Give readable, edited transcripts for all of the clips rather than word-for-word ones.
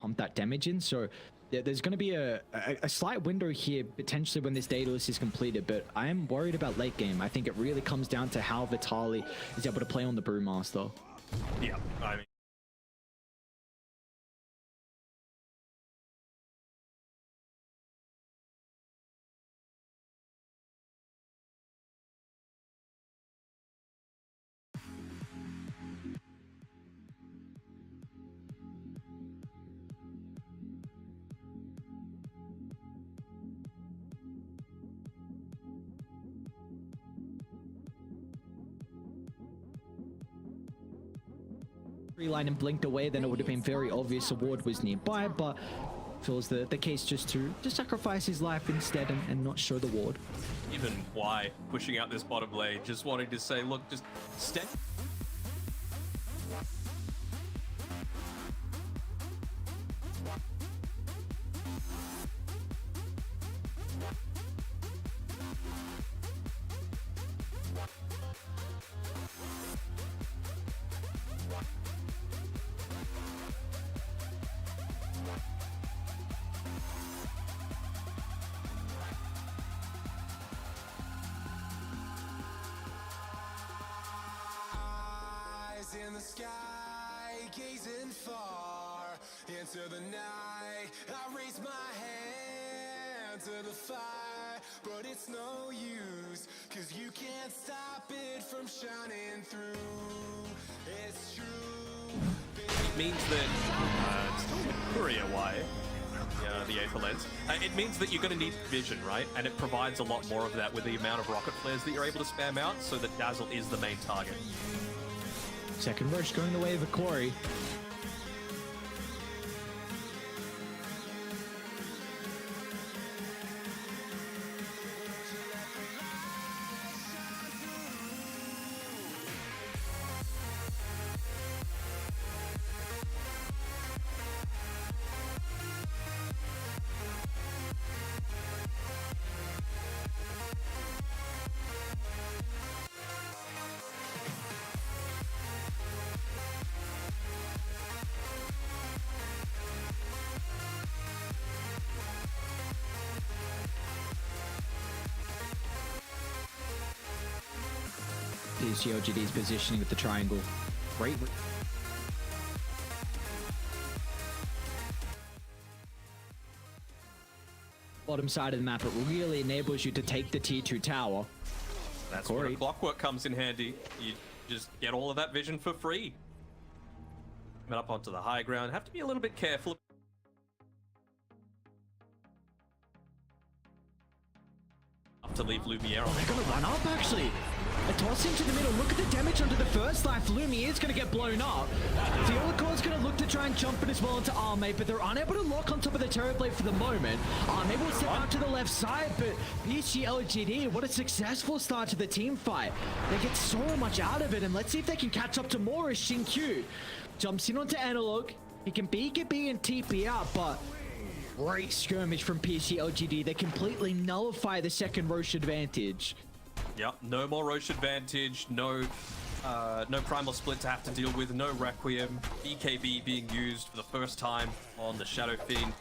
pump that damage in. So there's going to be a slight window here potentially when this Daedalus is completed, but I am worried about late game. I think it really comes down to how Vitaly is able to play on the Brewmaster. Yeah, I mean, line and blinked away, then it would have been very obvious a ward was nearby, but feels the case just to sacrifice his life instead and not show the ward. even why pushing out this bottom lane, just wanting to say, look, just stay. In the sky, gazing far into the night, I raise my hand to the fire, but it's no use, cause you can't stop it from shining through. It's true. It means that courier-wise, the Aether Lens, it means that you're going to need vision, right? And it provides a lot more of that with the amount of rocket flares that you're able to spam out, so that Dazzle is the main target. Second rush going the way of Akori. PSG LGD's positioning with the triangle. Great. Bottom side of the map, it really enables you to take the T2 tower. That's where a clockwork comes in handy. You just get all of that vision for free. Coming up onto the high ground, have to be a little bit careful. Up to leave Lumiere on. They're gonna run up actually. A toss into the middle. Look at the damage onto the first life. Lumiere's going to get blown up. Theolacor's going to look to try and jump in as well into Armate, but they're unable to lock on top of the Terrorblade for the moment. Armate will step out to the left side, but PSG LGD, what a successful start to the team fight. They get so much out of it, and let's see if they can catch up to more as Xinkyu jumps in onto Analog. He can BKB and TP out, but great skirmish from PSG LGD. They completely nullify the second Roche advantage. Yep, no more Roche advantage, no Primal Split to have to deal with, no Requiem, BKB being used for the first time on the Shadow Fiend.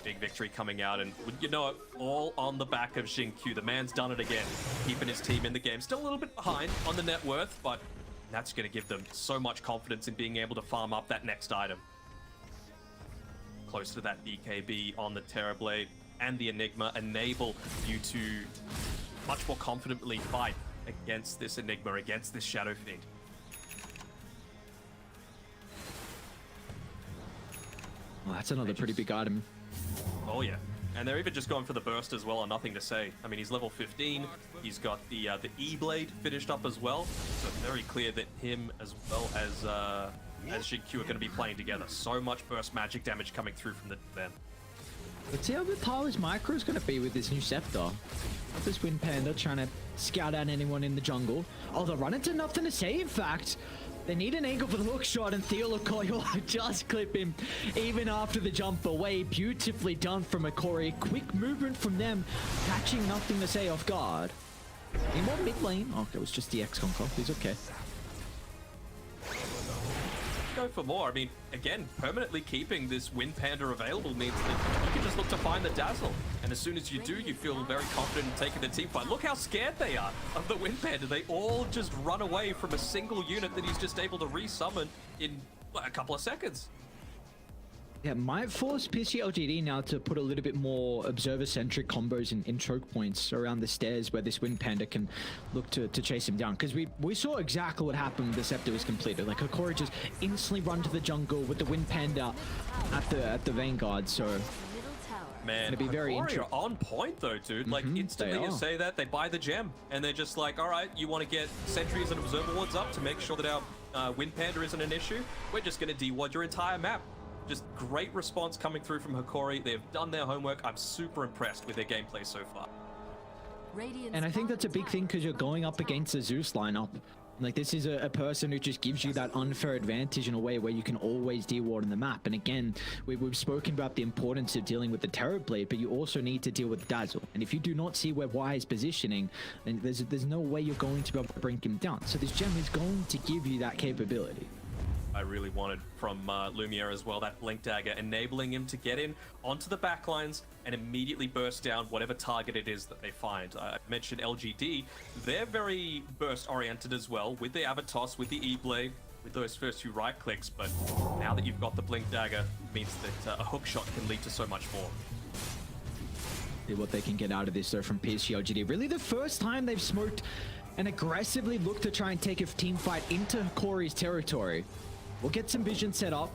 Big victory coming out, and you know it, all on the back of Xinkyu. The man's done it again, keeping his team in the game. Still a little bit behind on the net worth, but that's going to give them so much confidence in being able to farm up that next item. Close to that BKB on the Terrorblade and the Enigma enable you to much more confidently fight against this Enigma, against this Shadow Fiend. Well, that's another pretty big item. Oh yeah, and they're even just going for the burst as well, and nothing to say. I mean, he's level 15. He's got the E-Blade finished up as well, so very clear that him as well as Xinkyu are going to be playing together. So much burst magic damage coming through from them. Let's see how Vitaly's micro is going to be with this new Scepter. This Wind Panda trying to scout out anyone in the jungle. Oh, they'll run into nothing to say, in fact. They need an angle for the hook shot, and Theolacor will just clip him even after the jump away. Beautifully done from Akori. Quick movement from them, catching nothing to say off guard. Any more mid lane? Oh, it was just the X-Con clock. He's okay. go for more. I mean, again, permanently keeping this Wind Panda available means that you can just look to find the Dazzle. And as soon as you do, you feel very confident in taking the team fight. Look how scared they are of the Wind Panda. They all just run away from a single unit that he's just able to resummon in a couple of seconds. Yeah, might force PSG LGD now to put a little bit more observer-centric combos in choke points around the stairs where this Wind Panda can look to chase him down. Because we saw exactly what happened when the Scepter was completed. Like, Hikori just instantly run to the jungle with the Wind Panda at the Vanguard, so... Man, It'd be very Hikori are on point though, dude. Like, instantly you say that, they buy the gem, and they're just like, all right, you want to get sentries and observer wards up to make sure that our Wind Panda isn't an issue? We're just going to deward your entire map. Just great response coming through from Hikori. They've done their homework. I'm super impressed with their gameplay so far. And I think that's a big thing because you're going up against a Zeus lineup. Like, this is a person who just gives you that unfair advantage in a way where you can always deward on the map. And again, we've spoken about the importance of dealing with the Terrorblade, but you also need to deal with Dazzle. And if you do not see where Y is positioning, then there's no way you're going to be able to bring him down. So this gem is going to give you that capability. I really wanted from Lumiere as well, that Blink Dagger, enabling him to get in onto the backlines and immediately burst down whatever target it is that they find. I mentioned LGD, they're very burst-oriented as well, with the Avatos, with the E-Blade, with those first few right clicks, but now that you've got the Blink Dagger, means that a hook shot can lead to so much more. See what they can get out of this though from PSG LGD. Really the first time they've smoked and aggressively looked to try and take a team fight into Hikori's territory. We'll get some vision set up.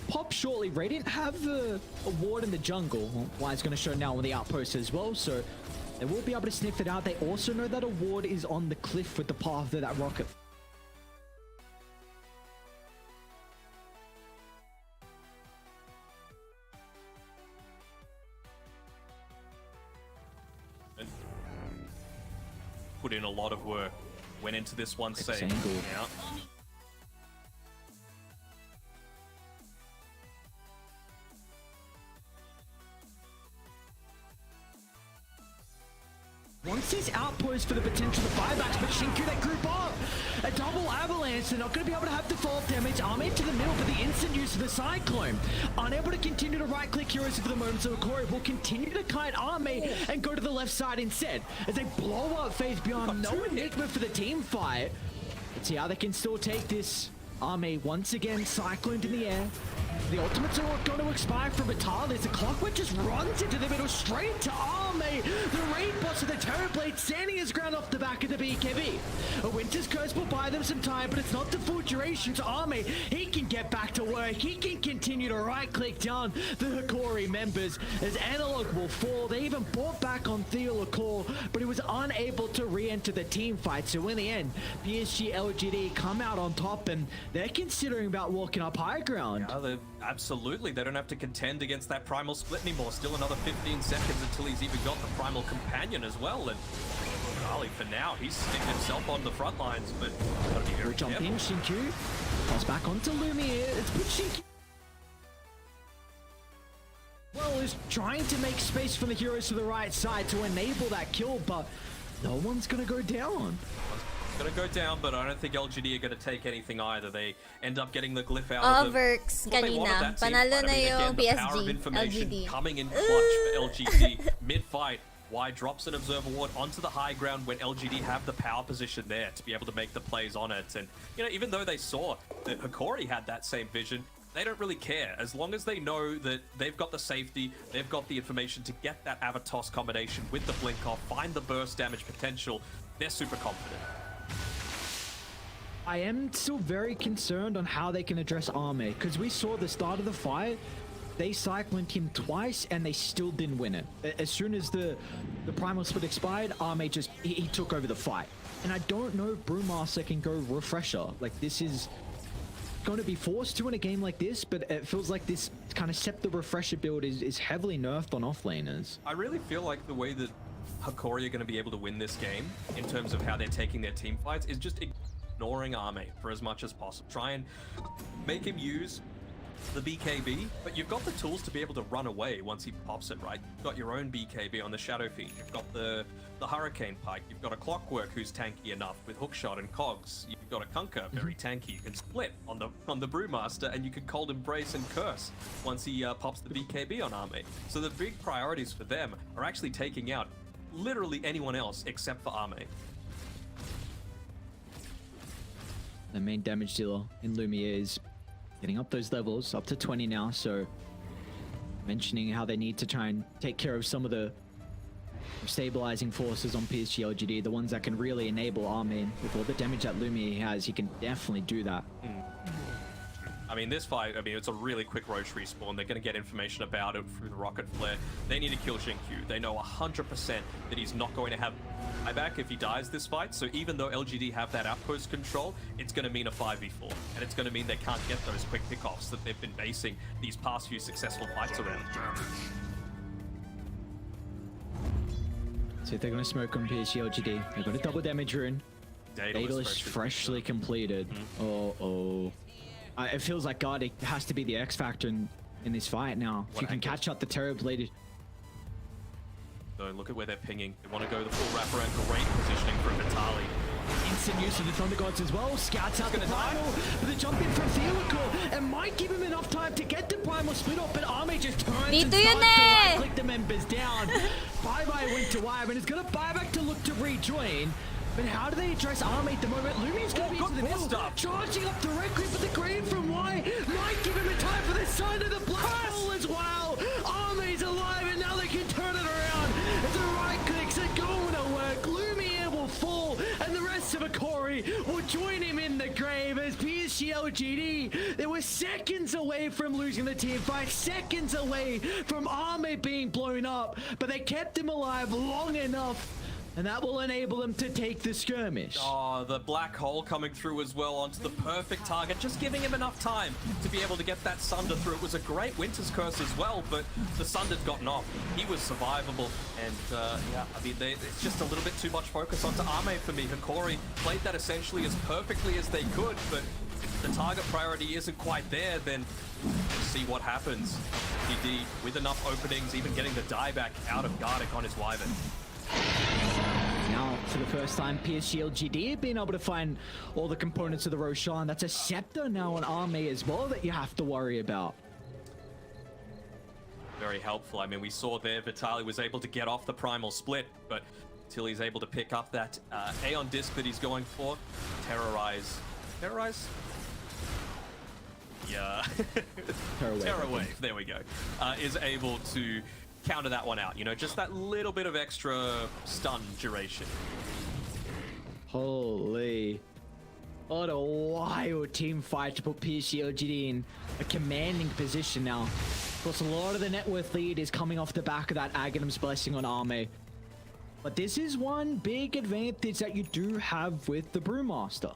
Pop shortly. Radiant have a ward in the jungle. Well, Y's going to show now on the outpost as well, so they will be able to sniff it out. They also know that a ward is on the cliff with the path of that rocket. Put in a lot of work. Went into this one safe. Yeah. Once these outposts for the potential of buybacks, but Xingqiu, they group up. A double avalanche, they're not going to be able to have the fall damage. Arm into the middle for the instant use of the Cyclone. Unable to continue to right-click heroes for the moment, so Hikori will continue to kite Army and go to the left side instead. As they blow up Phase Beyond, no enigma for the team fight. Let's see how they can still take this. Army once again cycloned in the air. The ultimates are going to expire from Vitalis. The Clockwork just runs into the middle straight to Arme. The raid boss of the Terrorblade standing his ground off the back of the BKB. A Winter's Curse will buy them some time, but it's not the full duration to Arme. He can get back to work. He can continue to right-click down the Hikori members as Analog will fall. They even bought back on Theolacor, but he was unable to re-enter the team fight. So in the end, PSG LGD come out on top, and they're considering about walking up high ground. Yeah, absolutely. They don't have to contend against that Primal Split anymore. Still another 15 seconds until he's even got the Primal Companion as well. And Kali, for now, he's sticking himself on the front lines, but gotta be very jump careful. in, Xingqiu. Pass back onto Lumiere. It's put Xingqiu. Well, is trying to make space for the heroes to the right side to enable that kill, but no one's gonna go down. Gonna go down, but I don't think LGD are gonna take anything either. They end up getting the glyph out of Verx kanina. Panalo na yung the power of PSG, information LGD. coming in clutch for LGD mid-fight. Y drops an observer ward onto the high ground when LGD have the power position there to be able to make the plays on it. And, you know, even though they saw that Hikori had that same vision, they don't really care. As long as they know that they've got the safety, they've got the information to get that Avatos combination with the blink off, find the burst damage potential, they're super confident. I am still very concerned on how they can address Arme, because we saw the start of the fight, they cycloned him twice and they still didn't win it. As soon as the Primal Split expired, Arme just, he took over the fight. And I don't know if Brewmaster can go Refresher. Like, this is going to be forced to in a game like this, but it feels like this kind of Scepter Refresher build is heavily nerfed on offlaners. I really feel like the way that Hikori are going to be able to win this game, in terms of how they're taking their team fights, is just ignoring Arme for as much as possible. Try and make him use the BKB, but you've got the tools to be able to run away once he pops it, right? You've got your own BKB on the Shadow Fiend. You've got the Hurricane Pike. You've got a Clockwork who's tanky enough with Hookshot and Cogs. You've got a Kunkka, very tanky. You can split on the Brewmaster, and you can Cold Embrace and Curse once he pops the BKB on Arme. So the big priorities for them are actually taking out literally anyone else except for Arme. The main damage dealer in Lumiere is getting up those levels, up to 20 now, so mentioning how they need to try and take care of some of the stabilizing forces on PSG LGD, the ones that can really enable Armin. With all the damage that Lumiere has, he can definitely do that. I mean, this fight, it's a really quick Roche respawn. They're going to get information about it through the Rocket Flare. They need to kill Xingqiu. They know 100% that he's not going to have buyback if he dies this fight. So even though LGD have that outpost control, it's going to mean a 5v4. And it's going to mean they can't get those quick pickoffs that they've been basing these past few successful fights around. So if they're going to smoke on PSG LGD, they've got a double damage rune. Daedalus freshly completed. Oh. It feels like God, it has to be the X factor in this fight now. If you can catch up the Terrorblade. So look at where they're pinging. They want to go the full wraparound. Great positioning from Vitali. Instant use of the Thunder Gods as well. Scouts out the Primal, but the jump in from Theolical and might give him enough time to get the Primal split off, but Arme just turns and starts to right-click the members down. Bye-bye went to Wire, and it's going to buy back to look to rejoin. But how do they address Arme at the moment? Lumia's going to be into the middle, charging up directly, but the green from Y might give him a time for the sign of the black hole as well. Arme's alive, and now they can turn it around. It's a right clicks are going to work. Lumia will fall, and the rest of Akori will join him in the grave as PSG LGD. They were seconds away from losing the team fight, seconds away from Arme being blown up, but they kept him alive long enough. And that will enable them to take the skirmish. Oh, the black hole coming through as well onto the perfect target, just giving him enough time to be able to get that Sunder through. It was a great Winter's Curse as well, but the Sunder'd gotten off. He was survivable, and it's just a little bit too much focus onto Arme for me. Hikori played that essentially as perfectly as they could, but if the target priority isn't quite there, then we'll see what happens. DD with enough openings, even getting the dieback out of Gardic on his Wyvern. Now, for the first time, PSG LGD have been able to find all the components of the Roshan. That's a Scepter now on Arme as well that you have to worry about. Very helpful. I mean, we saw there Vitali was able to get off the Primal Split, but until he's able to pick up that Aeon Disc that he's going for, Terrorize? Yeah. Terror Wave, there we go. Is able to counter that one out, just that little bit of extra stun duration. Holy. What a wild team fight to put PSG LGD in a commanding position now. Of course, a lot of the net worth lead is coming off the back of that Aghanim's Blessing on Arme. But this is one big advantage that you do have with the Brewmaster.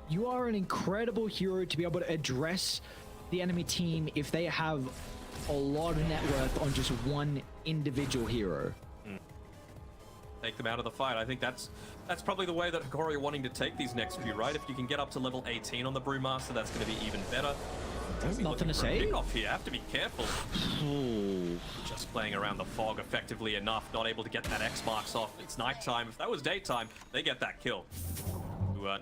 You are an incredible hero to be able to address the enemy team if they have a lot of net worth on just one individual hero. Take them out of the fight. I think that's probably the way that Hikori are wanting to take these next few, right? If you can get up to level 18 on the Brewmaster, that's going to be even better. Nothing to say. Pick off here. Have to be careful. Just playing around the fog effectively enough, not able to get that X marks off. It's nighttime. If that was daytime, they get that kill.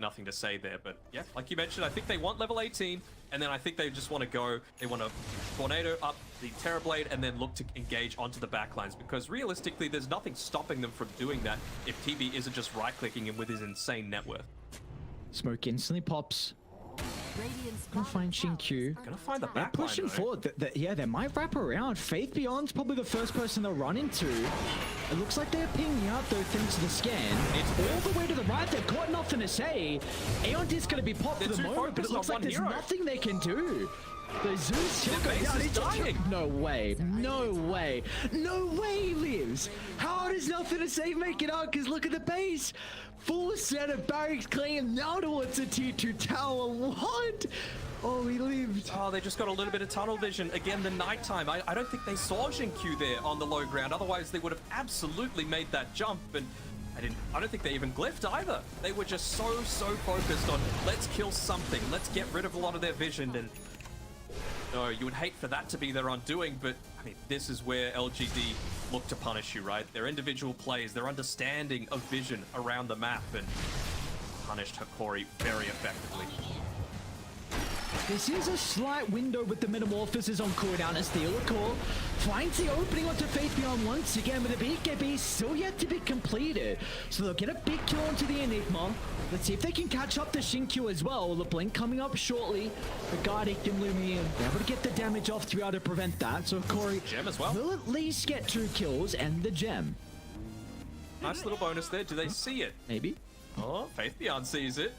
Nothing to say there, but yeah, like you mentioned, I think they want level 18, and then I think they just want to go, they want to Tornado up the Terrorblade and then look to engage onto the backlines, because realistically, there's nothing stopping them from doing that if TB isn't just right-clicking him with his insane net worth. Smoke instantly pops. Gonna find Xingqiu. Gonna find the backline. They're pushing forward. Yeah, they might wrap around. Faith Beyond's probably the first person they'll run into. It looks like they're pinging out though thanks to the scan. It's all the way to the right. They've got nothing to say. Aeon Disc's gonna be popped for the moment, but it looks like there's nothing they can do. The Zeus shot goes down. He's dying. No way. No way. No way he lives. How does nothing to say make it out? Because look at the base. Full set of barracks claim now towards a tier 2 tower. What? Oh, he lived. Oh, they just got a little bit of tunnel vision. Again, the nighttime. I don't think they saw Xingqiu there on the low ground. Otherwise, they would have absolutely made that jump. And I don't think they even glyphed either. They were just so focused on let's kill something. Let's get rid of a lot of their vision. And No, you would hate for that to be their undoing, but I mean, this is where LGD look to punish you, right? Their individual plays, their understanding of vision around the map, and punished Hakori very effectively. This is a slight window with the Metamorphosis on cooldown as Theodore finds the opening onto Faith Beyond once again, but the BKB still yet to be completed. So they'll get a big kill onto the Enigma. Let's see if they can catch up to Shinkyu as well. The Blink coming up shortly. The Gardic and Lumiere able to get the damage off to be able to prevent that. So Corey Gem as well. will at least get 2 kills and the gem. Nice little bonus there. Do they see it? Maybe. Oh, Faith Beyond sees it.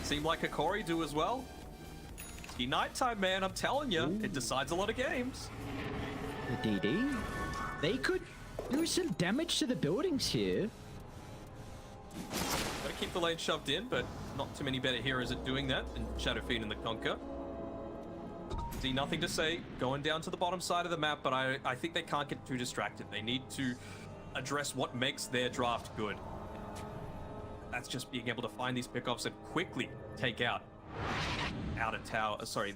Seemed like Hakori do as well. It's nighttime, man, I'm telling you. It decides a lot of games. The DD. They could do some damage to the buildings here. Gotta keep the lane shoved in, but not too many better heroes at doing that than Shadow Fiend and the Conquer. See, nothing to say. Going down to the bottom side of the map, but I think they can't get too distracted. They need to address what makes their draft good. That's just being able to find these pickoffs and quickly take out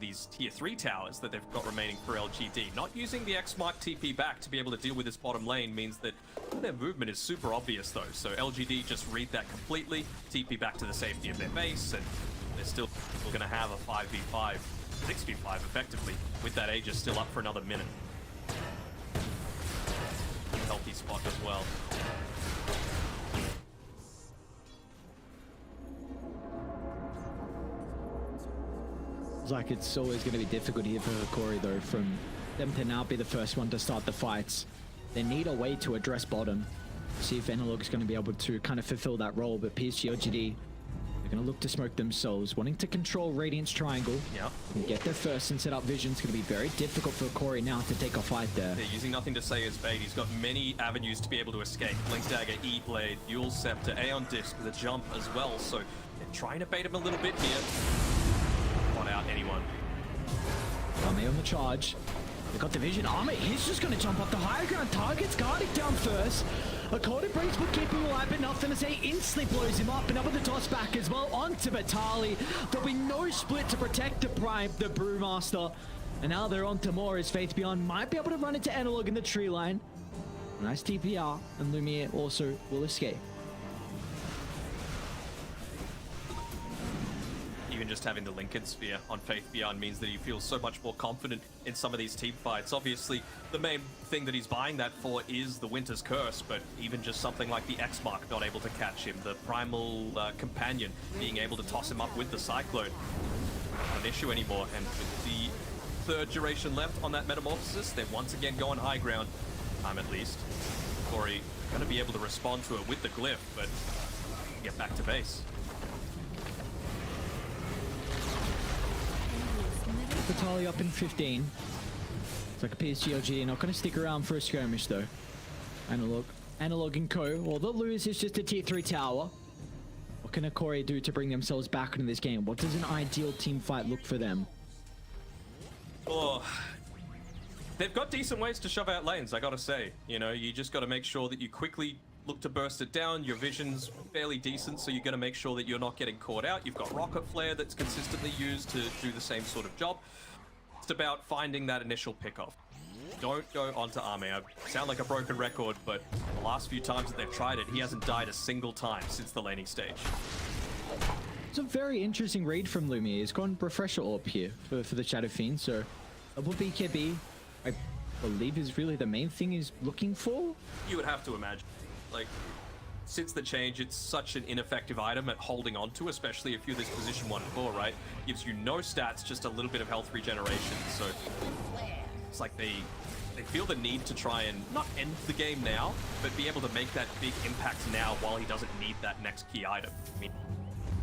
these tier 3 towers that they've got remaining for LGD. Not using the X-Mark TP back to be able to deal with this bottom lane means that their movement is super obvious though. So LGD just read that completely, TP back to the safety of their base, and they're still going to have a 5v5, 6v5 effectively, with that Aegis still up for another minute. Healthy spot as well. Like it's always going to be difficult here for Corey though, from them to now be the first one to start the fights. They need a way to address bottom. See if Analog is going to be able to kind of fulfill that role, but PSG LGD, they're going to look to smoke themselves, wanting to control Radiant's triangle. Yep. And get there first and set up vision. It's going to be very difficult for Corey now to take a fight there. They're using nothing to say as bait. He's got many avenues to be able to escape. Blink Dagger, E-Blade, Eul Scepter, Aeon Disc with a jump as well, so they're trying to bait him a little bit here. Out anyone. Ame on the charge. They got the vision. Ame, he's just going to jump up the higher ground. Targets Gardic down first. A Coda Breeze will keep him alive, but nothing to say. Instantly blows him up and able to toss back as well onto Batali. There'll be no split to protect the Brewmaster. And now they're on to more as Faith Beyond might be able to run into Analog in the tree line. Nice TPR, and Lumiere also will escape. Even just having the Lincoln Sphere on Faith Beyond means that he feels so much more confident in some of these team fights. Obviously, the main thing that he's buying that for is the Winter's Curse, but even just something like the X-Mark not able to catch him, the Primal Companion being able to toss him up with the Cyclone, not an issue anymore. And with the 3rd duration left on that Metamorphosis, they're once again going high ground, time at least. Corey going to be able to respond to it with the Glyph, but get back to base. Batali up in 15. It's like a PSG not going to stick around for a skirmish though. Analog and Co. All they'll lose is just a tier 3 tower. What can Corey do to bring themselves back into this game? What does an ideal team fight look for them? Oh, they've got decent ways to shove out lanes, I gotta say. You know, you just gotta make sure that you quickly look to burst it down. Your vision's fairly decent, so you gotta make sure that you're not getting caught out. You've got Rocket Flare that's consistently used to do the same sort of job. It's about finding that initial pickoff. Don't go onto Ame. I sound like a broken record, but the last few times that they've tried it, he hasn't died a single time since the laning stage. It's a very interesting read from Lumiere. He's gone Refresher Orb here for the Shadow Fiend, so double BKB, I believe, is really the main thing he's looking for. You would have to imagine. Like, since the change, it's such an ineffective item at holding on to, especially if you're this position 1-4, right? Gives you no stats, just a little bit of health regeneration, so it's like they feel the need to try and not end the game now, but be able to make that big impact now while he doesn't need that next key item. I mean,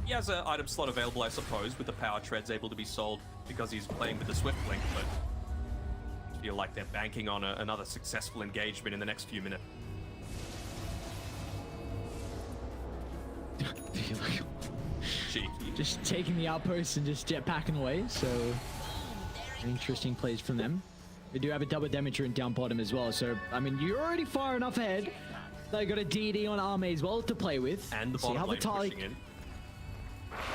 he has an item slot available, I suppose, with the Power Treads able to be sold because he's playing with the Swift Link, but I feel like they're banking on another successful engagement in the next few minutes. Cheeky. Just taking the outpost and just jetpacking away, so interesting plays from them. They do have a double damager in down bottom as well, so I mean, you're already far enough ahead. They got a DD on Ame as well to play with. And the See bottom how lane Vitalik pushing in.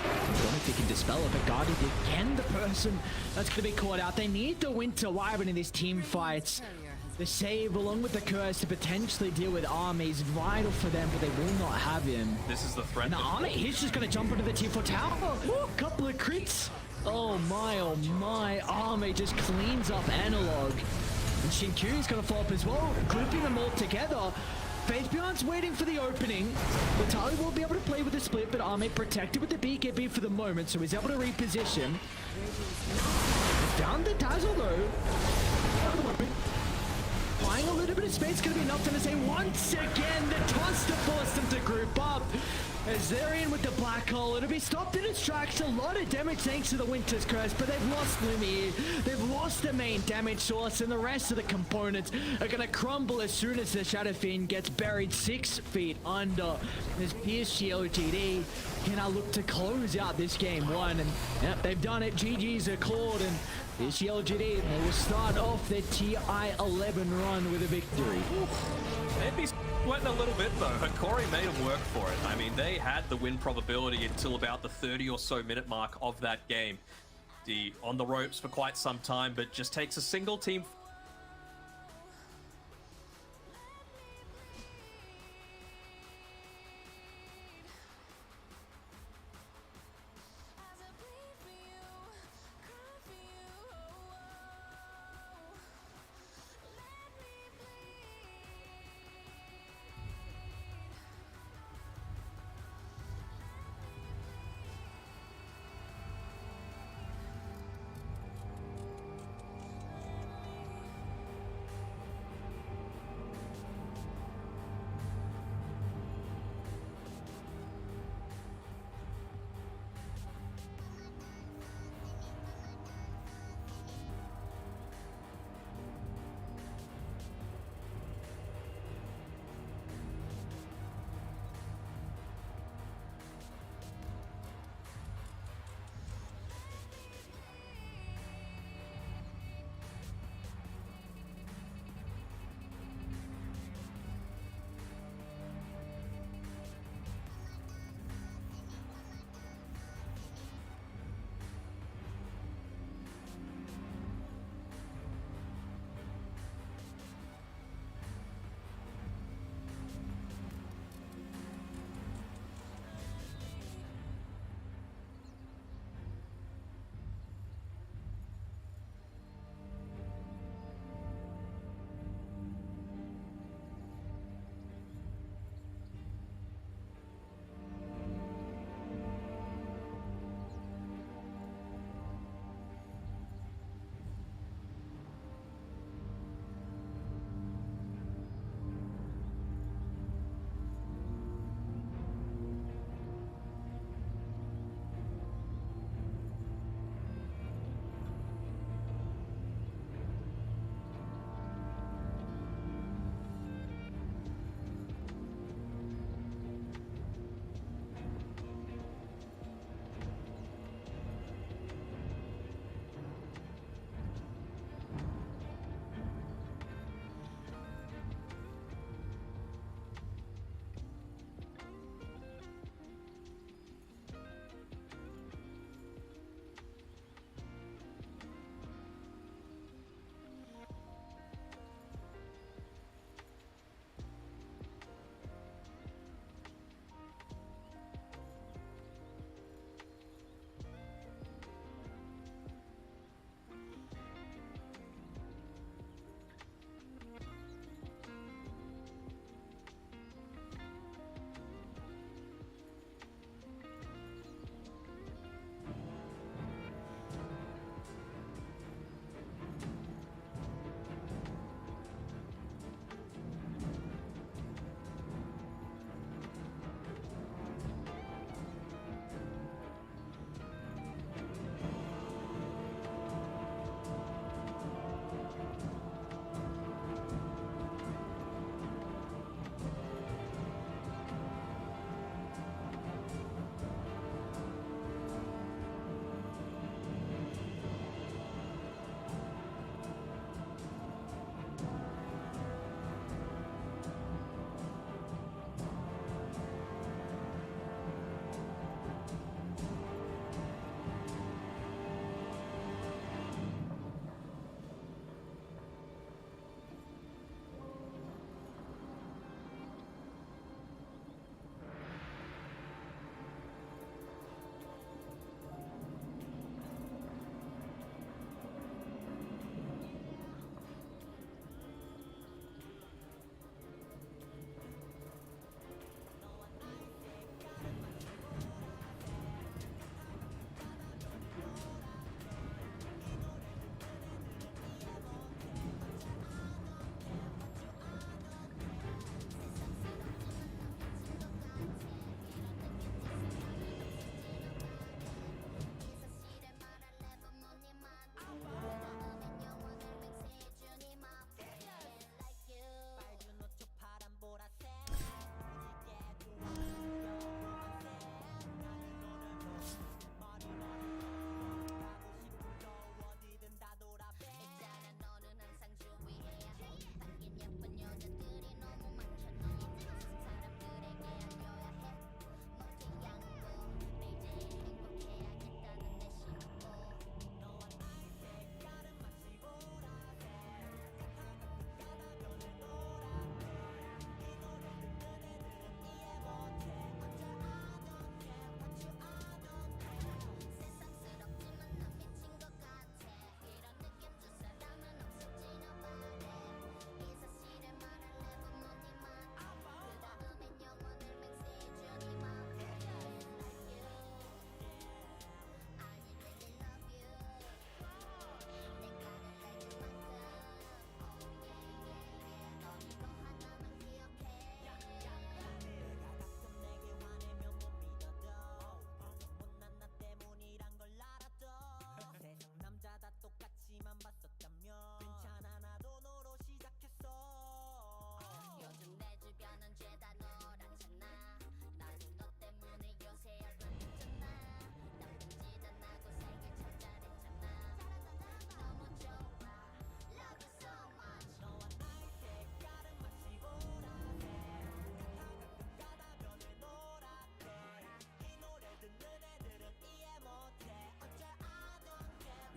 going to he can dispel it, but Guardian again, the person that's going to be caught out. They need the Winter Wyvern in these team fights. The save along with the curse to potentially deal with Army is vital for them, but they will not have him. This is the threat. And Army, he's just going to jump into the T4 tower. Couple of crits. Oh my. Army just cleans up Analog. And Xingqiu's going to fall up as well, grouping them all together. Faithbeyond's waiting for the opening. Vitali will be able to play with the split, but Arme protected with the BKB for the moment, so he's able to reposition. Found the Dazzle though. Buying a little bit of space going to be enough to say once again the toss to force them to group up. As they're in with the black hole, it'll be stopped in its tracks. A lot of damage thanks to the Winter's Curse, but they've lost Lumiere. They've lost the main damage source, and the rest of the components are going to crumble as soon as the Shadow Fiend gets buried 6 feet under. As PSG LGD can now look to close out this game 1, and yep, they've done it. GG's are called, and PSG LGD, they will start off their TI-11 run with a victory. They'd be sweating a little bit though. Hikori made them work for it. I mean, they had the win probability until about the 30 or so minute mark of that game. On the ropes for quite some time, but just takes a single team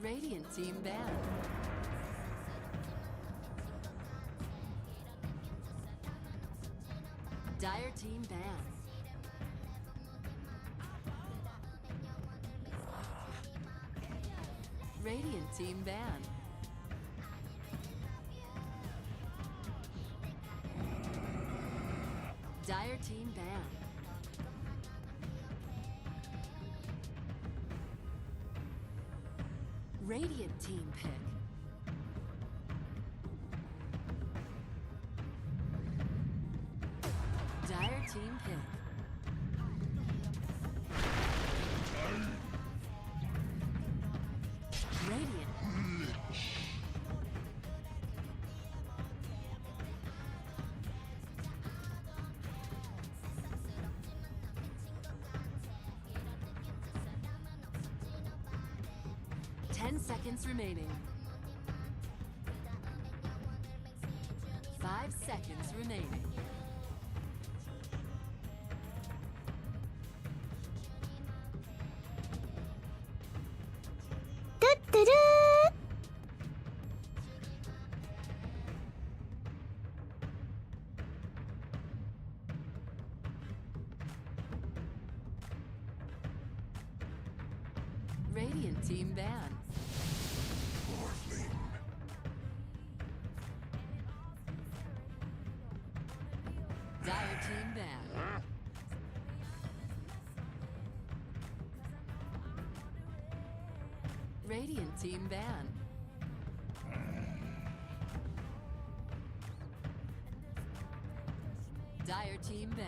Radiant team ban. Dire team ban. Radiant team ban. Dire team ban. Radiant team pick. Dire team pick. Radiant. 10 seconds remaining. 5 seconds remaining. Radiant team ban. Dire team ban. Radiant team ban. Dire team ban.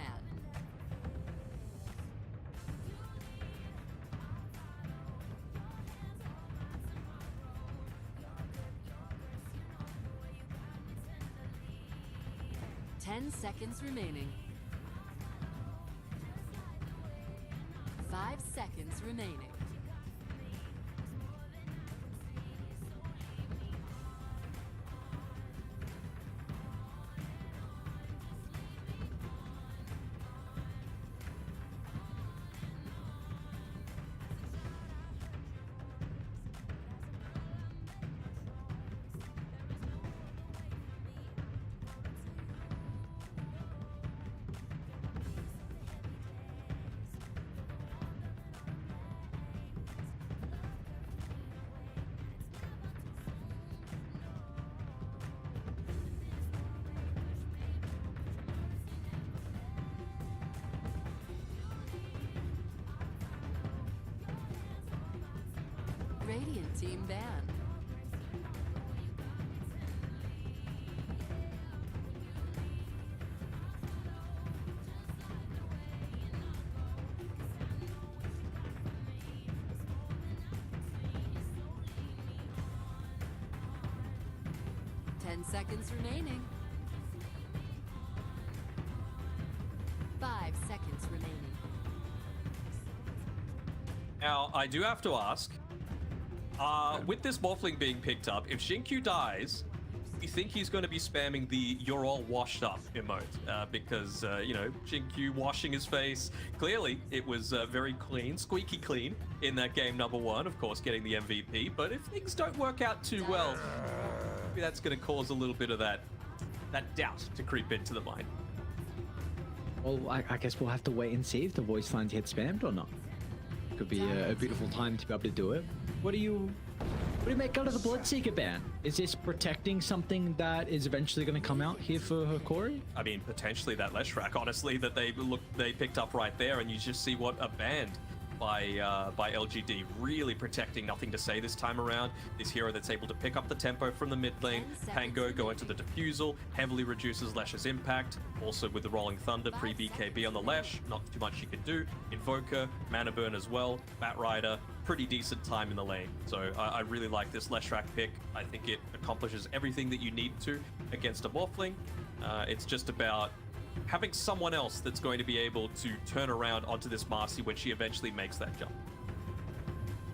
Ten seconds remaining. 5 seconds remaining. Radiant team ban. Ten seconds remaining. 5 seconds remaining. Now, I do have to ask, with this Morphling being picked up, if Xingqiu dies, you think he's going to be spamming the "you're all washed up" emote? Because, you know, Xingqiu washing his face, clearly it was very clean, squeaky clean in that game number 1, of course, getting the MVP. But if things don't work out too well, maybe that's going to cause a little bit of that doubt to creep into the mind. Well, I guess we'll have to wait and see if the voice lines get spammed or not. Could be a beautiful time to be able to do it. What do you make out of the Bloodseeker ban? Is this protecting something that is eventually going to come out here for Hikori? I mean, potentially that Leshrac, honestly, that they picked up right there, and you just see what a band by LGD, really protecting Nothing to Say this time around. This hero that's able to pick up the tempo from the mid lane. Pango go into the defusal, heavily reduces Lesh's impact. Also with the Rolling Thunder, pre-BKB on the Lesh, not too much she can do. Invoker, Mana Burn as well, Batrider, pretty decent time in the lane. So I really like this Leshrac pick. I think it accomplishes everything that you need to against a Morphling. It's just about having someone else that's going to be able to turn around onto this Marcy when she eventually makes that jump.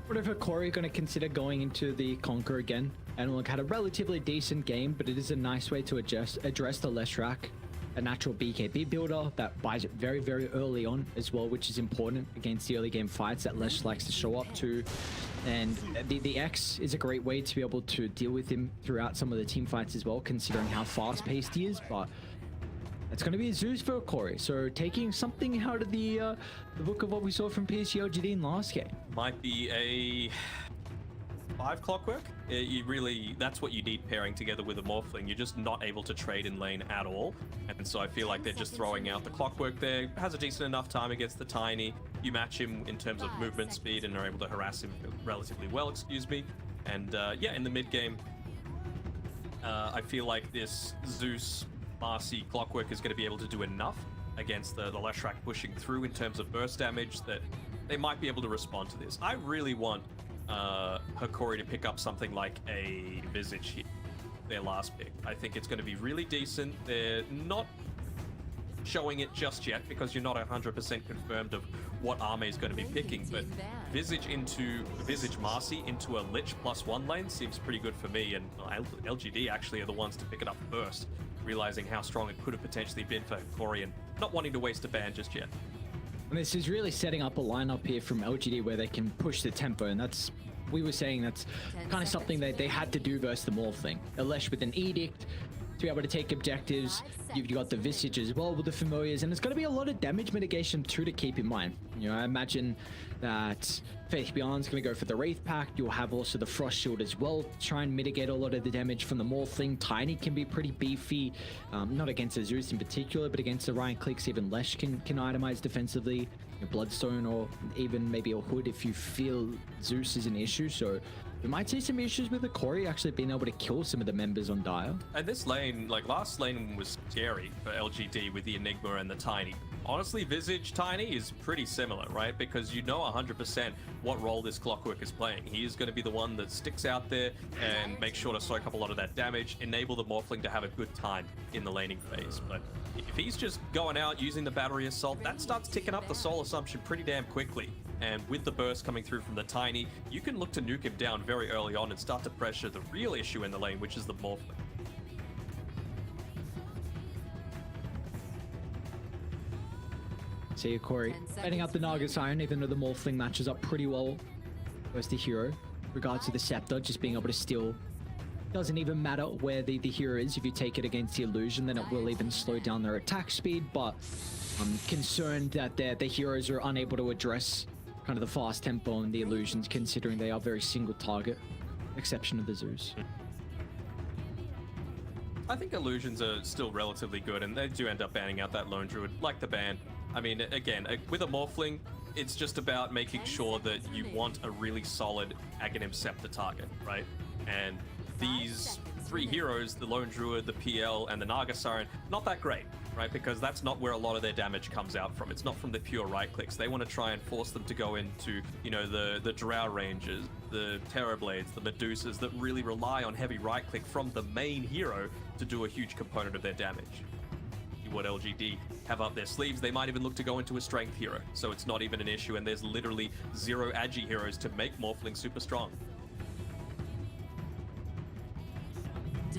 What if Corey going to consider going into the Conquer again? And look, had a relatively decent game, but it is a nice way to address the Leshrac, a natural BKB builder that buys it very, very early on as well, which is important against the early game fights that Lesh likes to show up to. And the X is a great way to be able to deal with him throughout some of the team fights as well, considering how fast-paced he is. But it's going to be a Zeus for Corey. So taking something out of the book of what we saw from PSG LGD in last game. Might be a 5 Clockwork. You really, that's what you need pairing together with a Morphling. You're just not able to trade in lane at all. And so I feel like they're just throwing out the Clockwork there. Has a decent enough time against the Tiny. You match him in terms of movement speed and are able to harass him relatively well, excuse me. And yeah, in the mid game, I feel like this Zeus Marcy Clockwork is going to be able to do enough against the Leshrac pushing through in terms of burst damage that they might be able to respond to this. I really want Hikori to pick up something like a Visage here, their last pick. I think it's going to be really decent. They're not showing it just yet because you're not 100% confirmed of what Arme is going to be picking, but Visage Marcy into a Lich +1 lane seems pretty good for me, and LGD actually are the ones to pick it up first, realizing how strong it could have potentially been for Hikori and not wanting to waste a ban just yet. And this is really setting up a lineup here from LGD where they can push the tempo, and that's, we were saying that's kind of something that they had to do versus the Morphling. Elesh with an Edict to be able to take objectives. You've got the Visage as well with the Familiars, and it's going to be a lot of damage mitigation too to keep in mind. You know, I imagine that Faith Beyond's going to go for the Wraith Pact. You'll have also the Frost Shield as well to try and mitigate a lot of the damage from the Morphling. Tiny can be pretty beefy, not against the Zeus in particular, but against the Ryan Clicks, even Lesh can itemize defensively. A Bloodstone or even maybe a Hood if you feel Zeus is an issue. So we might see some issues with the Corey actually being able to kill some of the members on Dire. And this lane, like last lane was scary for LGD with the Enigma and the Tiny. Honestly, Visage Tiny is pretty similar, right? Because you know 100% what role this Clockwork is playing. He is going to be the one that sticks out there and makes sure to soak up a lot of that damage, enable the Morphling to have a good time in the laning phase. But if he's just going out using the Battery Assault, that starts ticking up the Soul Assumption pretty damn quickly. And with the burst coming through from the Tiny, you can look to nuke him down very early on and start to pressure the real issue in the lane, which is the Morphling. See Corey setting up the Naga Siren, even though the Morphling matches up pretty well versus the hero. Regards to the Scepter, just being able to steal. Doesn't even matter where the hero is. If you take it against the Illusion, then it will even slow down their attack speed. But I'm concerned that the heroes are unable to address kind of the fast tempo and the Illusions, considering they are very single target, exception of the Zeus. I think Illusions are still relatively good, and they do end up banning out that Lone Druid, like the ban. I mean, again, with a Morphling, it's just about making sure that you want a really solid Aghanim Scepter target, right? And these three heroes, the Lone Druid, the PL, and the Naga Siren, not that great, right? Because that's not where a lot of their damage comes out from. It's not from the pure right clicks. They want to try and force them to go into, you know, the Drow Rangers, the Terrorblades, the Medusas that really rely on heavy right click from the main hero to do a huge component of their damage. What LGD have up their sleeves, they might even look to go into a strength hero, so it's not even an issue, and there's literally 0 Agi heroes to make Morphling super strong.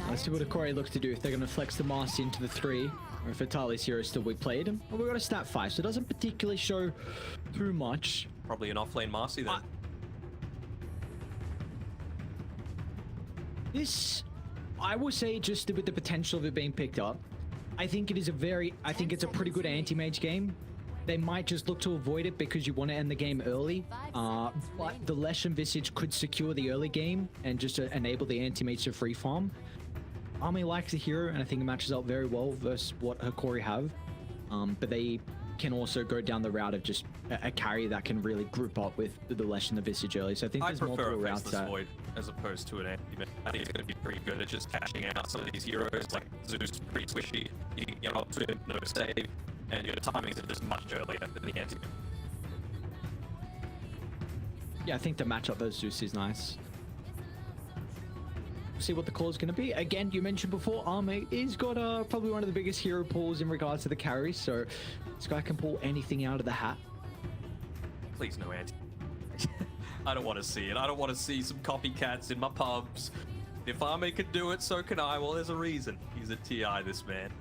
Let's see what Corey looks to do, if they're going to flex the Marcy into the 3, or if Vitali's hero is still weak played. Well, we've got a stat 5, so it doesn't particularly show too much. Probably an offlane Marcy then. This, I will say, just with the potential of it being picked up, I think it is it's a pretty good anti-mage game. They might just look to avoid it because you want to end the game early. But the Lesh and Visage could secure the early game and just enable the anti-mage to free farm. Army likes the hero, and I think it matches up very well versus what Hikori have. But they can also go down the route of just a carry that can really group up with the Lesh and the Visage early. So I think there's multiple routes that Void as opposed to an anti-mage. I think it's going to be pretty good at just catching out some of these heroes like Zeus, pretty squishy. You can get up to him, no save, and your timings are just much earlier than the anti-mage. Yeah, I think the matchup versus Zeus is nice. see what the call is going to be. Again, you mentioned before, Arme is got probably one of the biggest hero pools in regards to the carries, so this guy can pull anything out of the hat. Please no anti. I don't want to see it. I don't want to see some copycats in my pubs. If Arme can do it, so can I. Well, there's a reason. He's a TI, this man.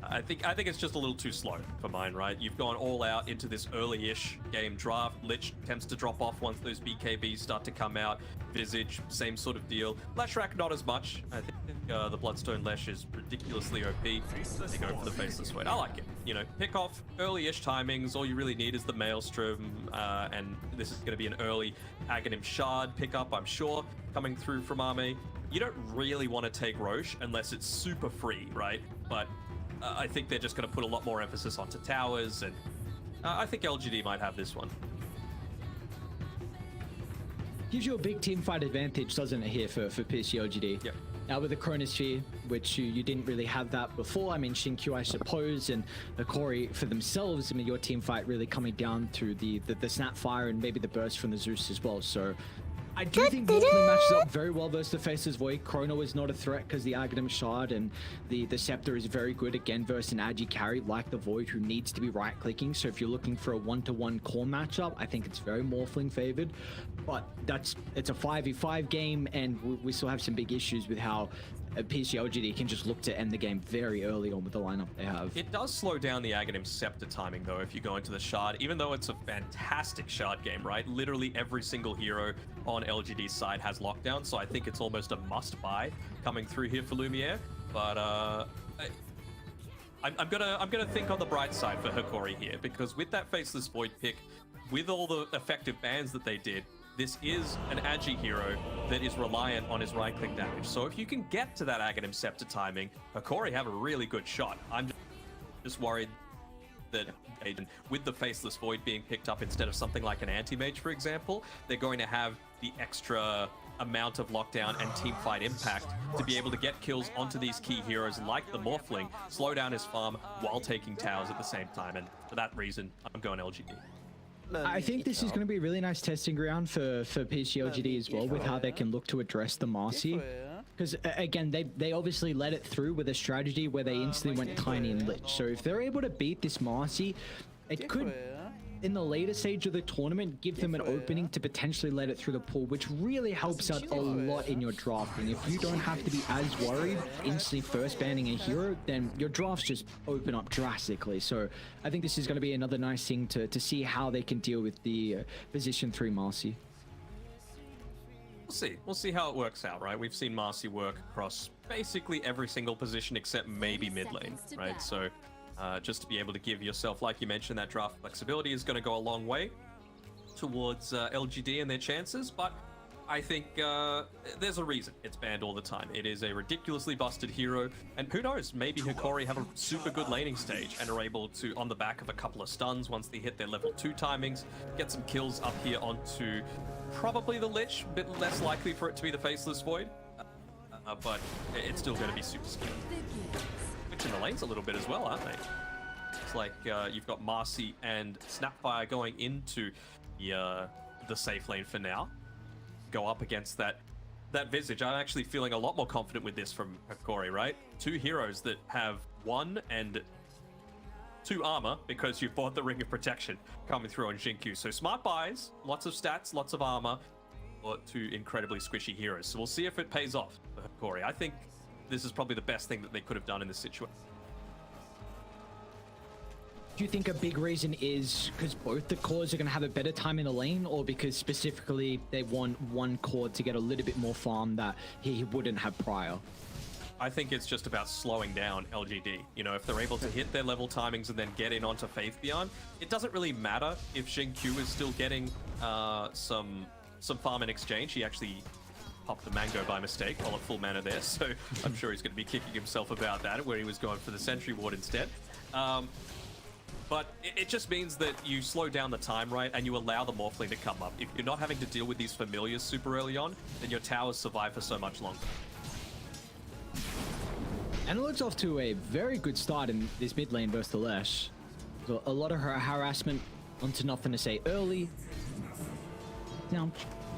I think it's just a little too slow for mine, right? You've gone all out into this early-ish game draft. Lich tends to drop off once those BKBs start to come out. Visage, same sort of deal. Leshrac, not as much. I think the Bloodstone Lesh is ridiculously OP. They go for the Faceless Void. I like it. You know, pick off early-ish timings. All you really need is the Maelstrom, and this is going to be an early Aghanim Shard pickup, I'm sure, coming through from Arme. You don't really want to take Roche unless it's super free, right? But I think they're just going to put a lot more emphasis onto towers, and I think LGD might have this one. Gives you a big team fight advantage, doesn't it, here for PSG LGD? Yep. Now with the Chronosphere, which you didn't really have that before. I mean, Shinkyu, I suppose, and Hikori for themselves. I mean, your team fight really coming down to the Snapfire and maybe the burst from the Zeus as well. So I do think Morphling matches up very well versus the Faceless Void. Chrono is not a threat because the Aghanim Shard and the Scepter is very good again versus an Agi carry like the Void who needs to be right-clicking. So if you're looking for a one-to-one core matchup, I think it's very Morphling favored. But it's a 5v5 game, and we still have some big issues with how PSG LGD can just look to end the game very early on with the lineup they have. It does slow down the Aghanim Scepter timing, though, if you go into the Shard, even though it's a fantastic Shard game, right? Literally every single hero on LGD's side has lockdown, so I think it's almost a must-buy coming through here for Lumiere. But I'm gonna think on the bright side for Hikori here, because with that Faceless Void pick, with all the effective bans that they did, this is an Agi hero that is reliant on his right-click damage. So if you can get to that Aghanim Scepter timing, Hikori have a really good shot. I'm just worried that with the Faceless Void being picked up instead of something like an Anti-Mage, for example, they're going to have the extra amount of lockdown and teamfight impact to be able to get kills onto these key heroes like the Morphling, slow down his farm while taking towers at the same time. And for that reason, I'm going LGD. I think this is going to be a really nice testing ground for PSG LGD as well, with how they can look to address the Marcy. Because again, they obviously let it through with a strategy where they instantly went Tiny and Lich. So if they're able to beat this Marcy, it could, in the later stage of the tournament, give them an opening to potentially let it through the pool, which really helps out a lot in your drafting. If you don't have to be as worried instantly first banning a hero, then your drafts just open up drastically. So I think this is going to be another nice thing to see how they can deal with the position 3 Marcy. We'll see how it works out, right? We've seen Marcy work across basically every single position except maybe mid lane, right? So just to be able to give yourself, like you mentioned, that draft flexibility is going to go a long way towards LGD and their chances. But I think there's a reason it's banned all the time. It is a ridiculously busted hero, and who knows, maybe Hikori have a super good laning stage and are able to, on the back of a couple of stuns once they hit their level 2 timings, get some kills up here onto probably the Lich, a bit less likely for it to be the Faceless Void, but it's still going to be super scary. Switching the lanes a little bit as well, aren't they? It's like you've got Marcy and Snapfire going into the safe lane for now. Go up against that Visage. I'm actually feeling a lot more confident with this from Hikori, right? 2 heroes that have 1 and 2 armor because you bought the Ring of Protection coming through on Xingqiu. So smart buys, lots of stats, lots of armor, or 2 incredibly squishy heroes. So we'll see if it pays off for Hikori. I think this is probably the best thing that they could have done in this situation. Do you think a big reason is because both the cores are going to have a better time in the lane, or because specifically they want one core to get a little bit more farm that he wouldn't have prior? I think it's just about slowing down LGD. You know, if they're able to hit their level timings and then get in onto Faith Beyond, it doesn't really matter if Xingqiu is still getting some farm in exchange. He actually popped the mango by mistake while at full mana there, so I'm sure he's going to be kicking himself about that, where he was going for the Sentry Ward instead. But it just means that you slow down the time, right, and you allow the Morphling to come up. If you're not having to deal with these familiars super early on, then your towers survive for so much longer. And it looks off to a very good start in this mid lane versus the Lesh. So a lot of her harassment onto nothing to say early. Now,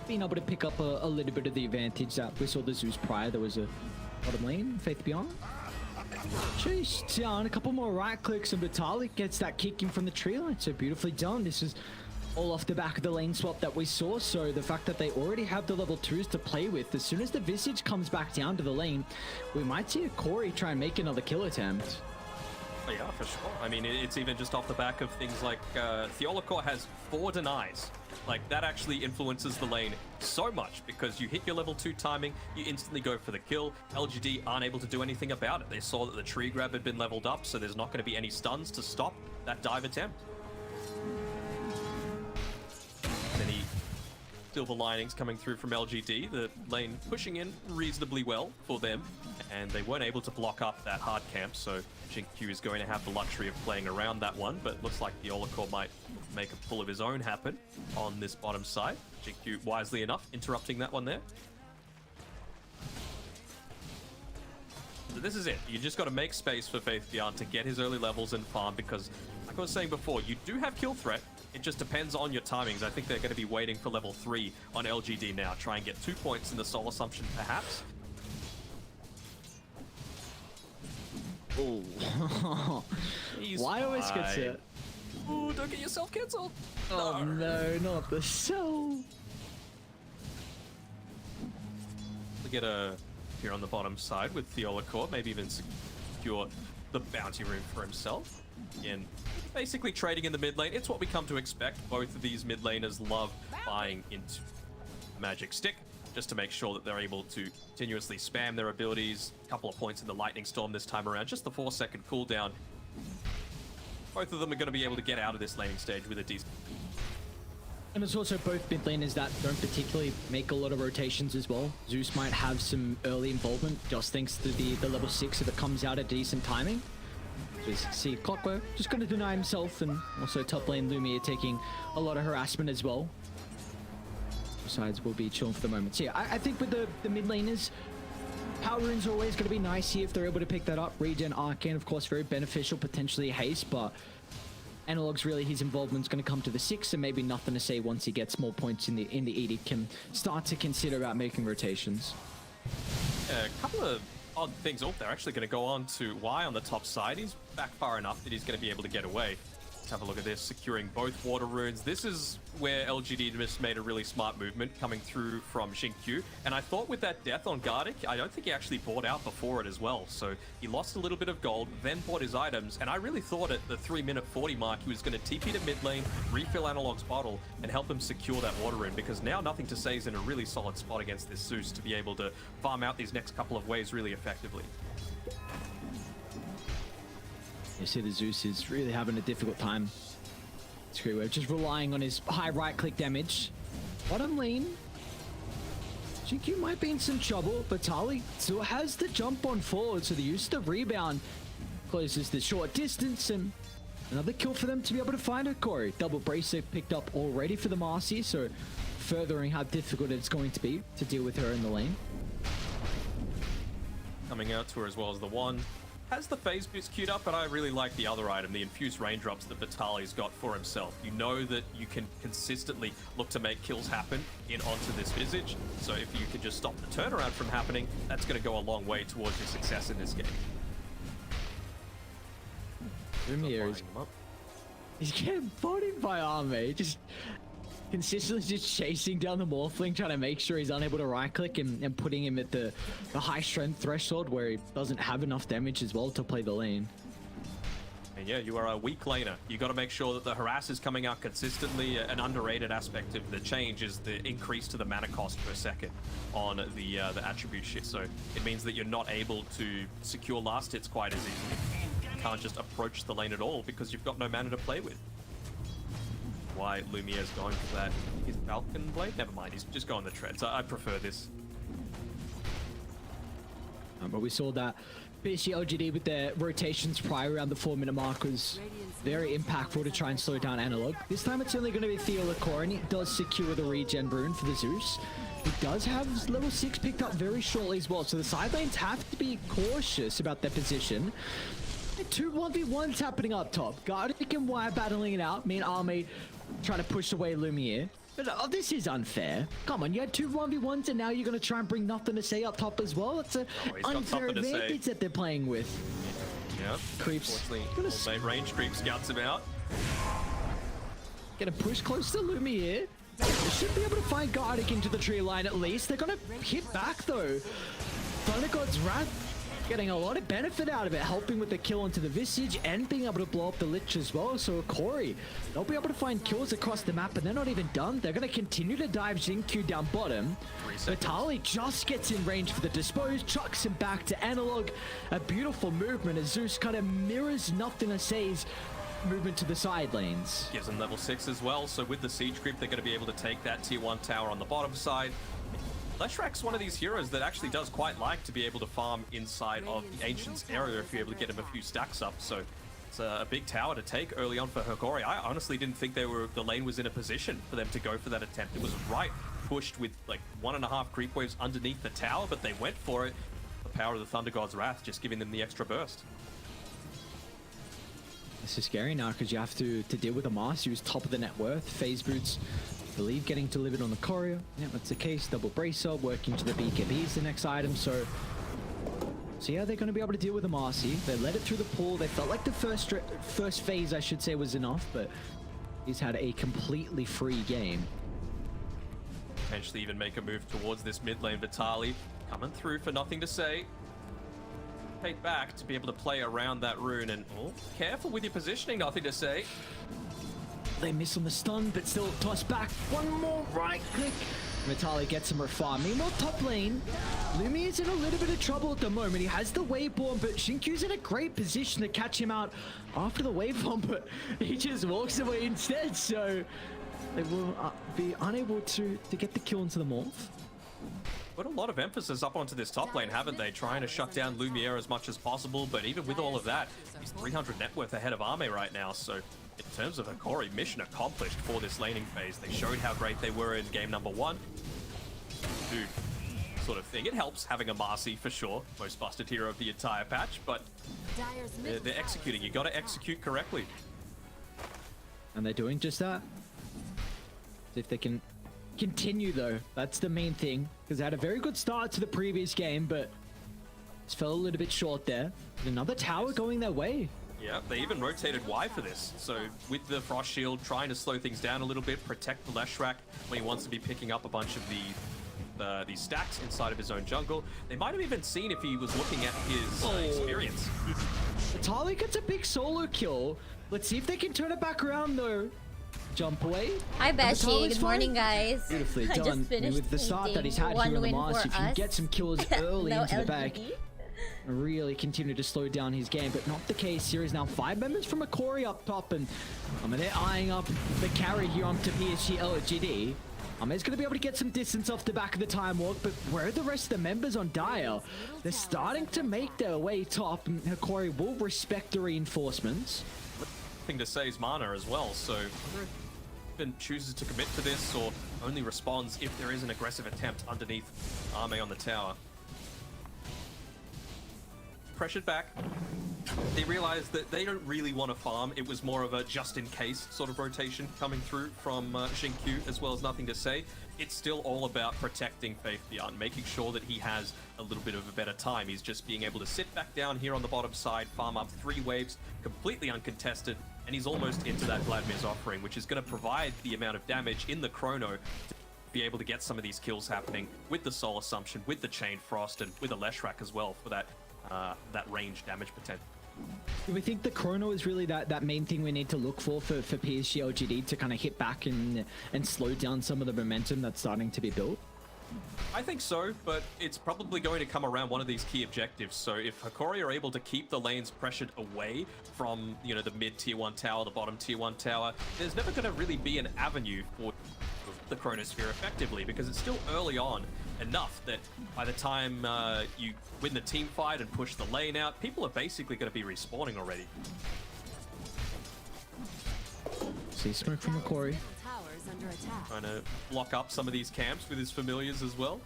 been able to pick up a little bit of the advantage that we saw the Zeus prior. There was a bottom lane, Faith Beyond. Chased down, a couple more right clicks, and Vitalik gets that kick in from the tree line. So beautifully done. This is all off the back of the lane swap that we saw. So the fact that they already have the level 2s to play with, as soon as the Visage comes back down to the lane, we might see a Corey try and make another kill attempt. Oh, yeah, for sure. I mean, it's even just off the back of things like Theolacor has 4 denies. Like, that actually influences the lane so much because you hit your level 2 timing, you instantly go for the kill. LGD aren't able to do anything about it. They saw that the tree grab had been leveled up, so there's not going to be any stuns to stop that dive attempt. Any silver linings coming through from LGD, the lane pushing in reasonably well for them, and they weren't able to block up that hard camp, so Xingqiu is going to have the luxury of playing around that one, but looks like the Theolacor might make a pull of his own happen on this bottom side. Xingqiu, wisely enough, interrupting that one there. So this is it. You just got to make space for Faith Beyond to get his early levels and farm, because, like I was saying before, you do have kill threat. It just depends on your timings. I think they're going to be waiting for level 3 on LGD now. Try and get 2 points in the Soul Assumption, perhaps. Oh. Why always gets it? Ooh, don't get yourself cancelled. Oh no, not the soul. We get a here on the bottom side with Theolacor, maybe even secure the bounty room for himself. Again, basically trading in the mid lane. It's what we come to expect. Both of these mid laners love buying into Magic Stick, just to make sure that they're able to continuously spam their abilities. A couple of points in the Lightning Storm this time around, just the 4-second cooldown. Both of them are going to be able to get out of this laning stage with a decent... And it's also both mid laners that don't particularly make a lot of rotations as well. Zeus might have some early involvement, just thanks to the level 6 if it comes out at decent timing. Just see Clockwork just going to deny himself, and also top lane Lumiere taking a lot of harassment as well. Besides, we'll be chilling for the moment. So yeah, I think with the mid laners, power runes are always going to be nice here if they're able to pick that up. Regen, Arcane, of course, very beneficial, potentially haste, but Analog's really his involvement's going to come to the 6, and maybe nothing to say once he gets more points in the Edict, can start to consider about making rotations. A couple of odd things. Oh, they're actually going to go on to Y on the top side. He's back far enough that he's going to be able to get away. Let's have a look at this, securing both water runes. This is where LGD just made a really smart movement coming through from Xingqiu. And I thought with that death on Gardic, I don't think he actually bought out before it as well. So he lost a little bit of gold, then bought his items. And I really thought at the 3-minute 40 mark, he was going to TP to mid lane, refill Analog's bottle, and help him secure that water rune. Because now Nothing to Say is in a really solid spot against this Zeus to be able to farm out these next couple of waves really effectively. You see the Zeus is really having a difficult time. Screwwave just relying on his high right-click damage. Bottom lane, Xingqiu might be in some trouble, but Tali still has the jump on forward, so the use of the rebound closes the short distance, and another kill for them to be able to find a Corey. Double brace they've picked up already for the Marcy, so furthering how difficult it's going to be to deal with her in the lane. Coming out to her as well as the one. Has the phase boost queued up, but I really like the other item, the infused raindrops that Vitali's got for himself. You know that you can consistently look to make kills happen in onto this Visage, so if you can just stop the turnaround from happening, that's going to go a long way towards your success in this game. Lumiere is... He's getting bodied by Arme, just consistently just chasing down the Morphling, trying to make sure he's unable to right-click and putting him at the high strength threshold where he doesn't have enough damage as well to play the lane. And yeah, you are a weak laner. You got to make sure that the harass is coming out consistently. An underrated aspect of the change is the increase to the mana cost per second on the attribute shift. So it means that you're not able to secure last hits quite as easily. You can't just approach the lane at all because you've got no mana to play with. Why Lumiere's going for that. His Falcon Blade? Never mind, he's just going the treads. I prefer this. But we saw that PSG LGD with their rotations prior around the 4-minute mark was very impactful to try and slow down Analog. This time it's only going to be Theolacor, and it does secure the regen rune for the Zeus. He does have level 6 picked up very shortly as well, so the side lanes have to be cautious about their position. 2 1v1s happening up top. Gardic and Y battling it out. Me and Army trying to push away Lumiere. But this is unfair. Come on, you had 2 1v1s and now you're going to try and bring nothing to say up top as well. It's an he's got unfair something to say. advantage that they're playing with. Yeah. Creeps. Unfortunately, old mate range creep scouts him out. Gonna push close to Lumiere. They should be able to find Gardic into the tree line at least. They're gonna hit back though. Thunder God's Wrath getting a lot of benefit out of it, helping with the kill onto the Visage and being able to blow up the Lich as well. So Corey, they'll be able to find kills across the map, and they're not even done. They're gonna continue to dive Xingqiu down bottom. Vitali just gets in range for the dispose, chucks him back to Analog. A beautiful movement as Zeus kind of mirrors Nothing to Say's movement to the side lanes. Gives them level 6 as well, so with the siege creep, they're going to be able to take that tier 1 tower on the bottom side. Leshrak's one of these heroes that actually does quite like to be able to farm inside of the Ancient's area if you're able to get him a few stacks up, so it's a big tower to take early on for Hikori. I honestly didn't think the lane was in a position for them to go for that attempt. It was right pushed with like 1.5 creep waves underneath the tower, but they went for it. The power of the Thunder God's Wrath just giving them the extra burst. This is scary now because you have to deal with a Mars who's top of the net worth. Phase boots, I believe, getting delivered on the courier. Yeah, that's the case. Double bracer, working to the BKB is the next item. So yeah, they're going to be able to deal with the Marcy. They led it through the pool. They felt like the first phase, I should say, was enough, but he's had a completely free game. Potentially even make a move towards this mid lane. Vitali coming through for Nothing to Say. Take back to be able to play around that rune, and careful with your positioning, Nothing to Say. They miss on the stun, but still toss back. One more right click. Vitali gets some farm. Meanwhile, top lane, Lumi is in a little bit of trouble at the moment. He has the wave bomb, but Xingqiu's in a great position to catch him out after the wave bomb, but he just walks away instead. So they will be unable to get the kill into the morph. Put a lot of emphasis up onto this top lane, haven't they? Trying to shut down Lumiere as much as possible, but even with all of that, he's 300 net worth ahead of Arme right now, so in terms of Hikori, mission accomplished for this laning phase. They showed how great they were in game number 1. Dude, sort of thing. It helps having a Marcy for sure, most busted hero of the entire patch, but they're executing. You gotta execute correctly. And they're doing just that. If they can continue though, that's the main thing, because they had a very good start to the previous game, but just fell a little bit short there. Another tower going their way. Yeah, they even rotated Y for this. So with the Frost Shield, trying to slow things down a little bit, protect the Leshrac when he wants to be picking up a bunch of these stacks inside of his own jungle. They might have even seen if he was looking at his experience. Vitali gets a big solo kill. Let's see if they can turn it back around though. Jump away. Hi Bashi, good morning guys. Beautifully I done. just finished With the start that he's had one here on the win Mars, for if you us. get some kills early No into the LGD. back, really continue to slow down his game, but not the case. Here is now 5 members from Akori up top, and they're eyeing up the carry here onto PSG LGD. He's going to be able to get some distance off the back of the Time Walk, but where are the rest of the members on Dire? They're starting to make their way top, and Hikori will respect the reinforcements. Thing to say is mana as well, so even chooses to commit to this or only responds if there is an aggressive attempt underneath Arme on the tower. Pressured back. They realize that they don't really want to farm. It was more of a just-in-case sort of rotation coming through from Xingqiu, as well as Nothing to Say. It's still all about protecting Faith Beyond, making sure that he has a little bit of a better time. He's just being able to sit back down here on the bottom side, farm up 3 waves, completely uncontested, and he's almost into that Vladimir's offering, which is going to provide the amount of damage in the Chrono to be able to get some of these kills happening with the Soul Assumption, with the Chain Frost, and with a Leshrac as well for that range damage potential. Do we think the Chrono is really that main thing we need to look for PSG LGD to kind of hit back and slow down some of the momentum that's starting to be built? I think so, but it's probably going to come around one of these key objectives. So if Hikori are able to keep the lanes pressured away from, the mid tier 1 tower, the bottom tier 1 tower, there's never going to really be an avenue for the Chronosphere effectively, because it's still early on enough that by the time you win the team fight and push the lane out, people are basically going to be respawning already. See smoke from Hikori. Towers under attack. Trying to block up some of these camps with his familiars as well.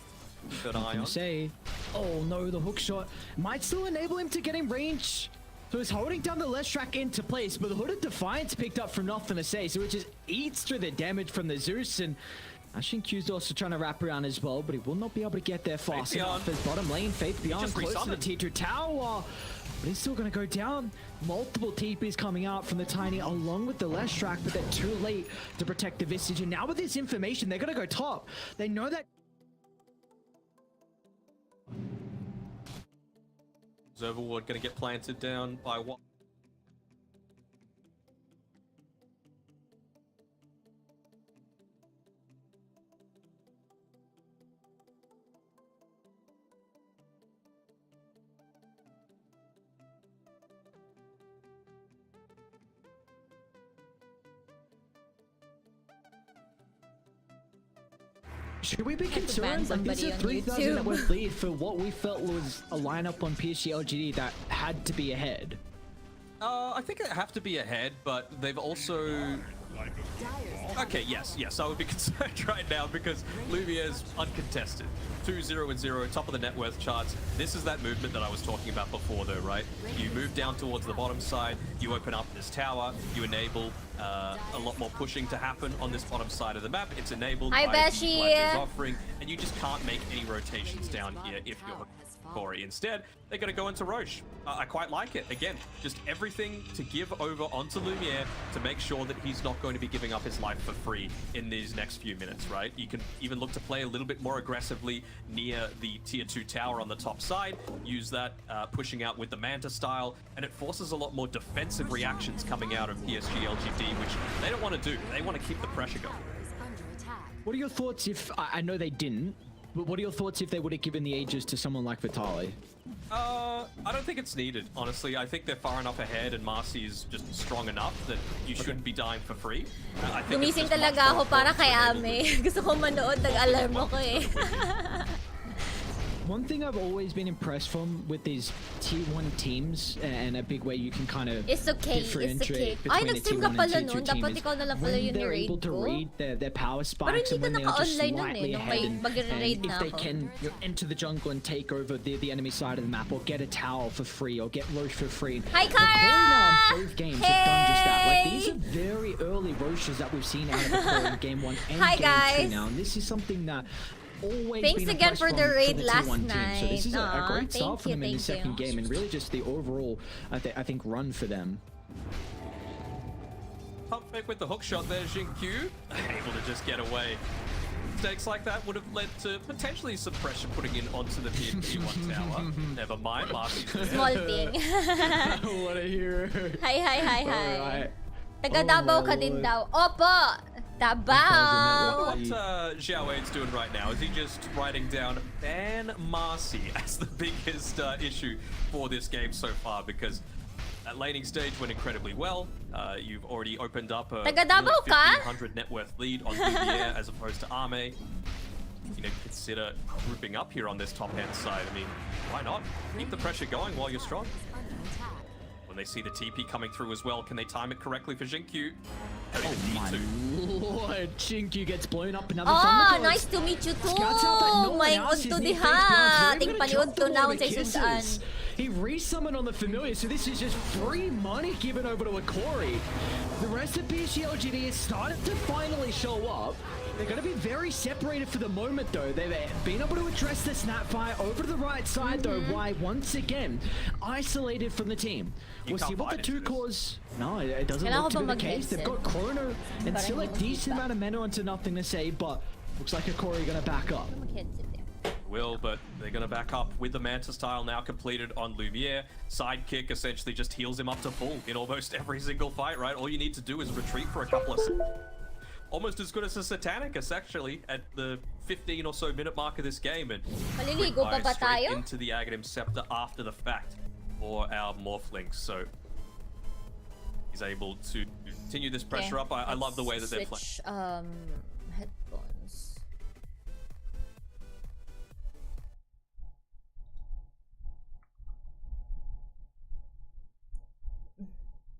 Keep an eye on. Say, oh no, the hook shot might still enable him to get in range So he's holding down the Leshrac into place, but the Hood of Defiance picked up from Nothing to Say, so it just eats through the damage from the Zeus, and Xingqiu's also trying to wrap around as well, but he will not be able to get there fast enough. As bottom lane, Faith Beyond just close to the resummoned. T2 tower, but he's still going to go down. Multiple TPs coming out from the Tiny along with the Leshrac, but they're too late to protect the Visage, and now with this information, they're going to go top. They know that. Overward going to get planted down by what? Should we be ban concerned? Like, this is a somebody on 3,000 YouTube. net worth lead for what we felt was a lineup on PSG LGD that had to be ahead. I think they have to be ahead, but they've also... Okay, yes, I would be concerned right now because Lumiere's uncontested. 2-0 and 0, top of the net worth charts. This is that movement that I was talking about before though, right? You move down towards the bottom side, you open up this tower, you enable a lot more pushing to happen on this bottom side of the map. It's enabled Hi, by Beshi. Blackbeard's offering, and you just can't make any rotations down here if you're Corey. Instead, they're going to go into Roche. I quite like it. Again, just everything to give over onto Lumiere to make sure that he's not going to be giving up his life for free in these next few minutes, right? You can even look to play a little bit more aggressively near the tier 2 tower on the top side, use that pushing out with the Manta style, and it forces a lot more defensive reactions coming out of PSG LGD, which they don't want to do. They want to keep the pressure going. Under attack. What are your thoughts if, I know they didn't, but what are your thoughts if they would have given the Aegis to someone like Vitali? I don't think it's needed, honestly. I think they're far enough ahead and Marcy is just strong enough that you shouldn't be dying for free. I think it's Gumising just much talaga more ako para important kay to enable Ame. Gusto ko manood, nag-alarm ako eh. One thing I've always been impressed from with these tier 1 teams, and a big way you can kind of It's okay, it's differentiate okay. Ay, between a nag-stream tier ka 1 pala and tier 2 nun. team Dapat is ikaw na lang pala when yung they're ni-raid able to ko. read their power spikes hindi and ka when they're just naka-online nun slightly eh, nung ahead may and mag-raid if na they ako. can enter the jungle and take over the enemy side of the map or get a tower for free or get Roche for free. Hi, But Corey now Kara! in both games have done just that. Like, these Hey! are very early Roches that we've seen out of the Corey in game 1 and Hi, game 2 guys. now, and this is something that always Thanks been again impressed for the from raid the last T1 team. So this is a night. great start Thank for you, them in the thank second you. game, and really just the overall, I think, run for them. Pump fake with the hook shot there, Xingqiu able to just get away. Mistakes like that would have led to potentially some pressure putting in onto the tier 1 tower. Never mind, Marcy's there. Small thing. What a hero! Hi. Alright. Taga Oh Davao my ka din lord. daw. Opo! Davao! What Xiao Wade's doing right now is he just writing down ban Marcy as the biggest issue for this game so far, because that laning stage went incredibly well. You've already opened up a Taga Davao ka? 1,500 net worth lead on Lumiere as opposed to Ame. You know, consider grouping up here on this top hand side. I mean, why not? Keep the pressure going while you're strong. Under attack. When they see the TP coming through as well, can they time it correctly for Xingqiu? Oh my lord, Xingqiu gets blown up another Oh, Thunderclap. nice to meet you too! Scouts out that no one Maing else is udto near diha! face beyond, so they're Ting gonna paniud drop to the na one sa to sundan. kisses. He resummoned on the familiar, so this is just free money given over to Akori. The rest of PCLGD has started to finally show up. They're going to be very separated for the moment, though. They've been able to address the snapfire over to the right side, though. Why, once again, isolated from the team. You We'll see can't what the fight two into this. cores... No, it doesn't Kailangan look to ko be ba the case. They've mag-headset? got Chrono and Para still a hindi mo decent feedback. amount of mana onto Nothing to Say, but looks like Akori going to back up. Mag-headset eh. Will, but they're going to back up with the Manta style now completed on Lumiere. Sidekick essentially just heals him up to full in almost every single fight, right? All you need to do is retreat for a couple of seconds. Almost as good as a Satanicus, actually, at the 15 or so minute mark of this game. And Maliligo pa ba straight tayo? into the Aghanim Scepter after the fact for our Morphlings. So he's able to continue this pressure up. I love the way that they're playing. Switch, headphones.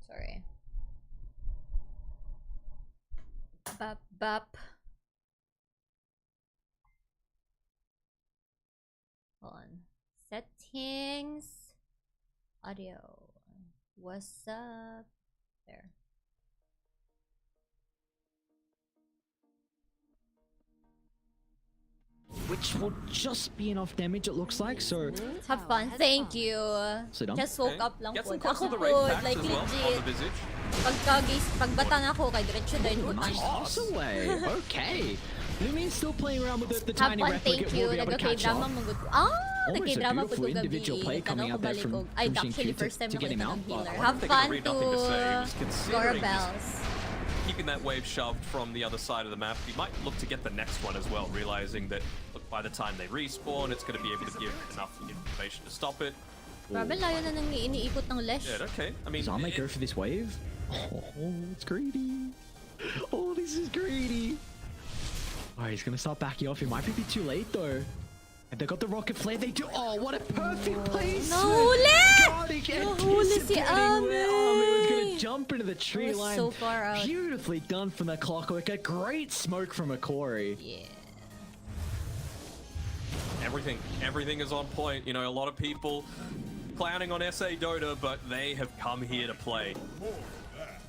Sorry. Bap. Hold on. Settings. Audio. What's up? There. Which will just be enough damage, it looks like. So, Have fun. Thank you. So done. Just woke Okay. up lang Get po. some close to Ako the po, raid packs like as well on legit. the Visage. Pagbata na ako, kay diretso din. nice toss away. Okay. Lumia's still playing around with the Have tiny fun, replicate. thank you. Will be able to catch Nagka-K-drama up. mo good. Almost a nagka-drama po beautiful to individual gabi. play coming out there Tanong from- ko balik Ay, from actually, Shinju first time to get him nakita out. ng healer. I Have think they're gonna fun read nothing to say. He was to considering doorbells. keeping that wave shoved from the other side of the map. He might look to get the next one as well, realizing that look, by the time they respawn, it's going to be able to give enough information to stop it. Grabe, layo na nang iniikot ng Lesh. Yeah, okay. I mean, Does Ame go for this wave? Oh, it's greedy. Oh, this is greedy. Oh, he's gonna start backing off. It might be a bit too late though. And they got the rocket flare. They do. Oh, what a perfect place! Nahuli! Gardic Nahuli si anticipating where Ame was gonna Ame. jump into the tree was line. so far out. Beautifully done from the Clockwork. A great smoke from Akori. Yeah. everything is on point. You know, a lot of people clowning on SA Dota, but they have come here to play.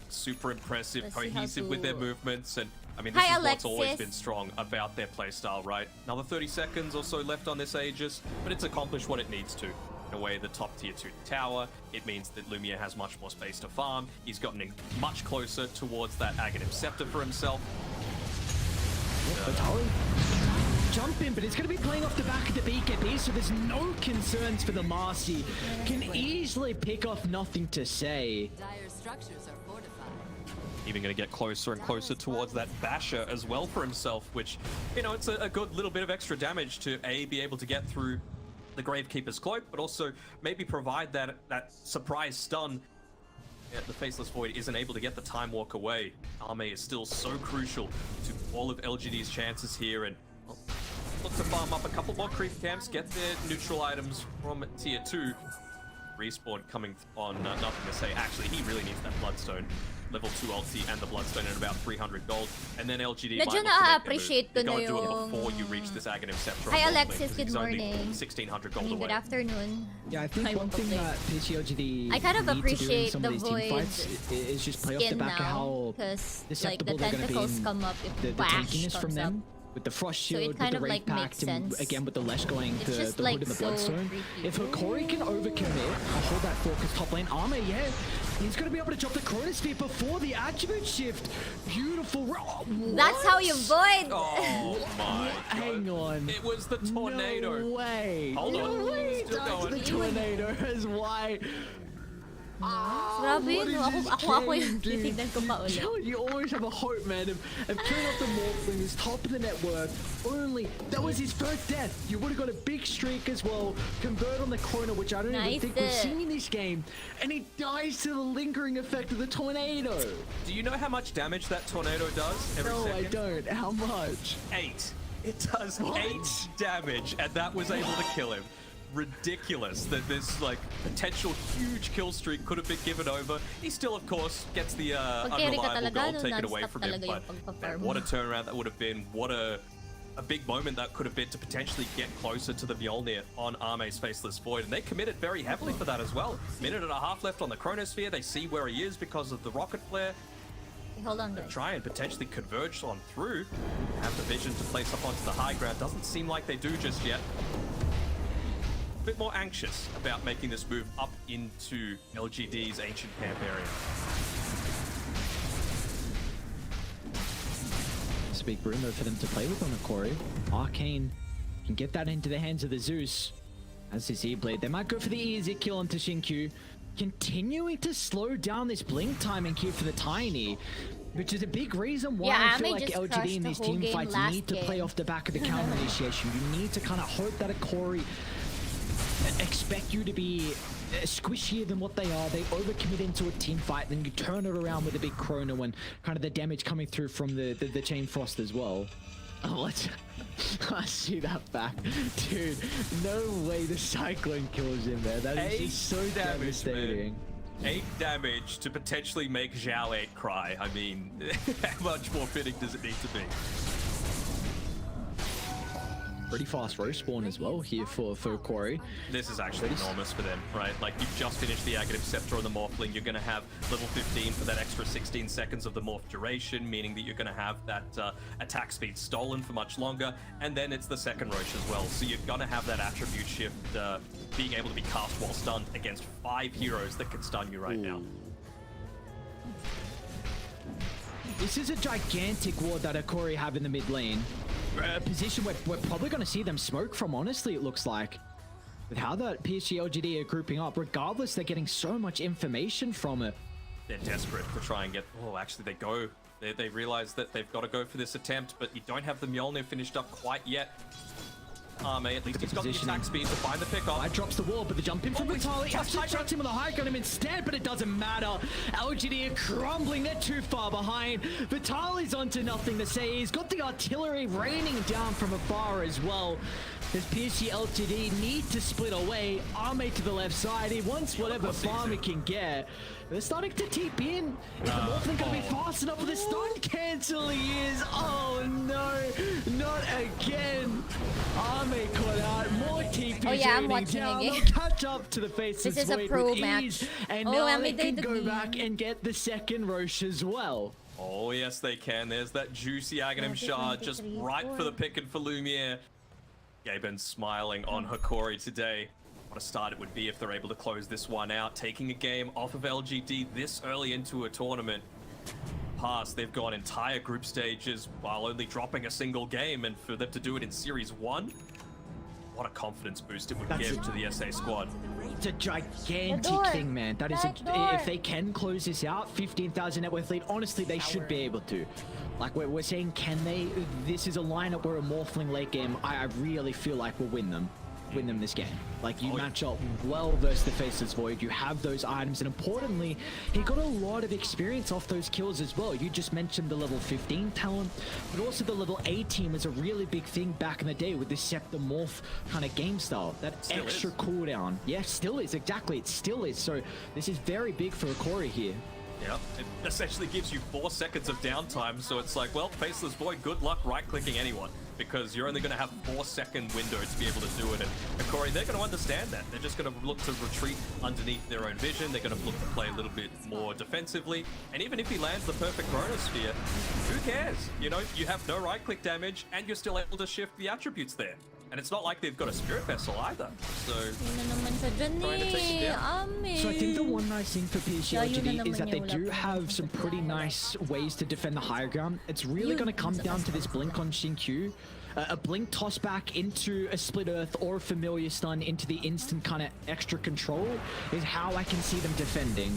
Super impressive, Let's see how cohesive with their to- movements, and I mean, this Hi, is what's always Alexis. been strong about their playstyle, right? Another 30 seconds or so left on this Aegis, but it's accomplished what it needs to. In a way, the top tier 2 tower, it means that Lumia has much more space to farm. He's gotten much closer towards that Aghanim Scepter for himself. Batali jump in, but it's going to be playing off the back of the BKB, so there's no concerns for the Marcy. Can easily pick off nothing to say. Dire structures are fortified. Even going to get closer and closer towards that Basher as well for himself, which, you know, it's a good little bit of extra damage to be able to get through the Gravekeeper's Cloak, but also maybe provide that surprise stun. Yeah, the Faceless Void isn't able to get the Time Walk away. Ame is still so crucial to all of LGD's chances here, and well, look to farm up a couple more creep camps, get their neutral items from tier 2. Respawn coming on nothing to say. Actually, he really needs that Bloodstone. Level 2 ulti and the Bloodstone at about 300 gold. And then LGD might Medyo look to make their move. na-appreciate You ko na gotta do it yung- before you reach this Aghanim Scepter. Hi, on bot lane, Alexis. 'cause Good he's only morning. 1600 I gold mean, away. good afternoon. Yeah, I think I one will thing play. that PCLGD I kind of need to do in appreciate some the of these team Void fights is just play off the Skin back of now, how because like susceptible the they're going to be tentacles in come up if the Bash tankiness from comes them. up. With the Frost So it Shield, with kind the of, Wraith like, makes Pact, and sense. again with the Lesh going It's the just, Hood like, and the so Bloodstone. creepy. If Akori can overcommit, I'll hold that focus top lane armor, yeah. He's going to be able to drop the Chronosphere before the Attribute Shift. Beautiful. That's how you void. Oh my Hang god. on. It was the tornado. No way. Hold on. No way. Still That's going. the tornado is why. Grabe, what no? is Ako this yung game, dude? titignan ko pa ulit. Joe, you always have a hope, man, of killing off the Morphling, is top of the network. Only that was his first death. You would have got a big streak as well. Convert on the Chrono, which I don't even Nice. think we've seen in this game. And he dies to the lingering effect of the tornado. Do you know how much damage that tornado does every No, second? I don't. How much? 8. It does What? 8 damage, and that was able to kill him. Ridiculous that this like potential huge kill streak could have been given over. He still, of course, gets the Pag-carry ka unreliable talaga, gold no, taken away non-stop from him. talaga But yung pagpa-farm man, mo. what a turnaround that would have been! What a big moment that could have been to potentially get closer to the Mjolnir on Ame's Faceless Void, and they committed very heavily for that as well. Minute and a half left on the Chronosphere. They see where he is because of the rocket flare. Okay, hold on, guys. Try and potentially converge on through. Have the vision to place up onto the high ground. Doesn't seem like they do just yet. A bit more anxious about making this move up into LGD's ancient camp area. It's a big room for them to play with on Akori. Arcane can get that into the hands of the Zeus. As this E-Blade, they might go for the easy kill onto Shinkyu. Continuing to slow down this blink timing here for the Tiny, which is a big reason why Yeah, I feel Ame like just LGD crushed in the these whole team game fights last need to play game. off the back of the counter initiation. You need to kind of hope that Akori expect you to be squishier than what they are. They overcommit into a team fight, then you turn it around with a big Chrono and kind of the damage coming through from the Chain Frost as well. Oh, let's I see that back. Dude, no way the Cyclone kills him there. That is 8 just so damage, devastating. man. 8 damage to potentially make Zhao 8 cry. I mean, how much more fitting does it need to be? Pretty fast row spawn as well here for Corey. This is actually enormous for them, right? Like, you've just finished the Aghanim Scepter on the Morphling. You're going to have level 15 for that extra 16 seconds of the morph duration, meaning that you're going to have that attack speed stolen for much longer. And then it's the second Rosh as well. So you're going to have that attribute shift being able to be cast while stunned against 5 heroes that can stun you right now. This is a gigantic ward that Akori have in the mid lane. A position where we're probably going to see them smoke from, honestly, it looks like. With how the PSG LGD are grouping up, regardless, they're getting so much information from it. They're desperate to try and get... Oh, actually, they go. They realize that they've got to go for this attempt, but you don't have the Mjolnir finished up quite yet. May at least he's got the attack speed to find the pickup. I drops the wall, but the jump in from Vitaly just actually chucks him with a high gun him instead, but it doesn't matter. LGD are crumbling, they're too far behind. Vitaly's onto nothing to say. He's got the artillery raining down from afar as well. Does PSG LTD need to split away? Arme to the left side. He wants whatever farm he can get. They're starting to TP in. Is the Morphling going to be fast enough for the stun cancel? He is. Oh no, not again. Arme caught out. More TP. Oh yeah, I'm raining watching down. again. They'll catch up to the face This of is a Suede pro with match. ease. And Oh, now and they we can did go the- back and get the second Rosh as well. Oh, yes, they can. There's that juicy Aghanim One, two, shard three, just four. right for the pick and for Lumiere. Gaben smiling on Hikori today. What a start it would be if they're able to close this one out. Taking a game off of LGD this early into a tournament. Past, they've gone entire group stages while only dropping a single game, and for them to do it in Series 1, what a confidence boost it would That's give it. to the SA squad. It's a gigantic door. thing, man. That is Back door. if they can close this out, 15,000 net worth lead. Honestly, they should be able to. Like we're saying, can they? This is a lineup where a Morphling late game. I really feel like we'll win them this game. Like you match up well versus the Faceless Void. You have those items, and importantly, he got a lot of experience off those kills as well. You just mentioned the level 15 talent, but also the level 18 was a really big thing back in the day with the Scepter Morph kind of game style. That Still extra is. cooldown. Yeah, still is, exactly. It still is. So this is very big for Akori here. Yeah, it essentially gives you 4 seconds of downtime, so it's like, well, Faceless Void, good luck right-clicking anyone, because you're only going to have 4-second window to be able to do it, and Akori, they're going to understand that. They're just going to look to retreat underneath their own vision, they're going to look to play a little bit more defensively, and even if he lands the perfect Chronosphere, who cares? You know, you have no right-click damage, and you're still able to shift the attributes there. And it's not like they've got a Spirit Vessel either, so... Yun na naman sa dyan Trying to take it eh. down. Ame. So I think the one nice thing for PSG Yeah, yun na LGD is naman that they yung do wala pa have naman some sa pretty plano. nice ways to defend the higher ground. It's really going to come down to this blink on Xinkyu. A blink toss back into a split earth or a familiar stun into the instant kind of extra control is how I can see them defending.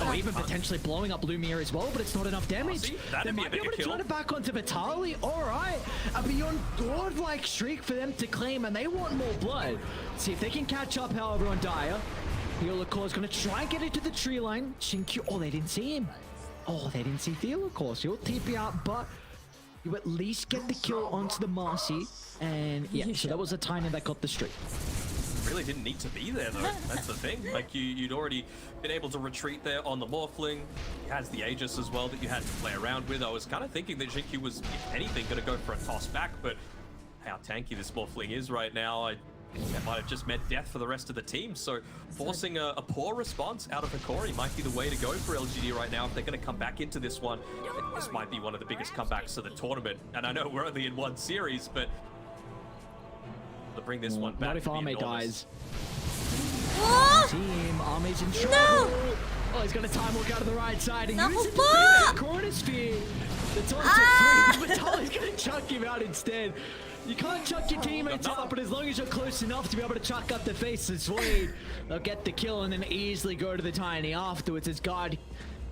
Or even potentially blowing up Lumiere as well, but it's not enough damage. see, They that'd be might a be able bigger to kill. turn it back onto Vitaly. Alright, a beyond god-like streak for them to claim, and they want more blood. See if they can catch up, however, on Dire. Theolacor is going to try and get into the tree line. Xinkyu, oh, they didn't see him. Oh, they didn't see Theolacor, so he'll TP out, but you at least get the kill onto the Marcy. And yeah, so that was a tiny that got the streak. Really didn't need to be there though. That's the thing. Like you'd already been able to retreat there on the Morphling. He has the Aegis as well that you had to play around with. I was kind of thinking that Xinkyu was, if anything, going to go for a toss back, but how tanky this Morphling is right now, I think that might have just meant death for the rest of the team. So forcing a poor response out of Hikori might be the way to go for LGD right now if they're going to come back into this one. This might be one of the biggest comebacks of the tournament. And I know we're only in one series, but to bring this one back. Not if would be Arme enormous. dies. Oh! Team, Arme's in trouble. No! Oh, he's got a time walk out of the right side and Naku uses po! the Chronosphere. That's on to Ah! 3, but Vitaly's gonna chuck him out instead. You can't chuck your teammates Got out, but as long as you're close enough to be able to chuck up the Faceless Void, they'll get the kill and then easily go to the Tiny afterwards as God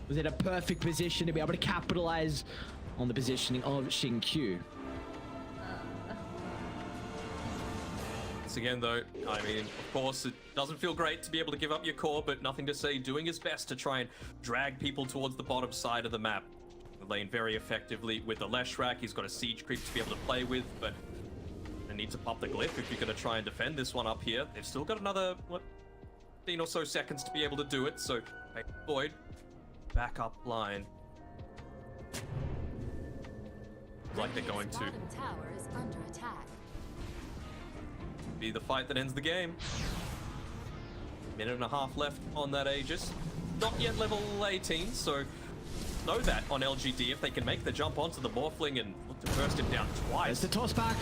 was in a perfect position to be able to capitalize on the positioning of Xinkyu. Once again, though, I mean, of course, it doesn't feel great to be able to give up your core, but nothing to say, doing his best to try and drag people towards the bottom side of the map. Lane very effectively with the Leshrac. He's got a siege creep to be able to play with, but they need to pop the glyph if you're going to try and defend this one up here. They've still got another, what, 15 or so seconds to be able to do it, so Void, back up line. Like they're going to. Bottom tower is under attack. be the fight that ends the game. Minute and a half left on that Aegis. Not yet level 18, so know that on LGD if they can make the jump onto the Morphling and look to burst him down There's twice. the toss back.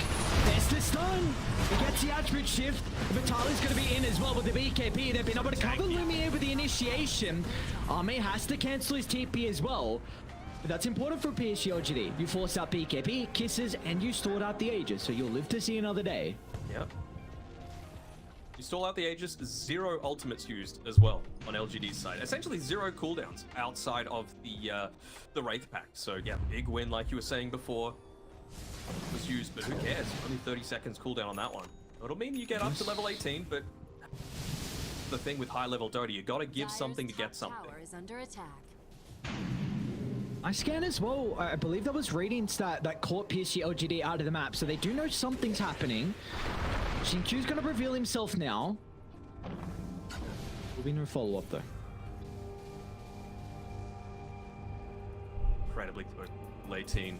There's the stun. He gets the attribute shift. Vitaly's going to be in as well with the BKB. They've been able to cover Lumiere with the initiation. Arme has to cancel his TP as well. But that's important for PSG LGD. You force out BKB, kisses, and you stored out the Aegis, so you'll live to see another day. Yep. You stall out the Aegis, 0 ultimates used as well on LGD's side. Essentially 0 cooldowns outside of the Wraith Pact. So yeah, big win like you were saying before was used, but who cares? Only 30 seconds cooldown on that one. It'll mean you get up to level 18, but the thing with high level Dota, you gotta give something to get something. Tower is under attack. I scan as well. I believe that was Radiance that caught PSG LGD out of the map, so they do know something's happening. Xingqiu's gonna reveal himself now. Will be no follow-up though. Incredibly quick, late teen.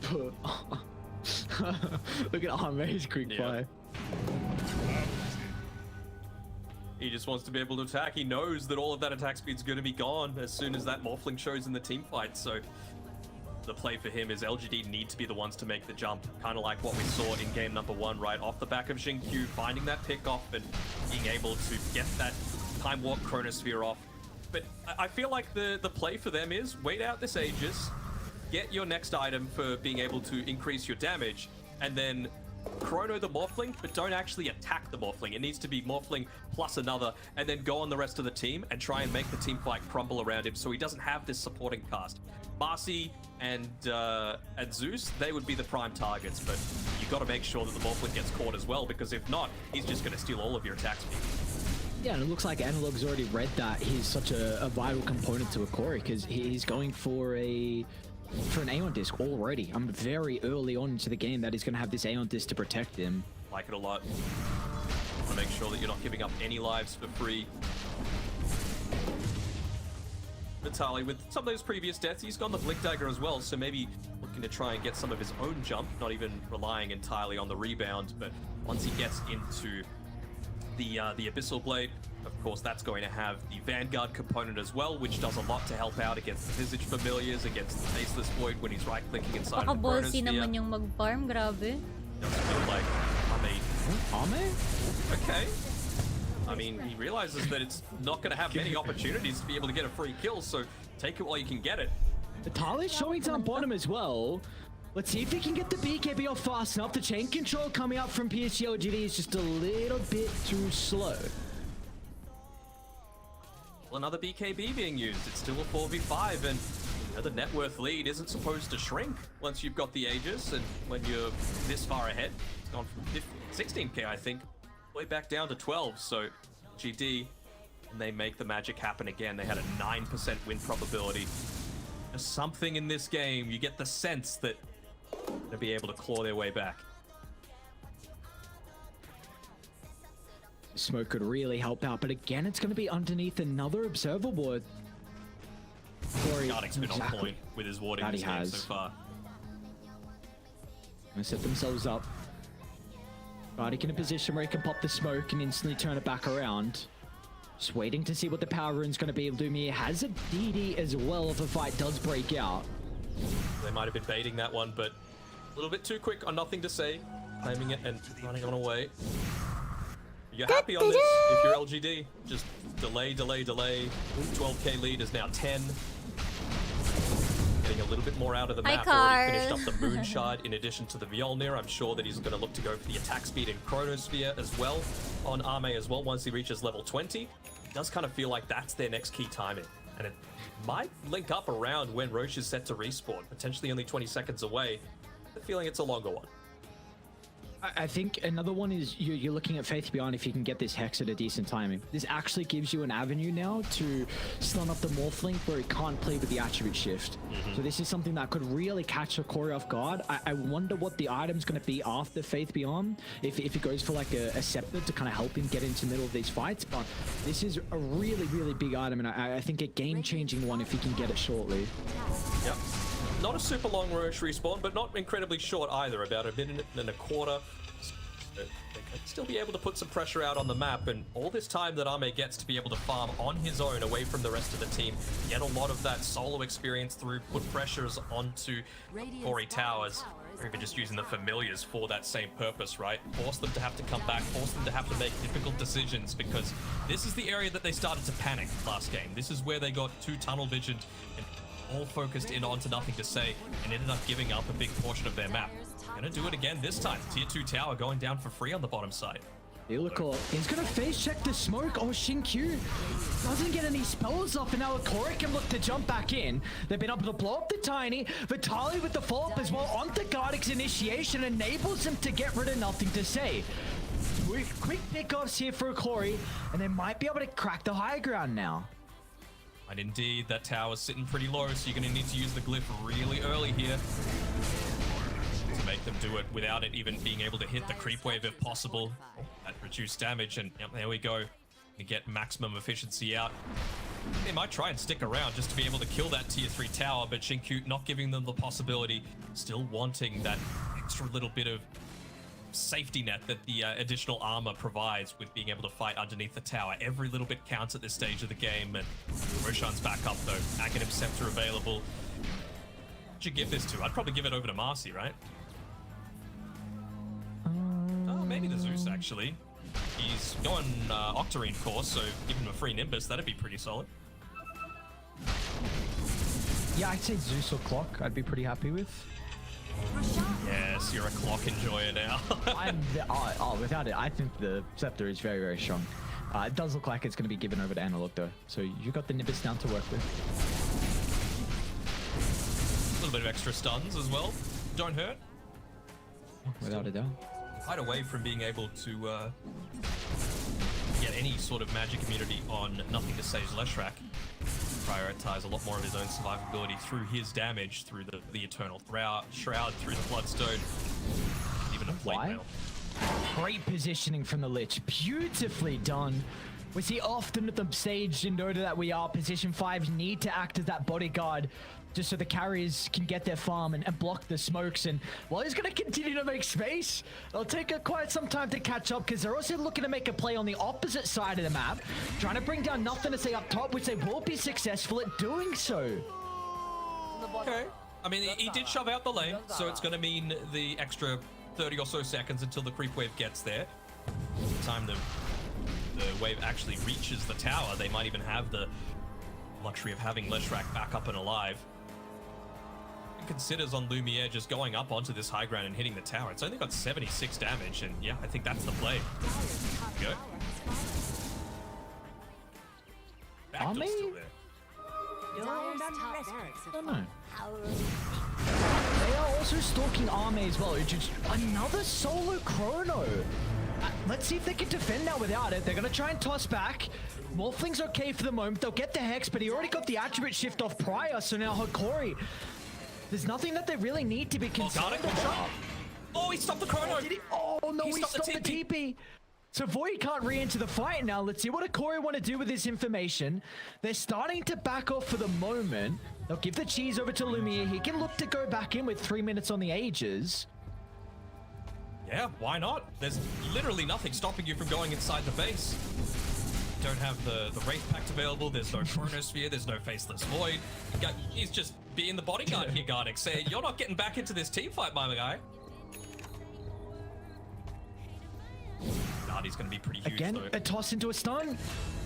Look at Arme's quick Yeah. fire. He just wants to be able to attack. He knows that all of that attack speed's going to be gone as soon as that Morphling shows in the team fight. So the play for him is LGD need to be the ones to make the jump. Kind of like what we saw in game number 1, right off the back of Xingqiu, finding that pick off and being able to get that Time Warp Chronosphere off. But I feel like the play for them is wait out this Aegis, get your next item for being able to increase your damage, and then chrono the Morphling, but don't actually attack the Morphling. It needs to be Morphling plus another, and then go on the rest of the team and try and make the team fight crumble around him so he doesn't have this supporting cast. Marcy and Zeus, they would be the prime targets, but you got to make sure that the Morphling gets caught as well, because if not, he's just going to steal all of your attack speed. Yeah, and it looks like Analog's already read that he's such a vital component to Akori, because he's going for an Aeon Disc already. I'm very early on into the game that he's going to have this Aeon Disc to protect him. Like it a lot. Want to make sure that you're not giving up any lives for free. Vitaly, with some of those previous deaths, he's gone the Blink Dagger as well, so maybe looking to try and get some of his own jump, not even relying entirely on the rebound, but once he gets into the Abyssal Blade, of course, that's going to have the Vanguard component as well, which does a lot to help out against the Visage Familiars, against the Faceless Void when he's right-clicking inside of the Baka-ballsy Chronosphere. naman yung mag-farm, grabe. Does feel like, Arme? okay. I mean, he realizes that it's not going to have many opportunities to be able to get a free kill, so take it while you can get it. Vitaly's showing down bottom as well. Let's see if he can get the BKB off fast enough. The chain control coming up from PSG LGD is just a little bit too slow. Well, another BKB being used. It's still a 4v5, and the net worth lead isn't supposed to shrink once you've got the Aegis, and when you're this far ahead, it's gone from 16k, I think, way back down to 12, so GD, and they make the magic happen again. They had a 9% win probability. There's something in this game, you get the sense that they'll be able to claw their way back. Smoke could really help out, but again, it's going to be underneath another observer board. Guarding's been on point with his warding That this he game has. so far. Gonna set themselves up. Guardic in a position where he can pop the smoke and instantly turn it back around. Just waiting to see what the power rune's going to be able to do. He has a DD as well if a fight does break out. They might have been baiting that one, but a little bit too quick on nothing to say. Claiming it and running on away. You're happy on this if you're LGD. Just delay, delay, delay. 12k lead is now 10. Getting a little bit more out of the Hi, map. Already Carl. finished up the Moon Shard in addition to the Mjolnir. I'm sure that he's going to look to go for the attack speed in Chronosphere as well on Arme as well once he reaches level 20. It does kind of feel like that's their next key timing. And it might link up around when Roche is set to respawn, potentially only 20 seconds away. The feeling it's a longer one. I think another one is you're looking at Faith Beyond if you can get this Hex at a decent timing. This actually gives you an avenue now to stun up the Morphling where he can't play with the attribute shift. So this is something that could really catch a Corey off guard. I wonder what the item's going to be after Faith Beyond, if it goes for like a Scepter to kind of help him get into the middle of these fights. But this is a really, really big item, and I think a game-changing one if he can get it shortly. Yep. Not a super long Roche respawn, but not incredibly short either. About a minute and a quarter. But they could still be able to put some pressure out on the map, and all this time that Ame gets to be able to farm on his own away from the rest of the team, get a lot of that solo experience through, put pressures onto Corey Towers, or even just using the familiars for that same purpose, right? Force them to have to come back, force them to have to make difficult decisions, because this is the area that they started to panic last game. This is where they got too tunnel visioned and all focused in onto Nothing to Say and ended up giving up a big portion of their map. Gonna do it again this time. Tier 2 tower going down for free on the bottom side. Illico is gonna face check the smoke. Oh, Shinkyu doesn't get any spells off, and now Akori can look to jump back in. They've been able to blow up the Tiny. Vitali with the follow-up as well onto Gardex initiation enables him to get rid of Nothing to Say. Quick pickoffs here for Akori, and they might be able to crack the high ground now. And indeed, that tower's sitting pretty low, so you're gonna need to use the glyph really early here to make them do it without it even being able to hit the creep wave if possible. At reduced damage, and yep, there we go. You get maximum efficiency out. They might try and stick around just to be able to kill that tier 3 tower, but Shinkyu not giving them the possibility, still wanting that extra little bit of safety net that the additional armor provides with being able to fight underneath the tower. Every little bit counts at this stage of the game, and Roshan's back up though. Aghanim Scepter available. Who'd you give this to? I'd probably give it over to Marcy, right? Oh, maybe the Zeus actually. He's going Octarine course, so give him a free Nimbus. That'd be pretty solid. Yeah, I'd say Zeus or Clock I'd be pretty happy with. Yes, you're a clock enjoyer now. Without it, I think the Scepter is very, very strong. It does look like it's going to be given over to Analog though, so you got the Nimbus down to work with. A little bit of extra stuns as well. Don't hurt. Without a doubt. Quite away from being able to get any sort of magic immunity on Nothing to Say's Leshrac. Prioritize a lot more of his own survivability through his damage, through the Eternal Shroud, through the Bloodstone, even a Plate Mail. Great positioning from the Lich. Beautifully done. We see often at the stage in Dota that we are position 5s need to act as that bodyguard just so the carriers can get their farm and block the smokes. And while he's going to continue to make space, it'll take quite some time to catch up because they're also looking to make a play on the opposite side of the map, trying to bring down Nothing to Say up top, which they will be successful at doing so. Okay. I mean, he did shove out the lane, so it's going to mean the extra 30 or so seconds until the creep wave gets there. By the time the wave actually reaches the tower, they might even have the luxury of having Leshrac back up and alive. Considers on Lumiere just going up onto this high ground and hitting the tower. It's only got 76 damage, and yeah, I think that's the play. Go. Backdoor's still there. They are also stalking Ame as well. It's just another solo chrono. Let's see if they can defend now without it. They're going to try and toss back. Morphling's okay for the moment. They'll get the Hex, but he already got the attribute shift off prior, so now Hokori. There's nothing that they really need to be concerned about. Oh, he stopped the chrono. Oh no, he stopped the TP. So Void can't re-enter the fight now. Let's see what Akori want to do with this information. They're starting to back off for the moment. They'll give the cheese over to Lumiere. He can look to go back in with 3 minutes on the Aegis. Yeah, why not? There's literally nothing stopping you from going inside the base. You don't have the Wraith Pact available. There's no Chronosphere. There's no Faceless Void. He's just being the bodyguard here, Gardex, saying, you're not getting back into this team fight, my guy. Nardi's going to be pretty huge, Again, though. a toss into a stun.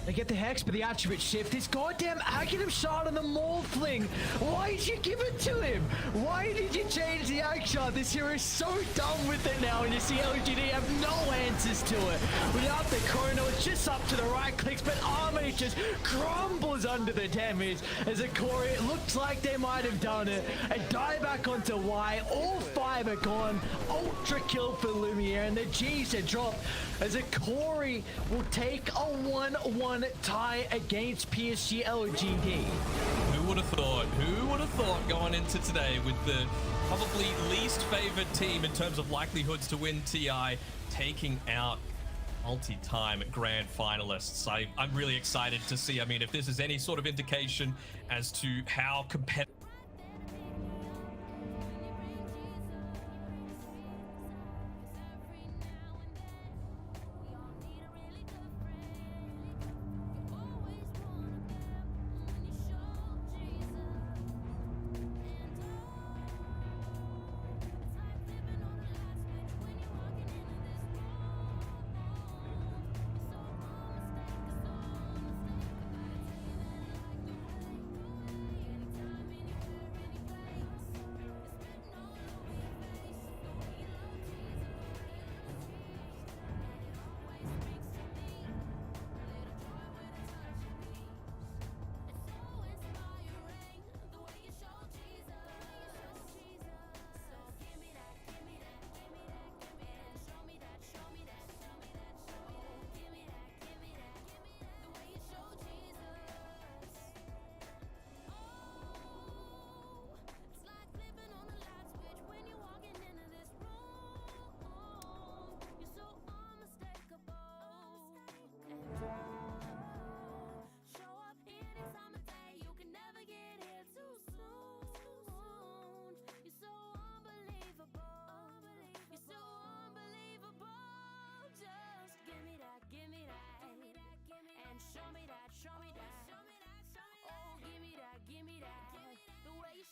They get the Hex, but the attribute shift. This goddamn Aghanim shot on the Morphling. Why did you give it to him? Why did you change the action? This hero is so done with it now, and you see LGD have no answers to it. Without the chrono, it's just up to the right clicks, but Ame just crumbles under the damage as Akori, it looks like they might have done it. A die back onto Y. All 5 are gone. Ultra kill for Lumiere, and the G's are dropped as Akori will take a 1-1 tie against PSG LGD. Who would have thought? Who would have thought going into today with the probably least favored team in terms of likelihoods to win TI, taking out multi-time grand finalists? I'm really excited to see. I mean, if this is any sort of indication as to how competitive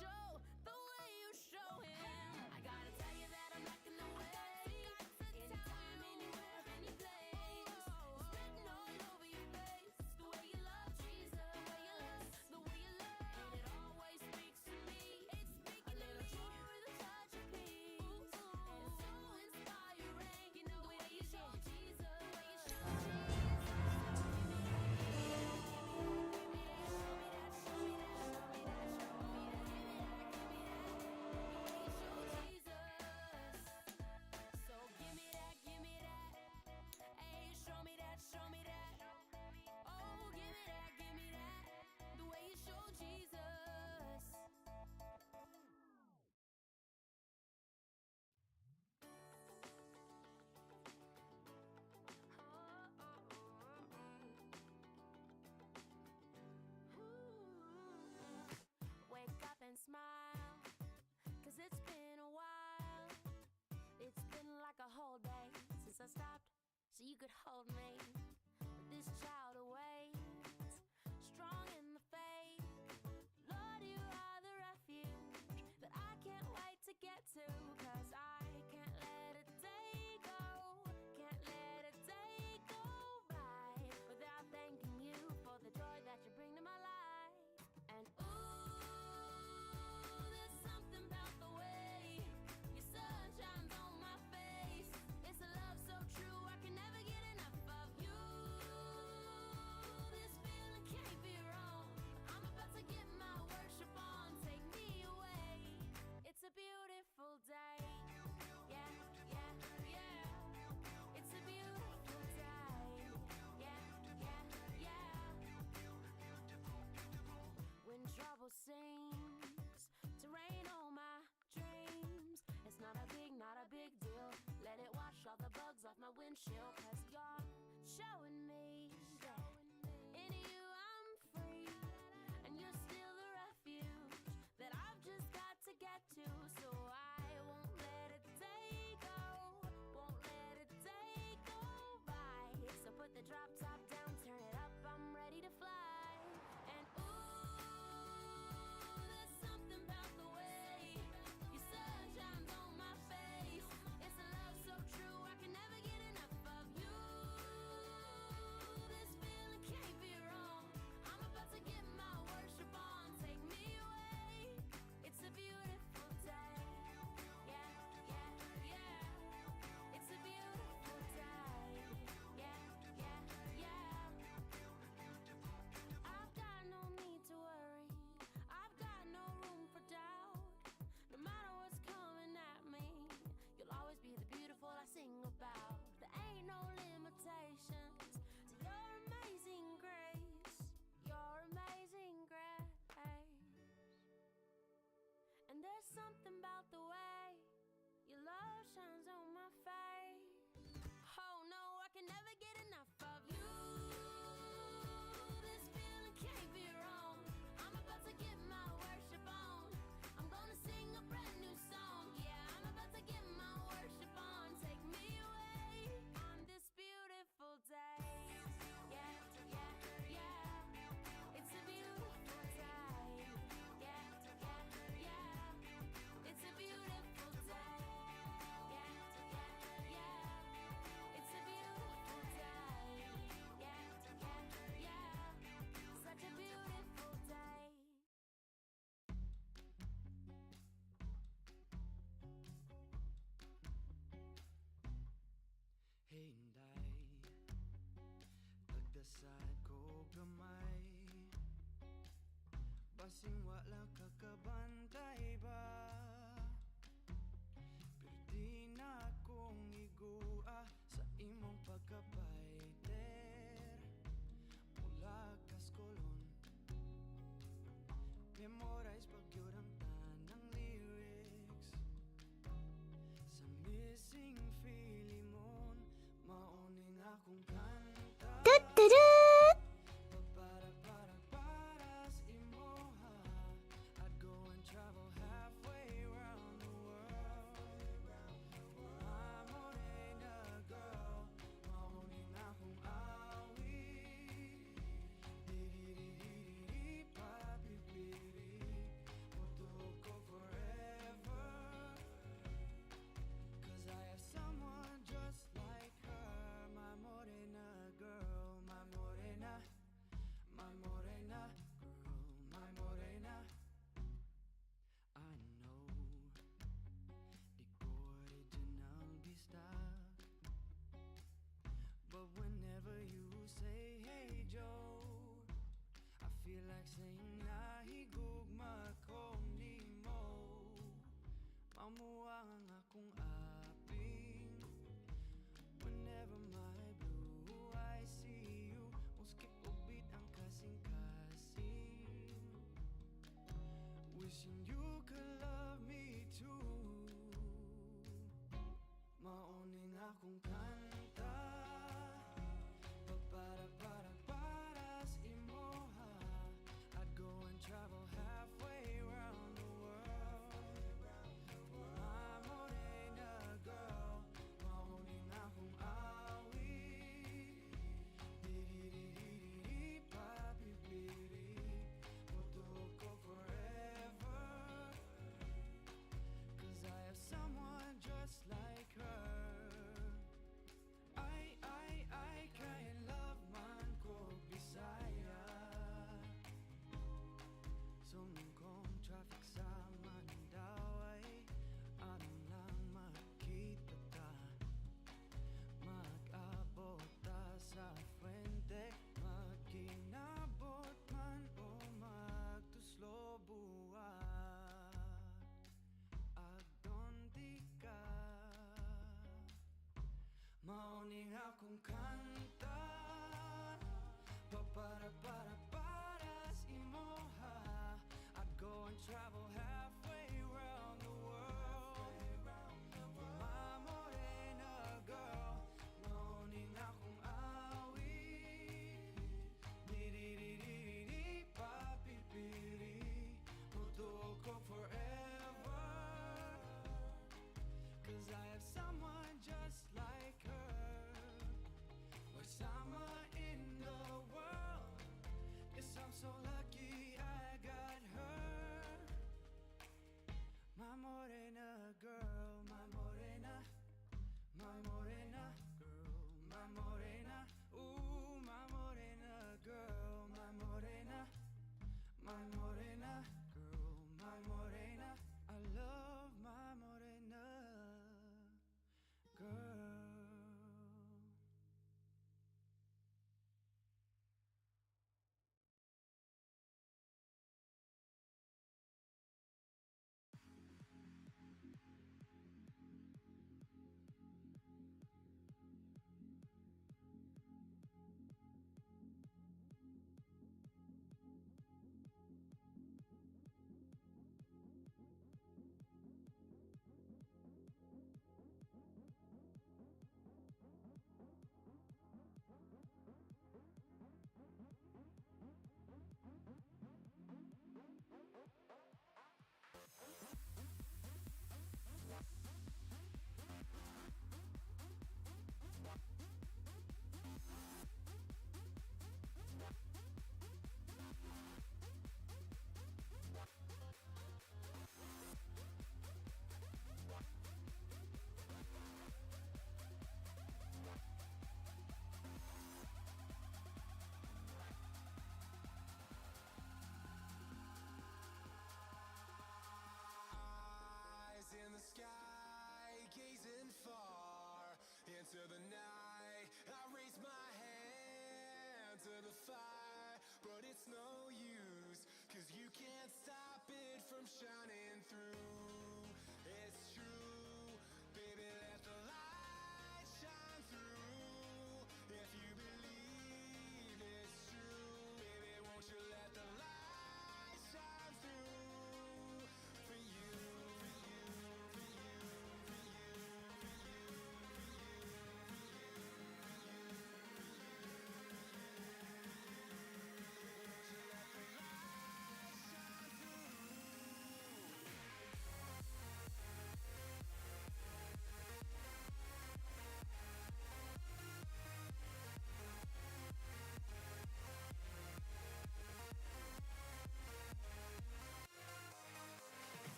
show the way you show him. I gotta tell you that I'm rocking the way. Anytime, anywhere, any place. It's written all over your face. The way you love Jesus, the way you love, and it always speaks to me. It's speaking a little joy with a touch of peace. It's so inspiring. You know the way you show Jesus, the way you show So give me that, hey, show me that, oh, give me that, the way you show Jesus. Wake up and smile, 'cause it's been a while. It's been like a whole day since I stopped so you could hold me. But this child awaits, strong in the faith. Lord, you are the refuge that I can't wait to get to. 'Cause I can't let a day go, can't let a day go by without thanking you for the joy that you bring to my life. And ooh, there's something about the way your sun shines on my face. It's a love so true, I can never get enough of you. This feeling can't be wrong. I'm about to get my worship on. Take me away. It's a beautiful day. Yeah, yeah, yeah. It's a beautiful day. Yeah, yeah, yeah. When trouble seems to rain on my dreams, it's not a big deal. Let it wash all the bugs off my windshield. 'Cause you're showing me that in you I'm free, and you're still the refuge that I've just got to get to. So I won't let a day go, won't let a day go by. So put the drop top down, turn it up, I'm ready to fly. And ooh, there's something about the way your sun shines on my face. It's a love so true, I can never get enough of you. This feeling can't be wrong. I'm about to get my worship on. Take me away. It's a beautiful day. Yeah, yeah, yeah. It's a beautiful day. Yeah, yeah, yeah. I've got no need to worry. I've got no room for doubt. No matter what's coming at me, you'll always be the beautiful I sing about. There ain't no limitations to your amazing grace. Your amazing grace. And there's something about the way your love shines on my face. Oh no, I can never get enough of you. This feeling can't be wrong. I'm about to get my worship on. I'm gonna sing a brand new song. Yeah, I'm about to get my worship on. Take me away on this beautiful day. Yeah, yeah, yeah. It's a beautiful day. Yeah, yeah, yeah. It's a beautiful day. Yeah, yeah, yeah. It's a beautiful day. Yeah, yeah, yeah. Such a beautiful day. Hinday, pagdasad ko gamay, basing wala ka kabantay ba? Pero di na akong igua sa imong pagkapaiter. Mula kaskolon, memorize pagyud ang tanang lyrics. Sa missing Philemon, mauning akong kanta. Para sa imoha, into the night. I raise my hand to the fire, but it's no use, 'cause you can't stop it from shining through. It's true, baby, let the light shine through. If you believe it's true, baby, won't you let the light shine through for you, for you, for you, for you, for you, for you, won't you let the light shine through?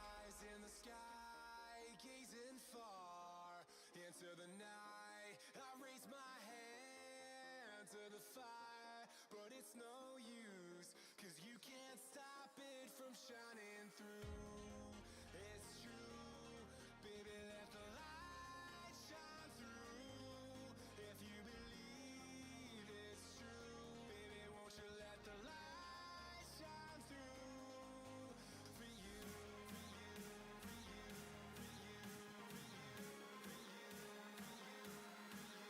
Eyes in the sky, gazing far into the night. I raise my hand to the fire, but it's no use, 'cause you can't stop it from shining through. It's true, baby, let the light shine through. If you believe it's true, baby, won't you let the light shine through for you, for you, for you, for you, for you, for you, for you.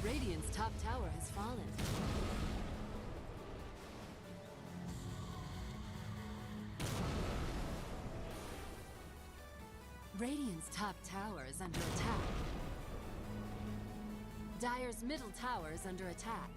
Radiant's top tower has fallen. Radiant's top tower is under attack. Dire's middle tower is under attack.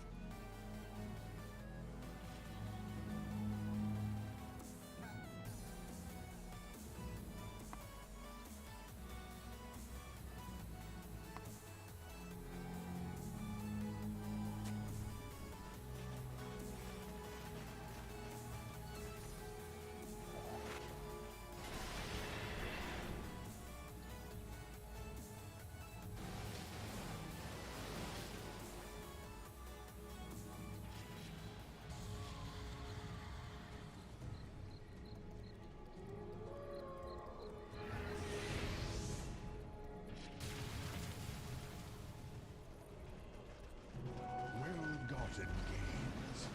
Well-gotten gains.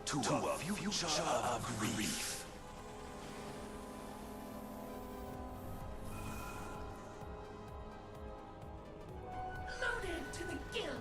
To a future of grief. Loaded to the gills.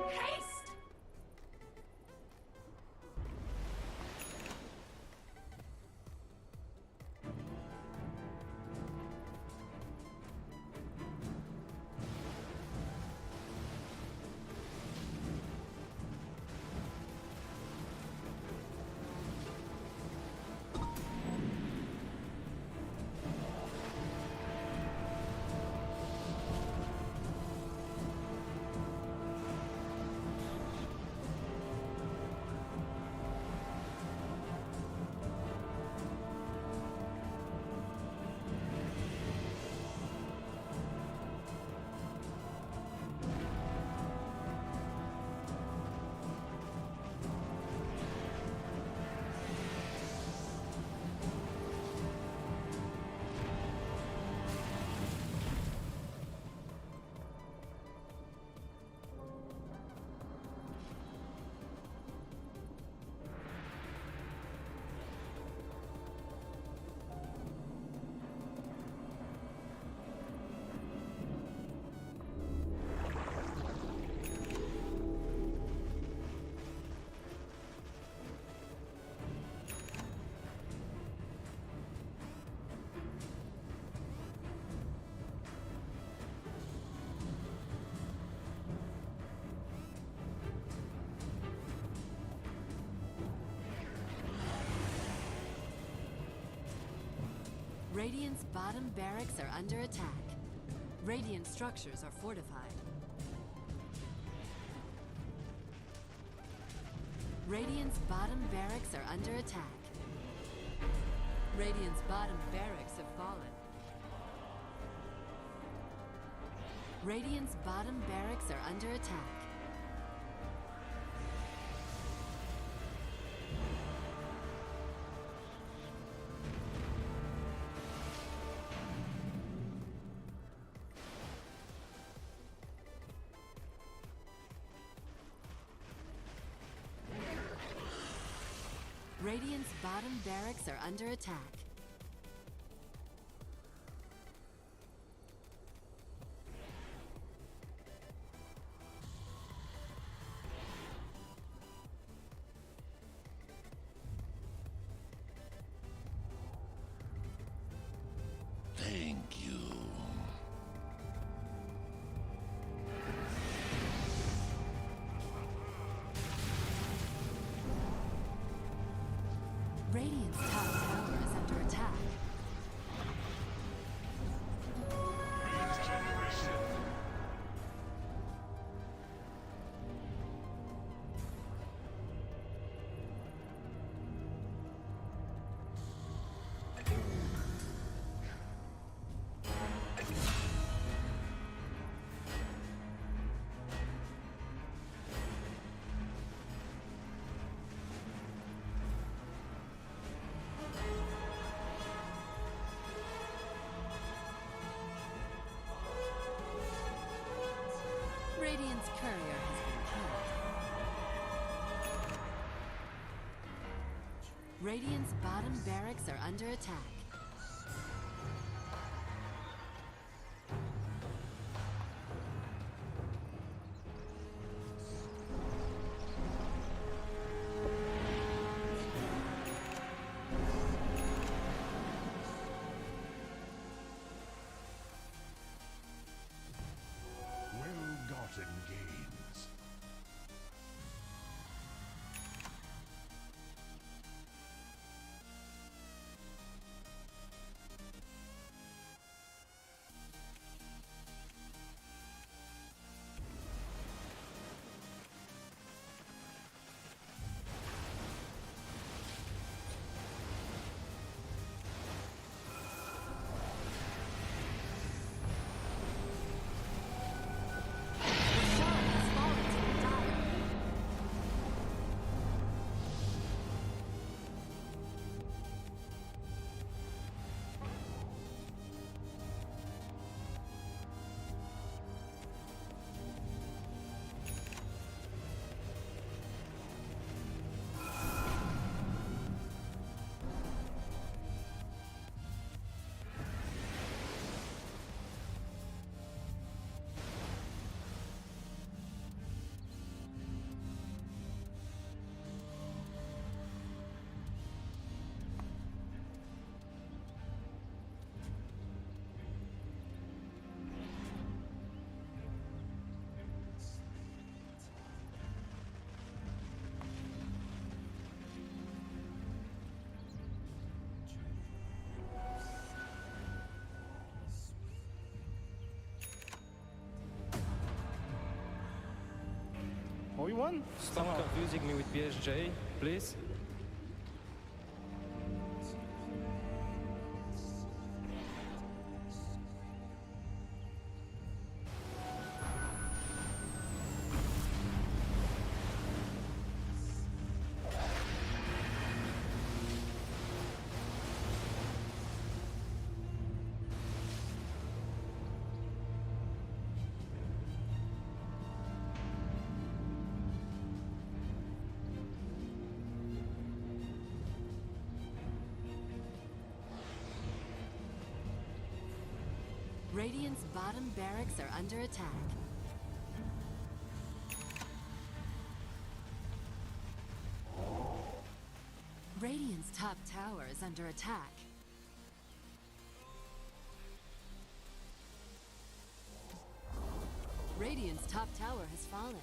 Haste! Radiant's bottom barracks are under attack. Radiant structures are fortified. Radiant's bottom barracks are under attack. Radiant's bottom barracks have fallen. Radiant's bottom barracks are under attack. Radiant's bottom barracks are under attack. Thank you. Radiant's bottom barracks are under attack. Well-gotten gains. Oh, you won? Stop confusing me with BSJ, please. Radiant's bottom barracks are under attack. Radiant's top tower is under attack. Radiant's top tower has fallen.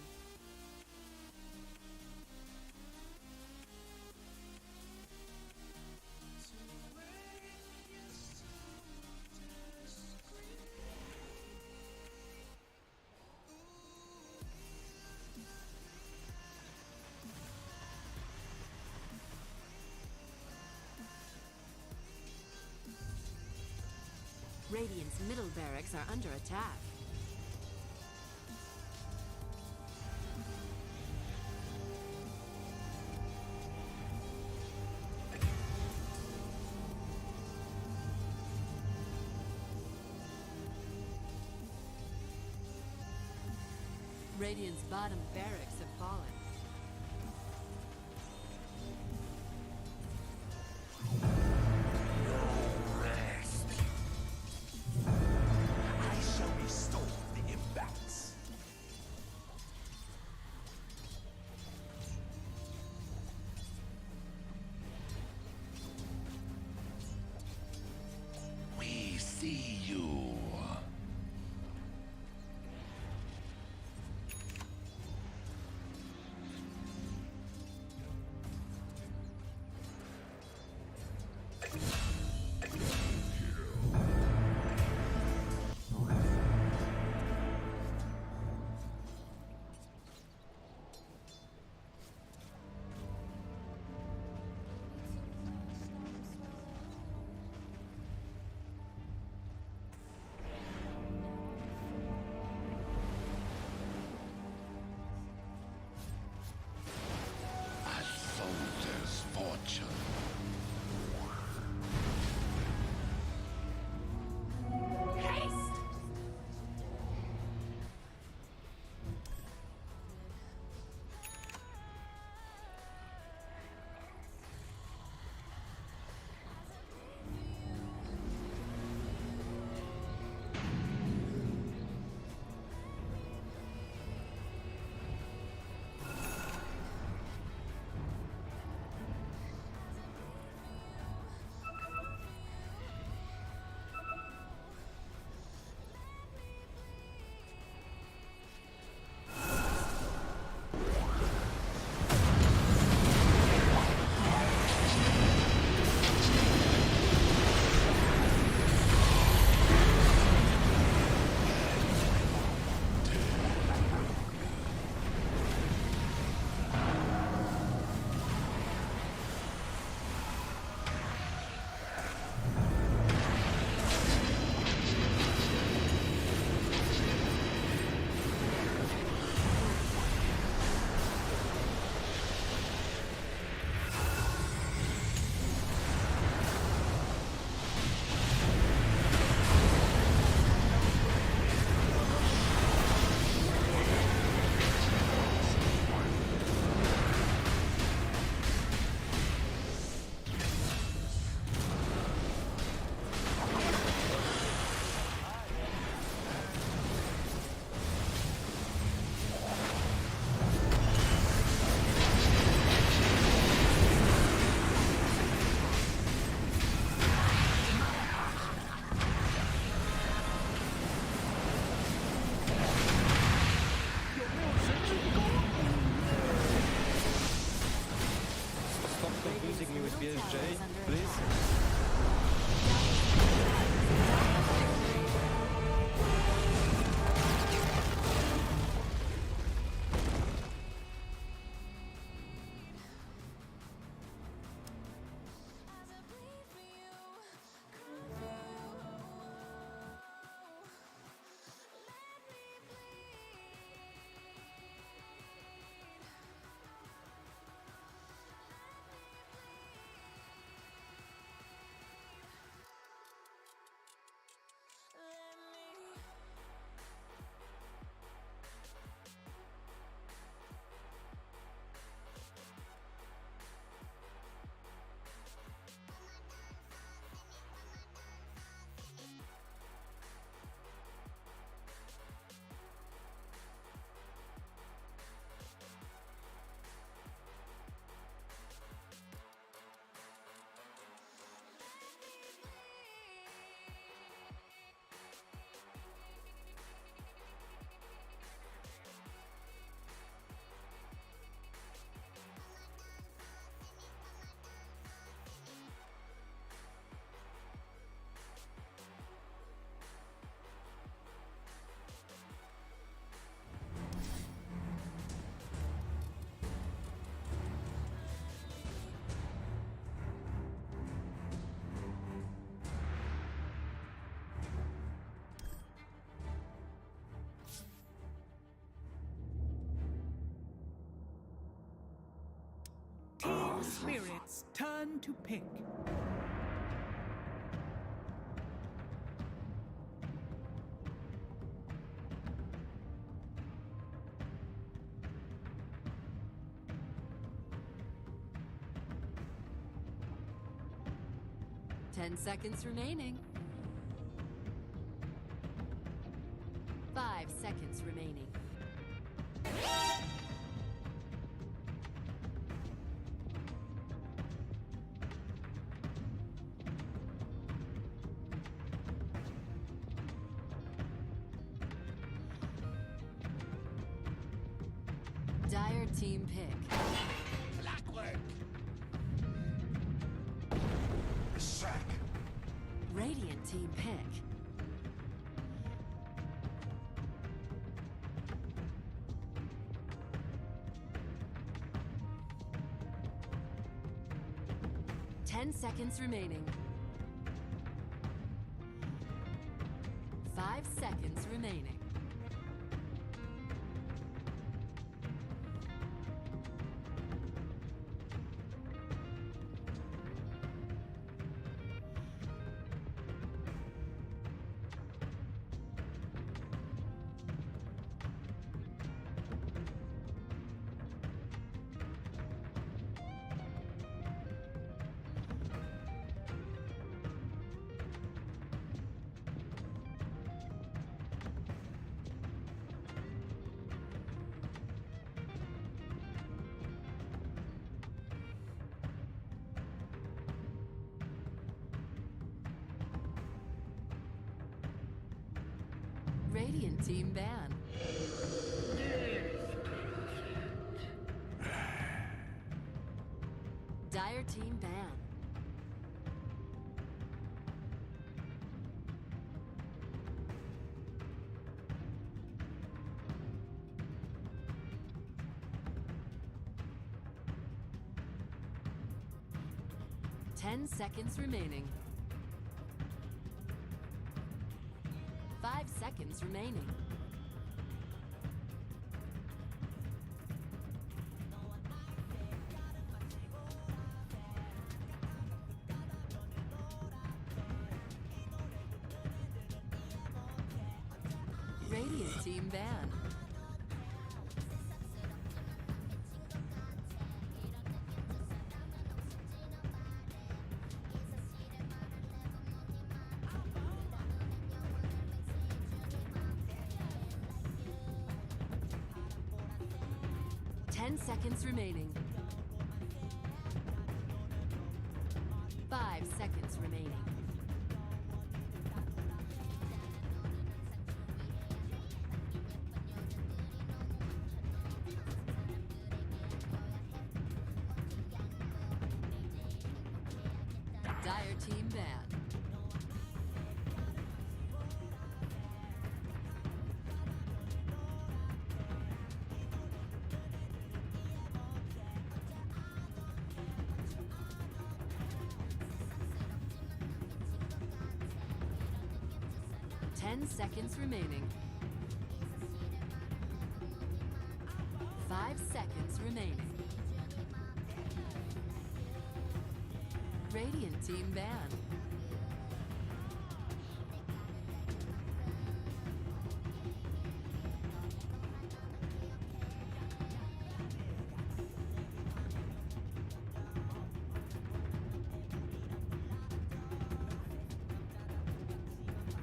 Radiant's middle barracks are under attack. Radiant's bottom barracks have fallen. I shall restore the imbalance. We see you. spirits turn to pick. Ten seconds remaining. 5 seconds remaining. Dire team pick. Blackwork. Sack. Radiant team pick. Ten seconds remaining. 5 seconds remaining. Radiant team ban. Dire team ban. Ten seconds remaining. 5 seconds remaining. Radiant team ban. Ten seconds remaining. 5 seconds remaining. Dire team ban. Ten seconds remaining. 5 seconds remaining. Radiant team ban.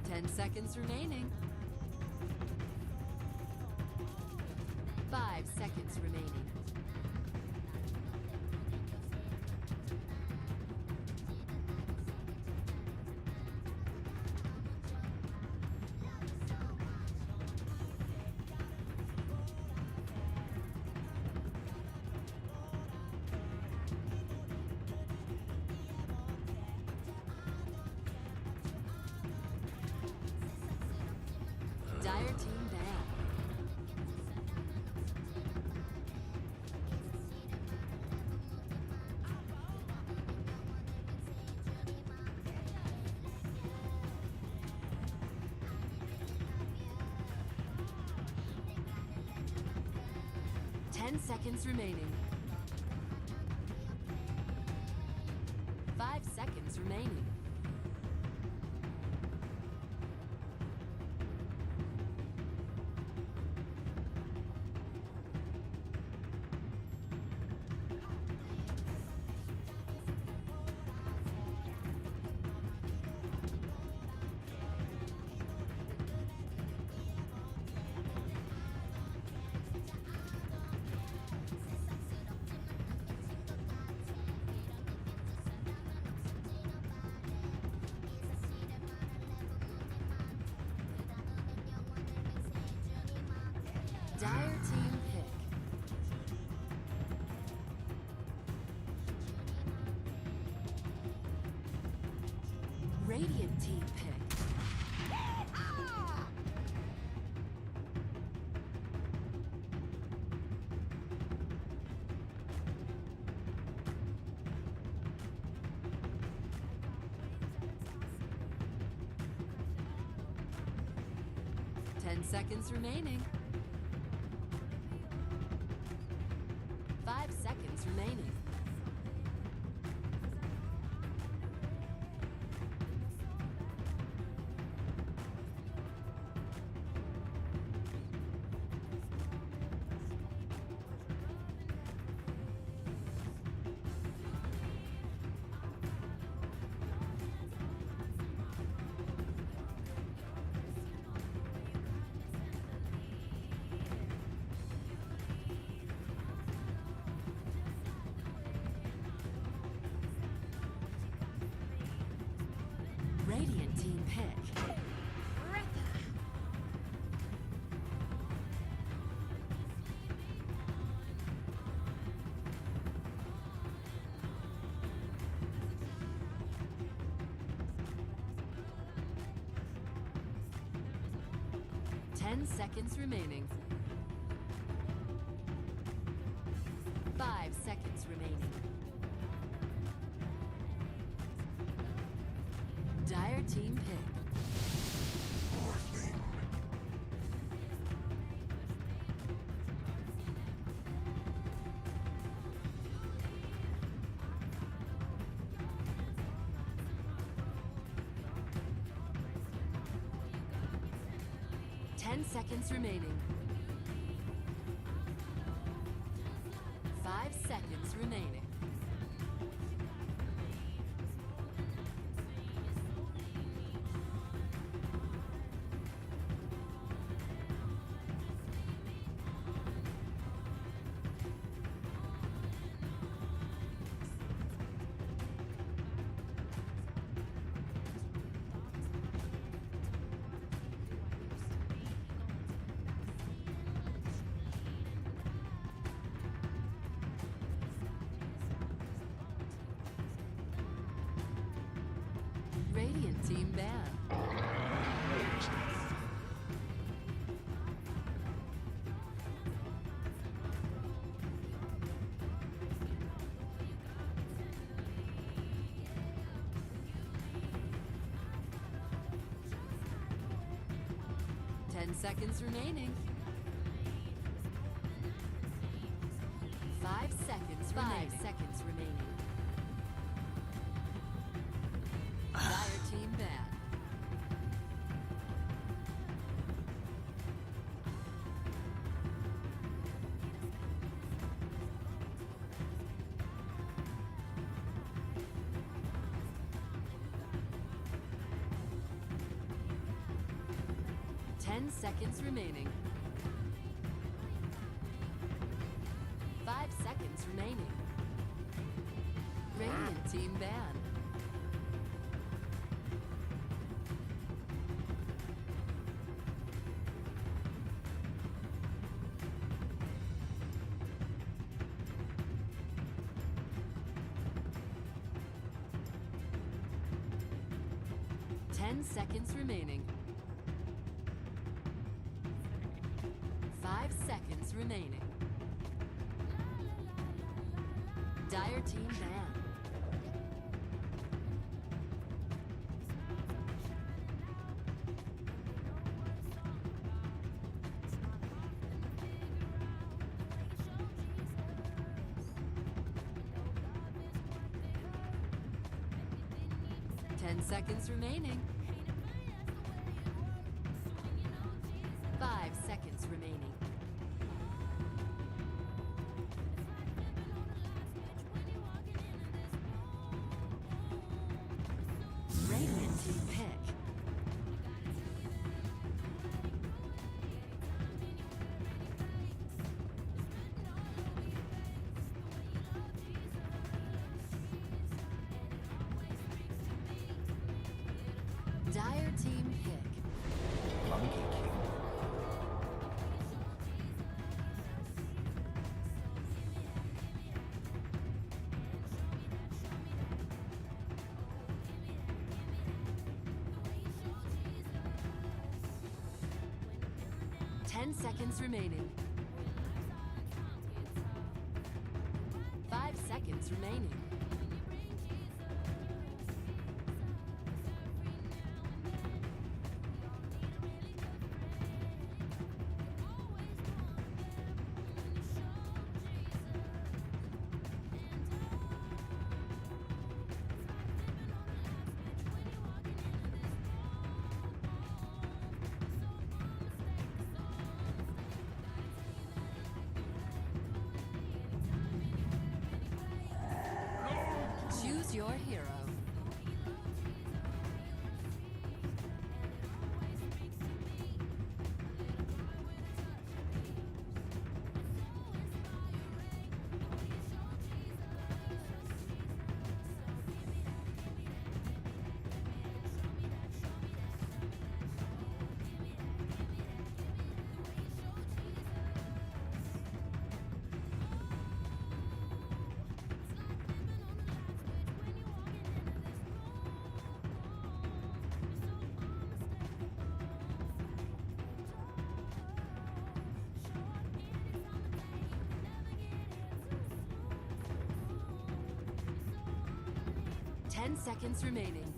Ten seconds remaining. 5 seconds remaining. Dire team ban. Ten seconds remaining. 5 seconds remaining. Dire team pick. Radiant team pick. 10 seconds remaining. 5 seconds remaining. Radiant team pick. 10 seconds remaining. 5 seconds remaining. Dire team pick. Morphling. 10 seconds remaining. 5 seconds remaining. Radiant team ban. 10 seconds remaining. 5 seconds remaining. 5 seconds remaining. Dire team ban. Ten seconds remaining. 5 seconds remaining. Radiant team ban. Ten seconds remaining. 5 seconds remaining. Dire team ban. 10 seconds remaining. 5 seconds remaining. Radiant team pick. Dire team pick. Monkey King. Ten seconds remaining. 5 seconds remaining. Choose your hero. Ten seconds remaining.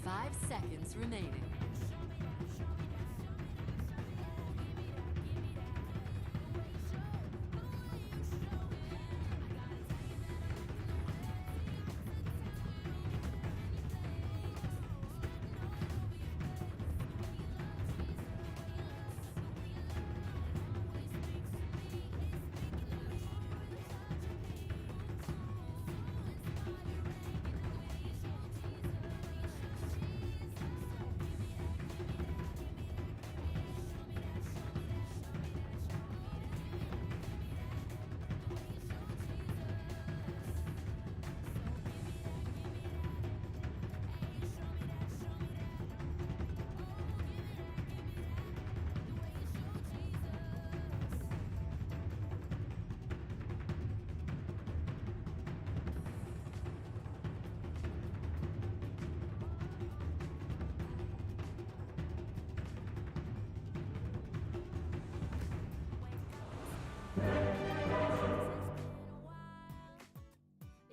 5 seconds remaining.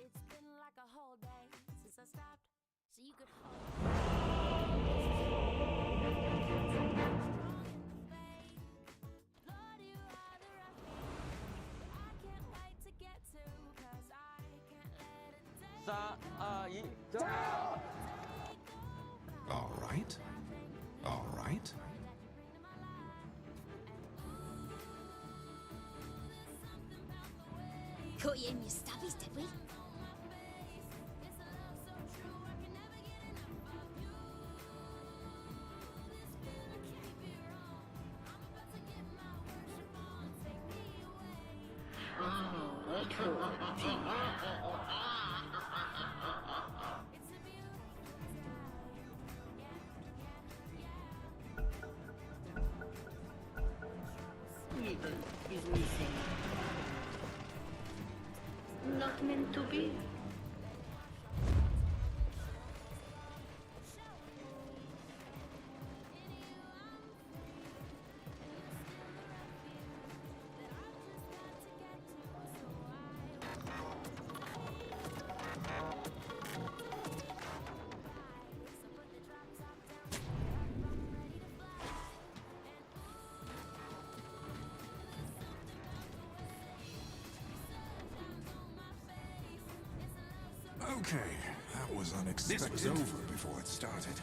It's been like a whole day since I stopped, so you could hold me. Lord, you are the refuge I can't wait to get to, 'cause I can't let a day 3, 2, 1. All right. All right. Koyem Yustabis, did we? Evil is missing. Not meant to be. Okay, that was unexpected. This was over before it started.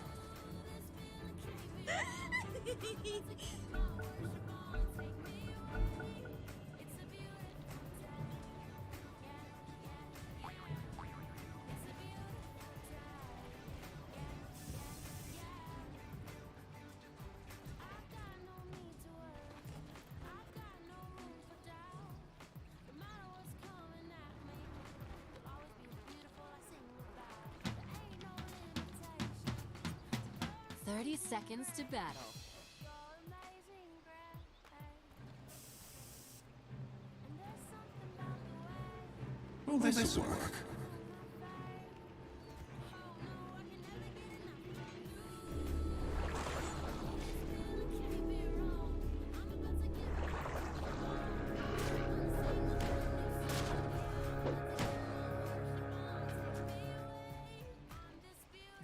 Amazing 30 seconds to battle. Will this work?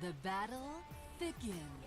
The battle begins.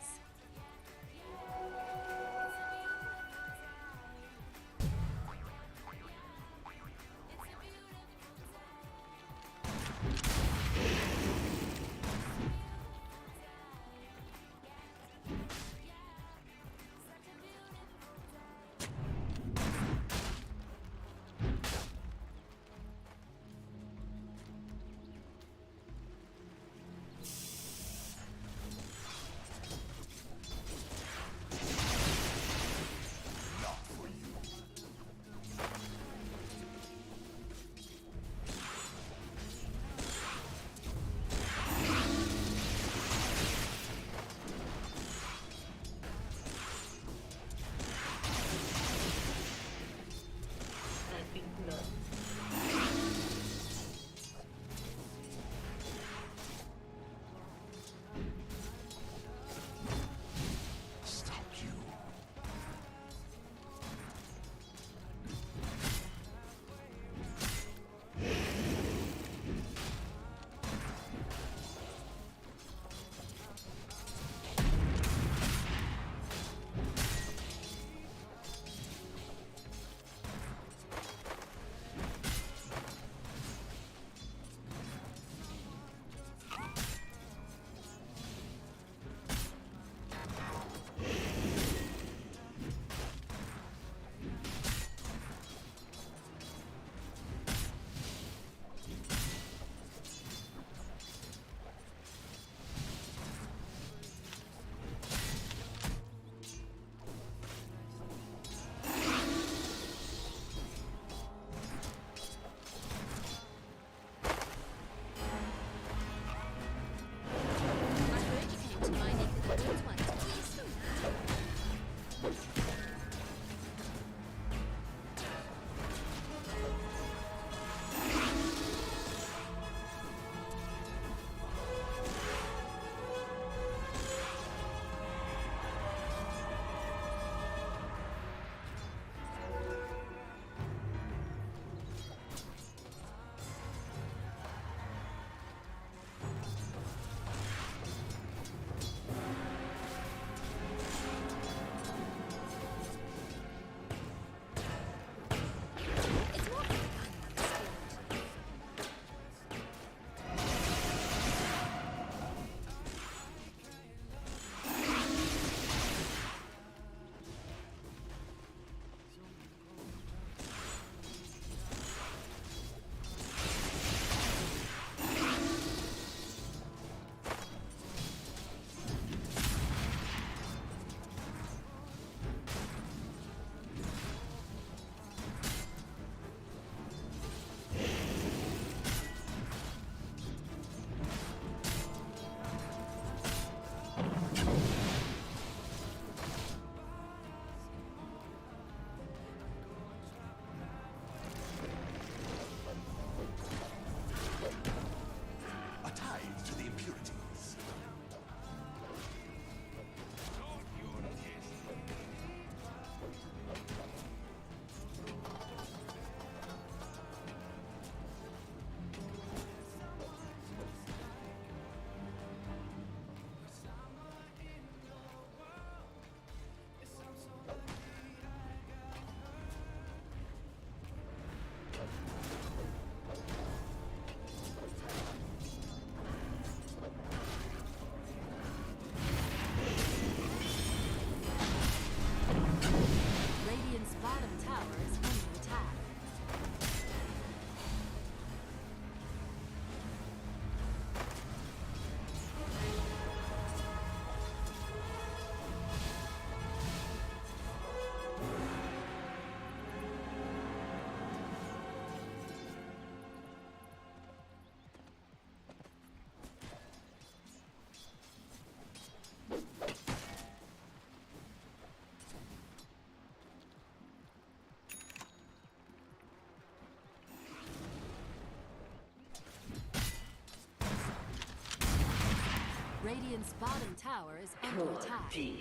Radiant's bottom tower is under Poor attack. dear.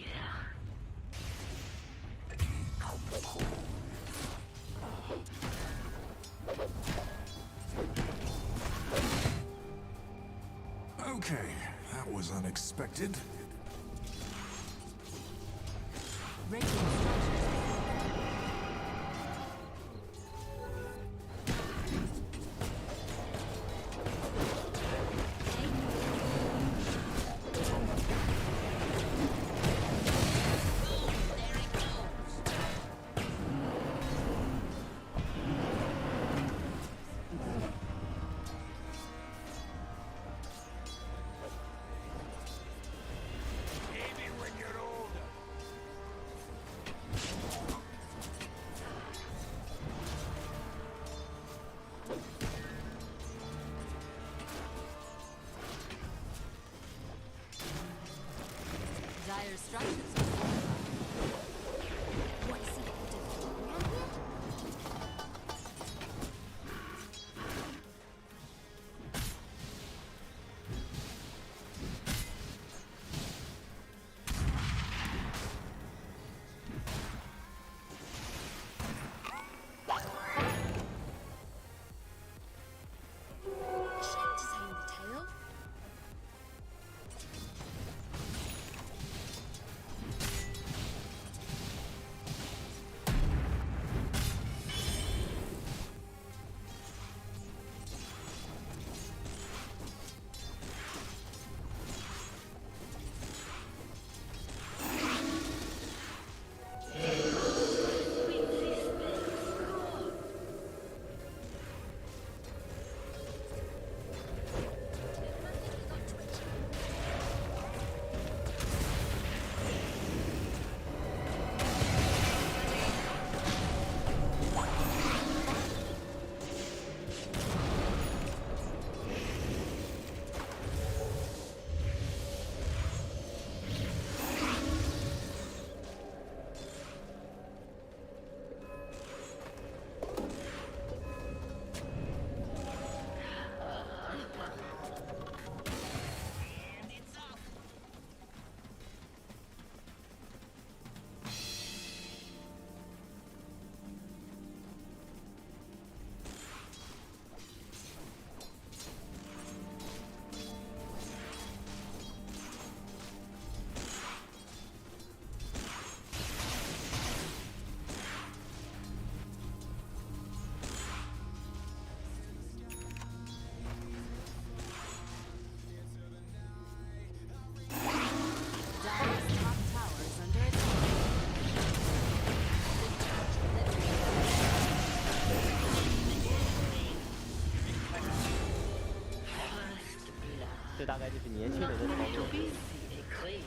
Okay, that was unexpected. Radiant structures Dire structures are fortified. What is it doing around here? Shame to tame the tail. Dire's top tower is under attack. 这大概就是年轻人的 Not 操 meant 作 to。be, c'est écrit.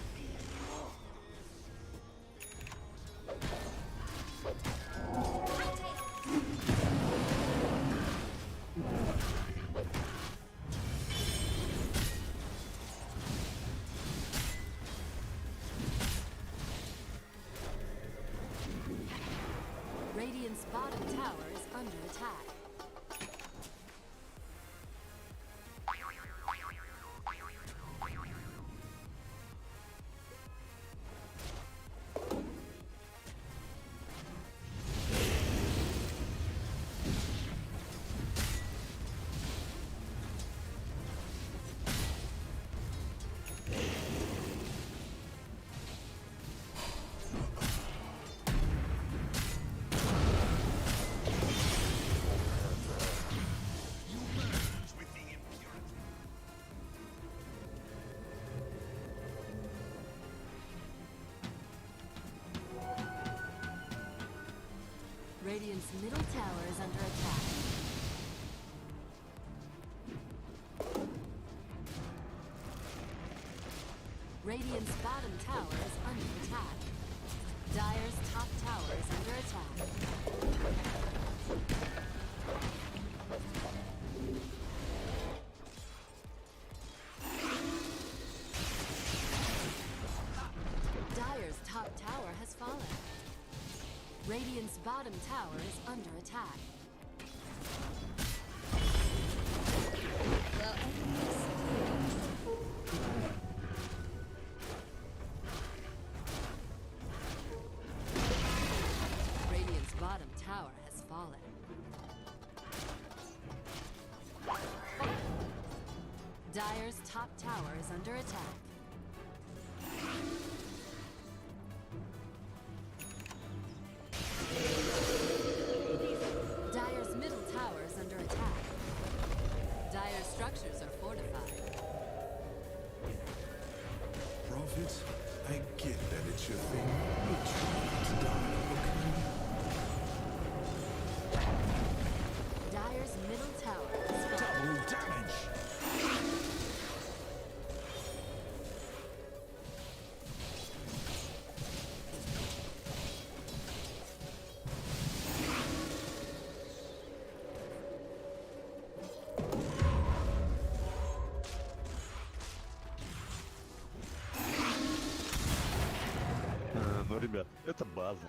Radiant's bottom tower is under attack. Radiant's middle tower is under attack. Radiant's bottom tower is under attack. Dire's top tower is under attack. Dire's top tower has fallen. Radiant's bottom tower is under attack. Well, top tower is under attack. Dire's middle tower is under attack. Dire's structures are fortified. Prophets, I get that it's your thing. But try to die, okay? Dire's middle tower is falling. Double damage! Ну, ребят, это база.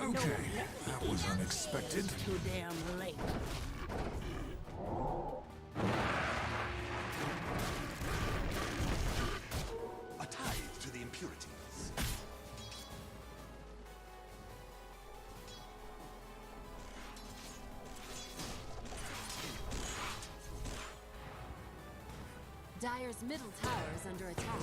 Okay, that was unexpected. Too damn late. A tithe to the impurities. Dire's middle tower is under attack.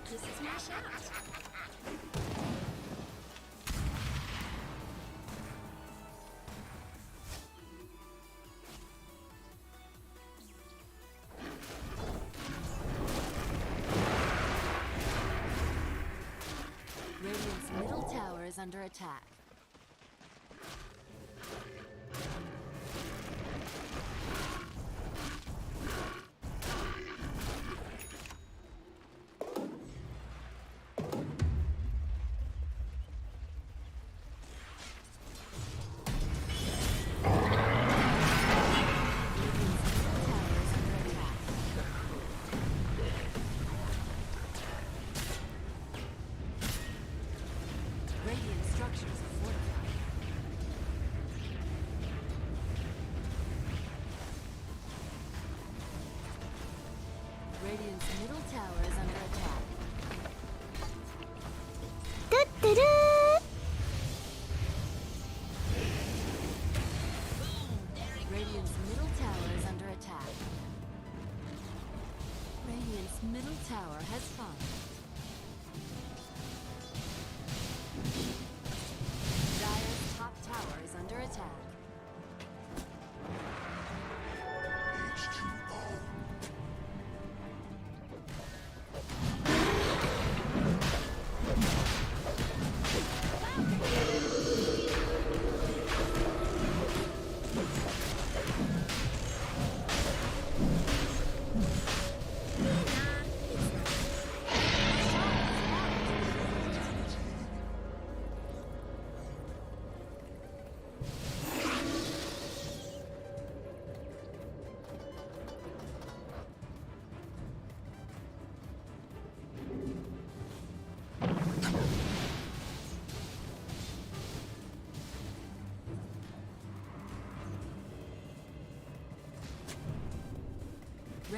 This is my shot. Radiant's middle tower is under attack. Radiant structures are fortified. Radiant's middle tower is under attack. Radiant's middle tower is under attack. Radiant's middle tower has fallen. Dire's top tower is under attack.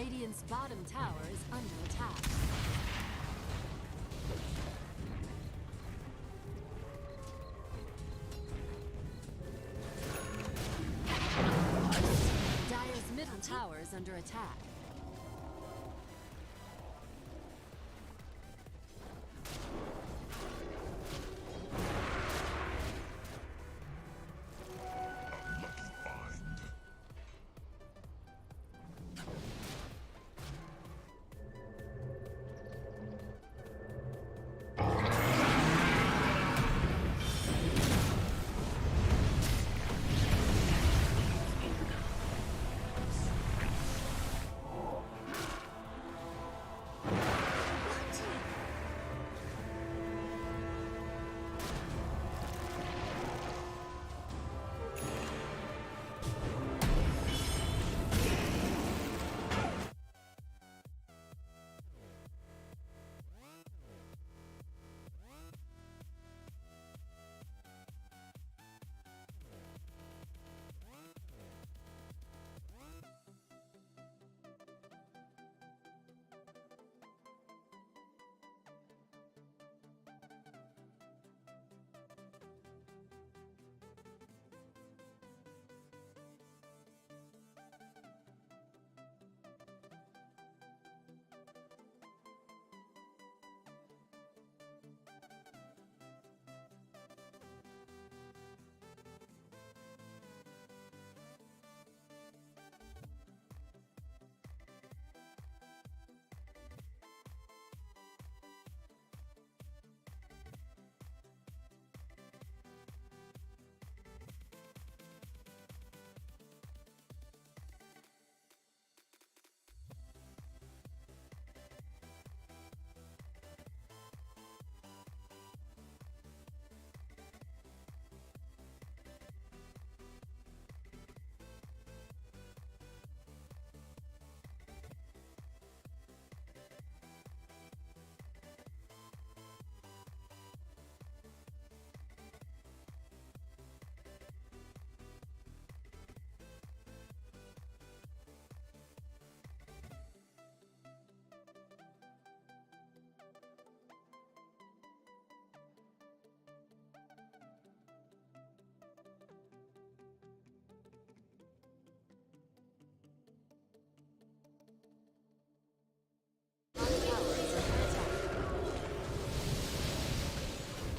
Radiant's bottom tower is under attack. Dire's middle tower is under attack.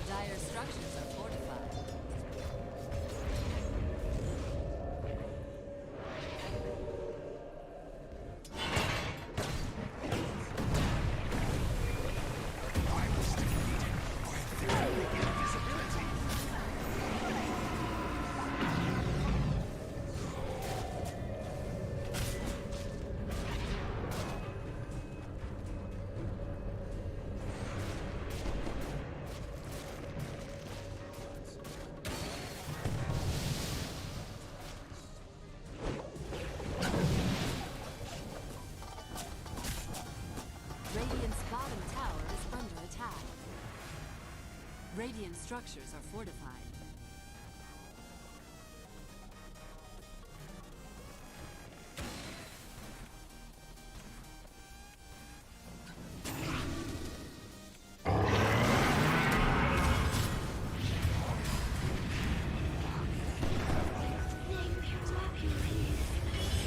Dire structures are fortified. Radiant's bottom tower is under attack. Radiant structures are fortified.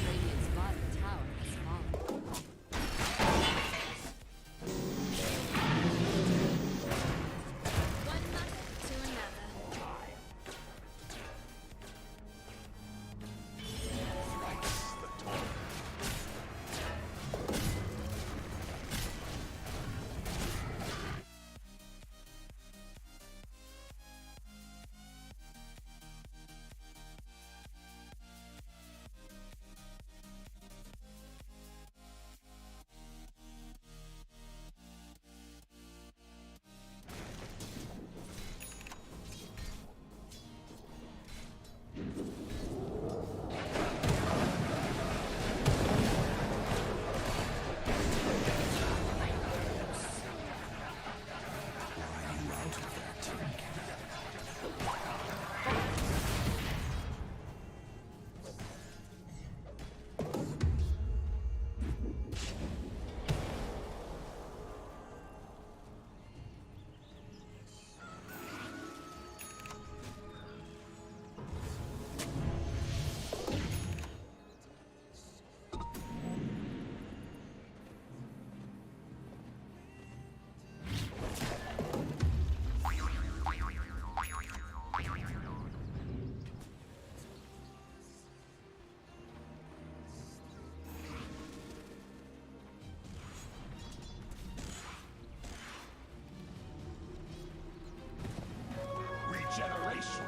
Radiant's bottom tower has fallen. One mother to another. Nice shot.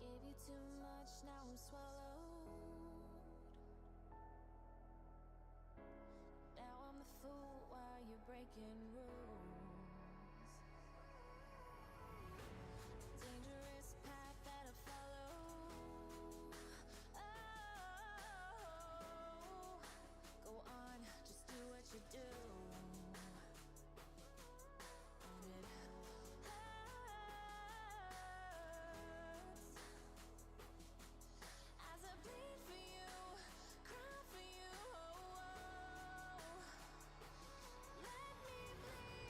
Gave you too much, now I'm swallowed. Now I'm the fool while you're breaking rules. Dangerous path that I follow. Oh, go on, just do what you do. And it hurts as I bleed for you, cry for you. Let me bleed.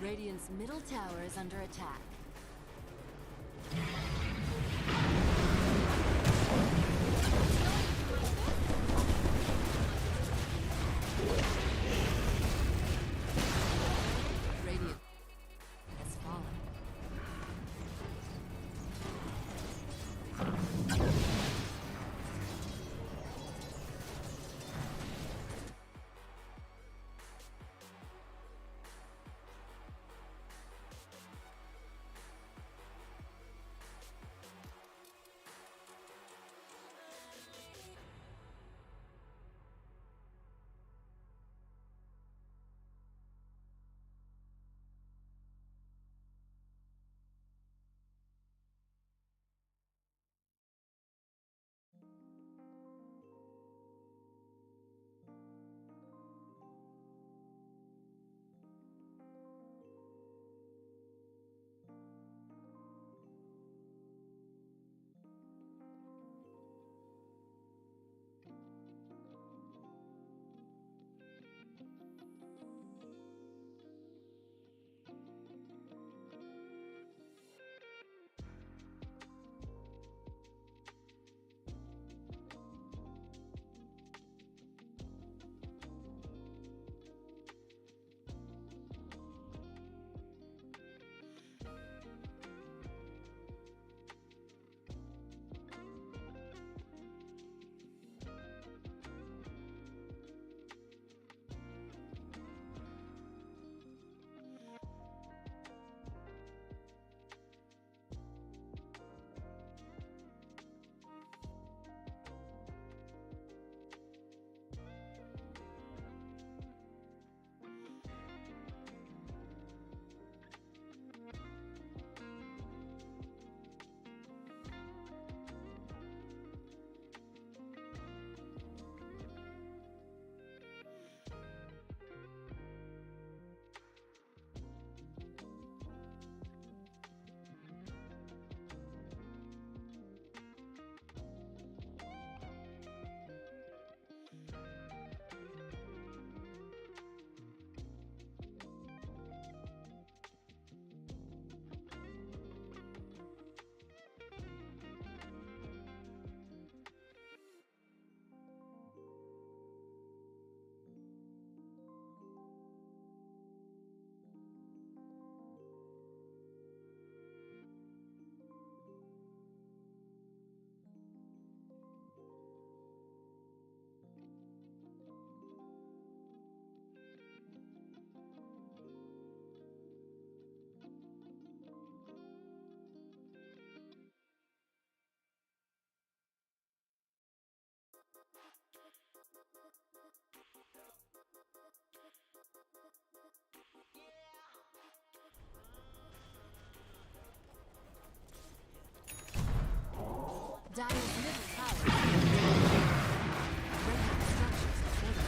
Radiant's middle tower is under attack. Radiant has fallen. Dire's middle tower is under attack. Radiant structures are fortified.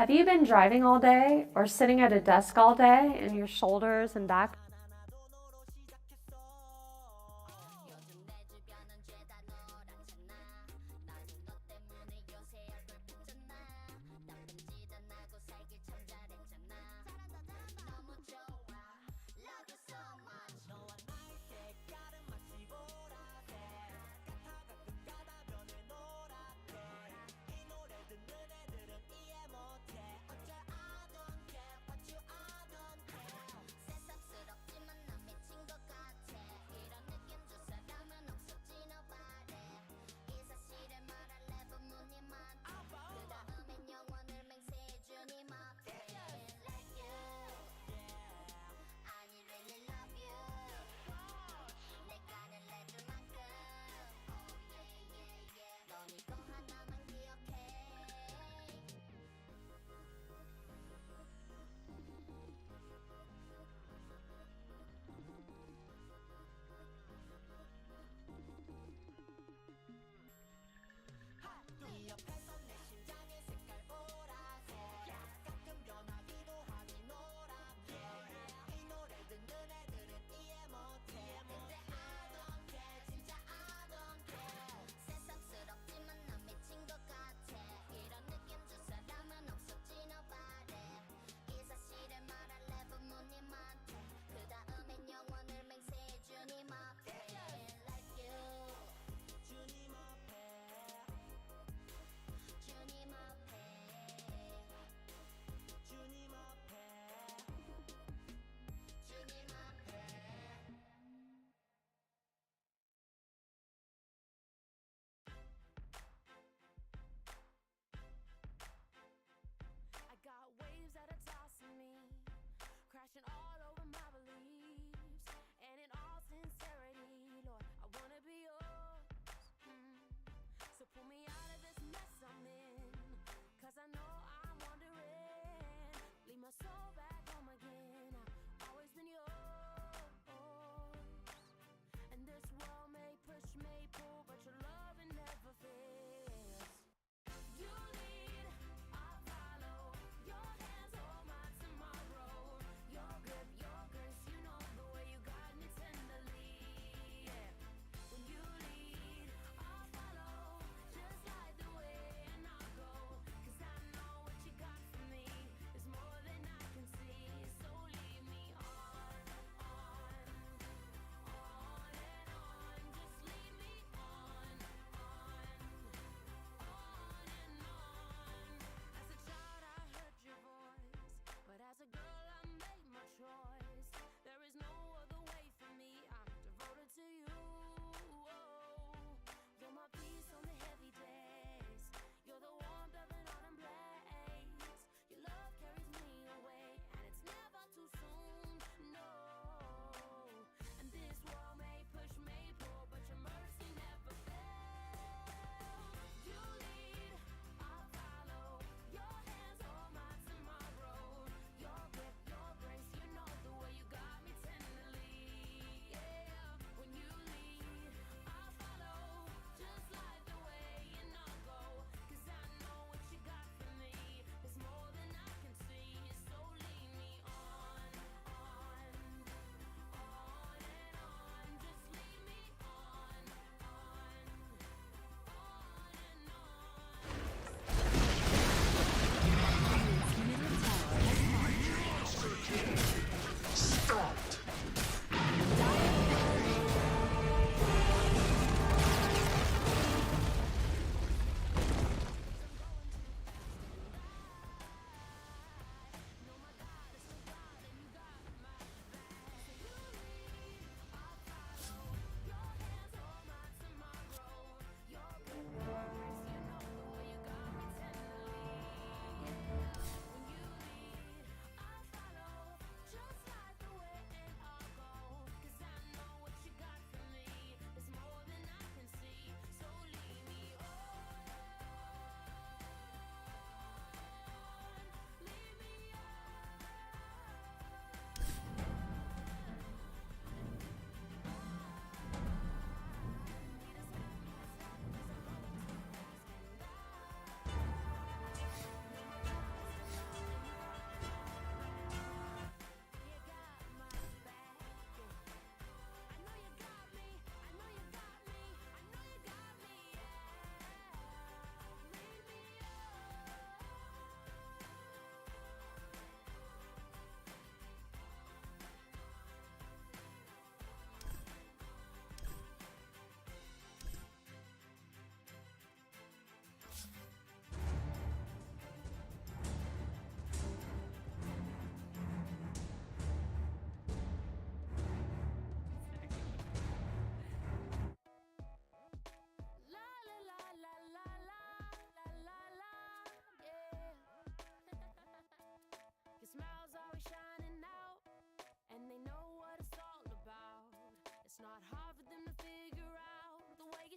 Have you been driving all day or sitting at a desk all day and your shoulders and back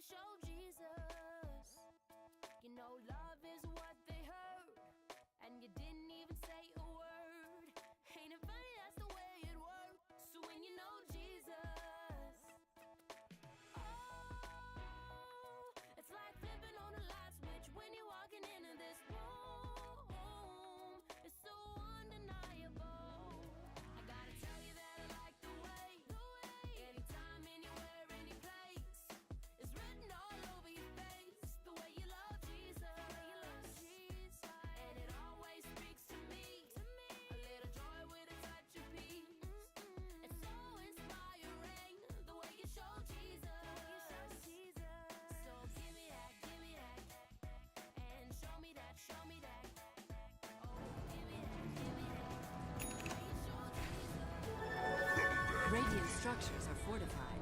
show Jesus. You know love is what they heard, and you didn't even say a word. Ain't it funny that's the way it works? So when you know Jesus, oh, it's like flipping on a light switch when you're walking into this room. It's so undeniable. I gotta tell you that I like the way, anytime, anywhere, any place, it's written all over your face. The way you love Jesus, and it always speaks to me. A little joy with a touch of peace. It's so inspiring, the way you show Jesus. So give me that, and show me that, Oh, give me that, the way you show Jesus. Radiant structures are fortified.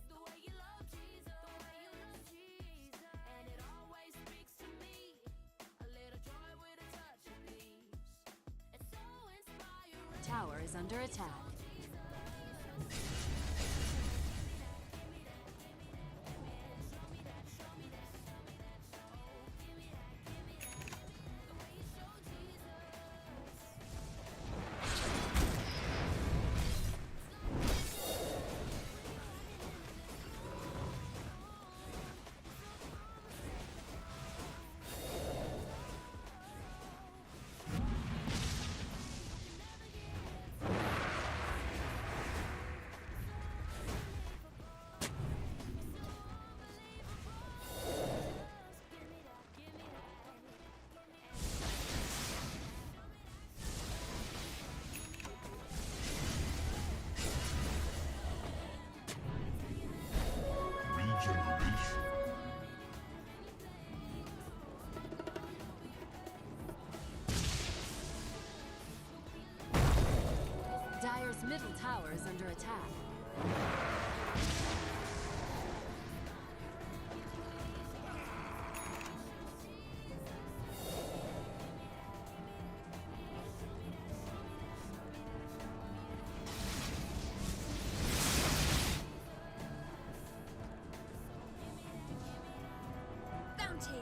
The way you love Jesus, and it always speaks to me. A little joy with a touch of peace. It's so inspiring. Tower is under attack. Dire's middle tower is under attack. Bounty.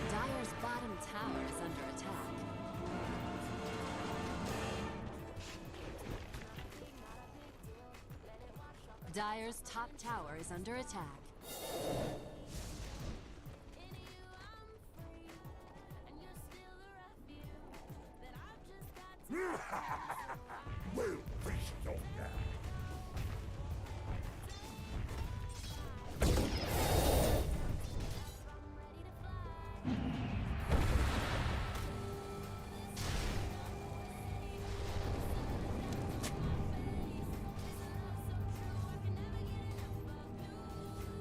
Dire's bottom tower is under attack. Dire's top tower is under attack. We'll feast on that.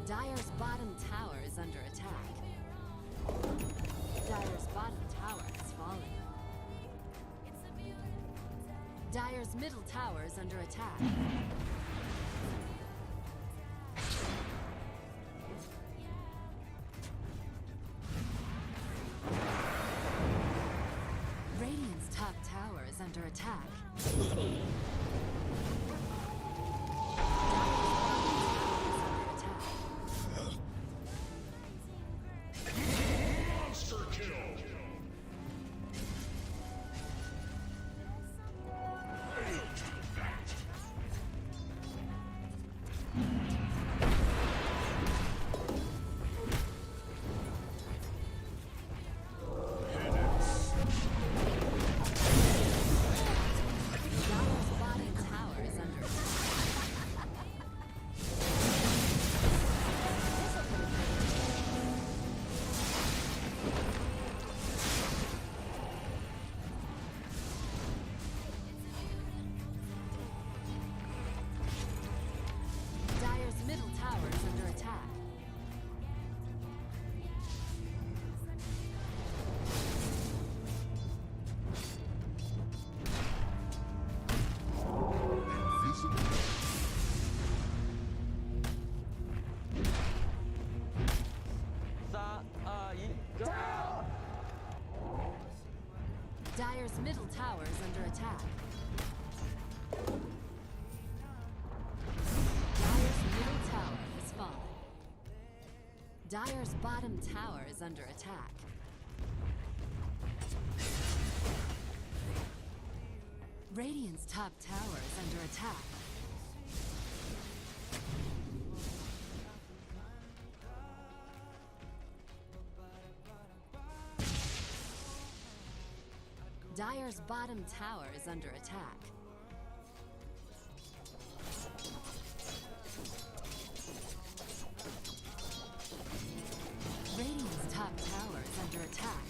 Dire's bottom tower is under attack. Dire's bottom tower has fallen. Dire's middle tower is under attack. Radiant's top tower is under attack. Monster kill. Dire's bottom tower is under attack. Dire's middle tower is under attack. Dire's middle tower is under attack. Dire's middle tower has fallen. Dire's bottom tower is under attack. Radiant's top tower is under attack. Dire's bottom tower is under attack. Radiant's top tower is under attack.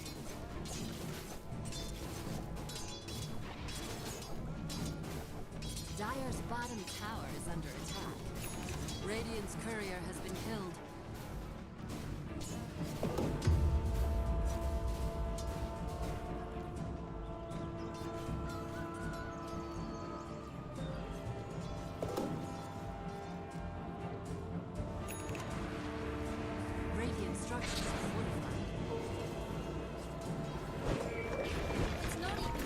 Dire's bottom tower is under attack. Radiant's courier has been killed. Radiant structures are fortified. It's not even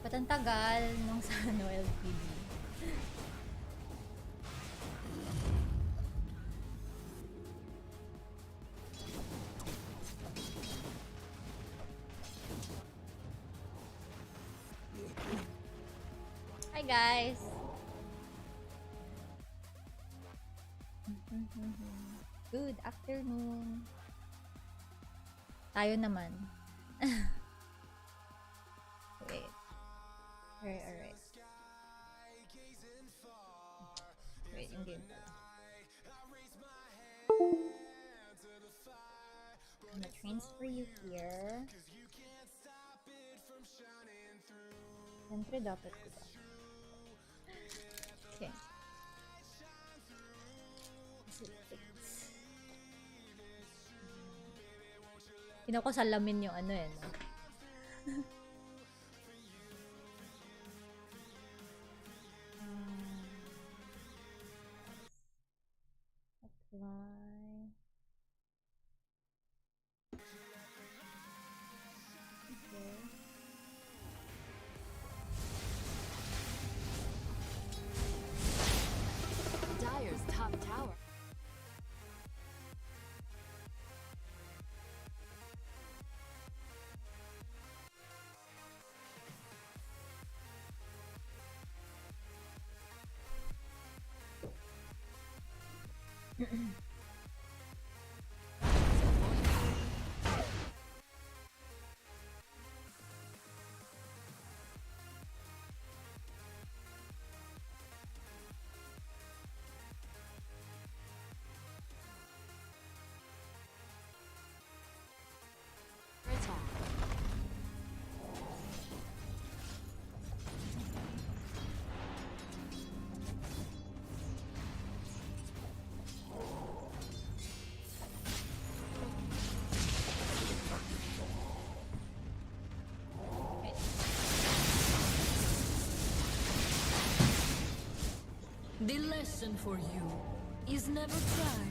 Ba't ang tagal nung sa ano, LPD? Hi guys! Good afternoon! Tayo naman. Wait. Alright. Wait, yung game pala. I'm gonna transfer you here. Siyempre dapat ko ba? Okay. Kinakasalamin yung ano eh, no? Apply. Okay. Dire's top tower. Attack. The lesson for you is never cry.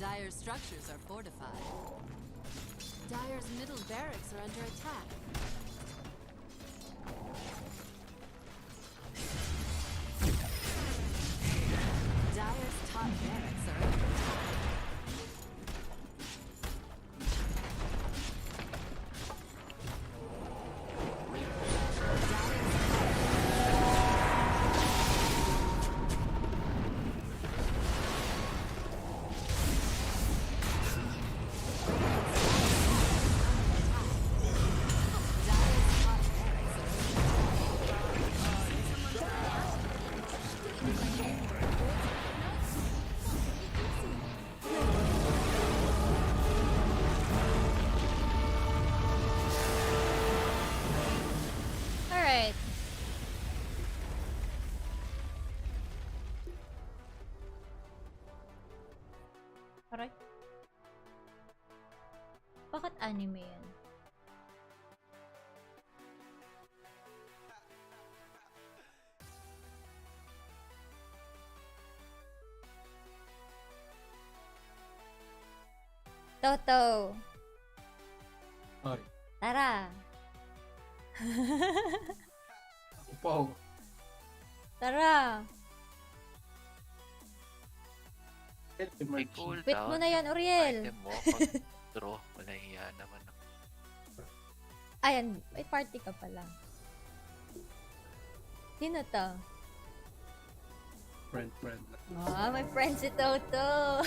Dire's structures are fortified. Dire's middle barracks are under attack. Dire's top barracks are under attack. Alright. Aray. Bakit anime yan? Toto. Ay, Tara. upaw. Tara. May cooldown. Quit mo na yan, Uriel. Item mo pag draw. Wala hiya naman. Ayan, may party ka pala. Sino to? Friend. Ah, my friend si Toto.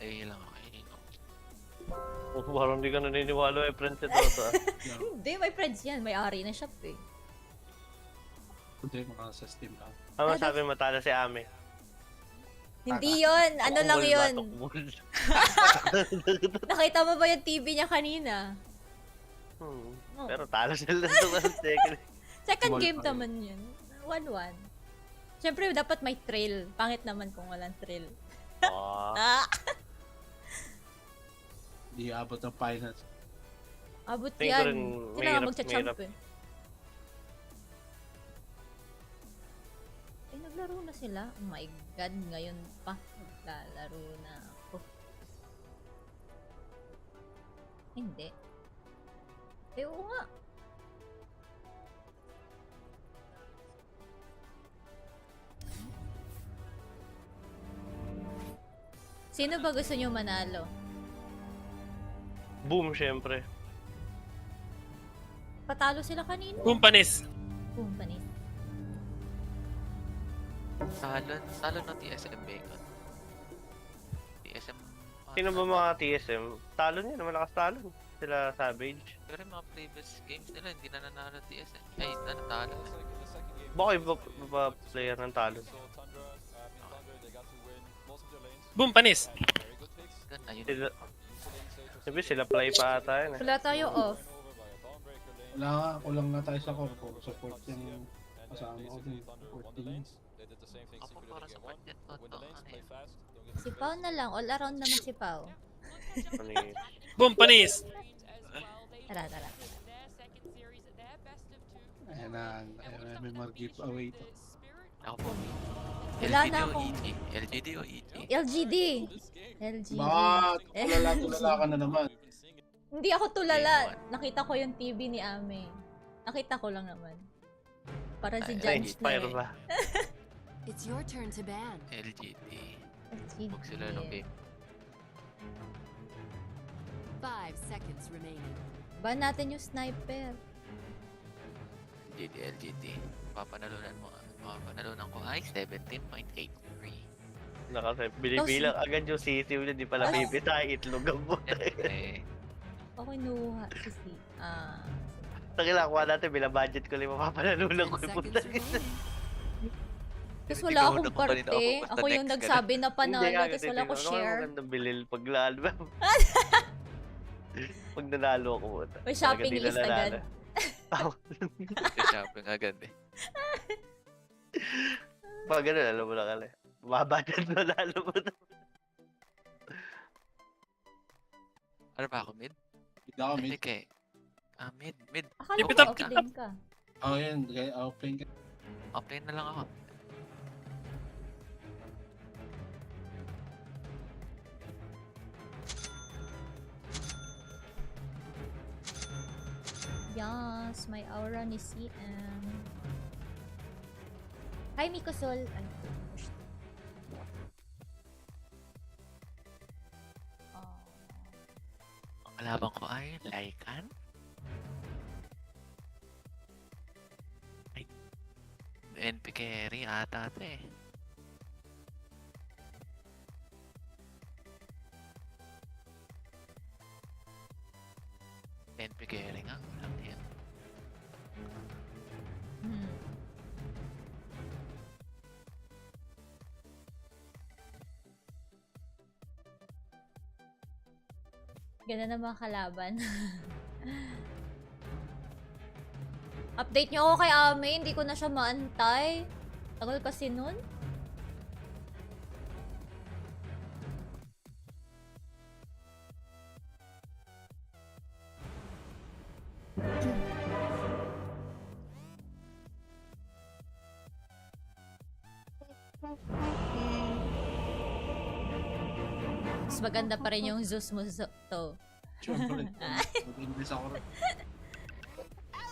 Ay, lang ako. Parang hindi ka naniniwala eh, friend si Toto. Hindi, may friends yan. May ari na shop eh. Hindi, mga sa Steam lang. Ano sabi matalo si Ame? Hindi yun. Ano lang Tukmul ba, yun. tukmul? Nakita mo ba yung TV niya kanina? Oh. Pero talo sila sa second. Second Small game pa naman yun. 1-1. Siyempre, dapat may thrill. Pangit naman kung walang thrill. Ah. Di abot ng finals. Abot Tingin ko yan. rin, Sila nga mahirap- magcha-champ mahirap. eh. Eh, naglaro na sila. Oh my God, ngayon pa. Naglalaro na ako. Hindi. Eh, oo nga. Sino ba gusto nyo manalo? Boom, syempre. Patalo sila kanina. Kumpanis. Kumpanis. Talo ng TSM Bacon. TSM... Sino ba mga TSM? Talon yun, malakas talon. Sila Savage. Pero yung mga previous games nila, hindi na nanalo TSM. Ay, nanalo. Baka iba player ng talon. Boom, panis. Ganda yun. Sila, sabi sila play pa ata yun eh. Wala tayo off. Wala nga, kulang na tayo sa corpo. Support yung kasama ko din. Support team. Ako para sa budget ko to. Ano yun? Si Pao na lang. All around naman si Pao. Ano yun? Boom, panis. Tara, tara. Ayan na, may mga giveaway to. Ako po. Wala LGD na o akong... EG? LGD o EG? LGD! LGD. Baka tulala ka na naman. Hindi ako tulala. Nakita ko yung TV ni Ame. Nakita ko lang naman. Para si Judge na Fire eh. ba? It's your turn to ban. LGD. LGD. Huwag sila ng game. 5 seconds remaining. Ban natin yung sniper. LGD. Papanalunan mo. Papanalunan ko ay 17.83. Nakasip, binibilang agad yung sisiw niya, di pala bibitay, itlog ang buta. Ako kinuha. Kasi, Nakilakuha natin, binabudget ko lang mapapanalunan ko yung puta. Tapos wala akong parte. Ako yung nagsabi na panalo, tapos wala ko share. Ano magandang bilil pag lalo. Pag nanalo ako puta. May shopping list agad. May shopping agad eh. Pag gano'n, alam mo na kala. Mababudget mo lalo mo na. Ano ba ako, mid? Hindi ako mid. Okay. Mid. Akala ko offlane ka. Oo yun, offlane ka. Offlane na lang ako. Yes, my aura ni CM. Hi, Mikosol. Ay, Ang kalaban ko ay Lycan. Ay, NP carry ata ito eh. NP carry nga, walang yan. Ganda na mga kalaban. Update nyo ako kay Ame, hindi ko na siya maantay. Tagal kasi nun. Mas maganda pa rin yung Zeus mo to. Siyempre. Mag-English ako rin.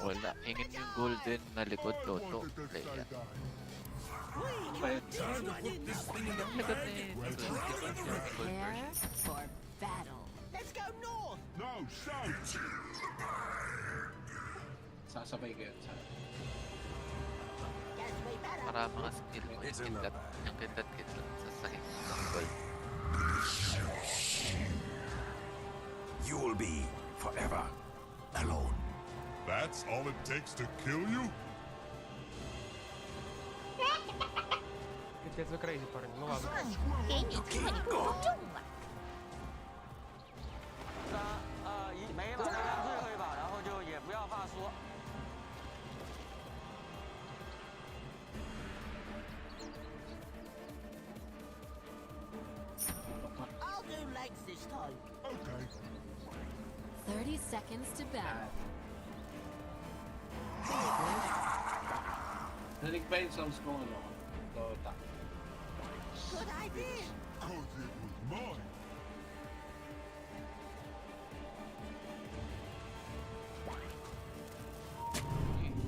Wala. Hingin yung golden na likod loto. Kaya. Prepare for battle. Let's go north. No, south. Sasabay kayo. Para mga skill mo yung kindat sa sakit ng gold. You will be forever alone. That's all it takes to kill you? It gets so crazy for him. No, 没把它干最后一把，然后就也不要怕输。 I'll do legs this time. Okay. 30 seconds to battle. Narinig ba yung sounds ko ano? Dota. Good idea. Cause it was mine.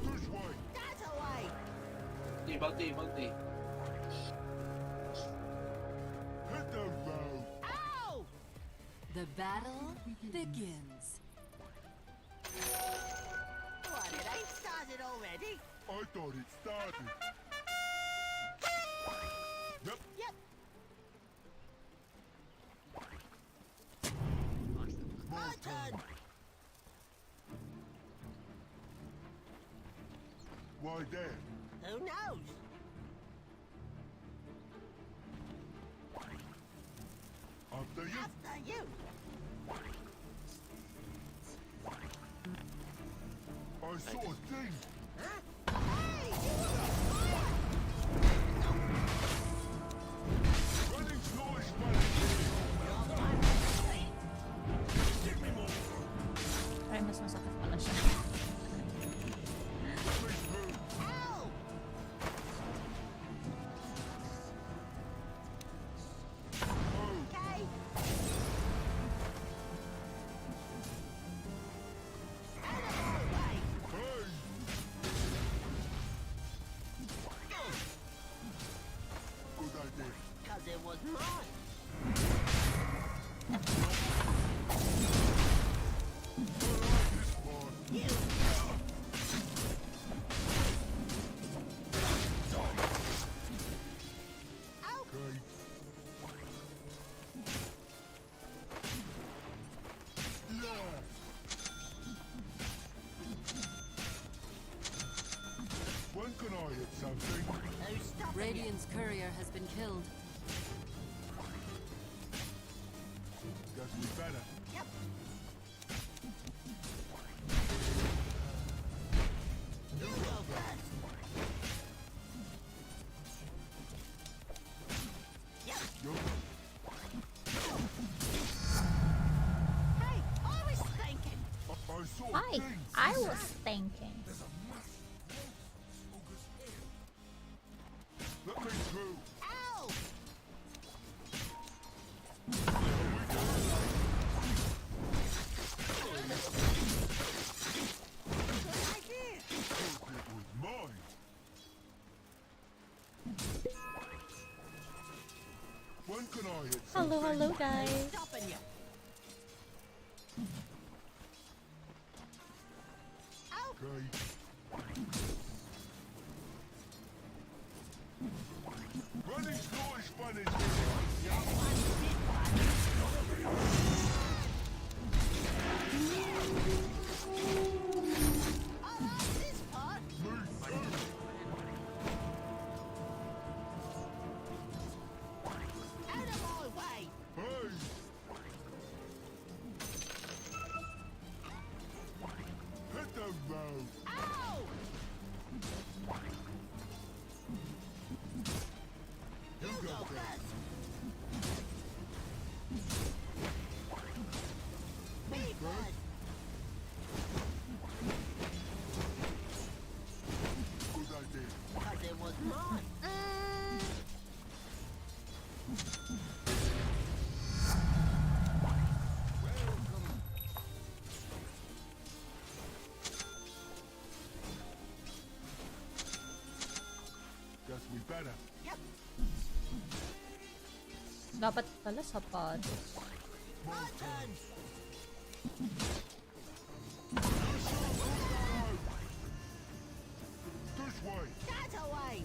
This way. That's away. Balti. Hit the road. Ow! The battle begins. What, it ain't started already? I thought it started. Yep. Yep. My turn. Why there? Who knows? After you. After you. I saw a thing. Hey, Running slow is running. Give me more. Ay, mas masakit pala siya. Ow! Okay. Out of my way. Hey. Good idea. 'Cause it was mine. This one. You. Okay. Yeah. When can I hit something? Who's stopping Radiant's courier has been killed. Guess we better. Yep. You go first. Yep. Hey, I was thinking. I saw Hi, things. I was thinking. Let me through. Ow! can I hit Hello, something? hello, guys. Okay. Running's not as fun as hit the road. You go first. Good idea. Guess we better. Dapat pala sapatos. This way. That away.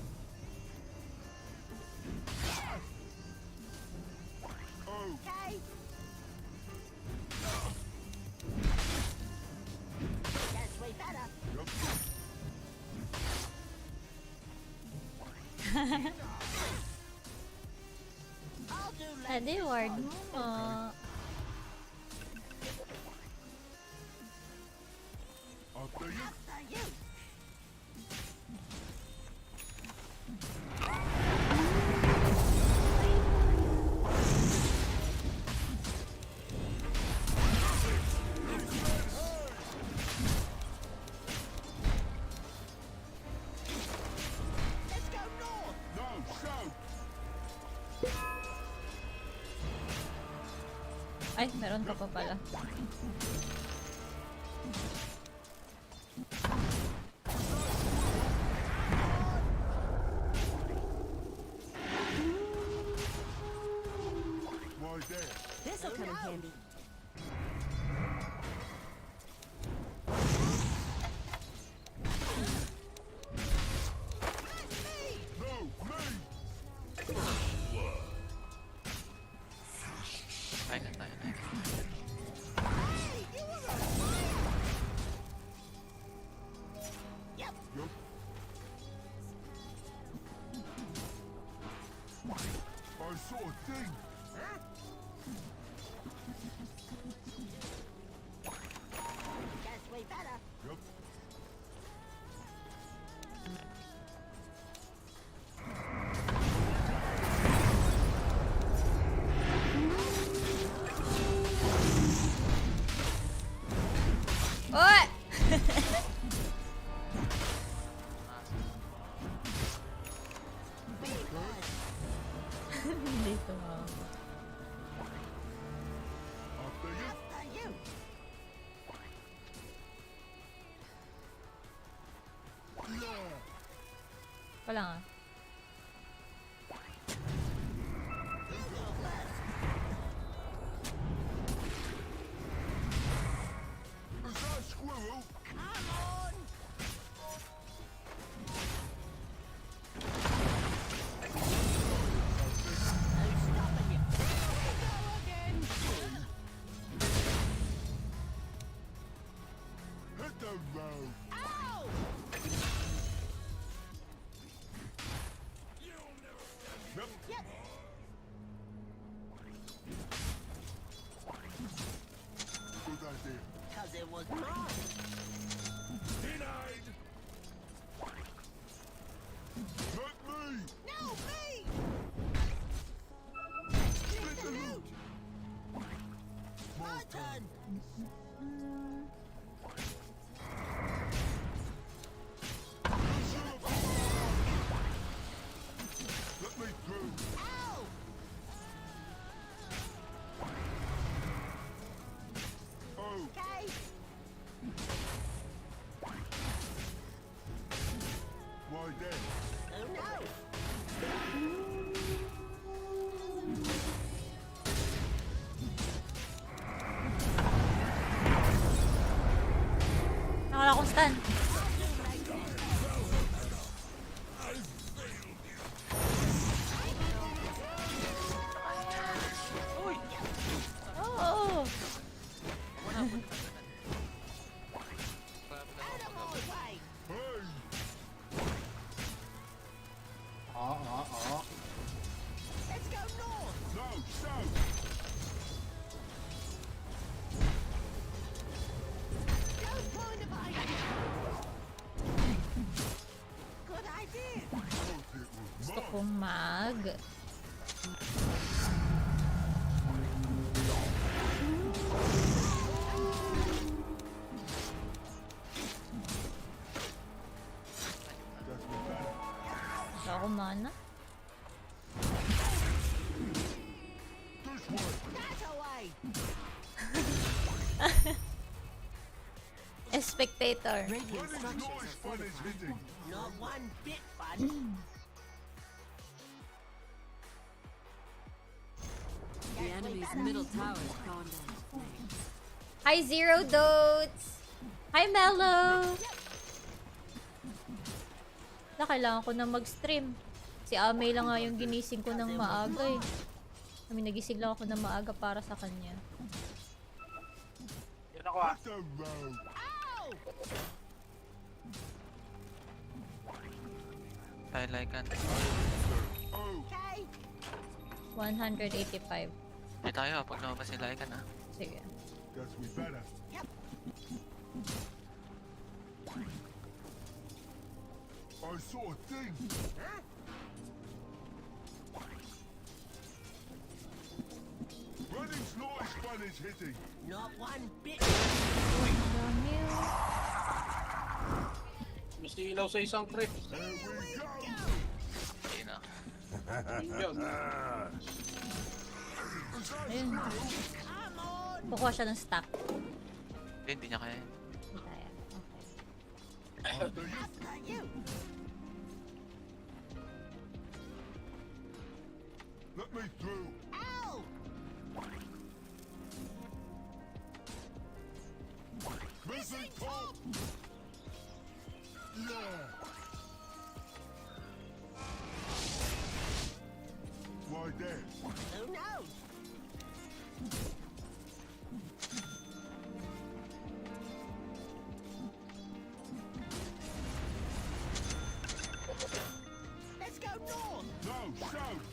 Oh. Okay. Guess we better. I'll do less. Pwede ward mo. After you. After you. Let's go north. No, south. Ay, meron ka pa pala. Why there? This'll come in handy. No, me. Kaya na tayo na. Yep. Yup. I saw a thing. Guess we better. Yup. Oy! Hindi tumama. After you. After you. Yeah. Wala nga. Is that a squirrel? Come on. No stopping you. Go again. Hit the road. Ow! Yep. Yep. Good idea. Cause it was mine. Denied. Not me. No, me! Split the loot. My turn. Let me through. Ow! Oh. Okay. Why then? Oh no. Stun. Oh! Let's go north. No, south. Don't mind if I do. Good idea. Gusto kong mag... Wala akong mana. That away. Spectator. Radiant structures are fortified. Not one bit fun. The enemy's middle tower is gone down. Hi, Zero Dotes! Hi, Mellow! Na, kailangan ko na mag-stream. Si Amay lang nga yung ginising ko ng maaga eh. Nagising lang ako ng maaga para sa kanya. Yan ako ah. I like an... 185. Hindi tayo pag lumabas si Lycan ah. Sige. Guess we better. I saw a thing. Running's not as fun as hitting. Not one bit. Mas ilaw sa isang trip. Hindi na. Yun. Ayun. Kukuha siya ng stack. Hindi niya kaya. Hindi kaya. After you. Let me through. Ow! Missing top. Yeah. Why there? Who knows? Let's go north. No, south.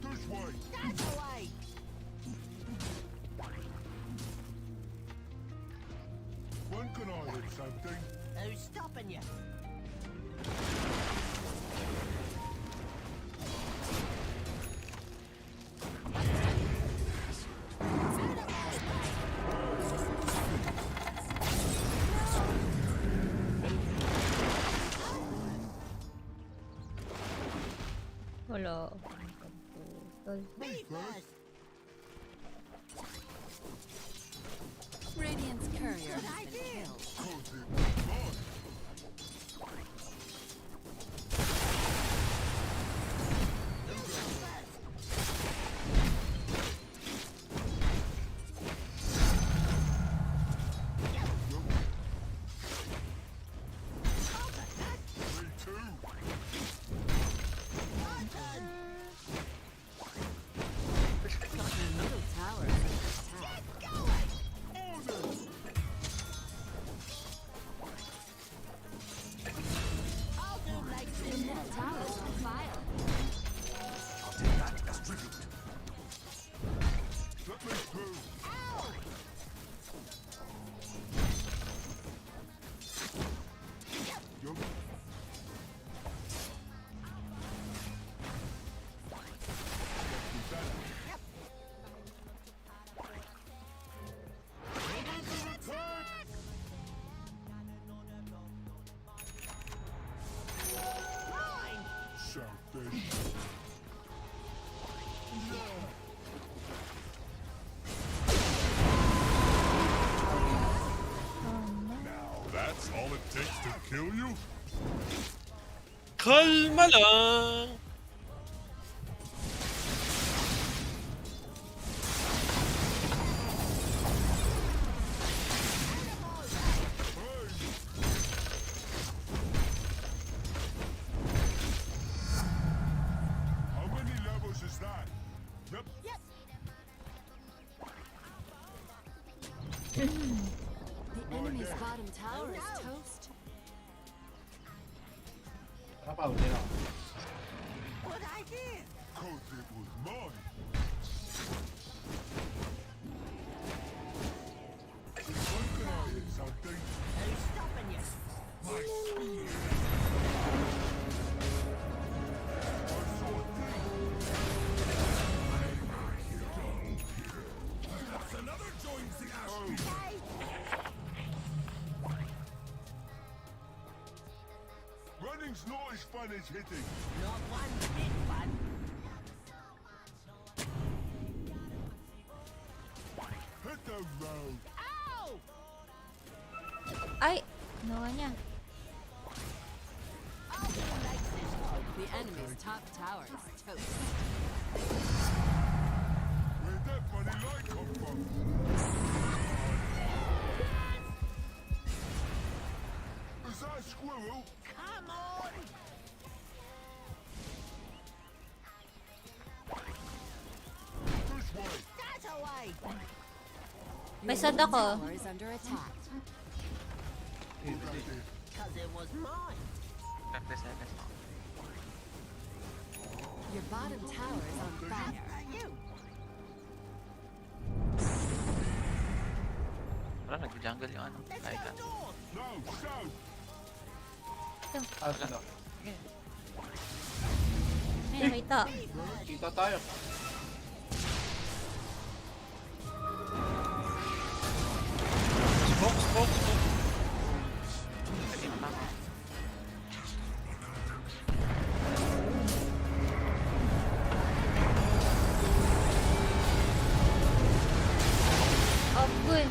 This way. That away. When can I hit something? Who's stopping you? Wala. Me first. Radiant's courier Good has been idea. killed. Me too. The middle tower is under attack. I'll do like The this. middle tower is on fire. I'll take that as tribute. Let me through. Ow! Yup. Selfish. Now that's all it takes to kill you? Kalma lang. The enemy's bottom tower is toast. Apa, hindi na. What idea? Cause it was mine. When can I hit something? Who's stopping you? My speed. Another joins the ash. Running's not as fun as hitting. Not one bit fun. Hit the road. Ow! Ay! Nawa niya. The enemy's top tower is toast. Where'd that funny light come from? Is that a squirrel? Come on! This way. That away! May sad ako. Tower is under attack. Cause it was mine. Represent mo. Your bottom tower is on fire. You! Wala, nag-jungle yung ano. Let's Kahit go ano. north! No, south. Ah, sila. Ay, nakita. Kita tayo. Smoke, smoke, smoke. Pwede na ako. Oh, good.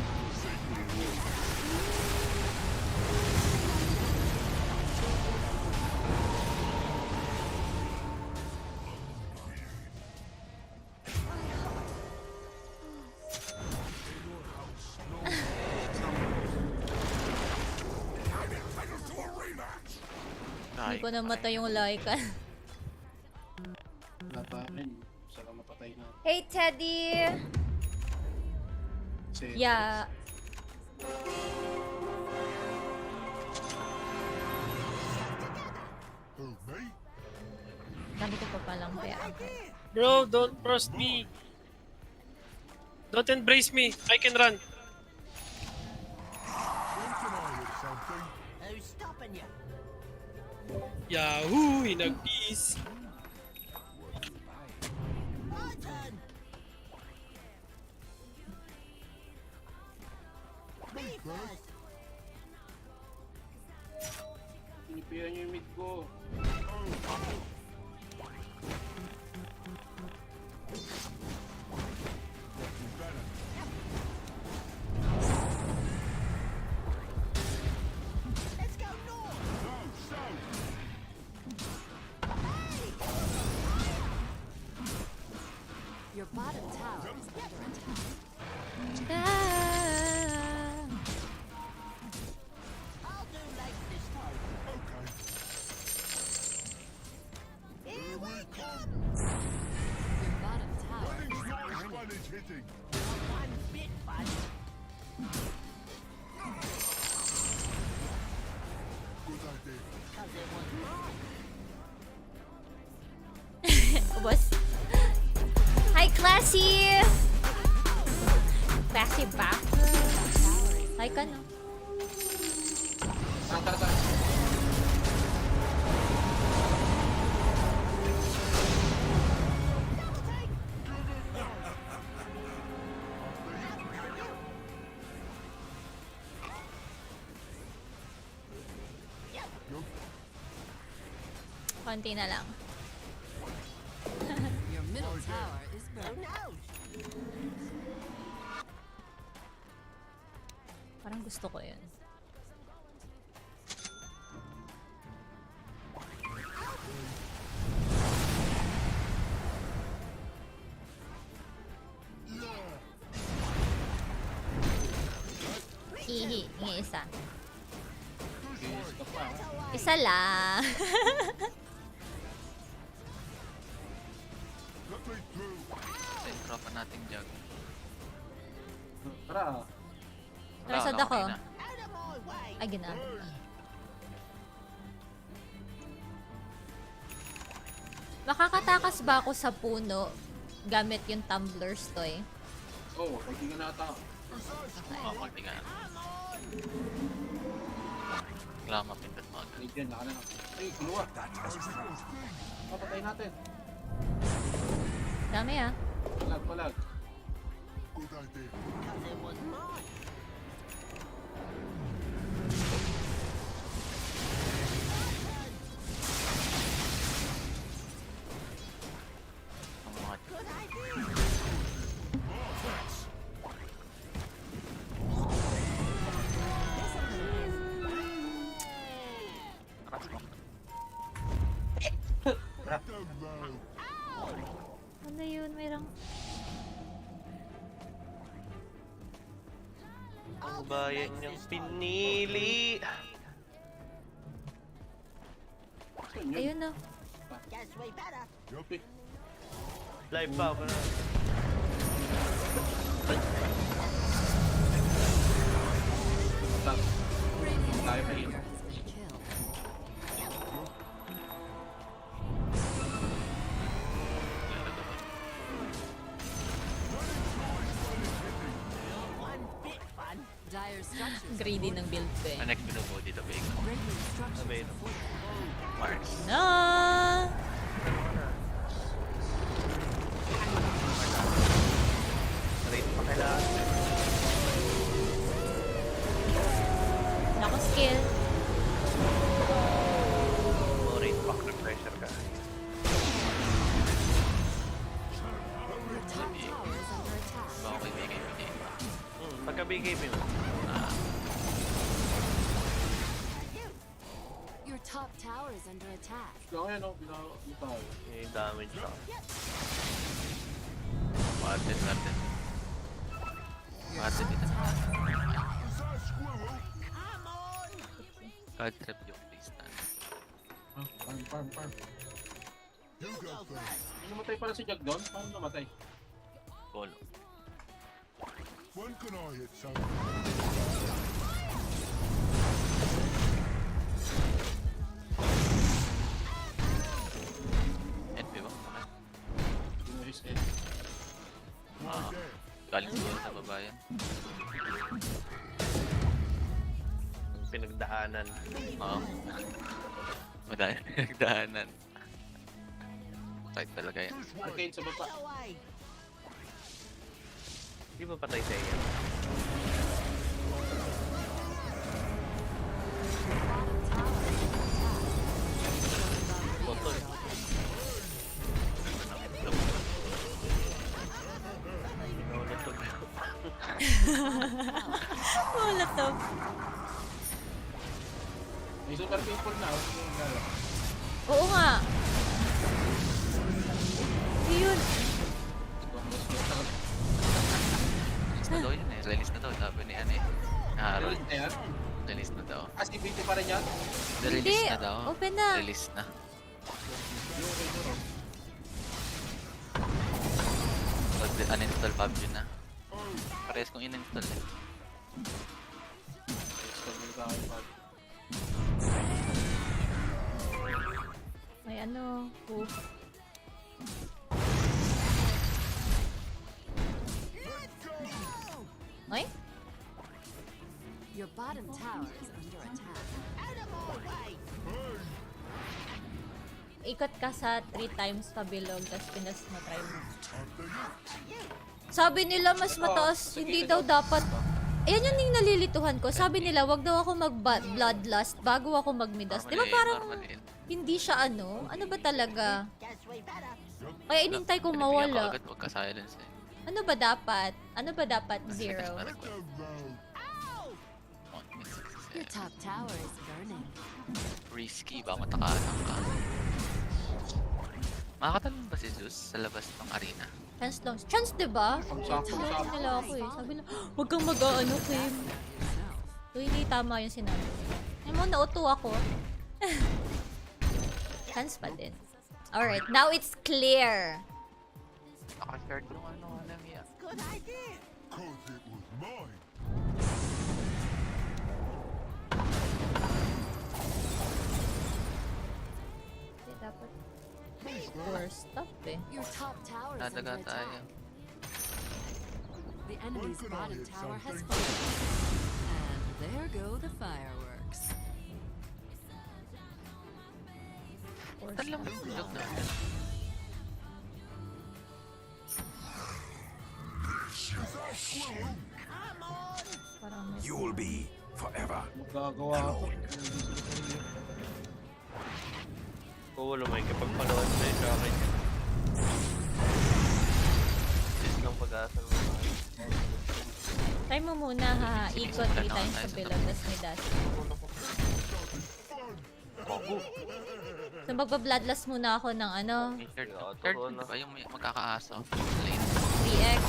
Hindi ko namatay yung Lycan. Wala pa rin. Saka mapatay na. Hey, Teddy! Yeah. Who, me? Dami ko pa palang kaya. Bro, don't trust me. Don't embrace me. I can run. When can I hit something? Who's stopping you? Yahoo! Inag-peace. My turn! Me first! Pinipihan niyo yung mid ko. Let's go north! No, south. Your bottom tower is under attack. I'll do like this time. Okay. Here we come! Your bottom tower Running's is not as burning. fun as hitting. Not one bit fun. Good idea. Cause it was mine. Ubos. Hi, Classy! Classy back. Hi ka, no? Tara, tara, tara. Konti na lang. Your middle tower is Who burning. knows? Parang gusto ko yun. Hihi, yung isa. Isa lang. Let me through. Kasi dropan natin jug. Tara. Nasad ako. Ay, ginamit na. Makakatakas ba ako sa puno gamit yung tumblers to eh? Oo, pag di ka nata. Oo, pag di ka. Kailangan mapindot mo agad. Diyan, naka na. Ay, kuluwa. Papatay natin. Dami ah. Palag. Good idea. Ano yun? Mayroong... Ang bayan niyang pinili. Ayun na. Live pa ako na. Tayo pa yun. Greedy ng build ko eh. Ang next binubuo dito, Big. Sabihin. Mars. No! Rate pa kailangan. Nako skill. More rate pa. Pressure ka. Baka ko ibigay mo din. Pagka-bigay mo. Your top tower is under attack. Kaya yan, no? Binataw. Yung damage pa. Martin. Martin dito. Card trap yung face na. Farm. Namatay pala si Jack doon? Paano namatay? Bolo. When can I hit something? NP ba? Inuris eh. Galing siguro sa babayan. Pinagdaanan. Oo. Madami pinagdaanan. Fight talaga yan. Arcade sa baba. Di ba patay sa iyo? Botol. Molotov. May super people na. Oo nga. Yun. Release na daw yun eh. Release na daw. Sabi ni ano eh. Harold. Release na yan? Release na daw. Si BT pa rin yan? Release na daw. Open na. Release na. Uninstall PUBG na. Parehas kong in-install eh. May ano. Oof. Ay? Your bottom tower is under attack. Ikot ka sa 3 times pabilog, tapos pinas mo, try mo. Sabi nila mas mataas, hindi daw dapat. Ayan yun yung nalilituhan ko. Sabi nila, wag daw ako mag-bloodlust bago ako mag-midas. Di ba parang hindi siya ano? Ano ba talaga? Kaya inintay kong mawala. Huwag ka silence eh. Ano ba dapat? Ano ba dapat? 0? Your top tower is burning. Risky, baka matakalan ka. Makakatalon ba si Zeus sa labas ng arena? Chance lang. Chance, diba? Chance nila ako eh. Sabi na, huwag kang mag-ano, Kim. So, hindi tama yung sinabi. Alam mo, nauto ako. Chance pa din. Alright, now it's clear. Naka-share ko nung ano, alam niya. Good idea. 'Cause it was mine. dapat first stop eh. Your top tower is under Dadaga attack. tayo. The enemy's gonna bottom hit tower has something. fallen. And there go the fireworks. Talang tulog na. Parang may... You'll be forever. Magagawa ako. Oo, lumay kapag panood na yun sa akin. This lang pag-asa mo. Try mo muna ha, ikot 3 times sa pillar, tas may dash. So magpa-bloodlust muna ako ng ano, Third ba yung magkakaaso? Lane. 3x.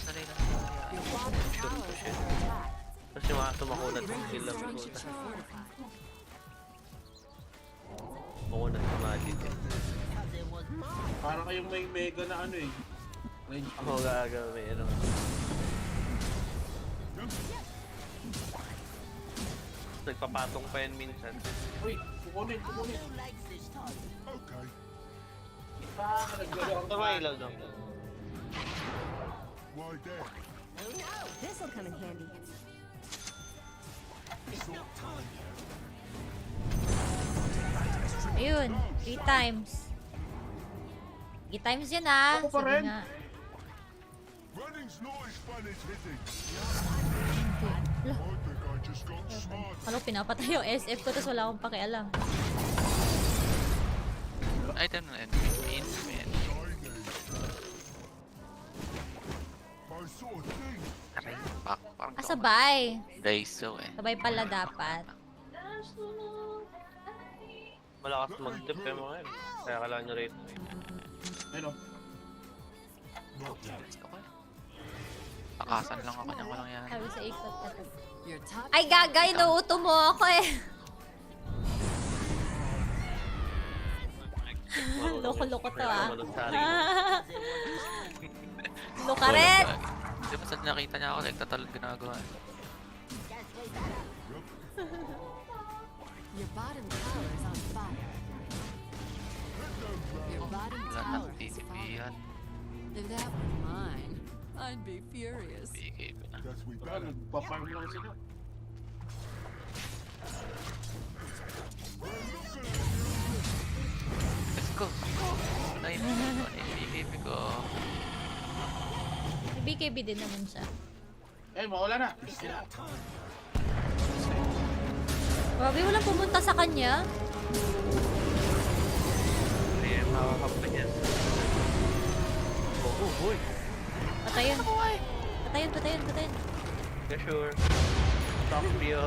Sa lane. Your bottom tower is under attack. Tapos yung mga tumakunat ng sila. Tumakunat ng magic. Parang kayong may mega na ano eh. Range Ako gagawin, ano. Nagpapatong pa yan minsan. Uy, kukunin. Okay. Tama ilaw doon. Why there? This'll come in handy. Ayun, 3 times. 3 times yun ah. Ako pa Sige rin. nga. Running's not as fun as hitting. Ala, I think I just got smart. ano, pinapatay yung SF ko tapos wala akong pakialam. Item na enemy. I saw a thing. Aray, parang Ah, sabay. Daiso eh. Sabay pala dapat. Malakas mag-dip yung mga yun. Kaya kailangan nyo rate. Ayun o. Takasan lang ako niya ko lang yan. Sabi sa ikot na to. Your top Ay, gagay, inuuto mo ako eh. Loko-loko to ah. Loka rin! Hindi ba saan nakita niya ako, nagtatalon ginagawa. Your bottom tower is on fire. Your bottom Wala tower nang is TTP fallen. yan. If that were mine, I'd be furious. BK ko na. Guess we Baka better. nagpa-farm lang sila. Let's go! Ay, BKB ko. May BKB din naman siya. Eh, mawala na. Grabe, walang pumunta sa kanya. Kaya makakap pa niyan. Oh, boy. Patayin. Patayin. Yeah, sure. Stop you.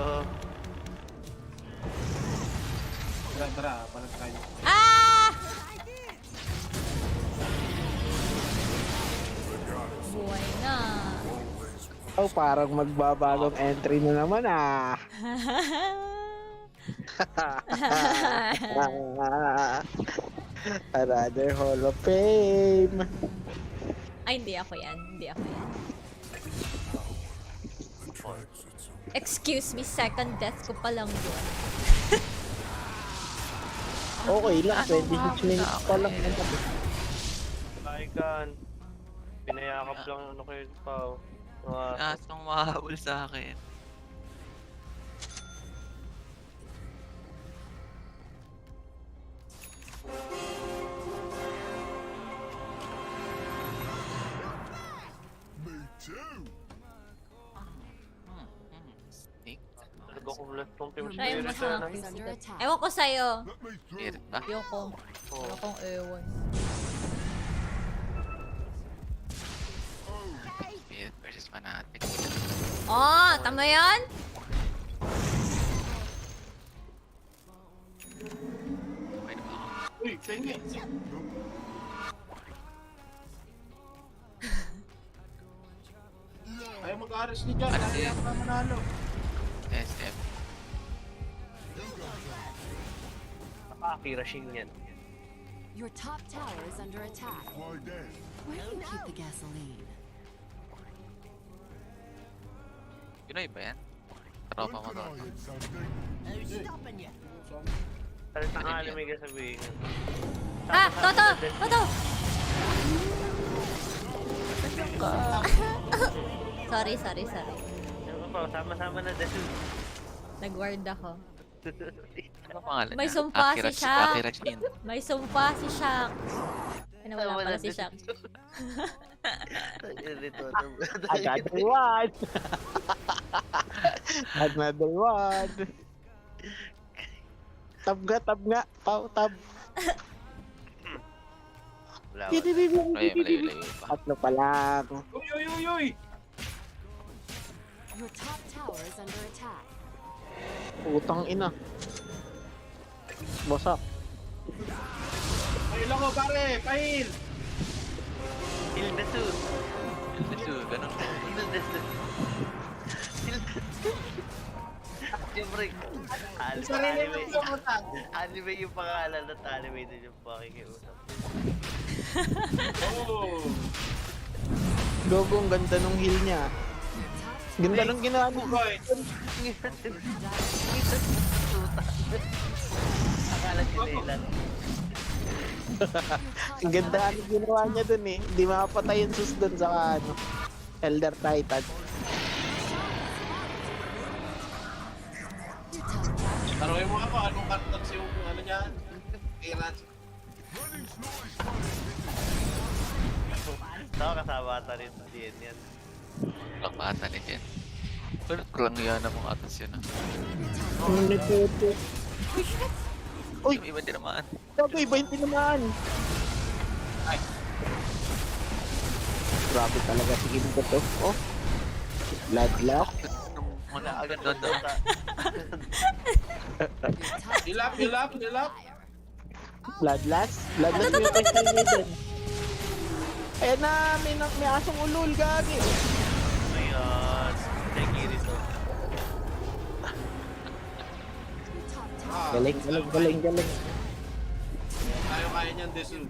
Tara, para tayo. Ah! Buhay na. Oh, parang magbabagong entry na naman ah. Another Hall of Fame. Ay, hindi ako yan. Excuse me, second death ko pa lang yun. Okay lang, 26 minutes pa lang. Laikan. Pinayakap lang ano kayo pa. Asong mahabol sa akin. Me too. Nag-akulat tong team Try mo spirit sa na. akin. Ewan ko sa'yo. Let me through. Spirit ba? Ayoko. Ayokong ewan. Spirit versus fanatic. Oh, tama yan? Pwede ba ako? Uy, tingin. Ayaw mag-aras ni John. Ano Ayaw yun? pa manalo. SF. Nakakira yan. Your top tower is under attack. Why there? Where do you keep the gasoline? Pinoy ba yan? Tropa mo When to. can I hit something? Who's stopping you? Palit ng anime ka sabihin. Ah! Toto! Toto! Sorry. Ano pa, sama-sama na dahil. Nag-ward ako. Ano pangalan May niya? sumpa si Shaq. Akira Shin. May sumpa si Shaq. Ay, nawala pala si Shaq. Another one. Another one. Tab nga. Pau, tab. Malayo pa. Tatlo pa lang. Uy! Your top tower is under attack. Utang ina. Bosak. Pahil ako, pare! Pahil! Heal the suit. Ganun. Heal the suit. Siyempre, anime yung pangalan at anime din yung pakikiusap. Gogo, ang ganda nung heal niya. Ganda nung ginawa niya. Akala sinailan. Ang ganda nung ginawa niya dun eh. Hindi makapatay yung sus dun sa Elder Titan. Taruhin mo ako, anong cartoons yung ano niya? Kiran. Saka kasama ata rin sa DN yan. Lang bata ni Jen. Kurang yan na mong atas yun. Uy! Iba din naman. Sabi, iba yung tinamaan. Ay. Grabe talaga si Kimbo to. Oh. Bloodlock. Wala agad doon. Dilap. Bloodlust yung item. Ayan na, may asong ulul, gagi. Ayan. Thank you rito. Galing. Tayo kaya niyan, Desu.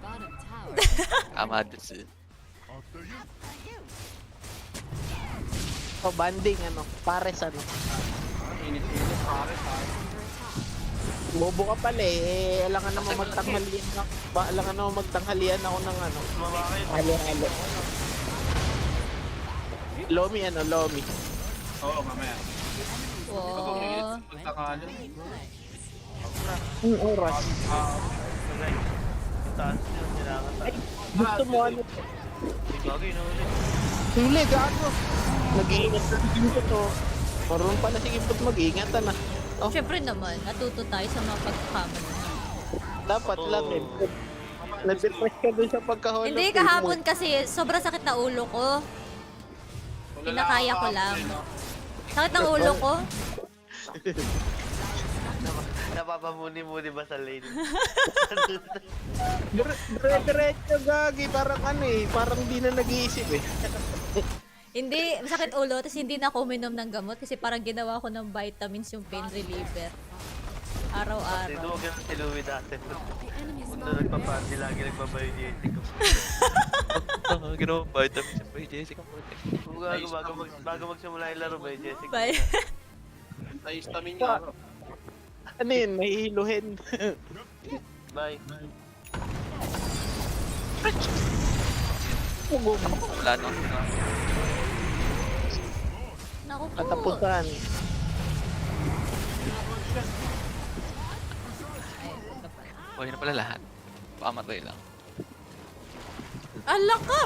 Ama Desu. O, banding, pares, Init, pare. Bobo ka pala eh. Alangan naman magtanghalian ako ng halo-halo. Lomi. Oo, mamaya. Wow. Magtakalo. Ang oras. Taas yun, kailangan tayo. Gusto mo Bagay na ulit. Huli, gago. Nag-iingat na si Kimbo to. Marunong pala si Kimbo mag-iingat na. Oh. Siyempre naman, natuto tayo sa mga pagkakamali. Dapat lang eh. Nag-depress ka dun sa pagkahulog. Hindi, kahapon kasi sobrang sakit na ulo ko. Pinakaya ko lang. Sakit ng ulo ko. Napapamuni-muni ba sa lane? Diretso gagi, parang parang di na nag-iisip eh. Hindi, sakit ulo, tapos hindi na ako uminom ng gamot kasi parang ginawa ko ng vitamins yung pain reliever. Araw-araw. Sinuwag yan si Louie dati. Kung nagpa-party, lagi nagpa-biogetic ko. Ginawa vitamins yung biogetic ang puti. Bago magsimula yung laro, biogetic. Bye. Anti-histamine nga. Ano yun, may iluhin. Bye. Wala no. Naku po. Katapusan. Buhay na pala lahat. Pamatay lang. Ala ka!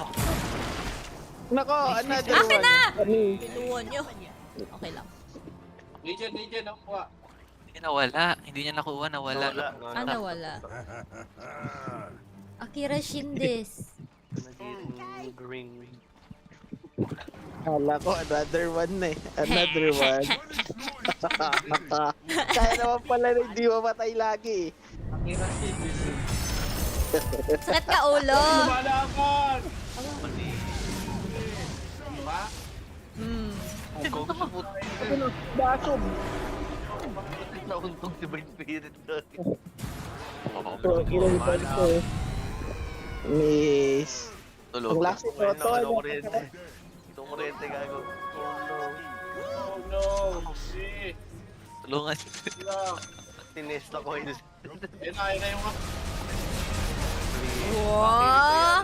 Nako, another one. Akin na! Pinuwan nyo. Okay lang. Legion, nakuha. Hindi nawala. Hindi niya nakuha, nawala. Nawala. Akira Shindes. Ring. Kala ko, another one na eh. Another one. Kaya naman pala na hindi mamatay lagi eh. Sakit ka ulo. Lumalakan! Diba? Basog. Nauntong si Brain Spirit doon. So, ilang pa ito. Miss. Tulog. Ang last ito, Itong kurente gago. Oh no! Si! Tulungan. Tinest na coils. Ayun na yung Wow!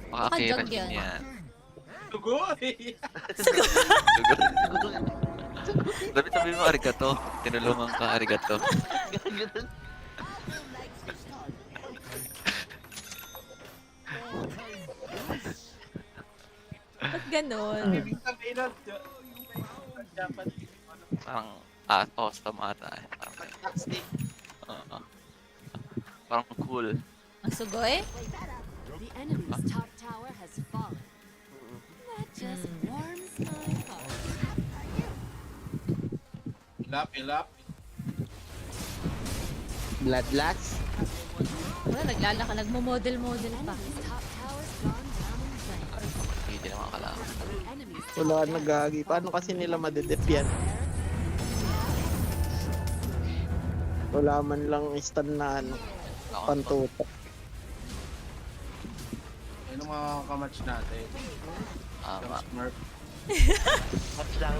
Makakira Nakajog yan. yan. Tugoy! Dapat sabihin mo arigato. Tinulungan ka, arigato. Ba't ganon? Parang awesome ata eh. Oo. Parang cool. Ang sugoy? The enemy's top tower has fallen. That just warms my heart. Ilap. Bloodlust. Wala, naglalaka, nagmo-model-model pa. Top tower's gone down in flames. Hindi na makakalaman. The enemy's Wala nagagi. Paano kasi nila madedep yan? Wala man lang stun na ano, pantutok. Ayun ang mga kamatch natin. Smurf. Match lang.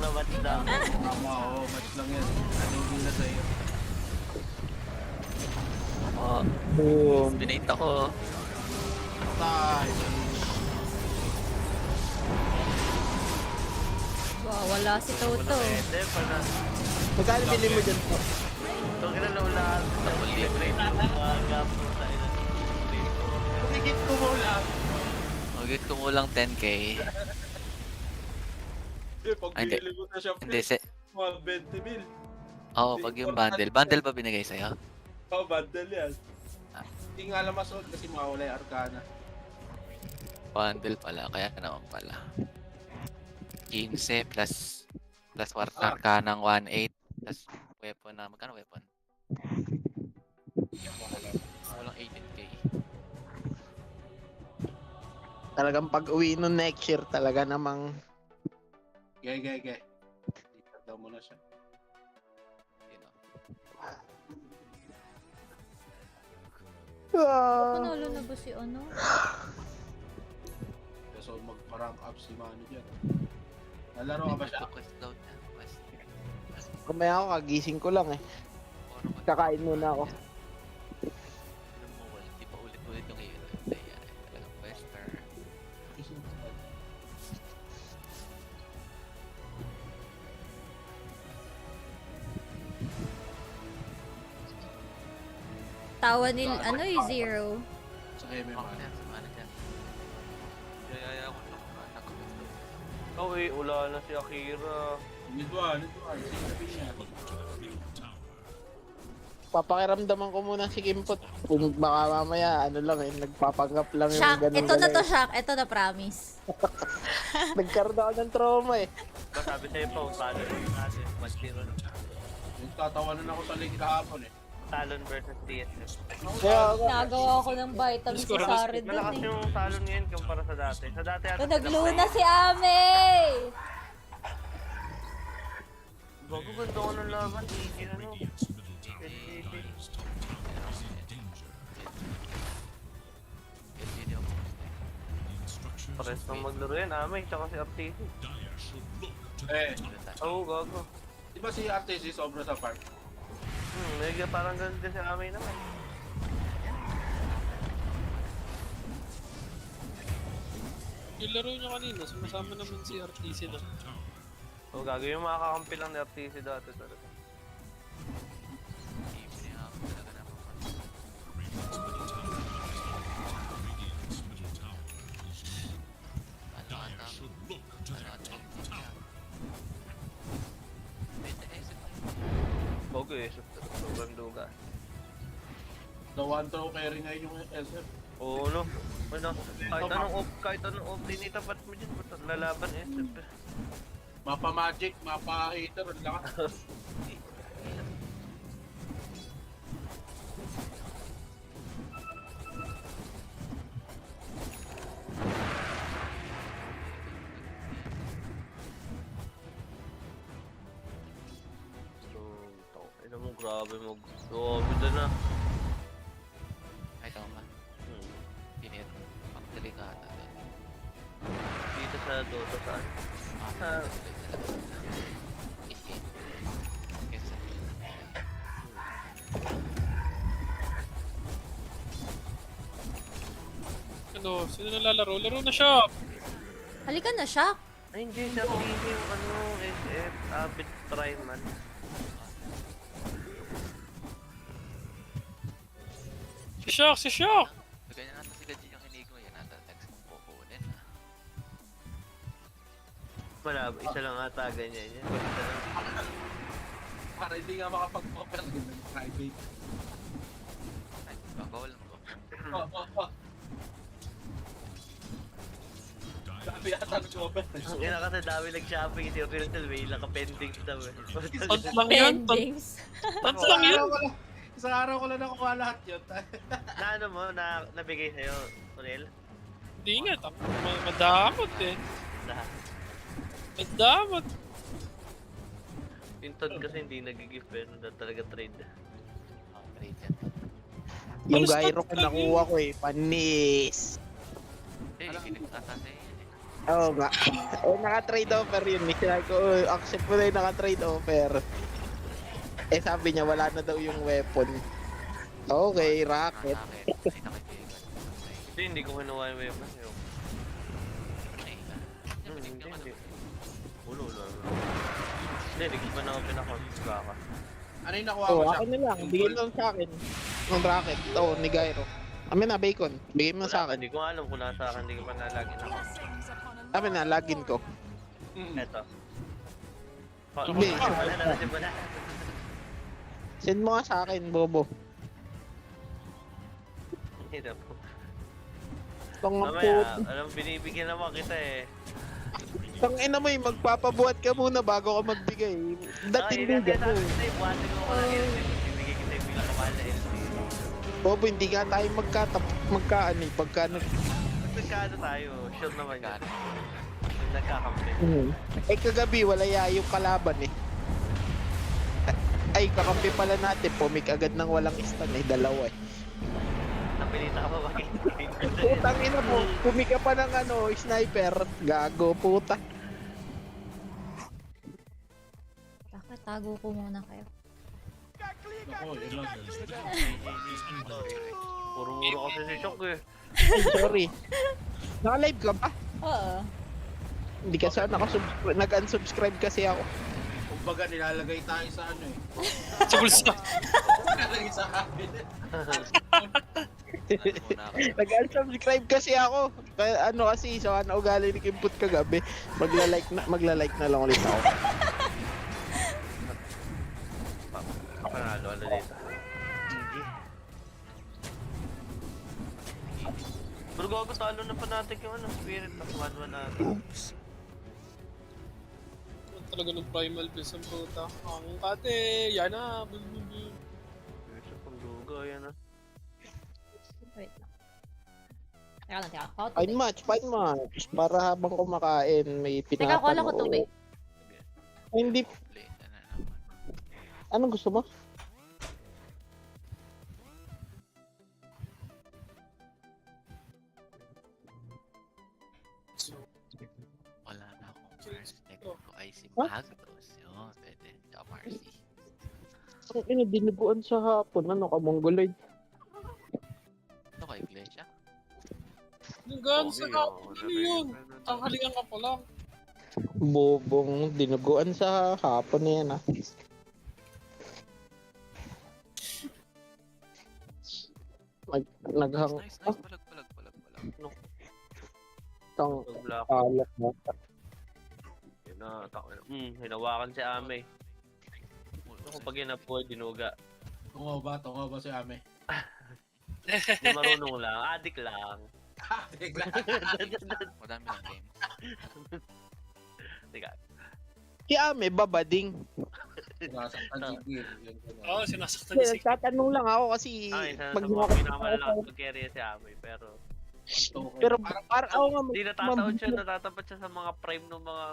Tama, oo. Match lang yan. Hindi na sa'yo. Oh, Boom. binita ko. Tay. Wow, wala si Toto. Pwede pala. Magkano bili mo dyan po? Ito kinalaulaan. Higit ko mo lang. Magigit ko mo lang 10k. Pag Ay, hindi. binili mo na siya, Hindi, mga 20 mil. Oo, pag yung bundle. Bundle ba binigay sa'yo? Oo, bundle yan. Hindi nga alam mas kasi mawala yung Arcana. Bundle pala, kaya naman pala. 15 plus wartar ng 1.8 plus weapon na, magkano weapon? Walang 18k. Talagang pag uwi nun next year, talaga namang Gay. Ikat daw mo na siya. Panalo na ba si ano? So mag-rank up si Manu dyan. Nalaro ka ba siya? kumaya ako, kagising ko lang eh. Kakain muna ako. Hindi pa ulit-ulit yung hero. Talagang western. Tawa ni ano eh, Zero. Sa MMR. Yaya ako lang. Oh, wala na si Akira. Nidwan. Sinabi niya. Papakiramdaman ko muna si Kimpot. Kung baka mamaya, ano lang eh, nagpapanggap lang yung Shaq, ganun. ito na to, Shaq. Ito na, promise. Nagkaroon ako ng trauma eh. Sabi sa'yo pa, talon natin. Mag-zero na. Tatawanan ako sa link kahapon eh. Talon versus TSS. Nagawa ko ng vitamins sa Sari dun Malakas eh. yung talon ngayon kumpara sa dati. Sa dati ata Nagluna si Ame! Bago ganda ko ng laban. Easy na no. Pares nang maglaro yan, Amay, tsaka si RTC. Oo, gago. Di ba si RTC sobra sa park? Medyo parang ganun din si Amay naman. Yung laro niya kanina, sumasama naman si RTC na. Oo, gago yung makakampi lang ni RTC dati talaga. Bago eh, sobrang duga. The one throw carry ngayon yung SF. Oo no. Ano, kahit anong off lane itapat mo dyan, lalaban SF. Mapa magic, mapa hater, ang lakas. Grabe mo. Grabe na na. Ay, tama ba? Pinit. Pagdelikata din. Dito sa Dota saan? Ano, sino nalalaro? Laro na siya! Halika na, Shaq. Ay, hindi siya yung ano, SF, Abit Primal. Si Shock! Si Shock! Ganyan natin si Gaji yung inigo. Yan nata text mong kukunin. Wala, isa lang ata ganyan yan. Isa lang. Para hindi nga makapag-offer ng private. Ay, bawal lang po. Sabi yata nag-offer. Ang ina kasi dami nag-shopping si Oriental Way, naka-pending daw eh. Tons lang yun! Tons lang yun! Isang araw ko lang nakuha lahat yun. Na ano mo, nabigay sa'yo, Oriel? Hindi nga, madamot eh. Madamot! Yung Todd kasi hindi nag-gift pero talaga trade. Trade yan. Yung gyro ko nakuha ko eh, panis. Eh, pinagtatase yan eh. Oo nga. Naka-trade offer yun. Sinabi ko, accept mo na yung naka-trade offer. Eh sabi niya, wala na daw yung weapon. Okay, rocket. Hindi ko kinuha yung weapon. Hindi. Ulo. Hindi ko pa na ako pinakonsist ka. Ano yung nakuha mo siya? Akin na lang. Bigyan mo sa akin. Yung rocket. Ito, ni Gyro. Amin na, bacon. Bigyan mo sa akin. Hindi ko alam kung nasa akin. Hindi ko pa nalagin ako. Amin na, login ko. Eto. Hindi. Wala. Send mo nga sa akin, Bobo. Hindi na po. Tanga Mamaya, alam, binibigyan naman kita eh. Tangina mo eh, magpapabuhat ka muna bago ka magbigay. Datindigan mo. Buhatin mo ko lang LC. Bibigay kita yung pinakamahal na LC. Bobo, hindi nga tayo magkaan eh. Pagka Magkano tayo? Sure naman yan. Nagkakampi. Eh kagabi, wala yung kalaban eh. Ay, kakampi pala natin. Pumik agad ng walang stun eh. Dalawa eh. Napilita ka pa ba? Putang ina mo. Pumik ka pa ng sniper. Gago, puta. Tago ko muna kayo. Puro kasi si Shock eh. Sorry. Naka-live ka ba? Oo. Hindi kasi nag-unsubscribe kasi ako. Kumbaga nilalagay tayo sa ano eh. Sa bulsa! Nilalagay sa akin. Nag-unsubscribe kasi ako. Kaya kasi sa ugali ni Kimput kagabi. Magla-like na lang ulit ako. Panalo dito. Pero gago talo na natin yung spirit of 1-1 natin. Talaga ng primal beast ang puta. Ang kate, yan na. Isa pang duga, yan na. Wait lang. Teka. Fine match. Para habang kumakain, may pinapanood. Teka, kuha lang ko tubig. Hindi. Anong gusto mo? Wala na akong first deck ko ay si Magnus. Yun, pwede. Tsaka Marcy. Ang dinuguan sa hapon. Ano ka, Mongoloid? Ito ka, Iglesia? Hanggang sa hapon, ano yun? Tanghalian ka pa lang. Bobong dinuguan sa hapon na yan Naghang... Nice. Palag. No. Tang... Alat na. Yun na, hinawakan si Ame. Ano pag yun dinuga? Tungaw ba si Ame? Hindi marunong lang, adik lang. Madami lang game. Teka. Si Ame, babading. Sinasaktan si Gil. Oo, sinasaktan si Gil. Tatanong lang ako kasi... Pag pinakamalaki pag-carry si Ame, pero parang ako nga... Hindi natataon siya, natatapat siya sa mga prime ng mga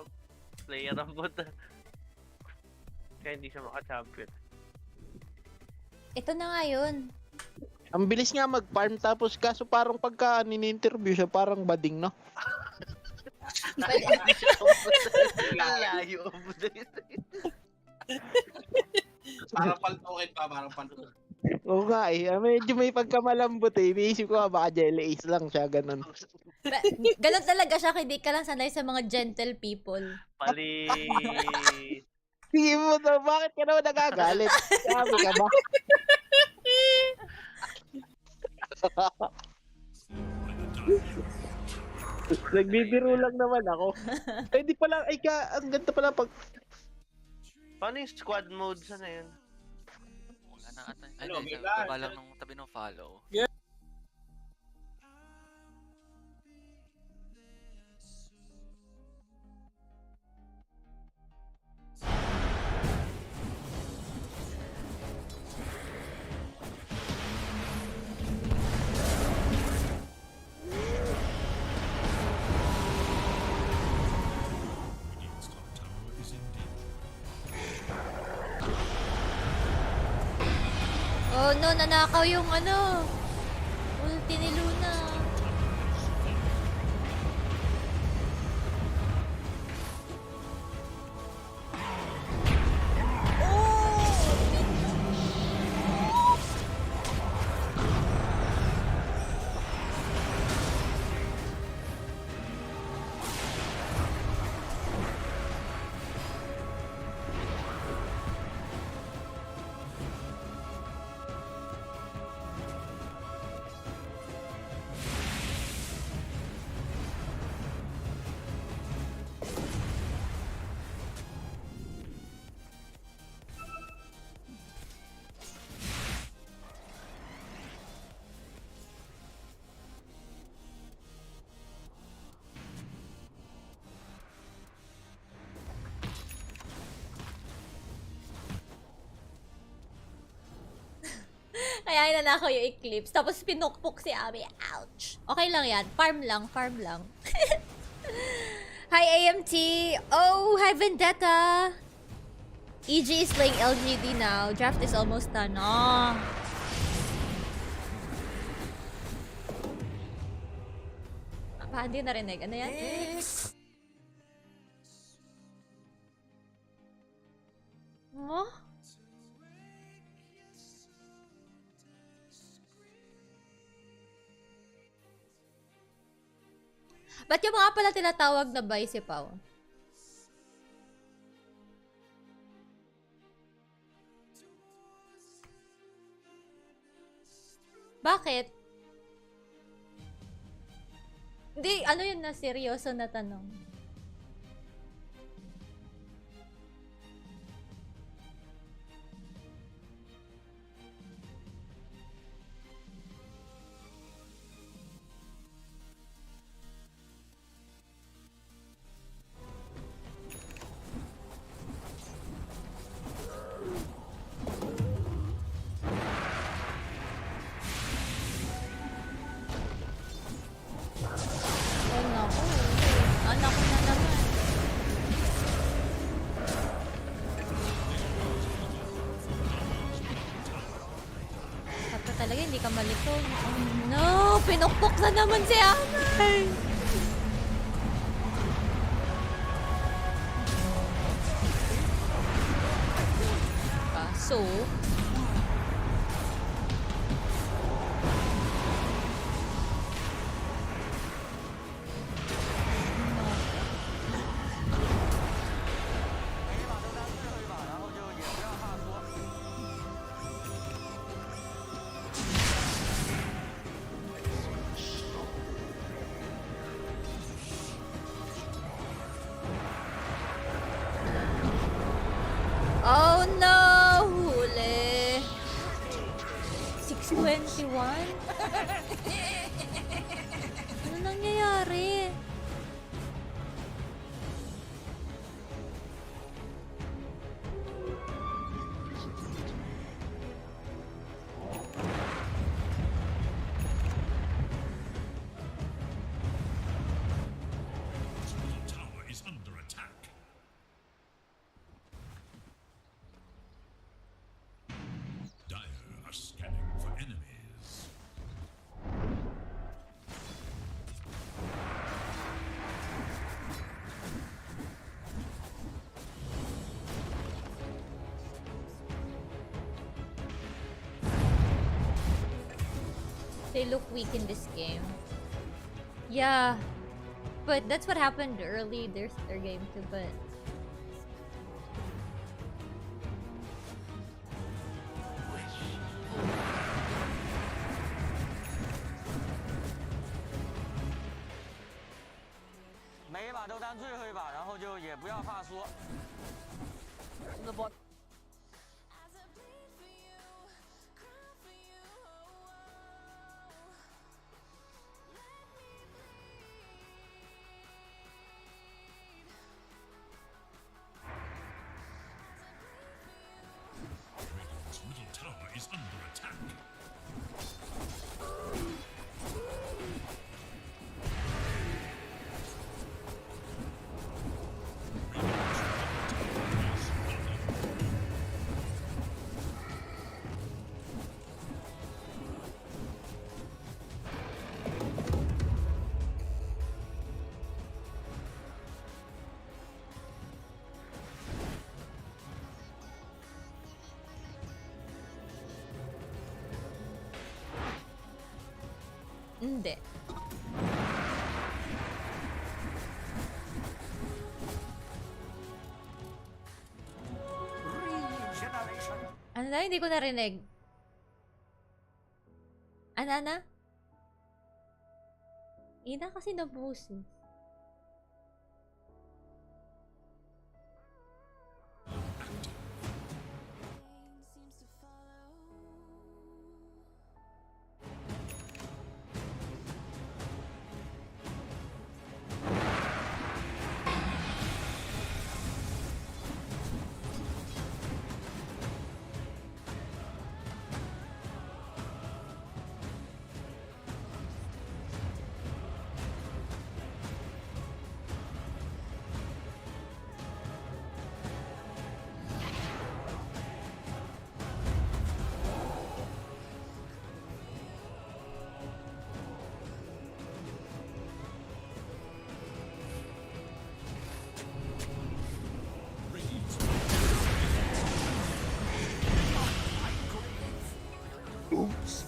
player ang buta. Kaya hindi siya maka-champion. Ito na nga yun. Ang bilis nga mag-farm tapos kaso parang pagka nini-interview siya parang bading, no? Layo. Parang paltukin pa, parang paltukin. Oo nga eh. Medyo may pagkamalambot eh. Iniisip ko baka jelly ace lang siya, ganun. Ganun talaga siya, hindi ka lang sanay sa mga gentle people. Mali. Sige mo to, bakit ka naman nagagalit? Sabi ka ba? Nagbibiro lang naman ako. Ay, di pala, ang ganda pala pag... Paano yung squad mode? Saan na yun? Wala na ata. Ay, hindi. Sa baba lang nung tabi ng follow. Oh no, nanakaw yung ano. Ulti ni Luna. Kaya nanakaw yung Eclipse. Tapos pinukpok si Ami. Ouch! Okay lang yan. Farm lang, farm lang. Hi, AMT! Oh, hi, Vendetta! EG is playing LGD now. Draft is almost done. Oh. Hindi narinig. Ano yan? Oh? Ba't yung mga pala tinatawag na bay si Pao? Bakit? Hindi, ano yun na seryoso na tanong? Anak ko na naman. Dapat talaga hindi ka malito. Oh no! Pinukpok na naman si Amay! So, oh no! Huli! 621? Ano nangyayari? Tower is under attack. Dire are scanning for enemies. They look weak in this game. Yeah. But that's what happened early their game too, but... Radiant's middle tower is under attack. Hindi. Ano na? Hindi ko narinig. Ana? Ina kasi na-boost eh. Oops.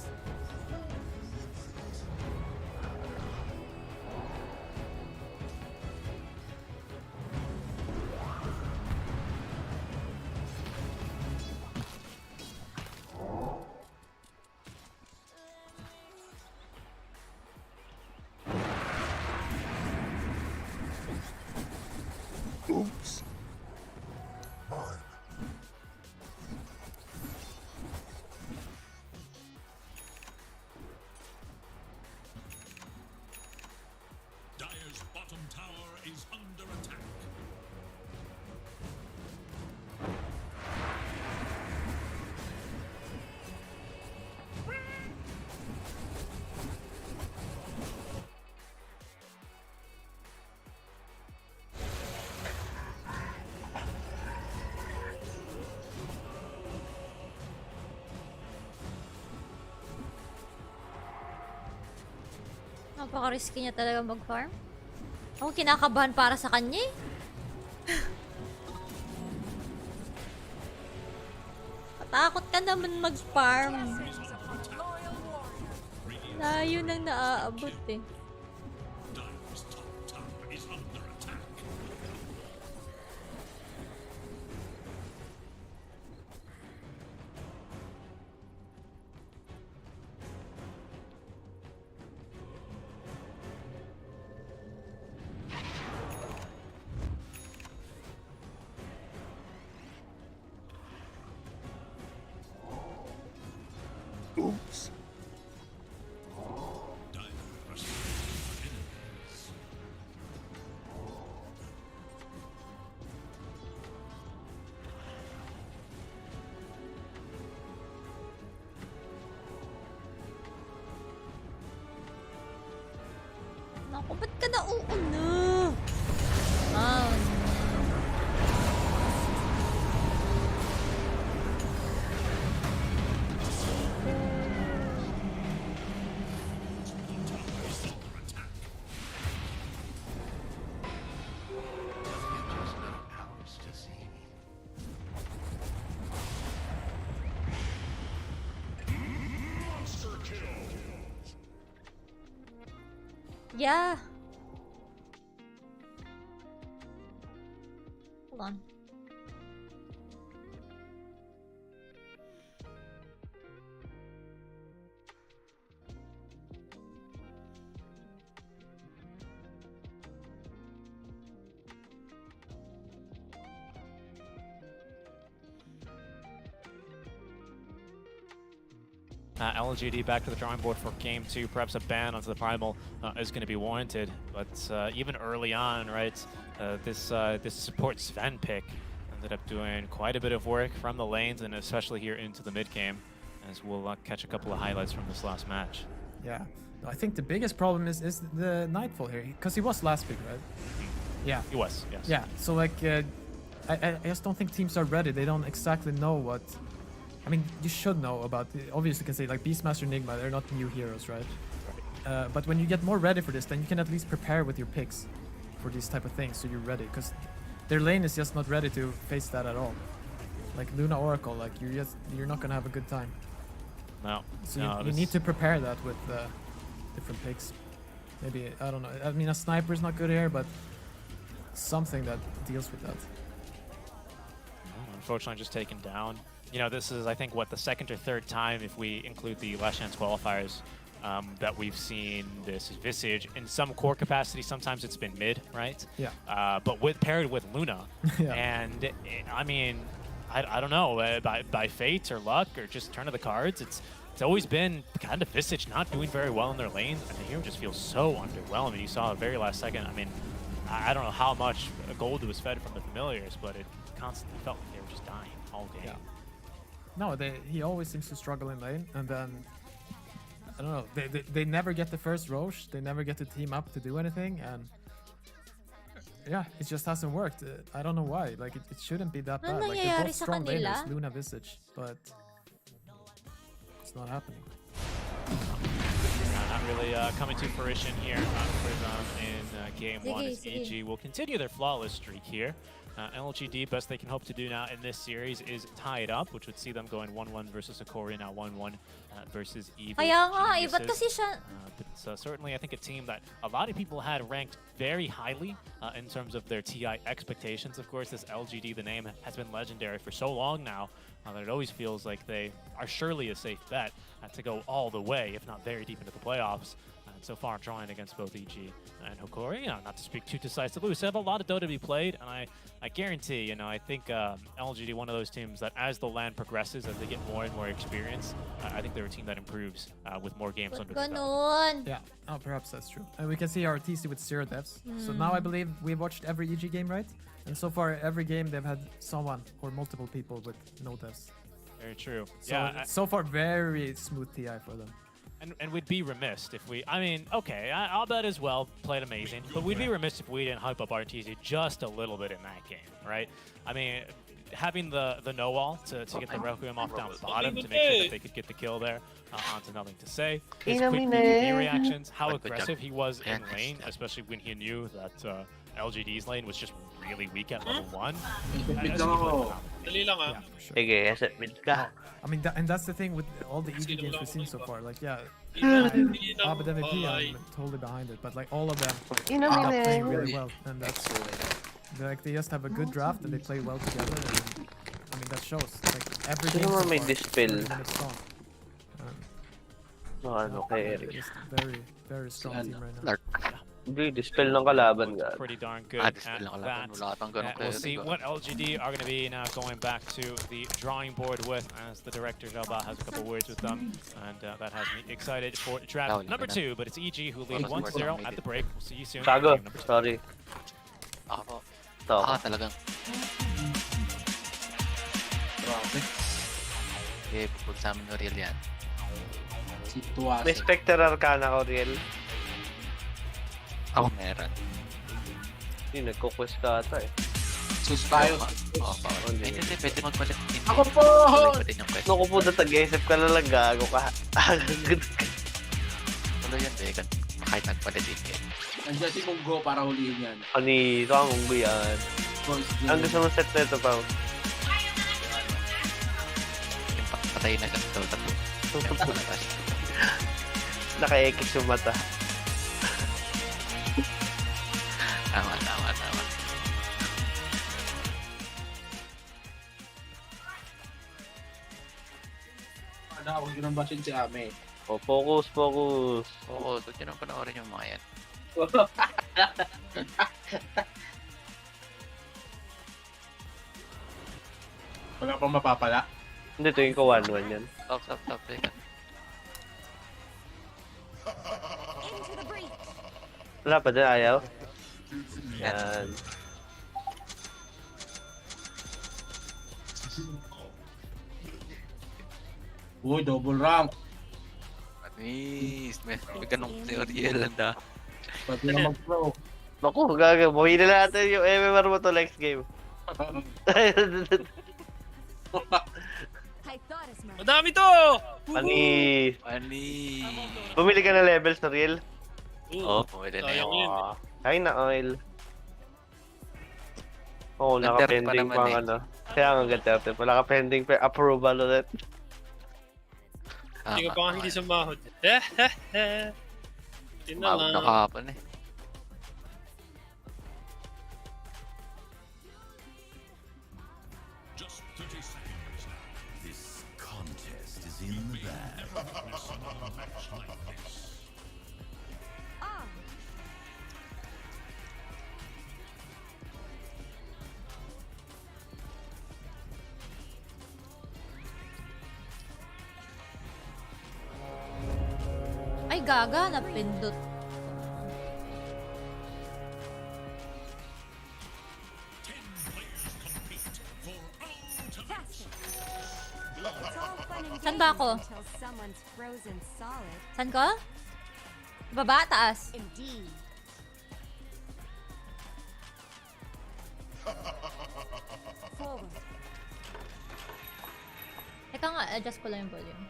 Oops. Mine. Dire's bottom tower is under attack. Napaka-risky niya talaga mag-farm. Ako kinakabahan para sa kanya eh. Patakot ka naman mag-farm. Layo nang naaabot eh. Dire's top tower is under attack. Oops. Naku, ba't ka nauuna? Oh, Monster kill. Yeah. Hold on. LGD back to the drawing board for game 2. Perhaps a ban onto the Primal is going to be warranted, but even early on, right, this support Sven pick ended up doing quite a bit of work from the lanes and especially here into the mid game, as we'll catch a couple of highlights from this last match. Yeah, I think the biggest problem is the Nightfall here, because he was last pick, right? Yeah. He was, yes. Yeah, so like, I just don't think teams are ready. They don't exactly know what... I mean, you should know about... Obviously, you can say, like, Beastmaster Enigma, they're not new heroes, right? But when you get more ready for this, then you can at least prepare with your picks for these type of things, so you're ready. Because their lane is just not ready to face that at all. Like, Luna Oracle, like, you're not gonna have a good time. No. So you need to prepare that with different picks. Maybe, I don't know. I mean, a sniper is not good here, but something that deals with that. Unfortunately, just taken down. You know, this is, I think, what, the second or third time, if we include the Last Chance qualifiers, that we've seen this Visage. In some core capacity, sometimes it's been mid, right? Yeah. But paired with Luna. Yeah. And, I mean, I don't know, by fate or luck or just turn of the cards, it's always been kind of Visage not doing very well in their lane, and the hero just feels so underwhelming. You saw the very last second, I mean, I don't know how much gold was fed from the familiars, but it constantly felt like they were just dying all game. Yeah. No, he always seems to struggle in lane, and then I don't know. They never get the first Roche. They never get to team up to do anything, and yeah, it just hasn't worked. I don't know why. Like it shouldn't be that bad. Like they're both strong laners, Luna Visage, but it's not happening. Not really coming to fruition here for them in game 1 as EG will continue their flawless streak here. LGD, best they can hope to do now in this series is tie it up, which would see them going 1-1 versus Ikoria, now 1-1 versus Evil Geniuses. But certainly I think a team that a lot of people had ranked very highly in terms of their TI expectations. Of course, this LGD, the name has been legendary for so long now that it always feels like they are surely a safe bet to go all the way, if not very deep into the playoffs. So far, drawing against both EG and Hokori. Not to speak too decisively, we still have a lot of Dota to be played, and I guarantee, I think LGD, one of those teams that as the LAN progresses, as they get more and more experience, I think they're a team that improves with more games under their belt. Yeah, perhaps that's true. And we can see our TC with 0 deaths. So now I believe we've watched every EG game, right? And so far, every game they've had someone or multiple people with no deaths. Very true. So, yeah, so far, very smooth TI for them. And we'd be remiss if we... I mean, okay, I'll bet as well played amazing, but we'd be remiss if we didn't hype up RTZ just a little bit in that game, right? I mean, having the no-wall to get the Requiem off down bottom to make sure that they could get the kill there, onto Nothing to Say. His quick PvP reactions, how aggressive he was in lane, especially when he knew that LGD's lane was just really weak at level 1. I mean, and that's the thing with all the EG games we've seen so far. Like, yeah, Abed MVP, I'm totally behind it, but like all of them end up playing really well, and that's like they just have a good draft and they play well together. And, I mean, that shows. Like every game so may far, dispel. Just very strong team right now. Hindi, dispel ng kalaban ka. Pretty darn good at that. We'll see what LGD are going to be now going back to the drawing board with, as the director Jalba has a couple words with them, and that has me excited for draft number 2, but it's EG who lead 1-0 at the break. We'll see you soon. Tago, sorry. Talagang. Okay, pupunta sa amin yung real yan. May Spectre Arcana ko, real. Ako meron. Hindi, nagko-quest ka ata eh. Sus tayo. Hindi, pwede magpalit. Ako po! Naku po, natag-isip ka na lang, gago ka. Tuloy yan, Vegan. Kahit nagpalit din kayo. Nandiyan si Munggo para hulihin yan. Ito ang Munggo yan. Ang gusto mong set na ito, Pao? Patayin na kasi ito, tatlo. Naka-ekis yung mata. huwag nyo nang basin si Ame. Oh, focus. Oo, huwag nyo nang panoorin yung mga yan. Wala pang mapapala. Hindi, tingin ko 1-1 yan. Top. Teka. Wala pa dyan, ayaw. Yan. Uy, double rank. Panis. May ganong teorya lang da. Pati na mag-pro. Naku, gagawin na natin yung MMR mo to next game. Madami to! Panis. Panis. Bumili ka ng levels na real? Oo, pwede na sayang yun. yun. Ay na oil. Oo, Nag-30 pa naka-pending naman pang eh. ano. Kaya nga ganda. Wala ka pending approval ulit. Hindi ko pa nga hindi sumahod. Yun na Mabot na lang. kahapon eh. Just 30 seconds now. This contest is in the bag. Never seen a match like this. Ay, gaga, napindot. Saan ba ako? Saan ko? Baba, taas. Teka nga, adjust ko lang yung volume.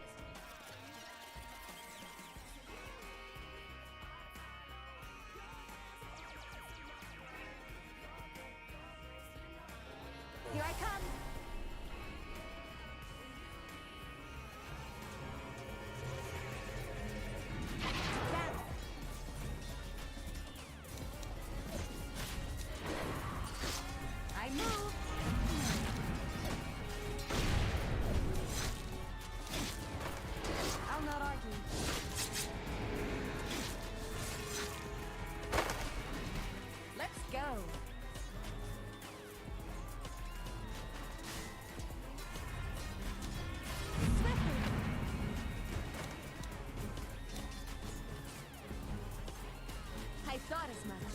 Here I come. I move. I'll not argue. Let's go. I thought as much.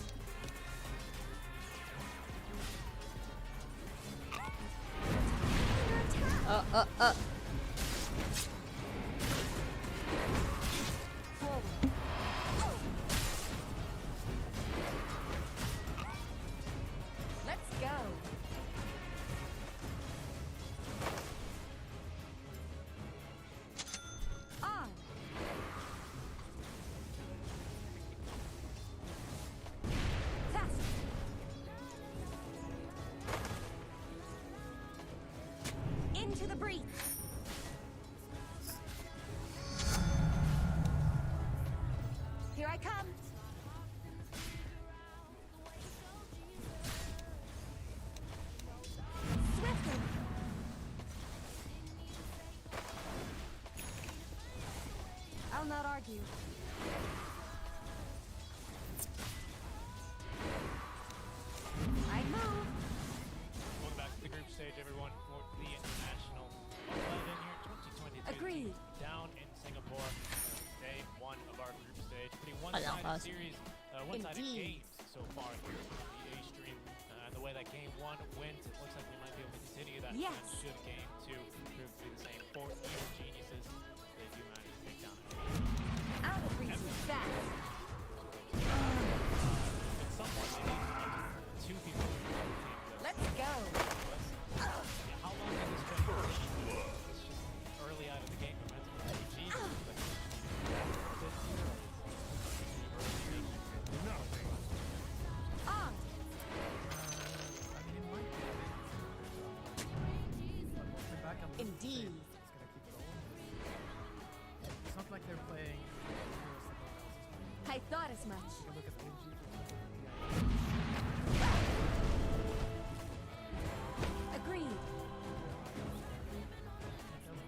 Let's go. On. Fast. Into the breach. Here I come. Swiftly. I'll not argue. I move. Welcome back to the group stage, everyone, for the International London Year 2022. Agreed. Down in Singapore, day one of our group stage. Pretty Malakas. one-sided series, one-sided Indeed. games so far here from the A stream. And the way that game one went, it looks like we might be able to continue that. Yes. And should game two prove to be the same for Evil Geniuses. They do manage to take down Out of reach is fast. at some point they need two people to take the Let's go. Yeah, how long can this trend continue? It's just early out of the game momentum. Jesus, On. Indeed. It's not like they're playing. I thought as much. Look at Agreed.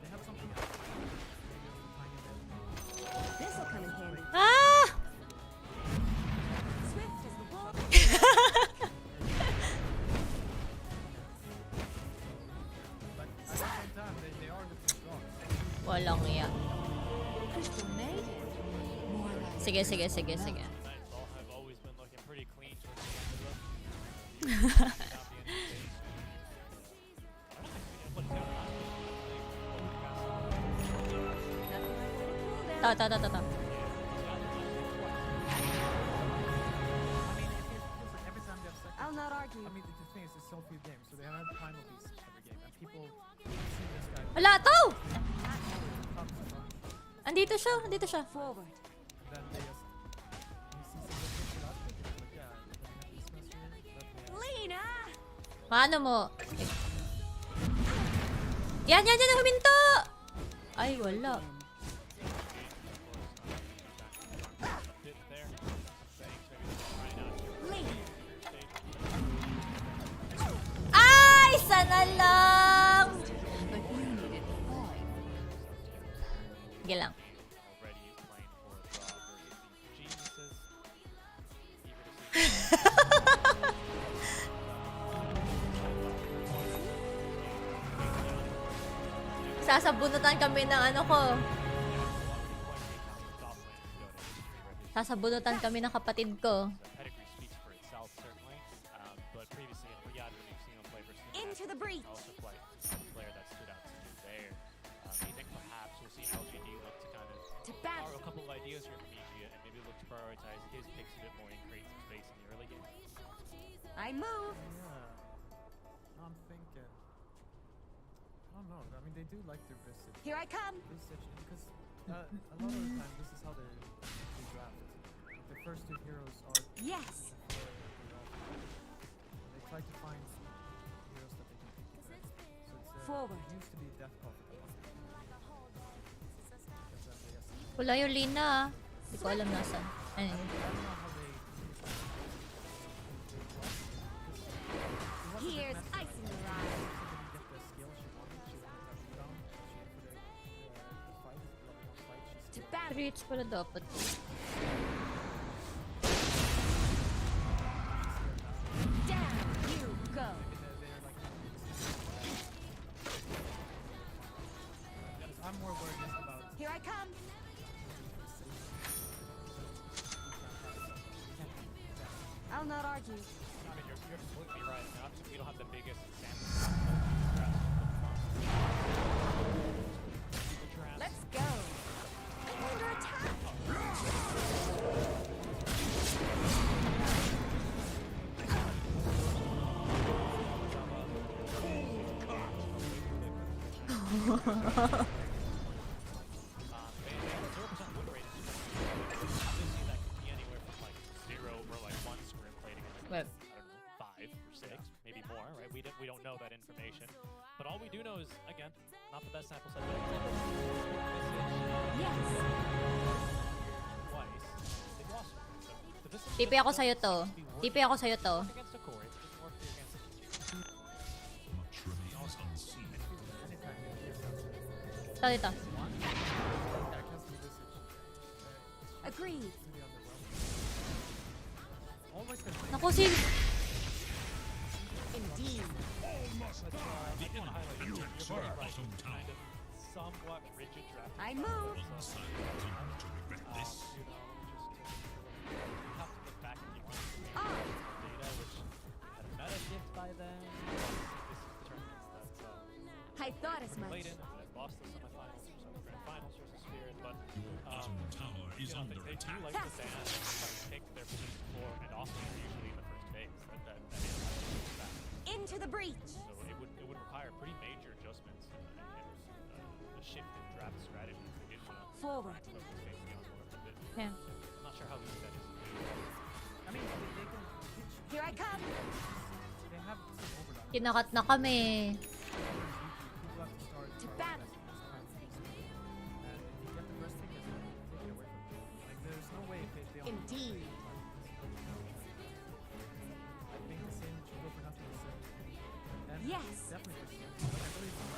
they have something else. Sige, sige, sige, sige. All have always been looking pretty clean towards the end of them. Ta. I'll not argue. I mean, the thing is, it's so few games, so they have primal beasts every game, and people see this guy. Wala to! Andito siya, andito siya. Forward. Then they just Lena! Paano mo? Yan, huminto! Ay, wala. Ay, sana lang! Sige lang. Sasabunutan kami ng ano ko. Sasabunutan kami ng kapatid ko. Into the breach. To borrow a couple of ideas here from EG and maybe look to prioritize his picks a bit more and create some space in the early game. I move. Yeah. I'm thinking. I don't know. I mean, they do like their Visage. Here I come. Visage, because a lot of the time, this is how they draft. The first two heroes are. Yes. They try to find heroes that they can pick with. So it's, Forward. It used to be Death Prophet. Wala yung Lina. Hindi ko alam nasan. Anyway. Here's ice in the ride. To battle. Reach pala dapat. Down you go. I'm more worried just about. Here I come. I'll not argue. I mean, you're completely right. Now, we don't have the biggest sample. Let's go. Under attack. Web. I don't know, 5 or 6, maybe more, right? We don't know that information. But all we do know is, again, not the best sample set. Yes. Twice. They lost. So this is TP ako sa'yo to. TP ako sa'yo to. against a core. It's more clear against Ito, dito. Agreed. Naku, si... Indeed. somewhat rigid draft. I move. Meta gift by then. I thought as much. Played in, lost the semifinals or some grand finals versus Spirit, but Bottom tower is under they do attack. like to stand and pick their position for, and often usually in the first phase. That is that. Into the breach. So it would require pretty major adjustments and a shift in draft strategy if they didn't want to Forward. Yeah. I'm not sure how easy that is. I mean, they can. Here I come. They have some overlap. Kinakat na kami. People have to start. To battle. And if you get the first ticket, then take it away from you. Like, there's no way they don't. Indeed. I think the same should go for nothing. And Yes. definitely. But I believe that.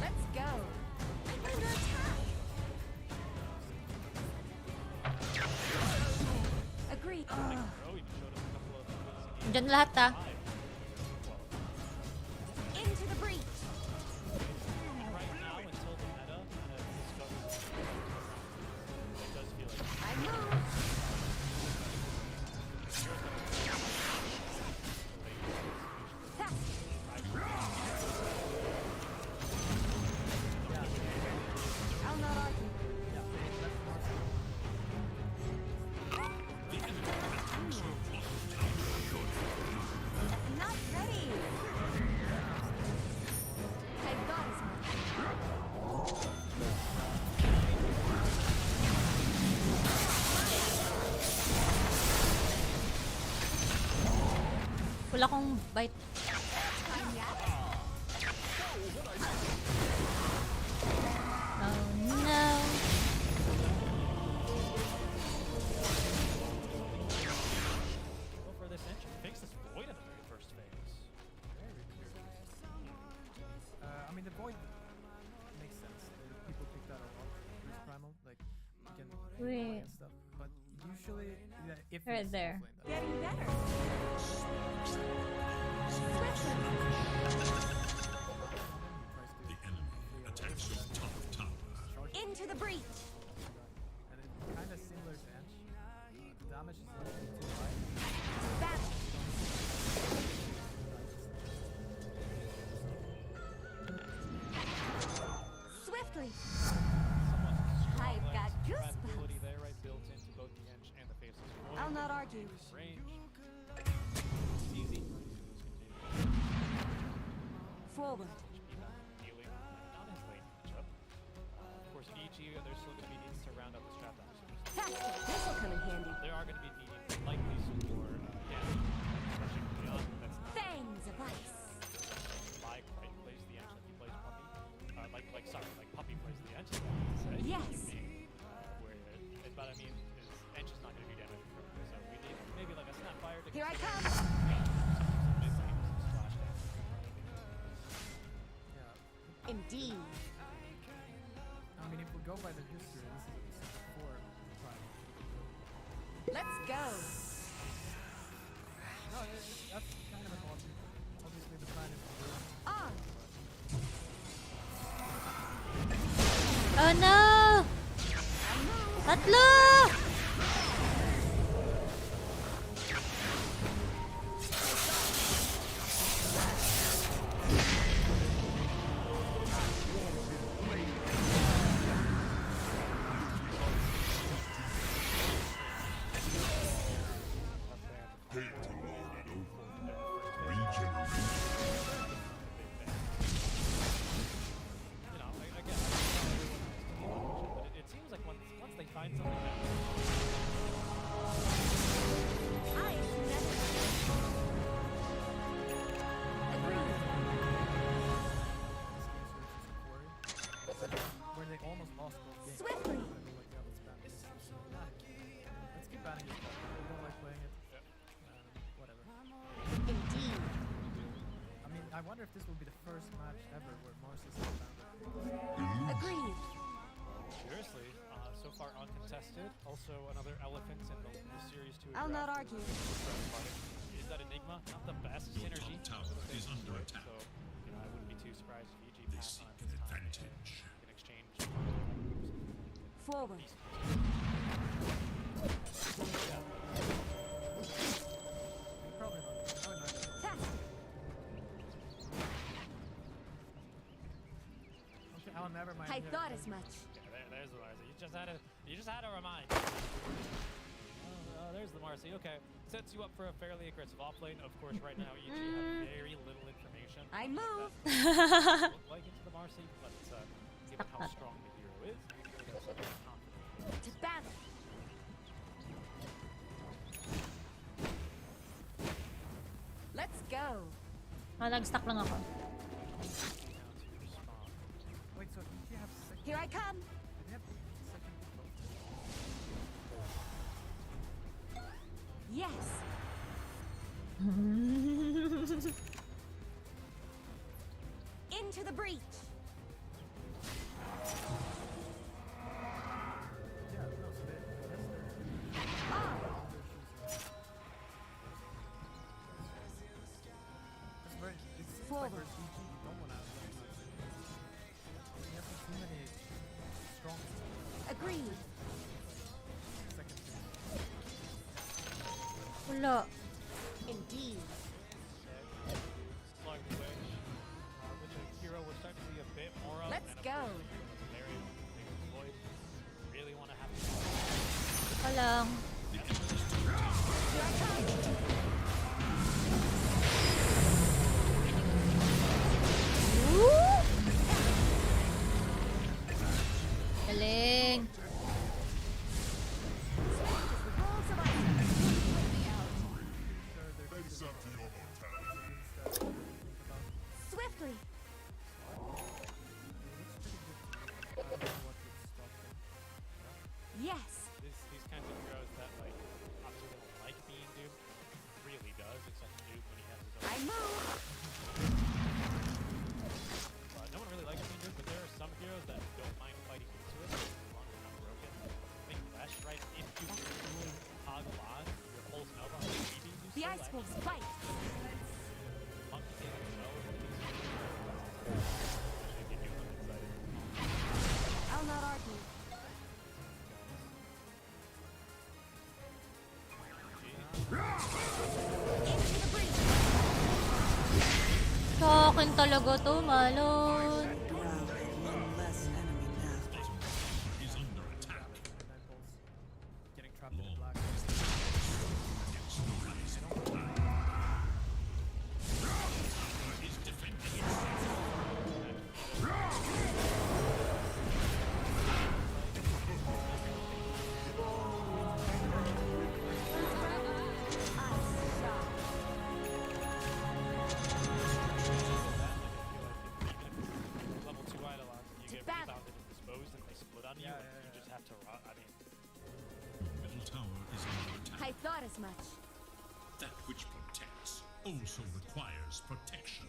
Let's go. Under attack. Agreed. Diyan lahat ah. Into the breach. Right now, until the meta Wala akong bite. Oh no. Go for this Ench. Fix this Void in the very first phase. Very clear. I mean, the Void makes sense. People pick that a lot. Use Primal, like, you can play and stuff. But usually, if Right it's there. offlane, Getting better. The enemy attacks your top tower. Into the breach. and it's kind of similar to Ench. The damage is not too high. Battle. Swiftly. I've got Compatibility goosebumps. there, right, built into both the Ench and the Faceless Void. I'll not argue. Range. It's easy. Forward. Healing, not his lane matchup. Of course, EG, there's still going to be needs to round up the strat down. Faster. This will come in handy. There are going to be needs, likely some more damage, especially beyond. That's not Fangs of ice. like right plays the Ench like he plays Puppy. Like Puppy plays the Ench. Yes. But I mean, Ench is not going to do damage from it, so we need maybe like a Snapfire to Here I come. Yeah. Indeed. I mean, if we go by the history, this is before Primal. Let's go. No, that's kind of an option. Obviously, the plan is to do it. On. Oh no! Tatlo! Hate to lord it over. Regeneration. You know, again, but it seems like once they find something that where they almost lost both games. Swiftly. Like, yeah, let's ban this. Let's keep banning it. I don't like playing it. Whatever. Indeed. I mean, I wonder if this will be the first match ever where Marcy's is banned. Agreed. seriously, so far uncontested. Also another elephant in the series 2. I'll not argue. Is that Enigma? Not the best synergy. Tower is under attack. So, you know, I wouldn't be too surprised if EG They passed seek on an this time advantage. in exchange. Forward. Okay, oh, never mind. I Yeah. thought as much. Yeah, there's the Marcy. You just had to remind. Oh, there's the Marcy. Okay, sets you up for a fairly aggressive offlane. Of course, right now EG have very little information. I move. Look like into the Marcy, but given how strong the hero is, I guess I'm confident. To battle. Let's go. Nag-stuck lang ako. Wait, so did you have second? Here I come. Did you have second control? Yes. Into the breach. Yeah, no, so they On. It's very, it seems like Forward. there's EG, you don't want to have that much. You have too many strong Agreed. second teams. Wala. Indeed. Slug the Witch, which a hero we're starting to see a bit more of. Let's and of go. course, Mary, Void, really want to have Walang. Here I come. Woo! Galing. Face up to your mortality. Ice wolves bite. I'll not argue. Sa akin talaga to, Malon. I thought as much. That which protects also requires protection.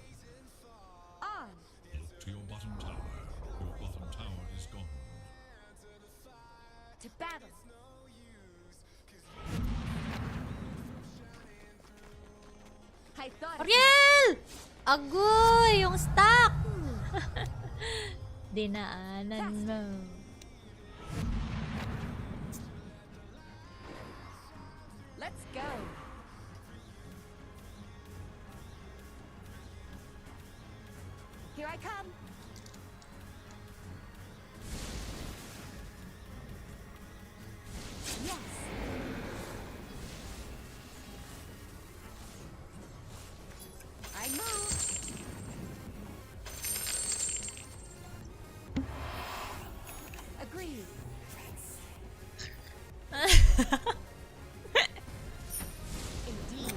On. Look to your bottom tower. Your bottom tower is gone. To battle. I thought. Ariel! Agoy! Yung stock! Dinaanan mo. Let's go. Here I come. Yes. I move. Agreed. Indeed.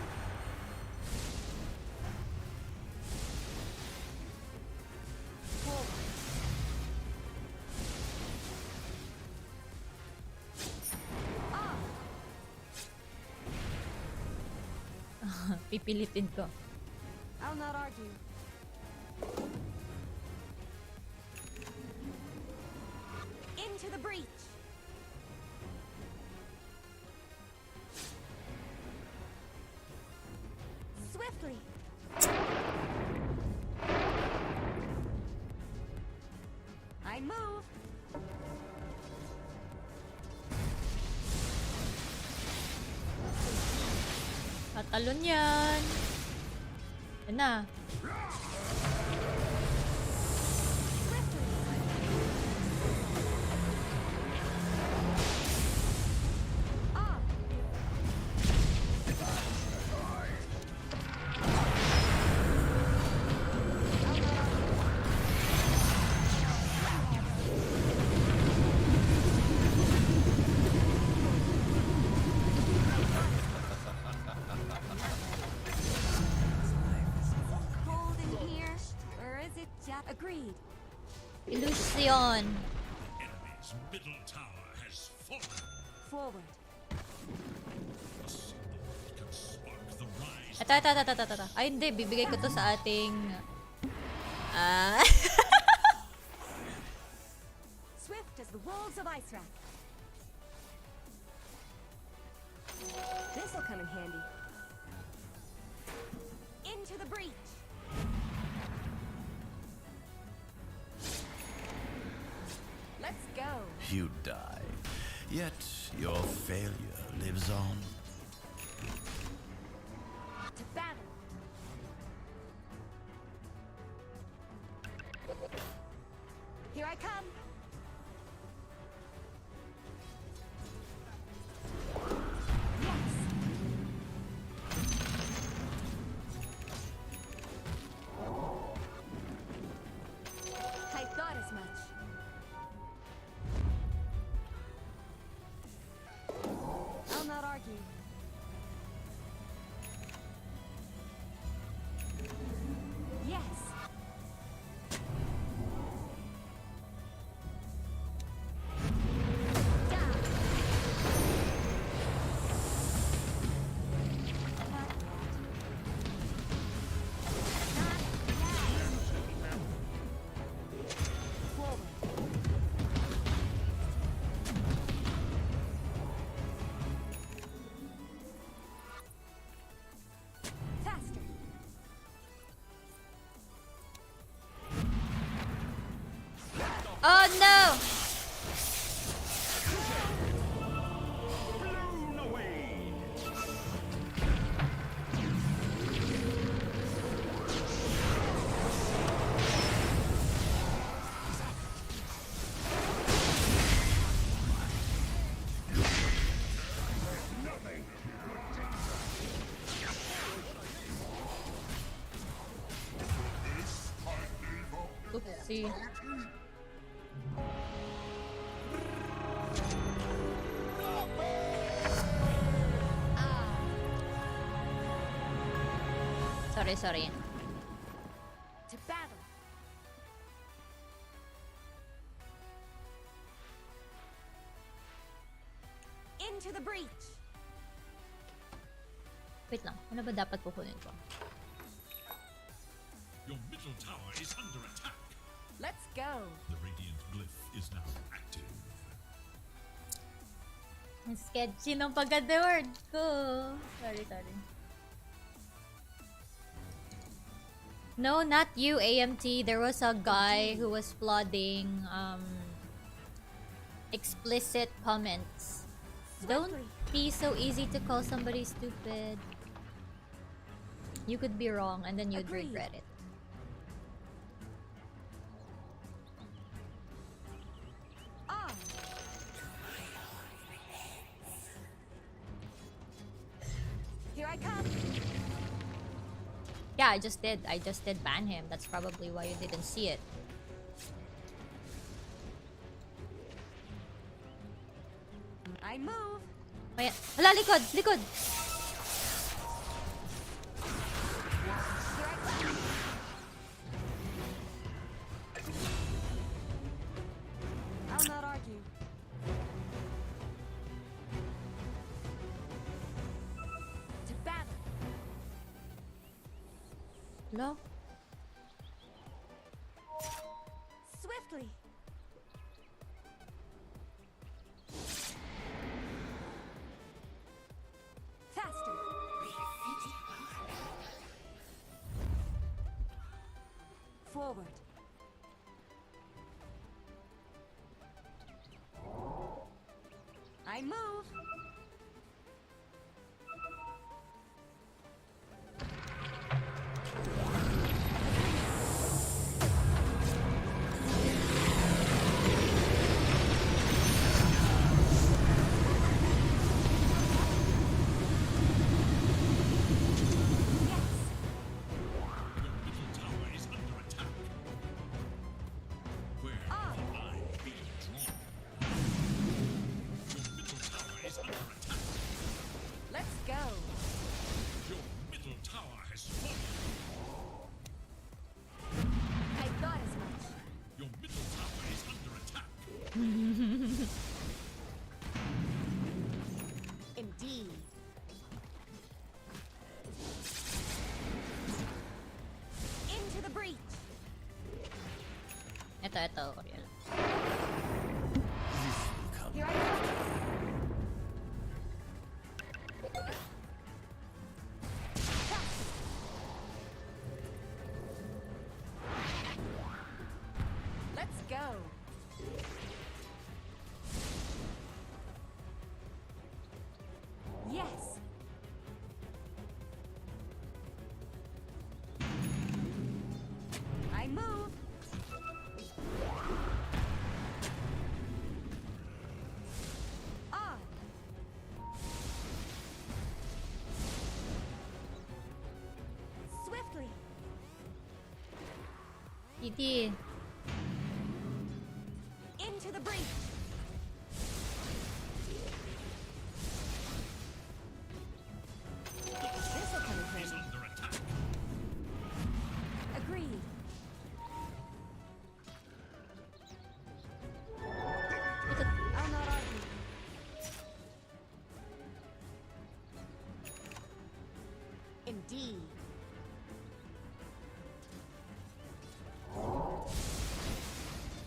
Forward. Pipilitin ko. I'll not argue. Into the breach. Swiftly. I move. Patalon yan. Yan na. Cold in here, or is it just agreed? Illusion. Enemy's middle tower has fallen. Forward. Can spark the rise. Ito. Ay, hindi. Bibigay ko to sa ating... Ah... Swift as the wolves of Icewrath. This'll come in handy. Into the breach. Let's go. You die, yet your failure lives on. To battle. Here I come. Yes. I thought as much. I'll not argue. Yes. Down. Forward. sorry. Sorry. To battle. Into the breach. Wait lang, ano ba dapat kukunin ko? Your middle tower is under attack. Let's go. The radiant glyph is now active. Ang sketchy ng pagka-word ko. Sorry. No, not you, AMT. There was a guy who was flooding explicit comments. Don't be so easy to call somebody stupid. You could be wrong and then you'd regret it. Here I come. Yeah, I just did ban him. That's probably why you didn't see it. I move. Ayan. Hala, likod! I'll not argue. To battle. Hello? Swiftly. Faster. Forward. I move. Let's go. Your middle tower has fallen. I thought as much. Your middle tower is under attack. Indeed. Into the breach. Ito, Oriel. Here I come. Let's go. Yes. I move. On. Swiftly. Titi. Into the breach. This'll come in handy. Agreed. I'll not argue. Indeed.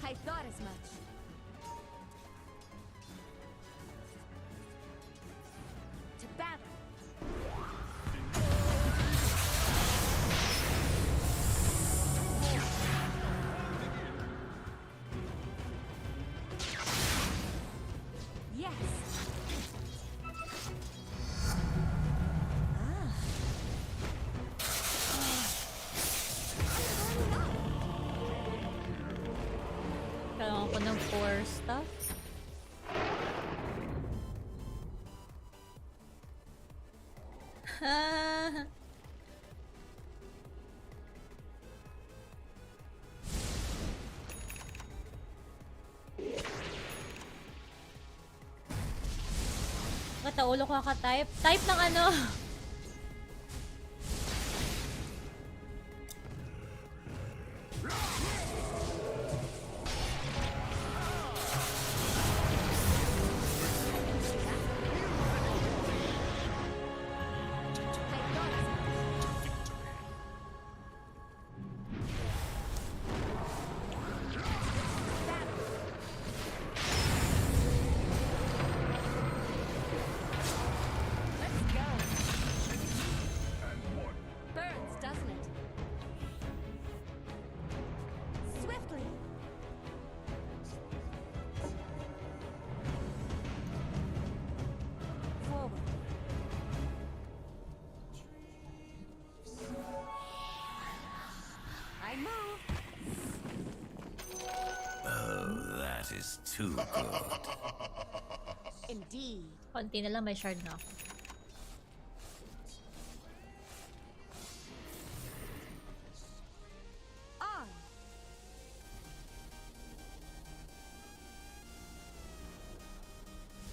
I thought as much. To battle. Yes. Kailangan ko ng 4 stuff. Sakit na ulo ko kaka-type. Type ng ano? Burns, doesn't it? Swiftly. Forward. I move. Oh, that is too good. Indeed. Konti na lang, may shard na ako. On.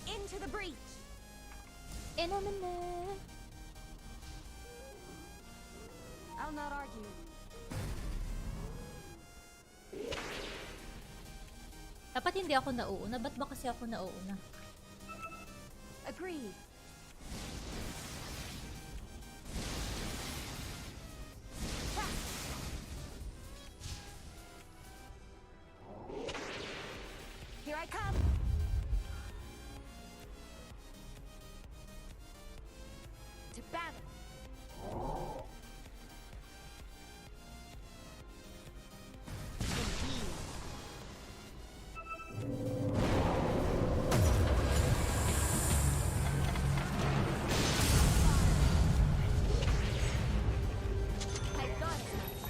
Into the breach. I'll not argue. Dapat hindi ako nauuna. Ba't ba kasi ako nauuna? Agreed. Here I come. To battle. Indeed. I thought as much.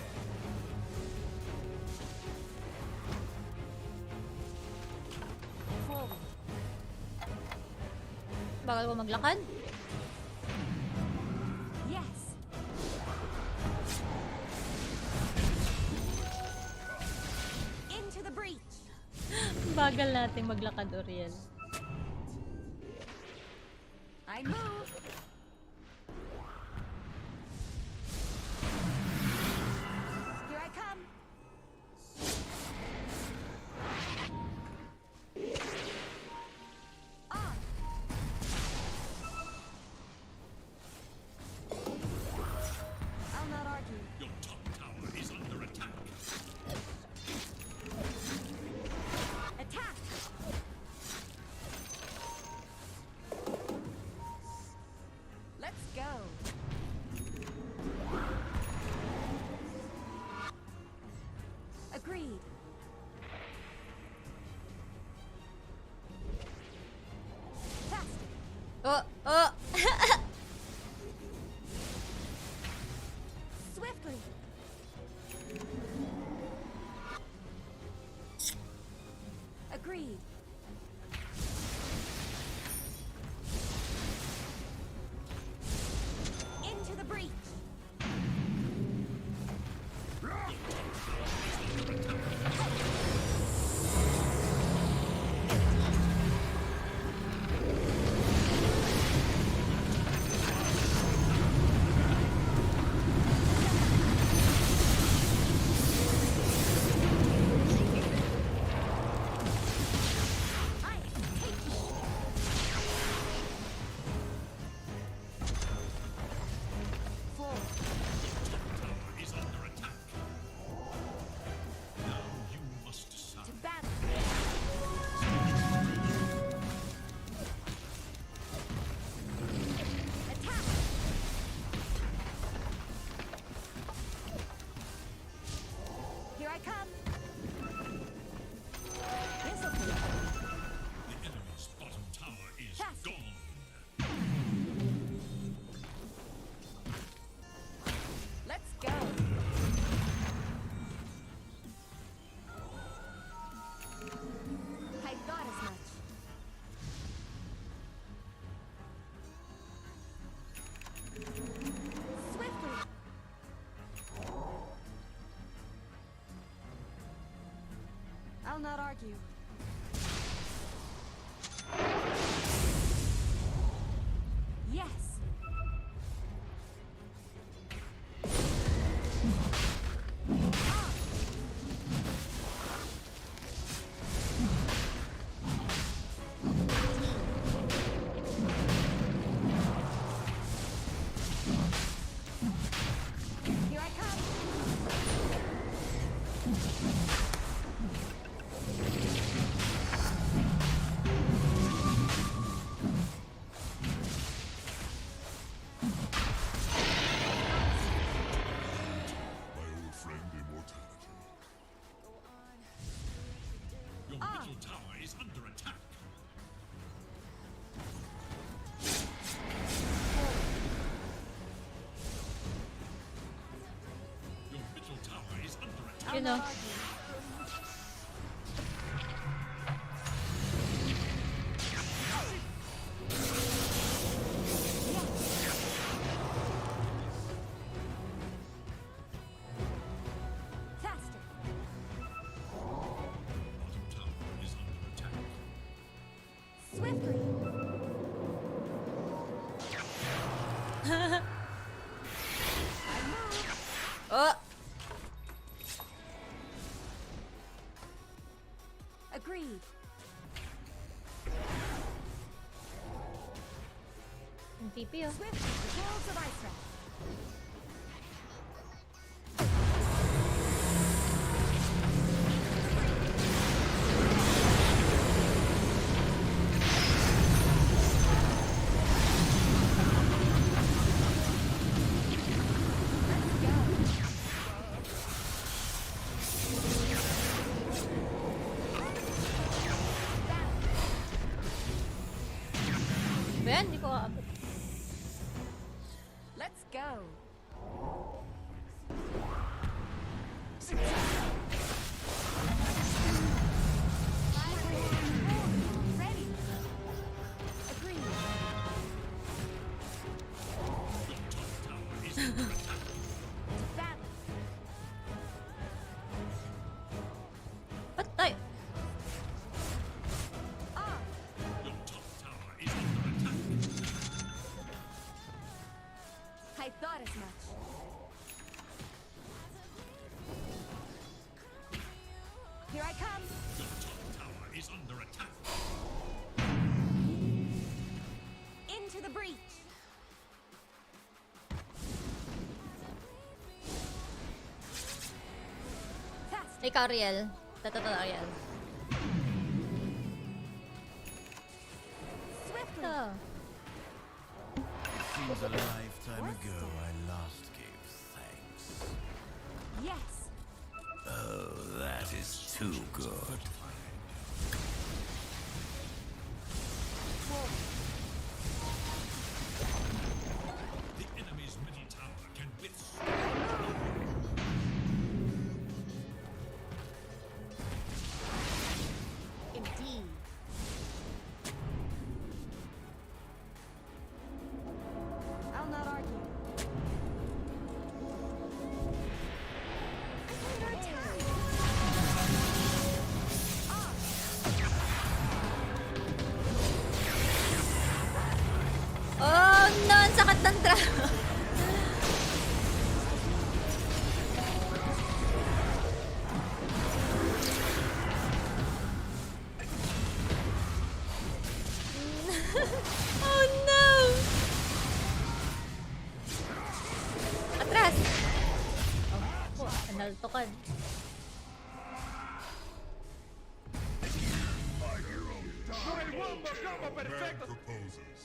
Forward. Bagal ko maglakad? Yes. Into the breach. Bagal nating maglakad, Uriel. I move. Here I come. On. I'll not argue. Your top tower is under attack. Attack. Let's go. Agreed. Faster. Oh! Oh! Swiftly. Agreed. Into the breach. I take forward. Tower is under attack. Now you must decide. To battle. Attack. Here I come. This'll be fun. The enemy's bottom tower is Faster. gone. Let's go. I thought as much. Swiftly. I'll not argue. You know. Swiftly. Oh! Agreed. Ang TP oh. Swift. Wolves of Ice Wrath. Ben, hindi ko aabot. Let's go. Ready. Agreed. Battle. Ba't tayo? I thought as much. Here I come. is under attack. Into the breach. Ikaw, Ariel. Ariel. Swiftly. Seems a lifetime ago I last gave thanks. Yes. Oh, that is too good. The enemy's middle tower can withstand. Indeed. I'll not argue. I'm under attack. Oh no, ang sakit ng Oh no! Atras! Oh, analtokan. Man proposes,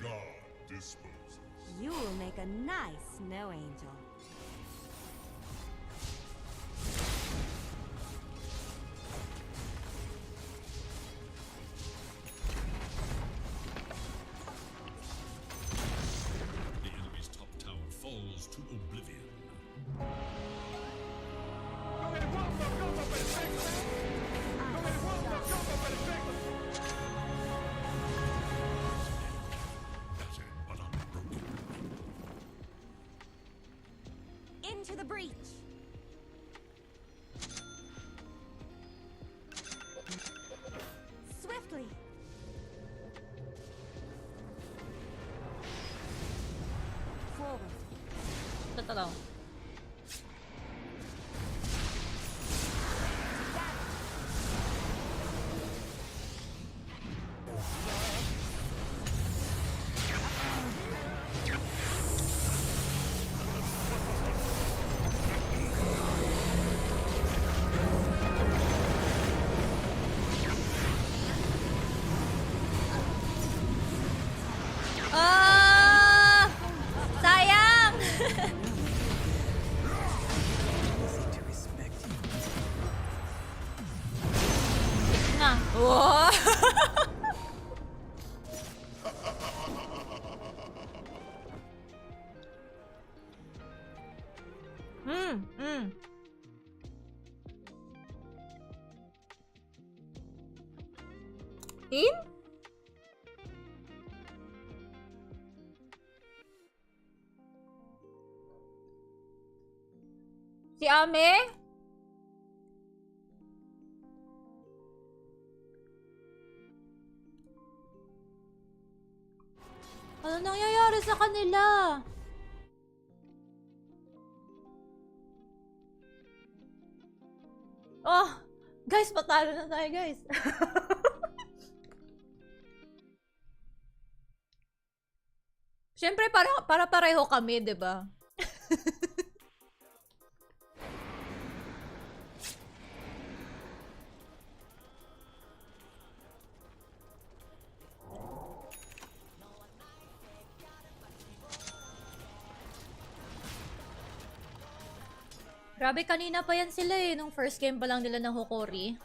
God disposes. You will make a nice snow angel. The enemy's top tower falls to oblivion. Into the breach. Swiftly. Forward. Totoo. Ah! Sayang! Si Ame? Ano nangyayari sa kanila? Oh, guys, patalo na tayo, guys. Siyempre, para pareho kami, 'di ba? Grabe, kanina pa yan sila eh, nung first game pa lang nila ng Hokori.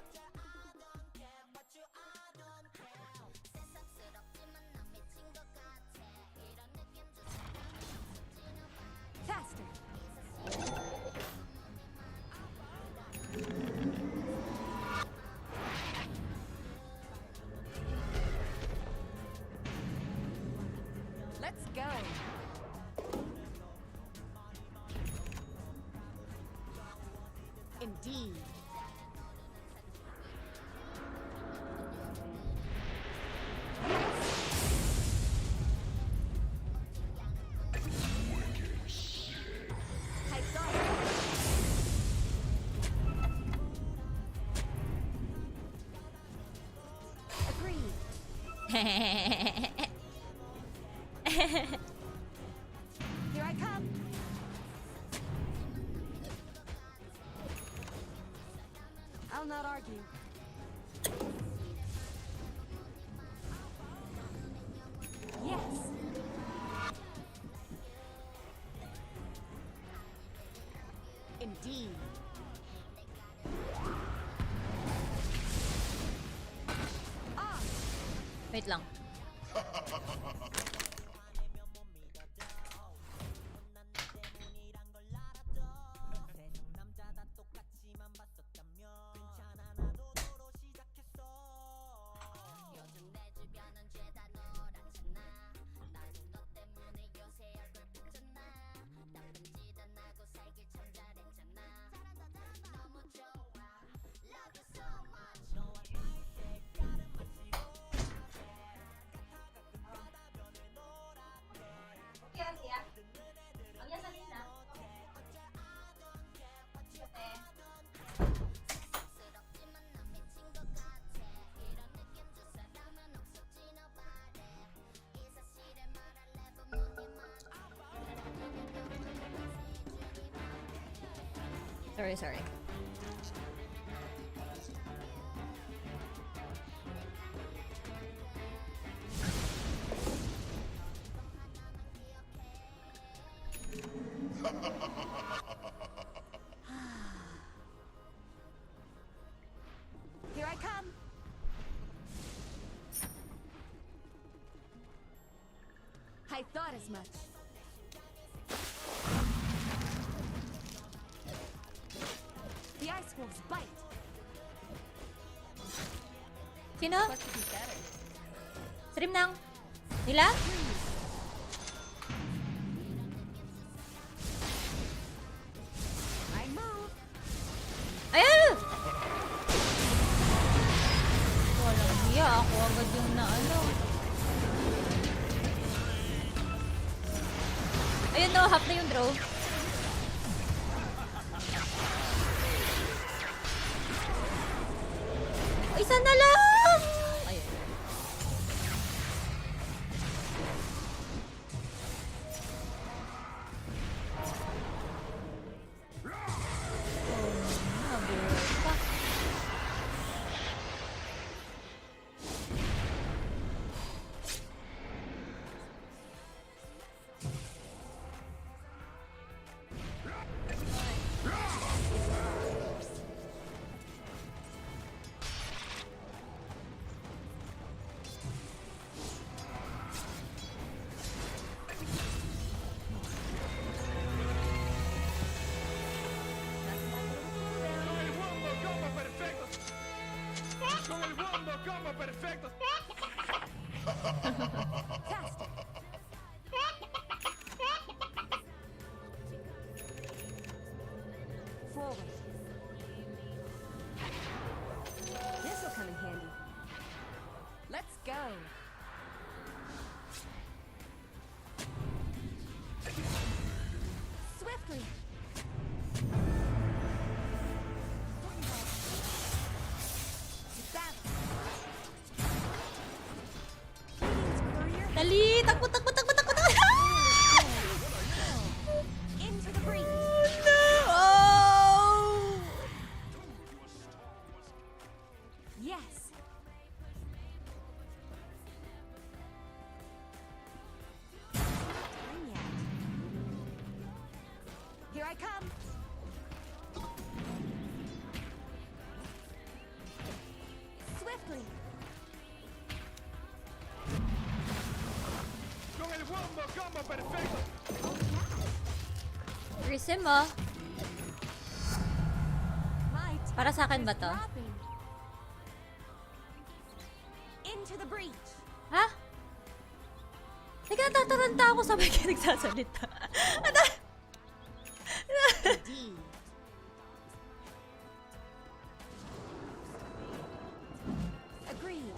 Let's go. Indeed. I saw it. Agreed. Here I come. I'll not argue. Yes. Indeed. Wait lang. Sorry. Here I come. I thought as much. The ice wolves bite. Sino? Stream nang. Nila? I move. Ayan! Walang hiya. Ako agad yung naano. Ayun no, half na yung draw. Isa na lang! Ayun. Dali! Takbo, takbo, takbo, takbo, takbo! Into the breach. No! Oh! Yes. Time yet. Here I come. Swiftly. Con el wombo combo perfecto. Prism, oh. My Para sa akin ba to? dropping. Into the breach. Ha? Teka, natataranta ako sabay kayo nagsasalita. Indeed. Agreed.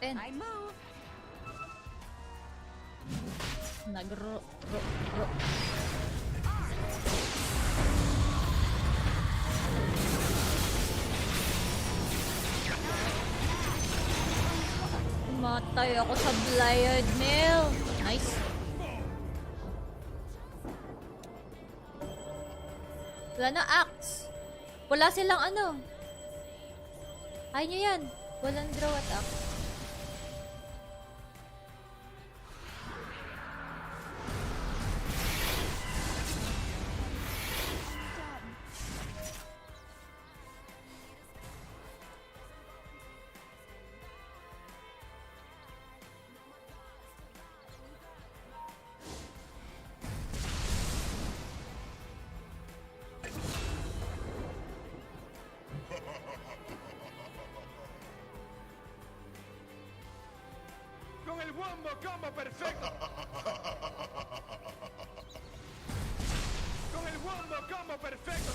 I move. Nagro... Matay ako sa Blired Mill. Nice. Wala na axe. Wala silang ano. Ay nyo yan. Walang draw at axe. Con el wombo combo perfecto. Con el wombo combo perfecto.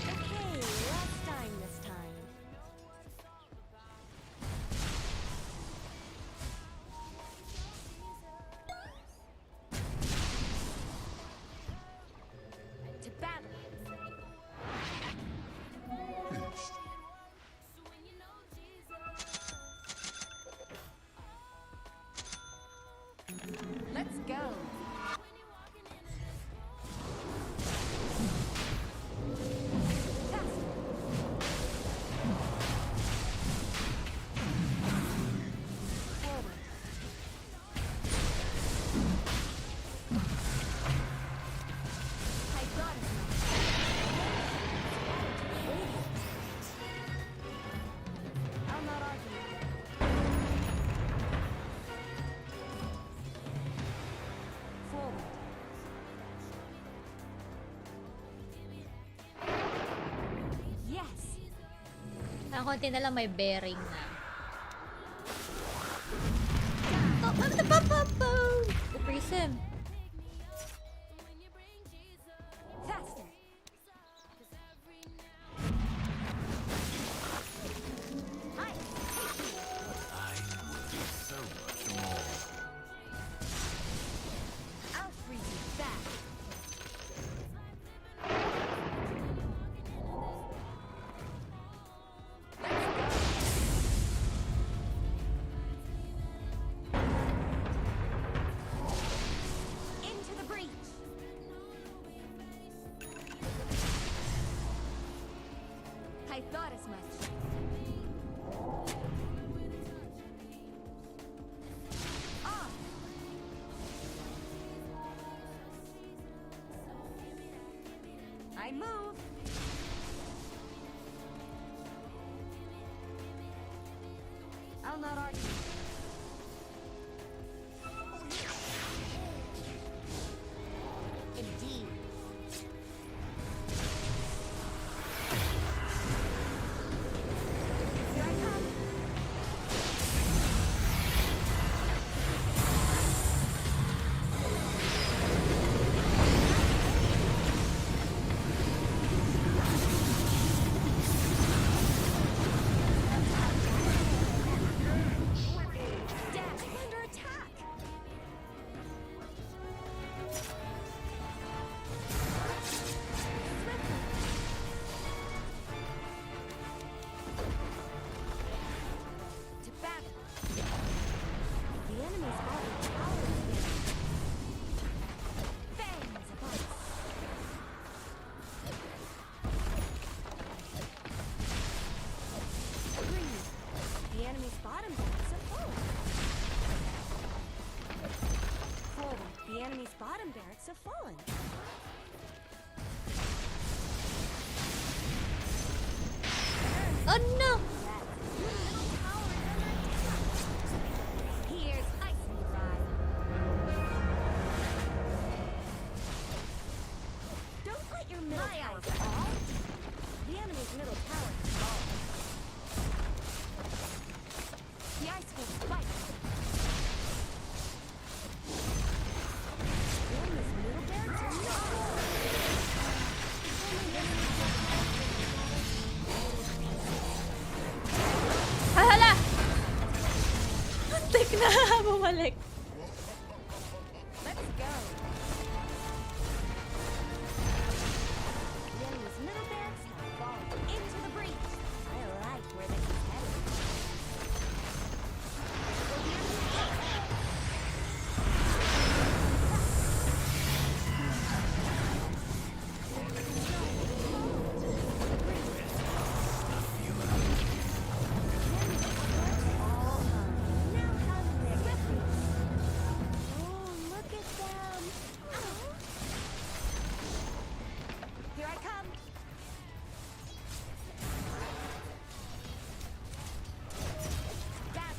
Okay, less time this time. To battle. Let's go. I got it. I'll not argue. Forward. Yes. Ang konti na lang may bearing na. The Prism. Faster. So much more. I'll freeze you back. Into the breach. I thought as much. On. I move. I'll not argue. Indeed. Here I come. enemy's bottom barracks have fallen. Oh no! Here's ice ride. Don't let your middle tower fall. The enemy's middle tower has fallen. The ice will spike. The enemy's middle barracks are not. Hala! Antik na bumalik. Let's go. The enemy's middle barracks have fallen into the breach. I like where this is headed. Oh, look at them. Here I come. Back.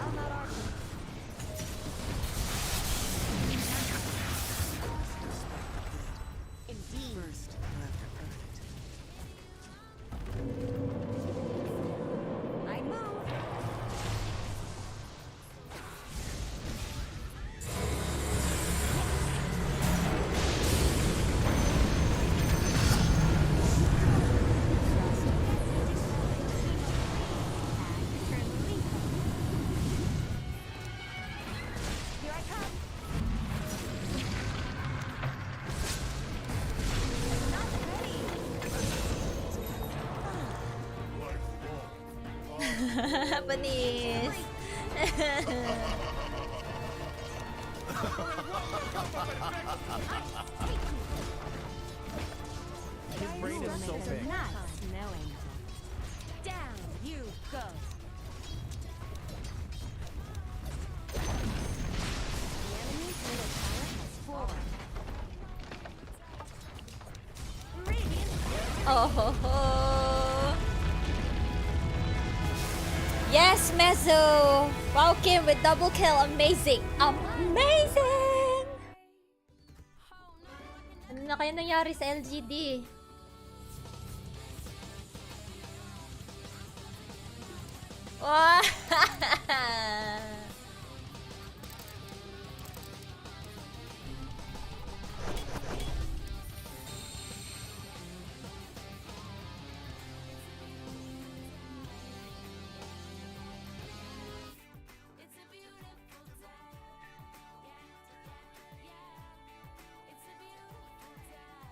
I'm not arguing. Indeed. First, I move. Here I come. Not ready. Panis. His brain is so big. Not snowing. Down you go. The enemy's middle tower has fallen. Radiant. Oh ho ho. Yes, Mezzo! Wow, Kim with double kill. Amazing! Amazing! Ano na kaya nangyari sa LGD? Wow!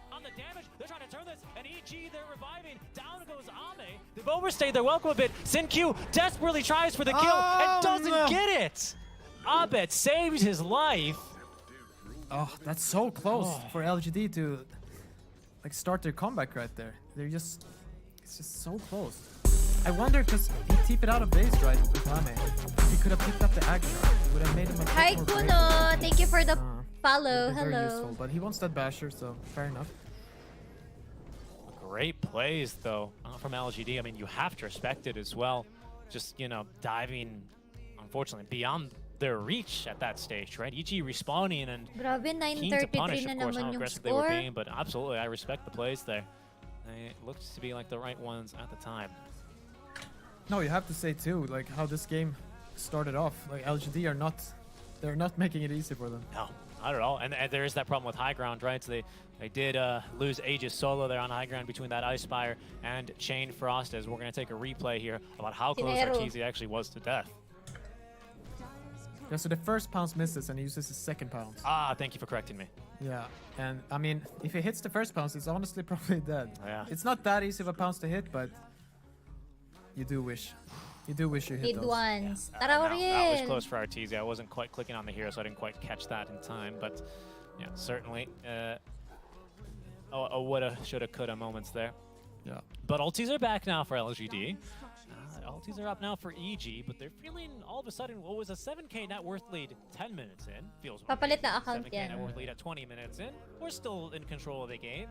On the damage, they're trying to turn this, and EG, they're reviving. Down goes Ame. They've overstayed their welcome a bit. Sin-Q desperately tries for the kill and doesn't get it. Abed saves his life. Oh, that's so close for LGD to like start their comeback right there. They're just, it's just so close. I wonder because he TP'd out of base right with Ame. He could have picked up the aggro. It would have made him a bit Hi more Kuno! brave. Thank you for the follow. Very Hello. useful, but he wants that basher, so fair enough. Great plays, though, from LGD. I mean, you have to respect it as well. Just, you know, diving, unfortunately, beyond their reach at that stage, right? EG respawning and Grabe, keen to 9:33 punish, na of course, naman how yung aggressive they were score. being, but absolutely, I respect the plays there. They looked to be like the right ones at the time. No, you have to say too, like how this game started off. Like LGD are not, they're not making it easy for them. No, not at all. And there is that problem with high ground, right? So they did lose Aegis solo there on high ground between that Ice Spire and Chain Frost, as we're going to take a replay here about how close Dinero. Arteezy actually was to death. Yeah, so the first pounce misses and he uses his second pounce. Ah, thank you for correcting me. Yeah, and I mean, if he hits the first pounce, it's honestly probably dead. Yeah. It's not that easy of a pounce to hit, but you do wish. You do wish you hit Hit those. ones. That Tara, was Oriel. close for Arteezy. I wasn't quite clicking on the hero, so I didn't quite catch that in time. But yeah, certainly a woulda, shoulda, coulda moments there. Yeah. But ultis are back now for LGD. Penalties are up now for EG, but they're feeling all of a sudden what was a 7k net worth lead 10 minutes in. Feels Papalit na account 7k yan. net worth lead at 20 minutes in. We're still in control of the game.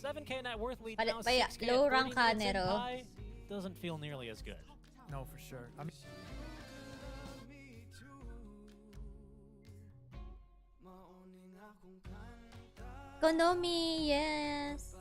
7k net worth lead Palit now pa ya, 6k low at 30 rank ka, minutes in. Nero. Pi doesn't feel nearly as good. No, for sure. I mean, Konami, yes.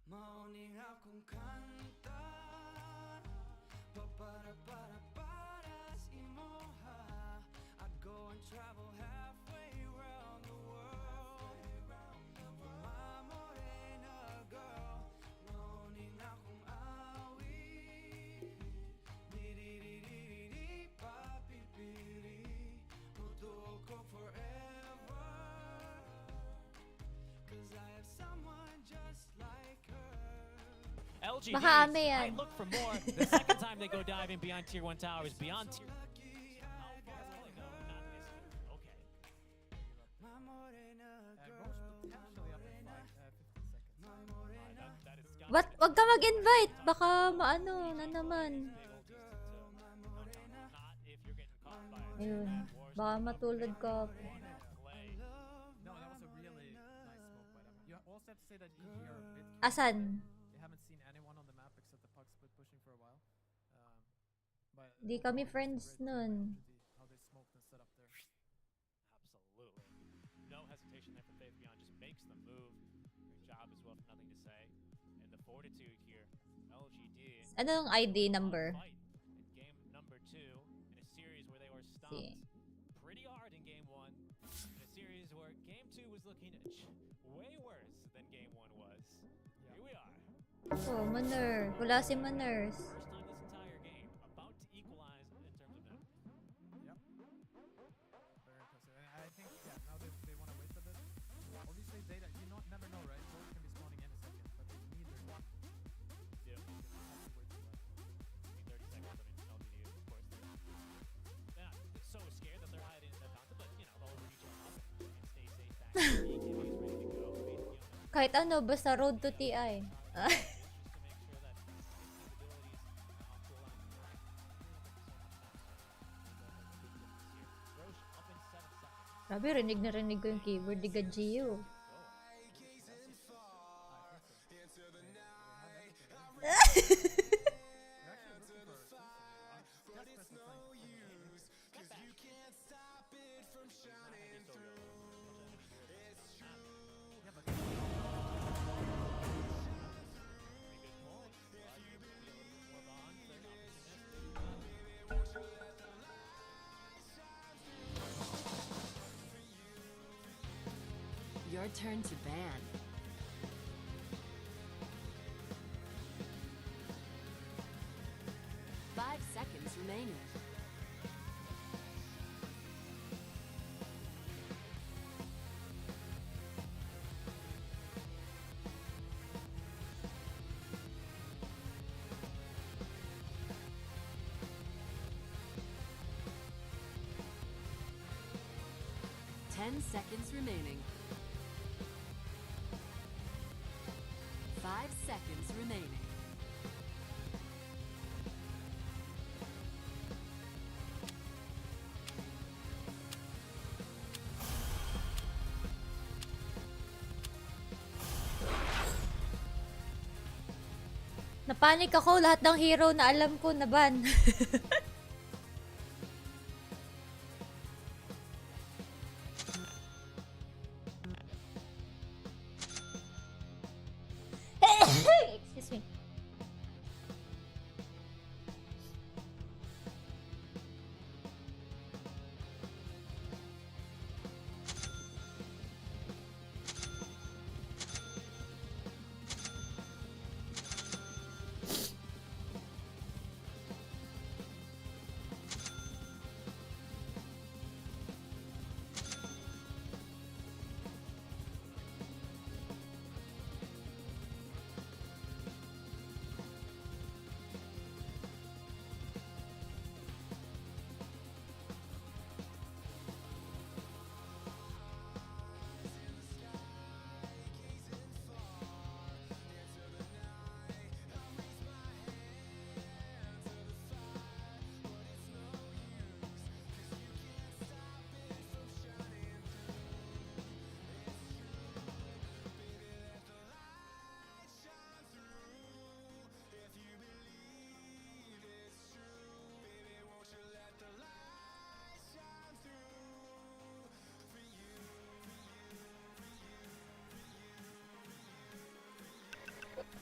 Mauning akong kanta para sa imoha. I'd go and travel halfway around the world for my morena girl. Mauning akong awi. Di papipili. Mutuo ko forever. 'Cause I have someone just like her. LGD, Baka ame yan. I look for more. The second time they go diving beyond Tier 1 towers, beyond Tier... What? Wag ka mag-invite. Baka maano na naman. Ayun. Baka matulad ka. no, that was a really nice smoke by them. You also have to say that EG are a bit... Asan? They haven't seen anyone on the map except the puck split pushing for a while. But Di kami friends nun. how they smoked and set up there. Absolutely. No hesitation there for Faith Beyond. Just makes the move. Great job as well, for nothing to say. And the fortitude here. LGD. Ano yung ID number? In game number 2, in a series where they were stopped See. pretty hard in game 1. In a series where game 2 was looking way worse than game 1 was. Here we are. Oh, Manner. Wala si Manners. First time this entire game. About to equalize in terms of net. Yep. Very impressive. And I think, yeah, now they want to wait a bit. Obviously, data, you never know, right? Both can be spawning any second, but they neither do. Yeah. Have to wait for that. 30 seconds, I mean, LGD, of course, they're not so scared that they're hiding in the fountain, but, you know, they'll reach up and stay safe back. EKB is ready to go. I mean, you know, Kahit ano, basta road to TI. Grabe, rinig na rinig ko yung keyboard ni Gajio. Your turn to ban. Five seconds remaining. Ten seconds remaining. 5 seconds remaining. Napanik ako, lahat ng hero na alam ko na ban.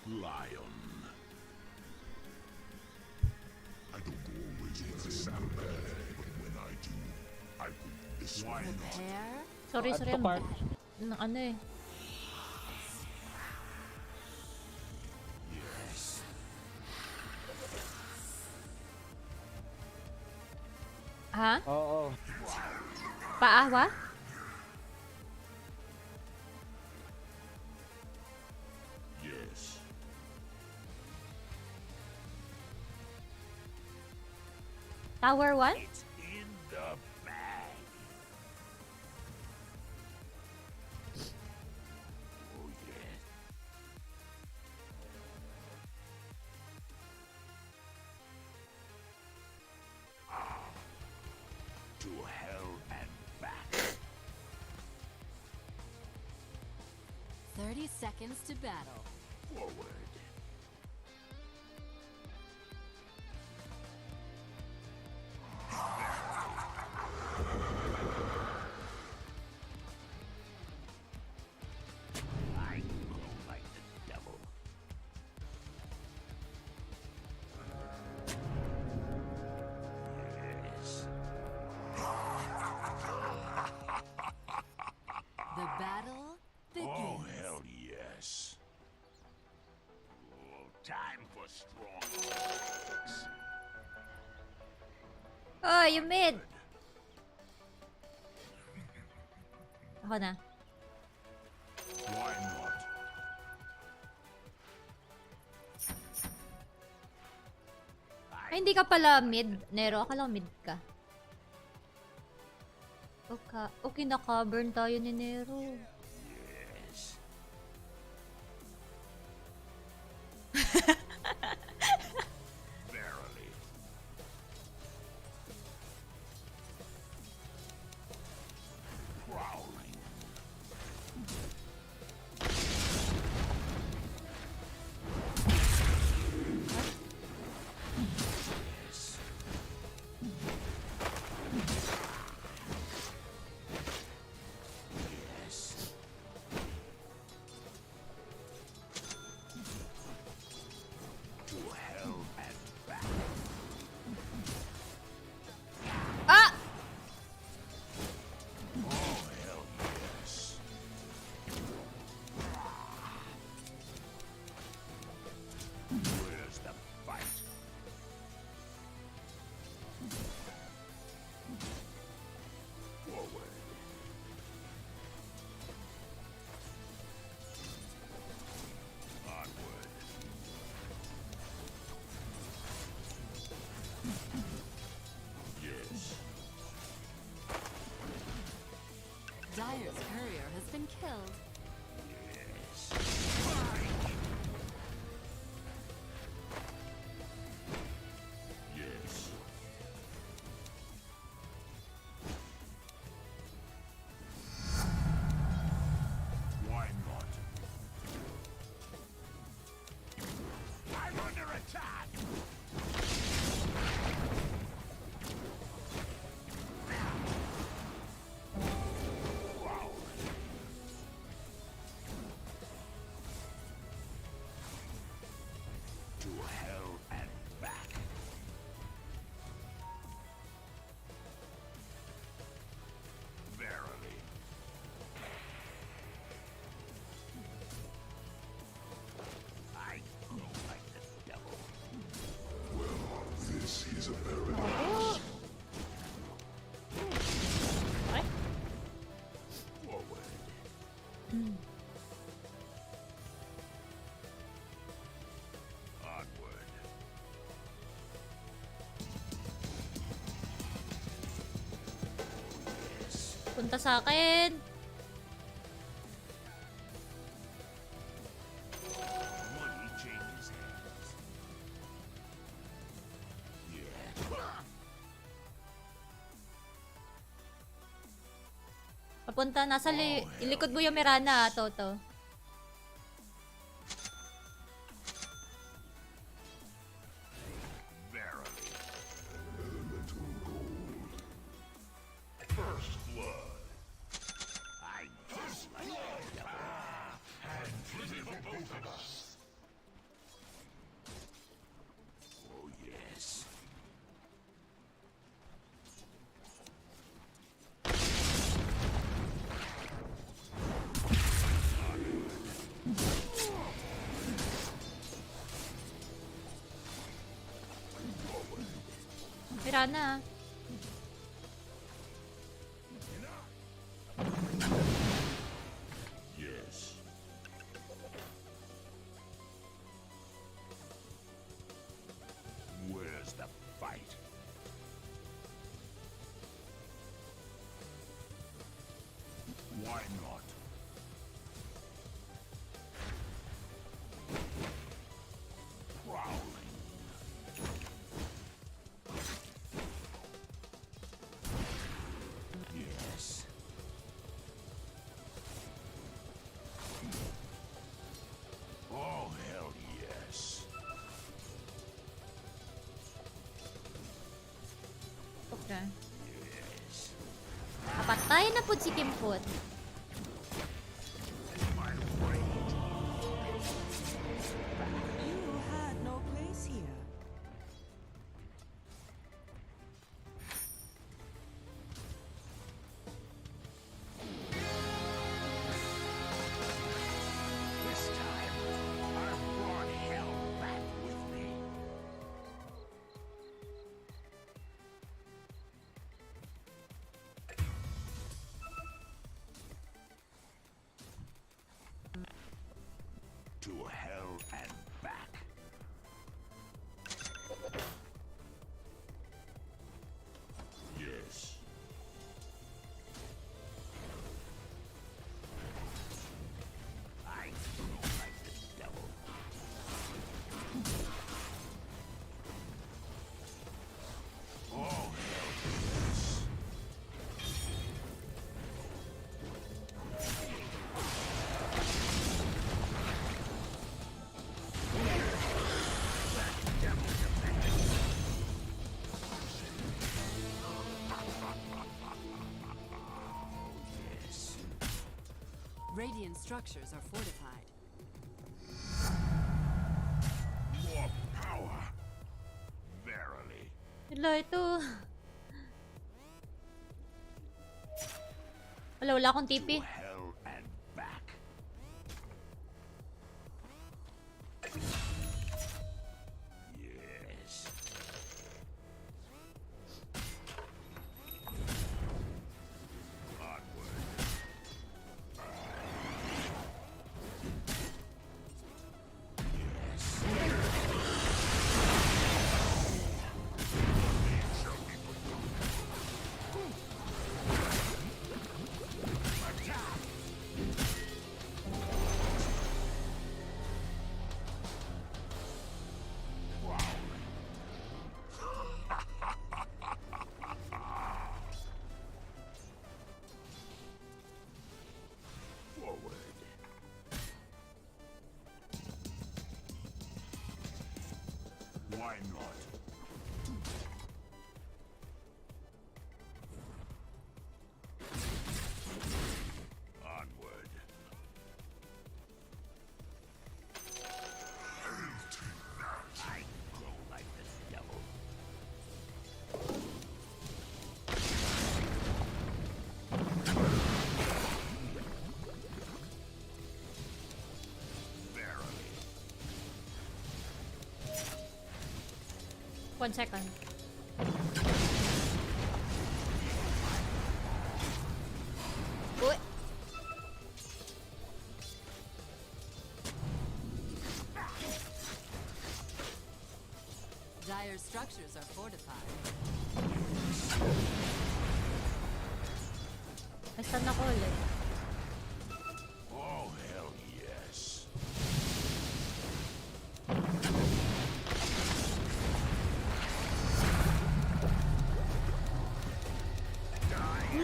lion. I don't always wear a sandbag, but when I do, I put this one on. Sorry, ano eh. Yes. Ha? Oo. Paawa? Yes. Tower 1? It's in the bag. Oh yes. To hell and back. 30 seconds to battle. Forward. I glow like the devil. Yes. The battle begins. Oh, hell yes. Oh, time for strong attacks. Oh, you mid! Ako na. Why not? Ay, hindi ka pala mid, Nero. Akala ko mid ka. Okay, naka-burn tayo ni Nero. Yes. Verily. Prowling. Yes. Yes. To hell and back. Ah! Oh, hell yes. Where's the fight? Forward. Onward. Yes. Dire's courier has been killed. Yes. Why not? I'm under attack. Wow. To hell and back. Verily. I glow like the devil. Well, this is a paradise. Forward. Onward. Yes. Punta sa akin. Money changes hands. Yeah. Papunta, nasa ilikod mo yung Mirana, Toto. Verily. Elemental gold. First blood. I just like the devil. And plenty for both of us. Tristana. Yes. Where's the fight? Why not? Prowling. Yes. Oh, hell yes. Okay. Yes. Kapatay na po si Kimpot. You had no place here. This time, I've brought hell back with me. To hell and back. Yes. I feel like the devil. Oh, hell yes. Radiant structures are fortified. More power. Verily. Wala ito. Wala akong TP. Hell and back. Yes. Onward. Forward. Why not? Onward. I glow like the devil. Verily. 1 second. Uy. Dire structures are fortified. Nasaan ako ulit? Oh, hell yes.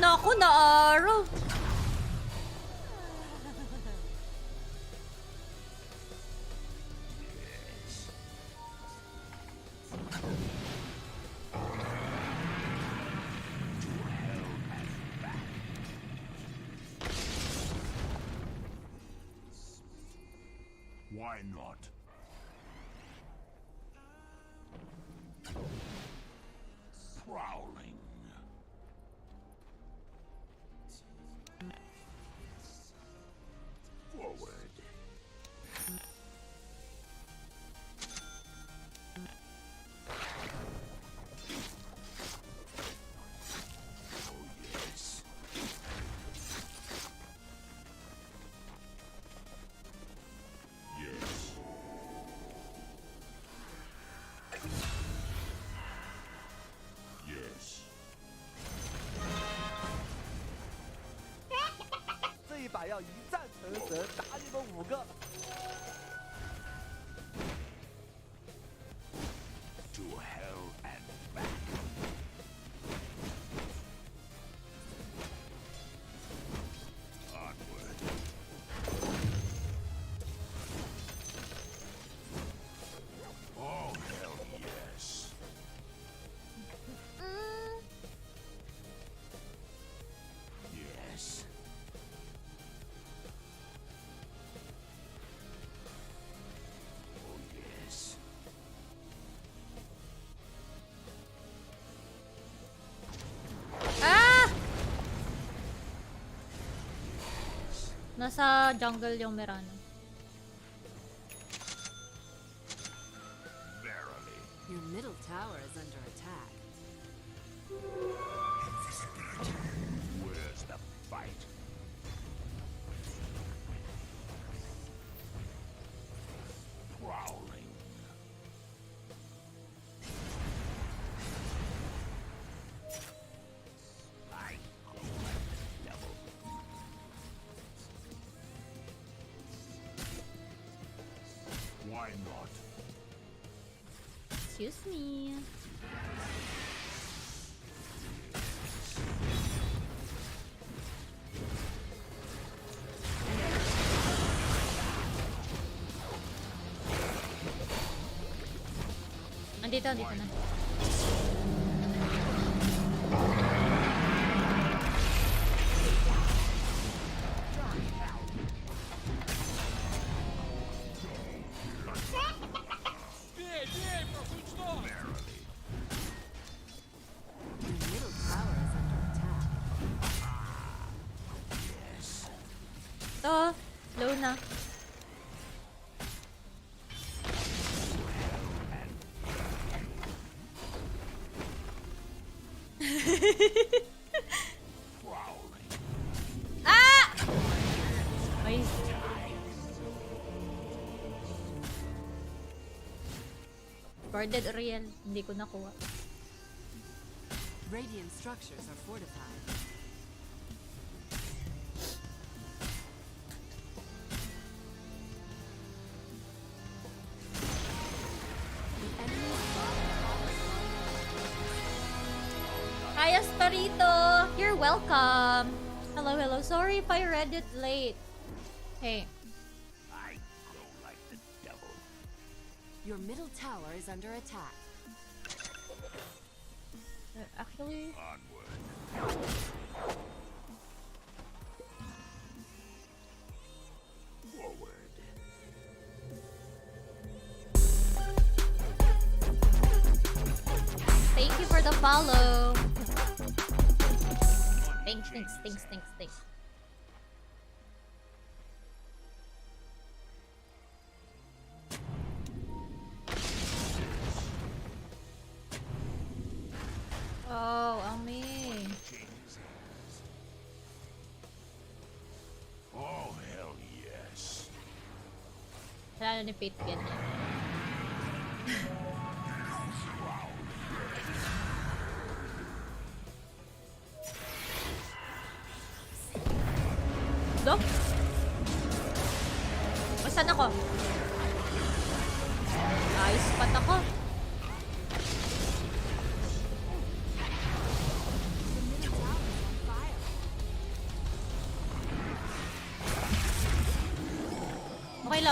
Naku, na araw. Why not? Prowling. Forward. 把要一战成神，打你们5个。 To hell and back. Onward. Oh, hell yes. Yes. Oh, yes. Ah! Nasa jungle yung Mirana. Your middle tower is under attack. Where's the fight? Prowling. I go like the devil. Why not? Excuse me. Andito na. Your middle tower is under attack. To, low na. Ah! Ay. Guarded Oriel, hindi ko nakuha. Radiant structures are fortified. Hi, Asparito! You're welcome! Hello, hello. Sorry if I read it late. Hey. I go like the devil. Your middle tower is under attack. Actually... Onward. Forward. Thank you for the follow. Thanks. Oh, Ami. Oh, hell yes. Wala na ni Pete ganyan. Dok? Saan ako? Ayos pat ako.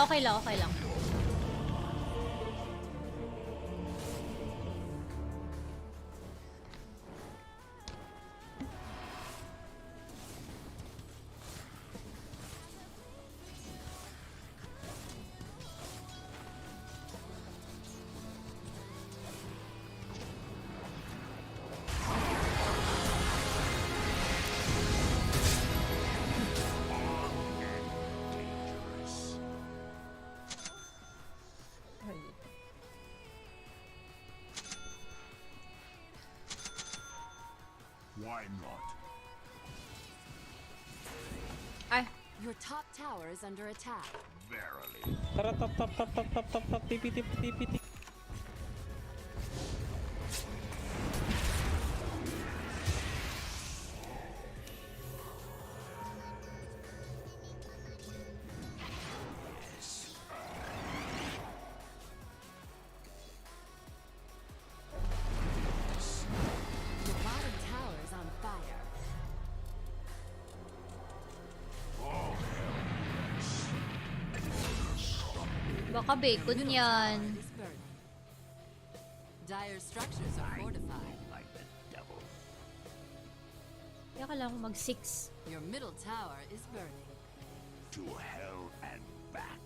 Okay lang. Why not? Your top tower is under attack. Verily. Tara, top. TP. Baka bacon yan. Is burning. Dire structures are fortified. Kaya kailangan ko mag-6. Your middle tower is burning. To hell and back.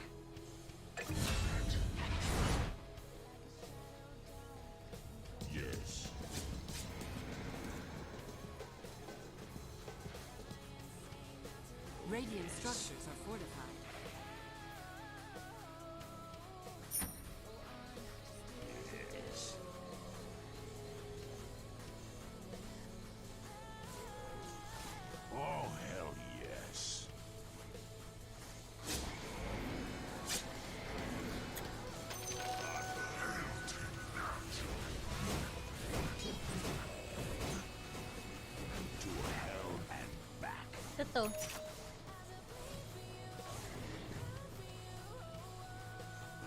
Yes. Radiant structures are fortified. Yes. Oh, hell yes. To hell and back. Ito to.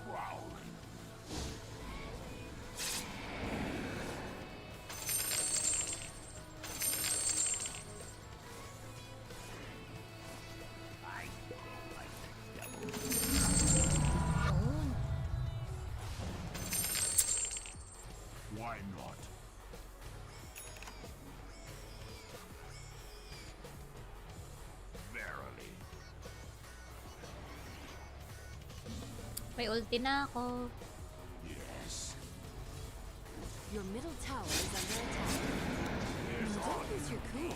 Growling. I go like the devil. Why not? Verily. May ulti na ako. Yes. Your middle tower is under attack. Don't lose your cool.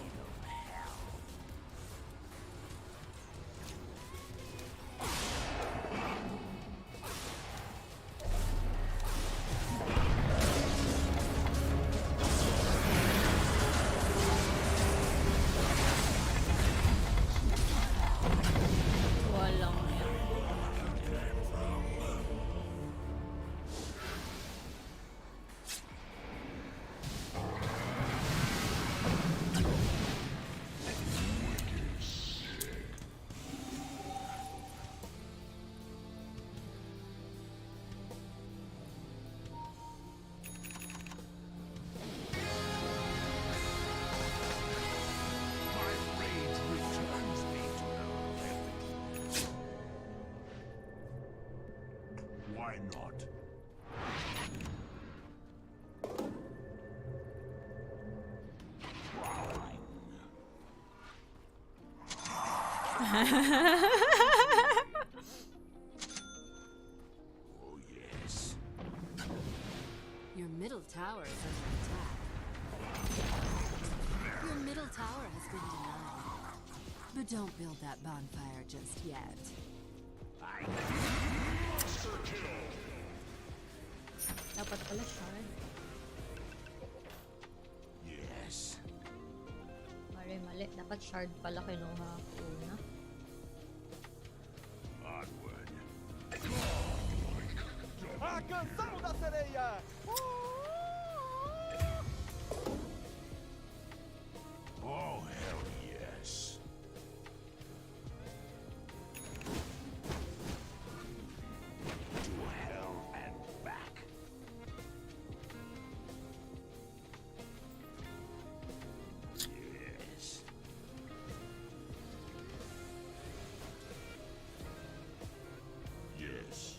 Walang yan. My rage returns me to the left. Why not? Growling. Oh yes. Your middle tower is under attack. Your middle tower has been denied. But don't build that bonfire just yet. Dapat pala shard. Yes. Mali. Dapat shard pala kinuha ko una. Onward. A canção da sereia! Oh hell yes. To hell and back. Yes. Yes.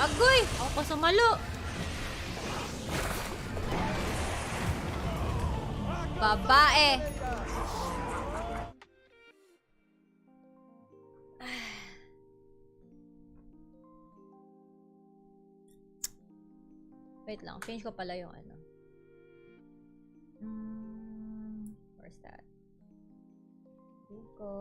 Agoy! Ako pa sumalo! Babae! Wait lang, finish ko pala yung ano. Where's that? Hugo.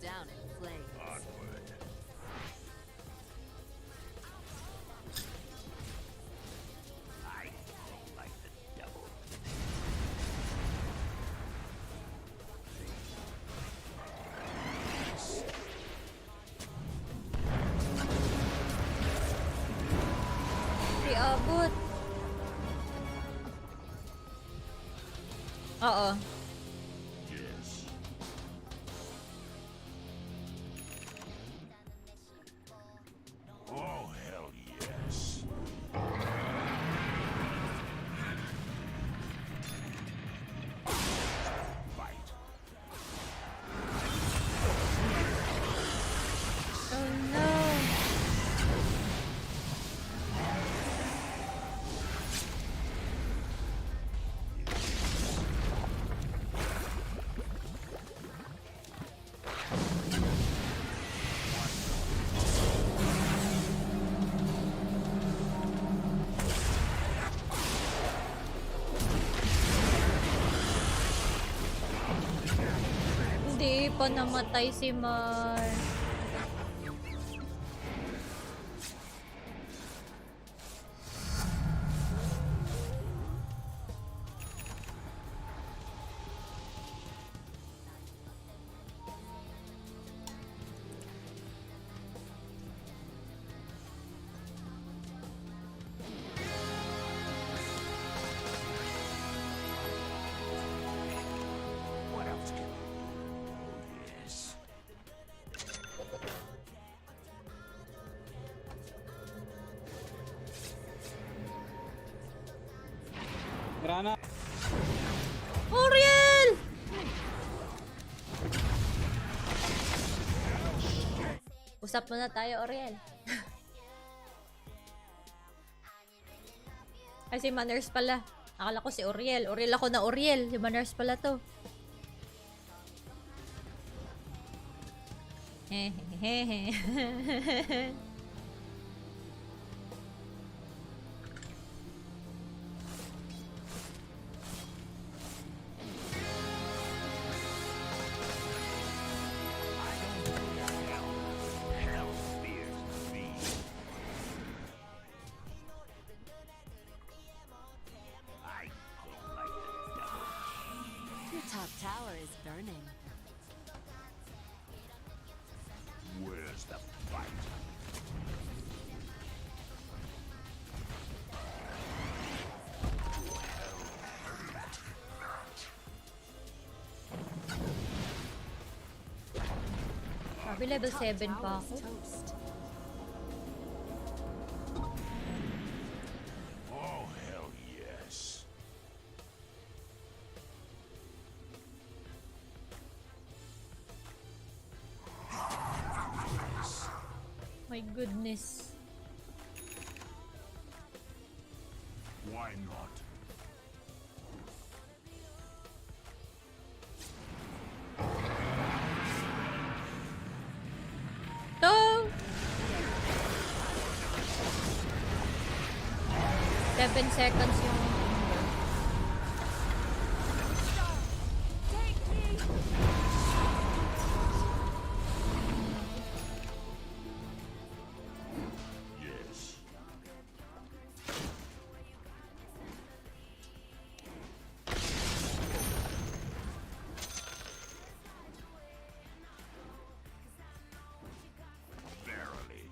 down in flames. Di abot. Oo. Yes. Oh, hell yes. Fight. Oh no. Hindi pa namatay si Mar. What else can we do? Yes. Grana. Oriel! Usap muna tayo, Oriel. Ay, si Manners pala. Akala ko si Oriel. Oriel ako na Oriel. Si Manners pala to. Hehehehe. Hell fears me. I go like the devil. Your top tower is burning. Where's the fight? Sabi level 7 pa ako. Toast. Oh, hell yes. My goodness. Why not? To! 7 seconds yung... Yes. Verily.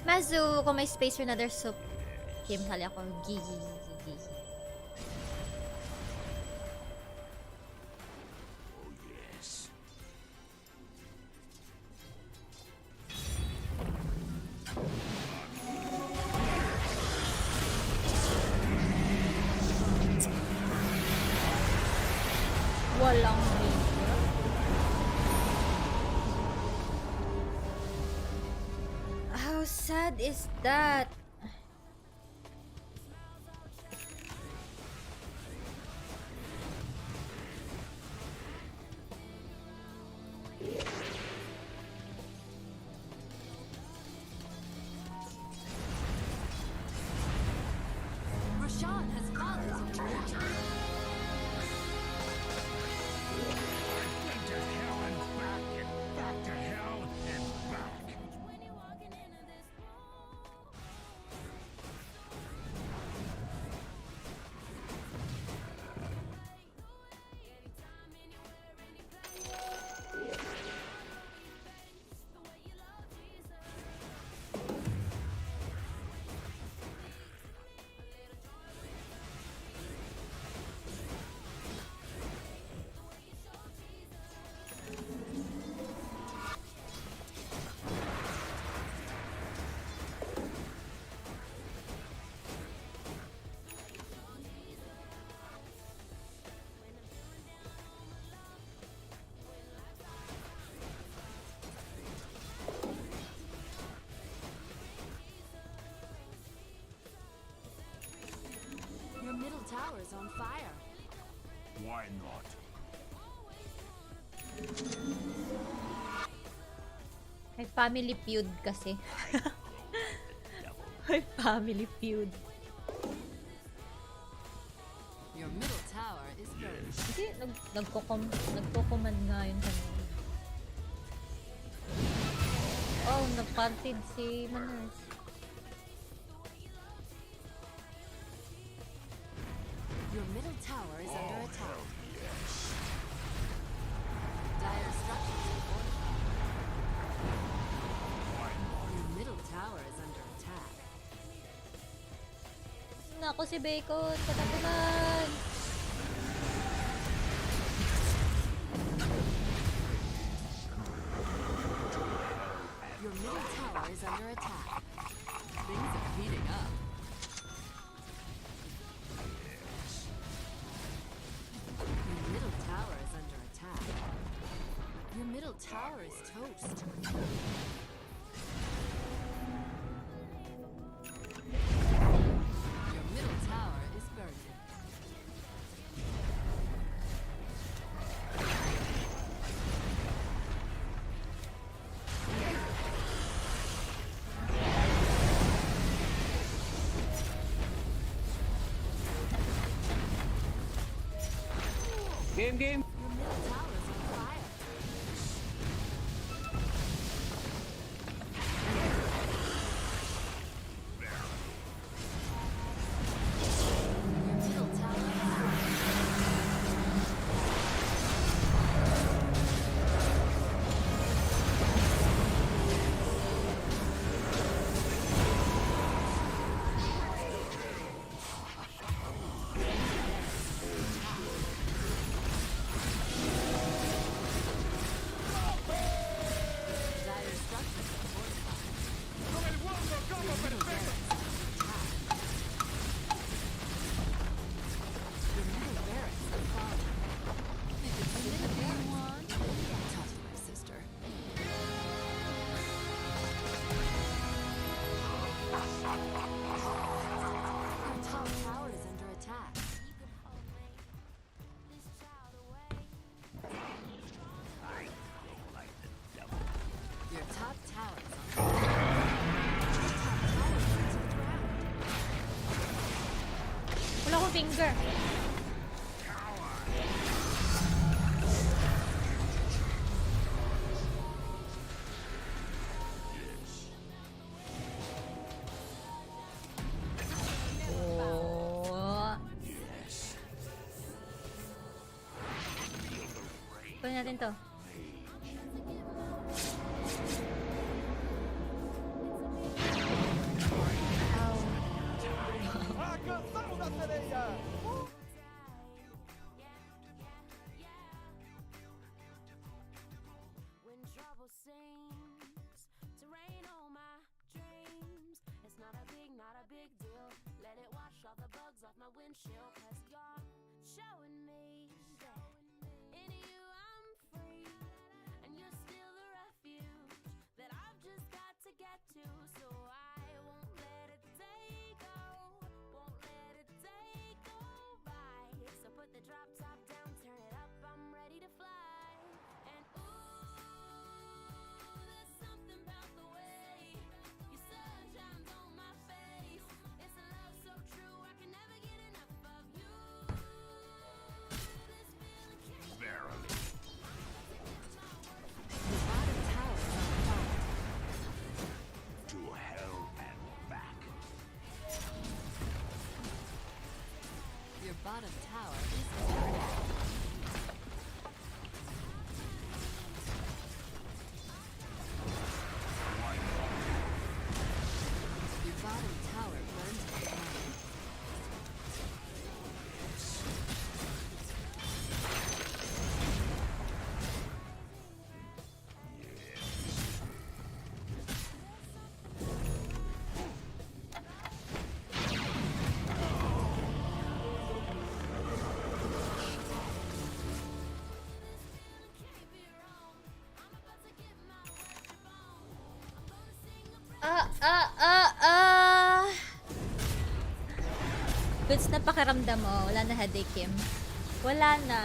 Mazu, kung may space for another soup, game kali ako. Gigi. Walang media. How sad is that? Roshan has fallen to Georgia. To hell and back to hell and back. Your middle tower is on fire. Why not? May family feud kasi. May family feud. Your middle tower is burning. Hindi, nagko-command nga yun kanina. Oh, nagpartid si Manars. Your middle tower is under attack. Dire structures are fortified. Your middle tower is under attack. Nako si Bacon, katapunan! Your middle tower is under attack. Things are heating up. Your middle tower is under attack. Your middle tower is toast. Your middle tower is burning. Game. Your middle tower is on fire. Your middle tower is dire structures are fortified. Your middle barracks are under attack. Your middle barracks are falling. If it's the middle you want, talk to my sister. Your top tower is under attack. Your top tower is on fire. Your top tower is to the ground. Wala akong finger. Oh. Gawin natin to. A canção da sereia! When trouble seems to rain on my dreams, it's not a big deal. Let it wash all the bugs off my windshield, 'cause you're showing me that in you I'm free, and you're still the refuge that I've just got to get to. So I won't let it day go, won't let it day go by. So put the drop top down, turn it up, I'm ready to fly. And ooh, there's something about the way your sun shines on my face. It's a love so true, I can never get enough of you. This feeling can't Verily. Your bottom tower is on fire. To hell and back. Your bottom tower is under attack. Your bottom tower burns to the ground. Goods na pakiramdam mo. Wala na headache, Kim. Wala na.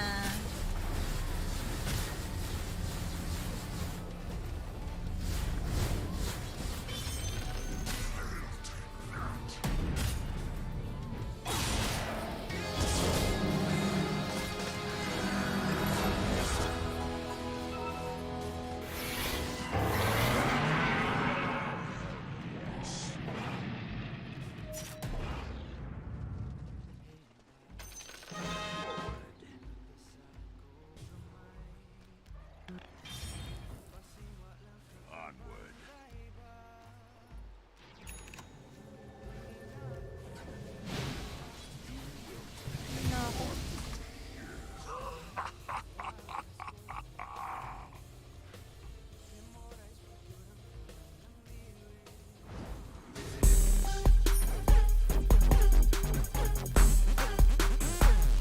Onward. Nako.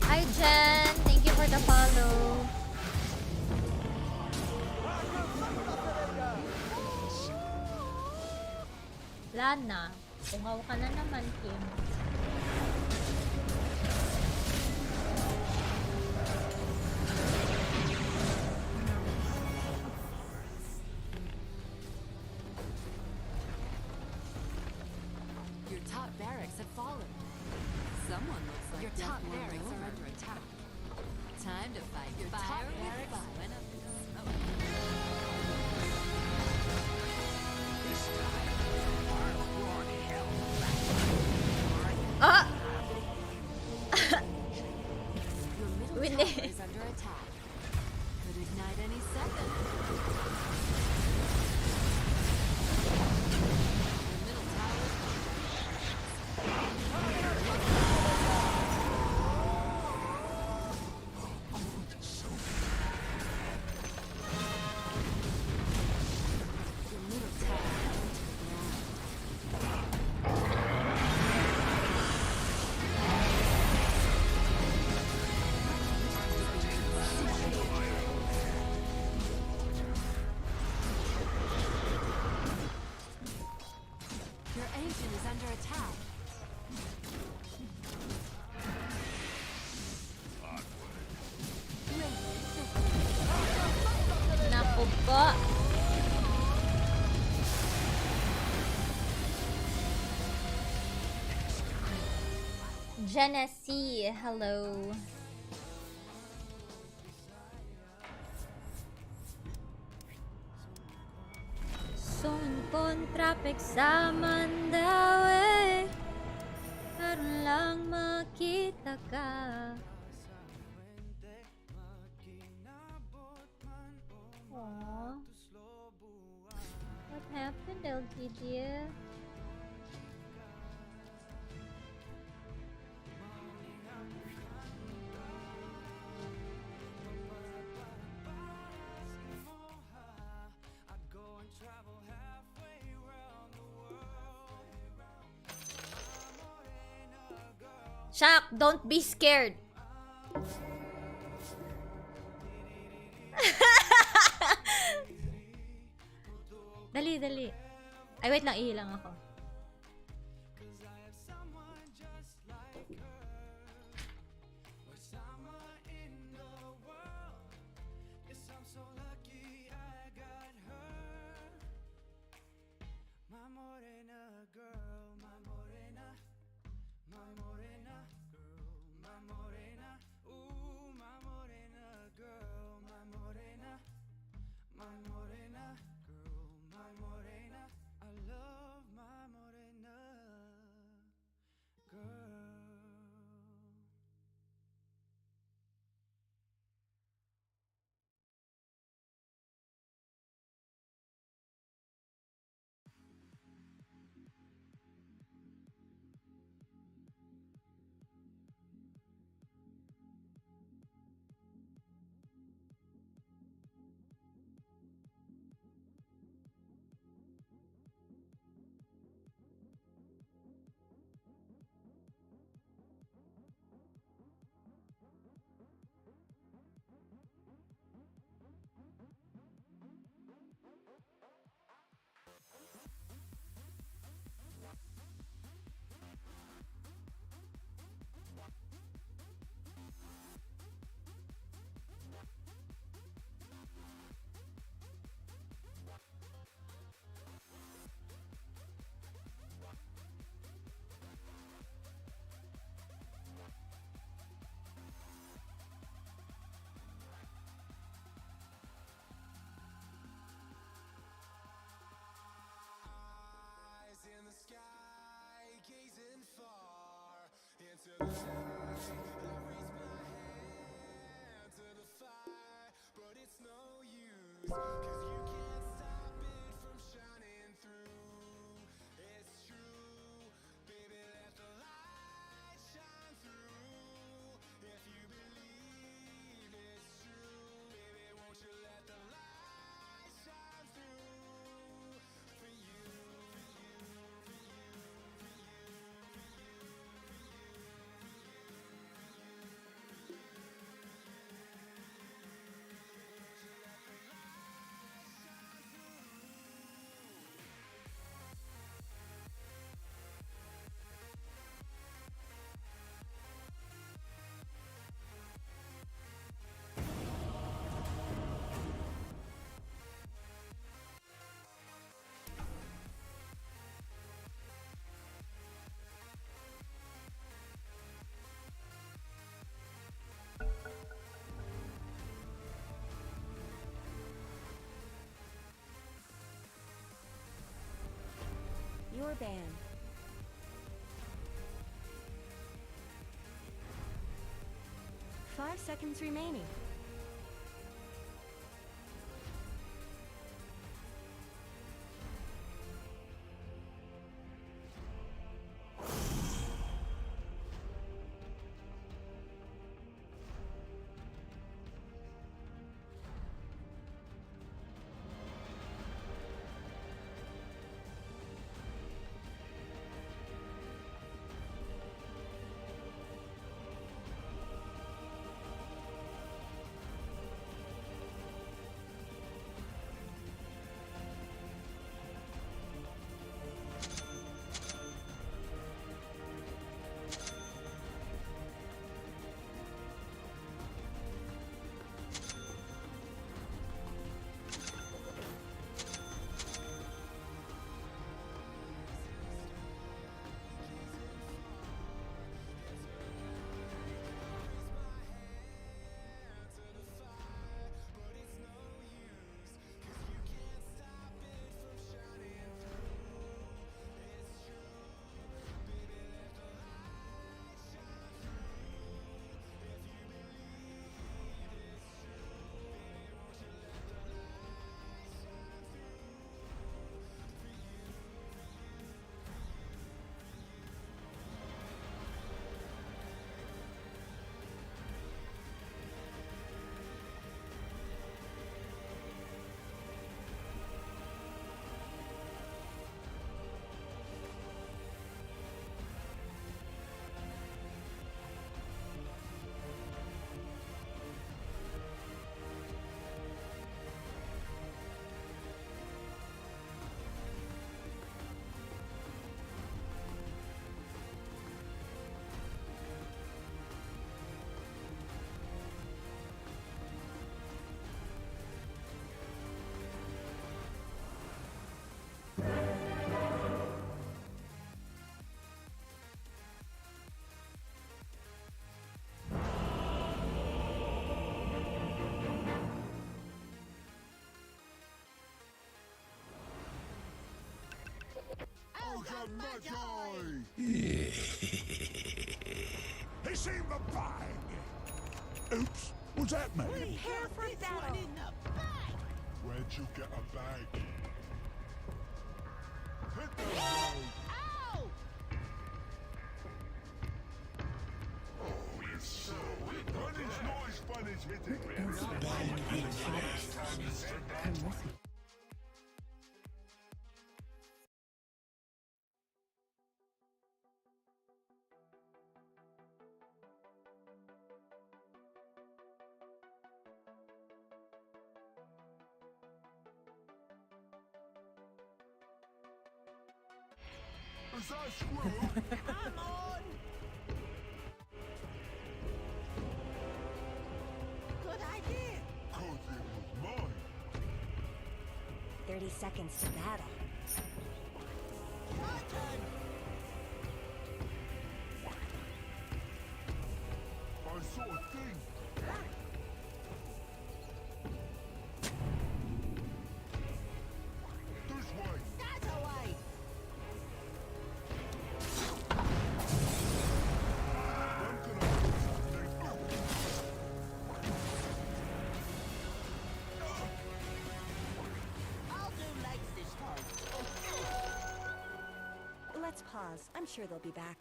Hi Jen, thank you for the follow. Wala na. Ungaw ka na naman, Kim. Your top barracks have fallen. Someone looks like your top barracks are under attack. Time to fight your top barracks went up in smoke. This time, I'll run hell back. Ah! Your middle Win tower is under attack. Could ignite any second. Your middle tower is your middle tower is to the ground. Your ancient is under attack. Naku po. Genesee, hello. Son kontrapek sa Mandawi, meron lang makita ka. Yeah. Shaq, don't be scared. Dali, dali. Ay, wait lang. Ihilang ako. Eyes in the sky, gazing far into the night. I raise my hand to the fire, but it's no use, 'cause you can't stop it from shining through. It's true, baby, let the light shine through. If you believe it's true, baby, won't you let the light shine through for you, for you, for you, for Your band. 5 seconds remaining. He seemed the bag. Oops, was that me? Prepare for battle. Where'd you get a bag? Hit the road. Oh, it's so when it's not as fun as hitting. Is that squirrel? Come on! Good idea. 'Cause it was mine. 30 seconds to battle. My turn. I saw a thing. This way. That away. I'll do legs this time. Let's pause. I'm sure they'll be back.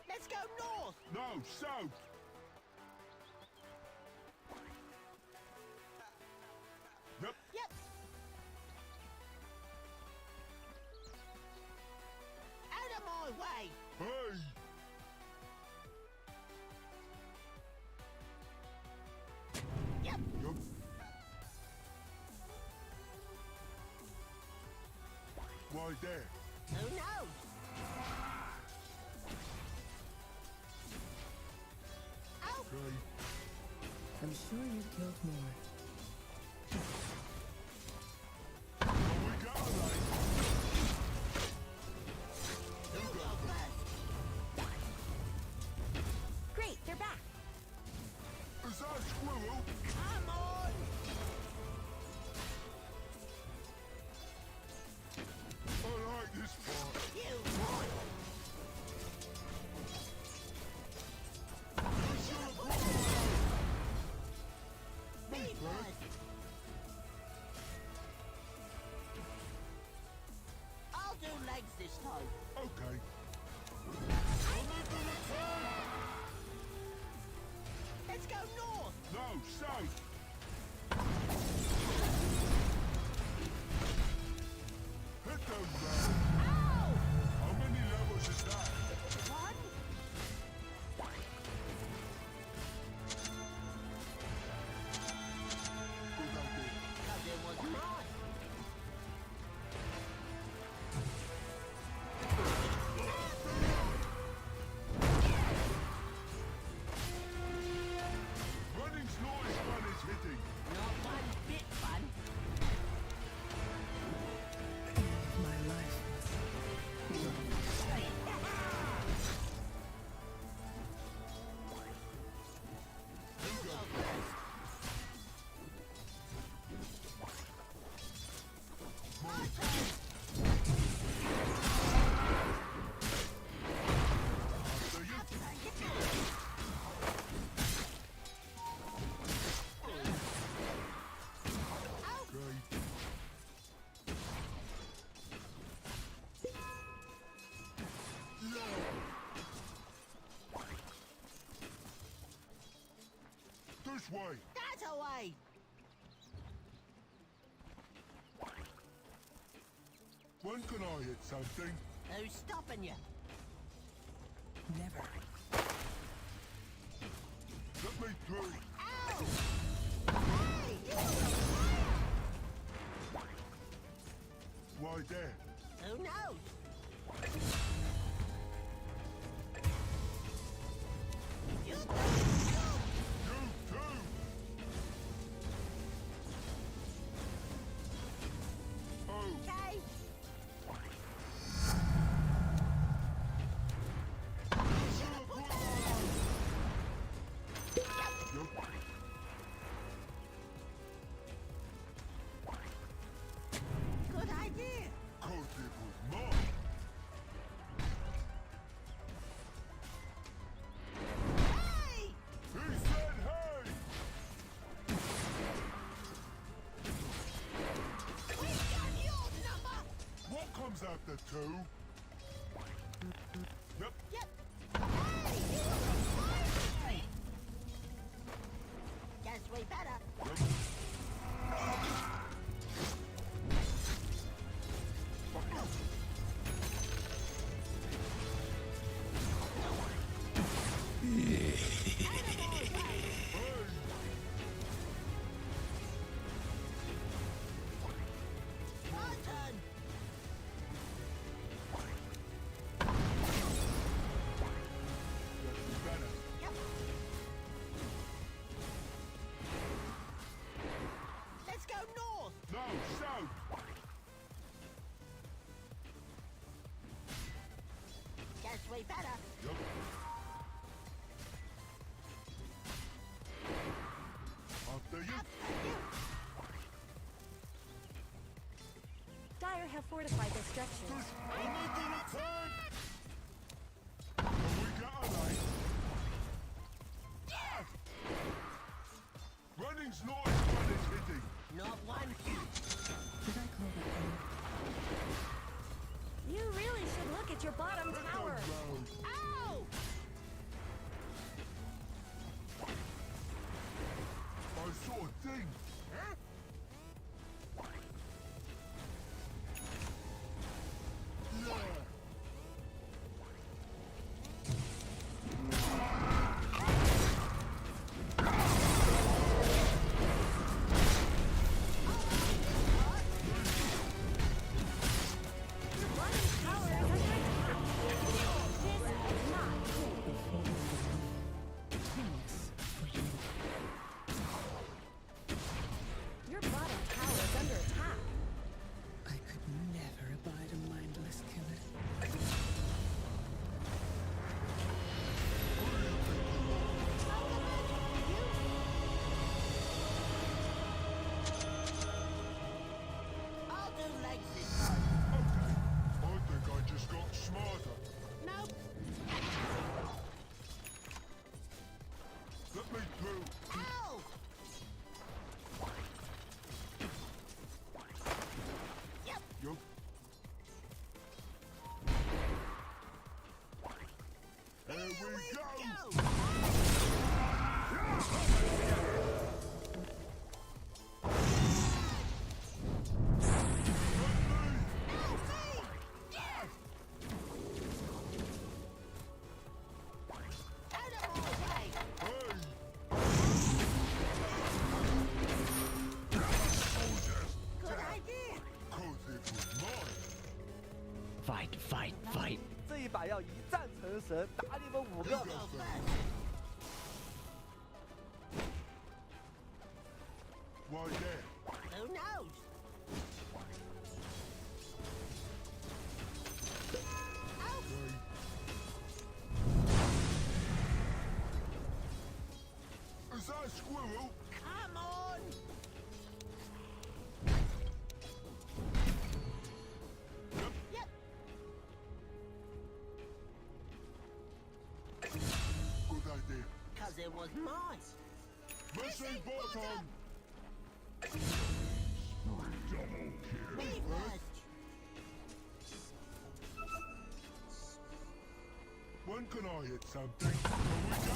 Let's go north. No, south. Yep. Yep. Out of my way. Hey. Yep. Yep. Why there? Who knows? Okay. I'm sure you killed more. We got it. You go first. Great, they're back. Is that a squirrel? Come on. I like this part. You won. Me first. I'll do legs this time. Okay. Let's go north. No, south. Hit them, man. Ow! How many levels is that? One. Good idea. 'Cause it was mine. Running's not as fun as hitting. Not one bit fun. My life You go first. My turn. Okay. This way. That away. When can I hit something? Who's stopping you? never. Let me through. Ow! Hey, you Why there? Who knows? You You too. Oh. okay? Good idea. 'Cause it was mine. have the two. Yep. Yep. Hey, you were Guess we better. My turn. Yep. Let's go north. No, south. Guess we better. Yep. After you. Dire have fortified their structures. I need to return. Can we get a light? Yes! Running's noise when it's hitting. Not one. Did I call that one? You really should look at your bottom tower. Ow! I saw a thing. Huh? Your bottom tower is under attack. I could never abide a mindless killer. I'll do legs this time. I think I just got smarter. Nope. Let me through. Ow! Yep. Yup. Here we go. Good idea. Cause it was mine. Fight, fight, fight！这一把要一战成神，打你们5个。 Go first. Why there? Who knows? Is that a squirrel? Come on. Yep. Good idea. Cause it was mine. Missing bottom. Double kill. Me first. When can I hit something? Here we go.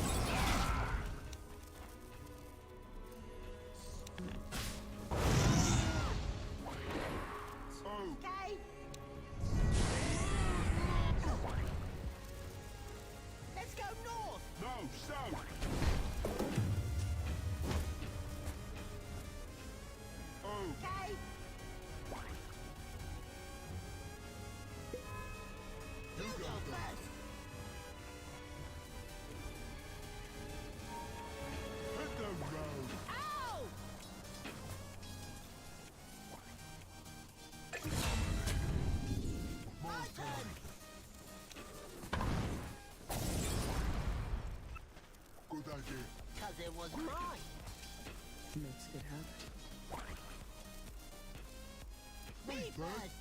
Oh, Okay. Let's go north. no, south. Oh, Okay. you You go go first. first. Hit the road. Ow! My turn. Good idea. Cause it was mine. Makes good habit. Me first.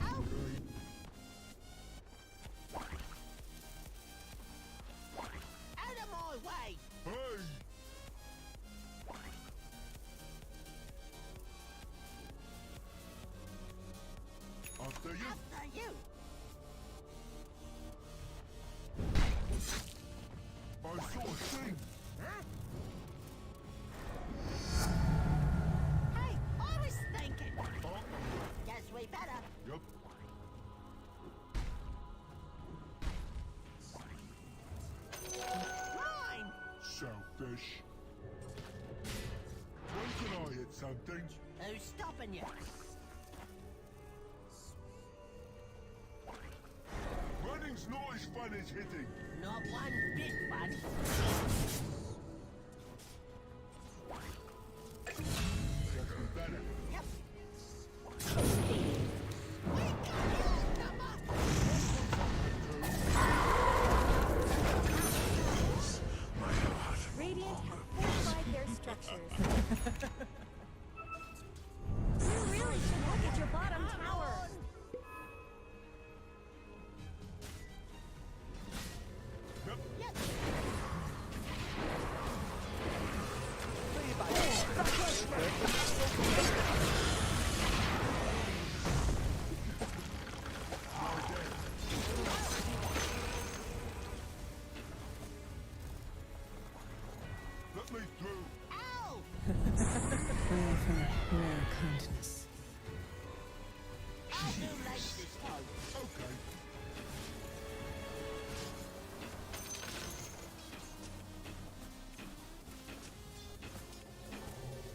Ow! Out of my way. Hey, you? I saw a thing. Huh? Hey, I was thinking. Guess we better. Yep. Mine. Selfish. When can I hit something? Who's stopping you? Running's not as fun as hitting. Not one bit fun. Gets me better. Yep. Radiant have fortified their structures. You really should look at your bottom tower. Let me through. Ow! Rare for rare kindness. I'll do like this time. Okay.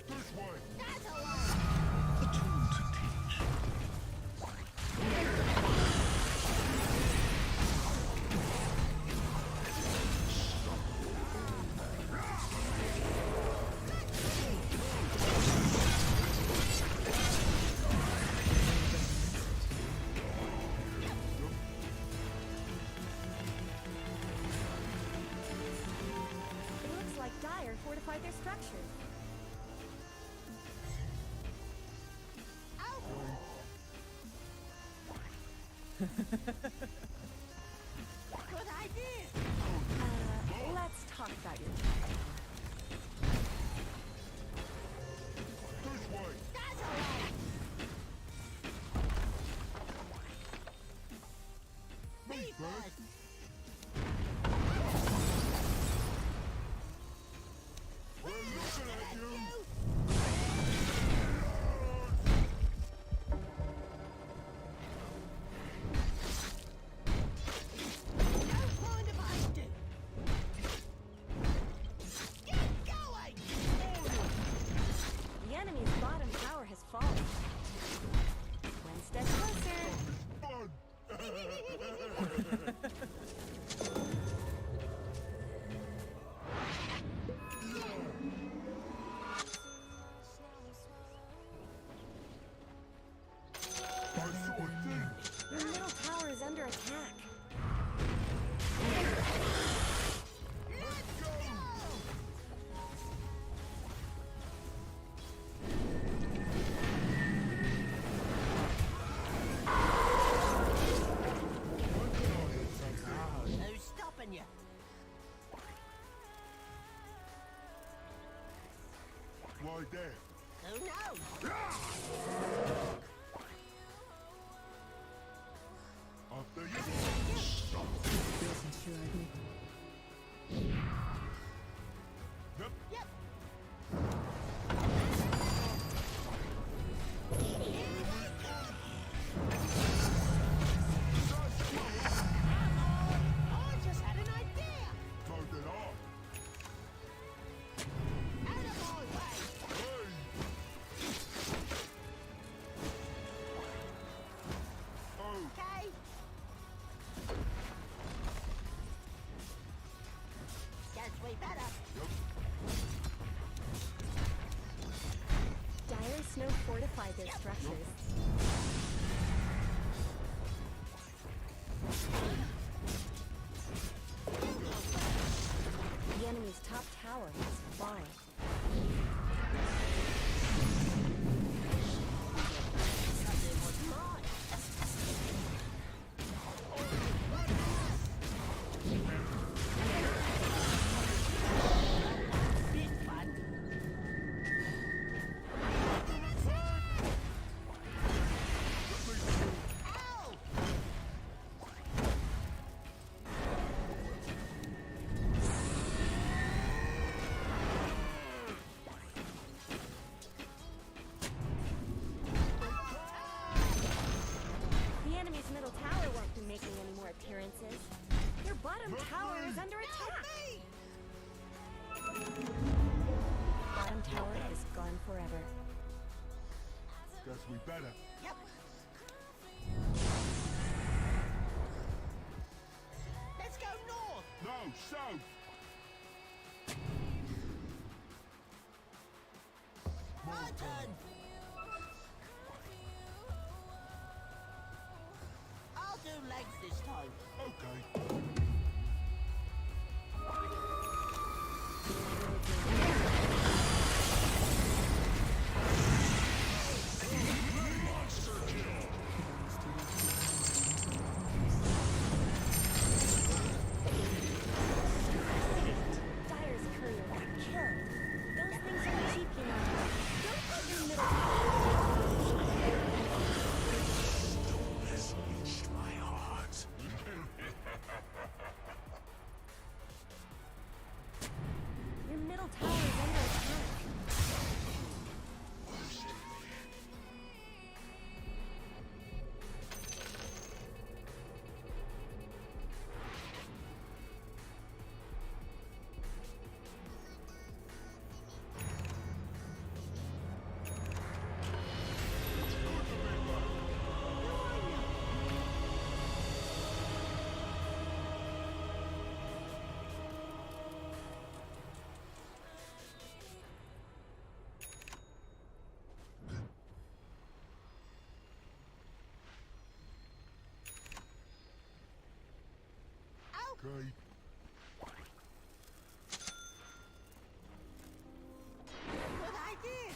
This way. That's a lot. A tool to teach. It looks like Dire fortified their structures. Good idea. Let's talk about your This way. That's a lot. Me first. We're looking at you. Don't mind if I do. Get going. The enemy's bottom tower has fallen. One step closer. Fun. I saw a thing. Your middle tower is under attack. Let's go. When can I hit something? Who's stopping you? Right there. Who knows? After you. Wasn't sure I'd make Yep. Yep. I just had an idea. So did I. Out of my way. Hey. we better. Yep. Let's go north. No, south. My turn. I'll do legs this time. Okay. Dire's courier got killed. Those things are cheap, you know. Don't put your middle Stillness reached my heart. Your middle tower is under attack. Okay. Good idea.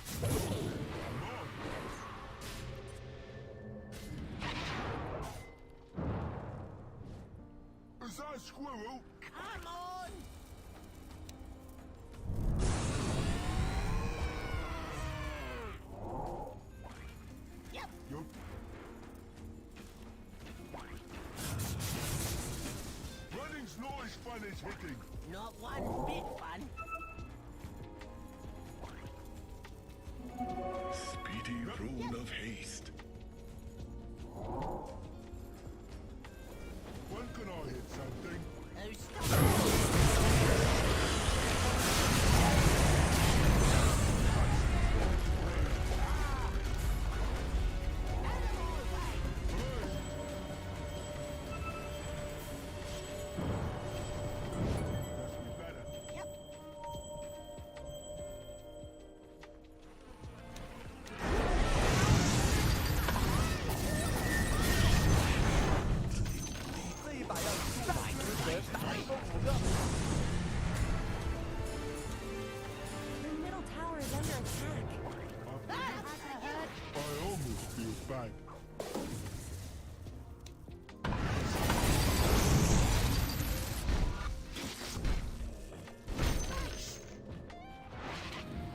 Is that a squirrel? Come on. Yep. Yup. Running's not as fun as hitting. Not one bit fun. Speedy rule of haste. When can I hit something? Oh, stop. Your middle tower is under attack. I almost feel bad.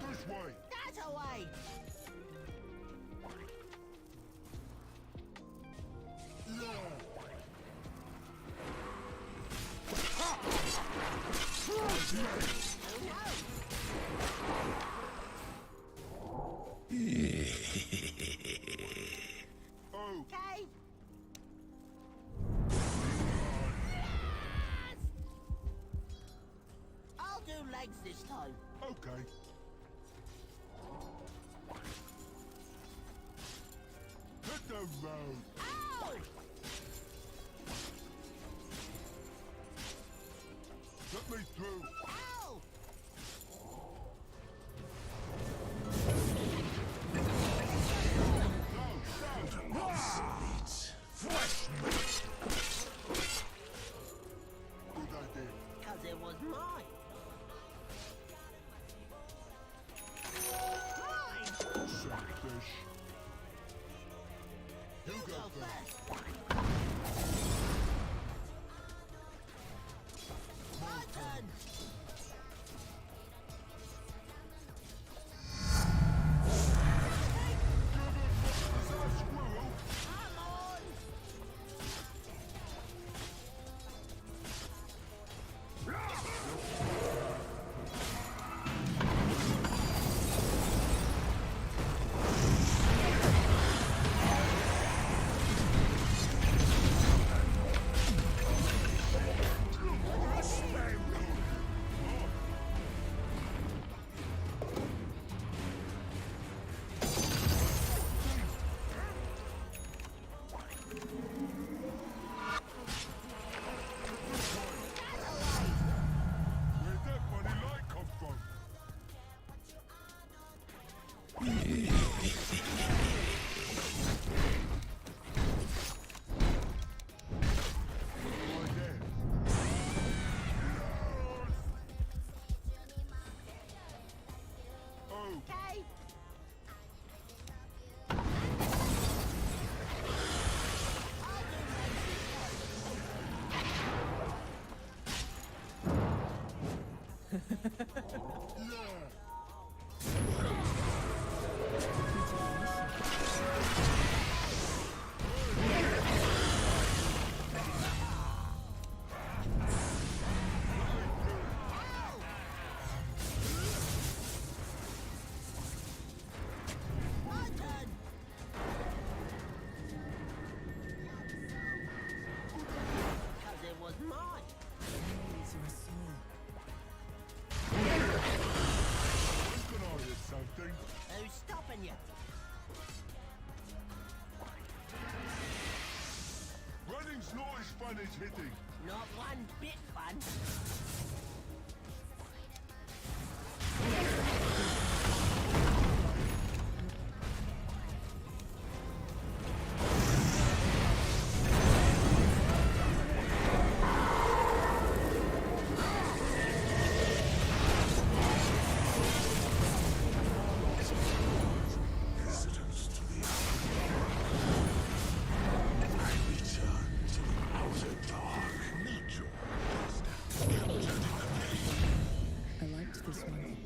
This way. That away. Okay. I'll do legs this time. Okay. Hit the road. Ow! Let me through. Ow! Obsolete. Fresh meat. Good idea. Because it was mine. Mine! Silly fish. You go first. My turn. Is that a squirrel? Come on! It's not as fun as hitting. Not one bit fun. Visitors to the I return to the outer dark. Not yours. I liked this one.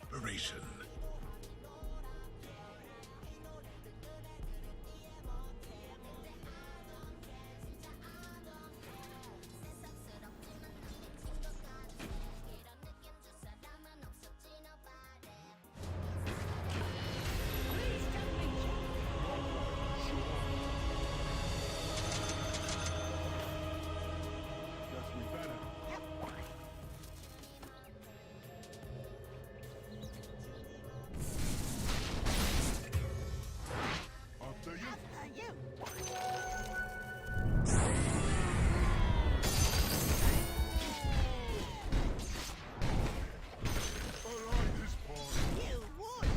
Operation. Guess we better. After you. I like this part. You would.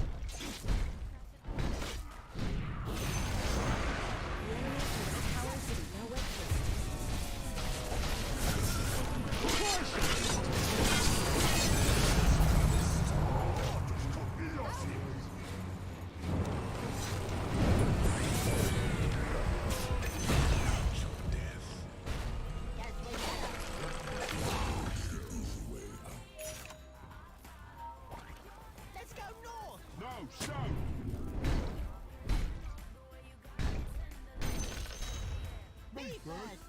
Let's go north. No, south. Me first.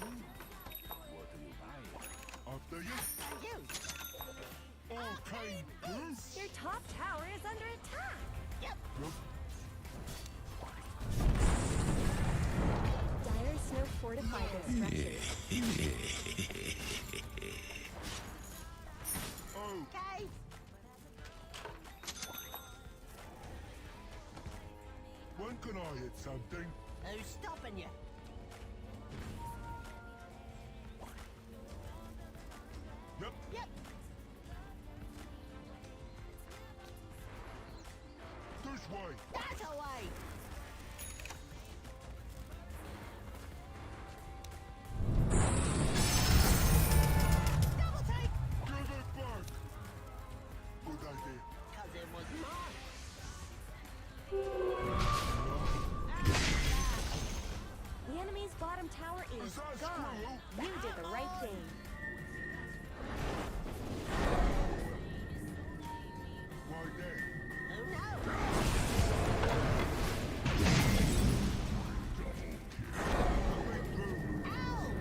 What are you buying? After you. And you. Arcane Goose. Your top tower is under attack. Yep. Dire Snow fortified their structures. Oh, Okay. when can I hit something? Who's stopping you? Yep. Yep. This way. That away. Double take. Give it back. Good idea. Cause it was mine. The enemy's bottom tower is Is that gone. Squirrel? You did the right thing. Why there? Oh no. Ow.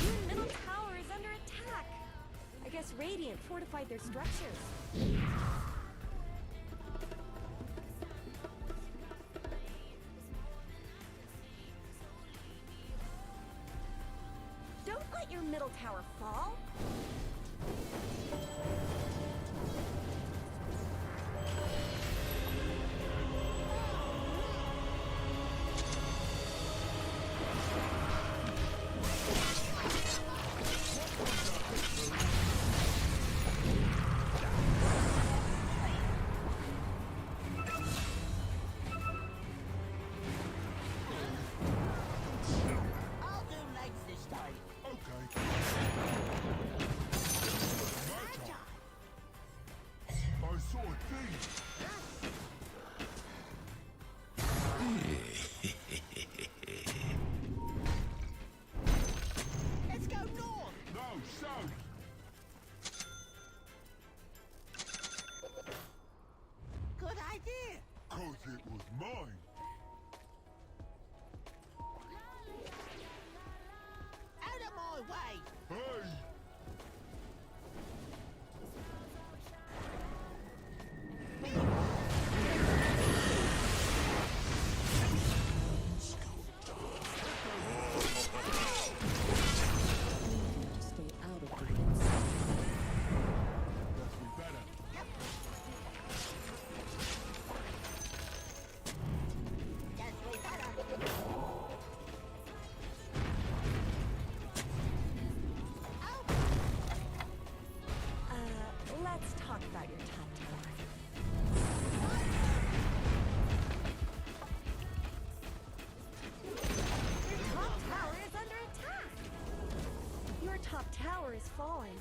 Your middle tower is under attack. I guess Radiant fortified their structures. Don't let your middle tower fall. I'll do legs this time. Okay. talk about your top tower. Your top tower is under attack. Your top tower is falling.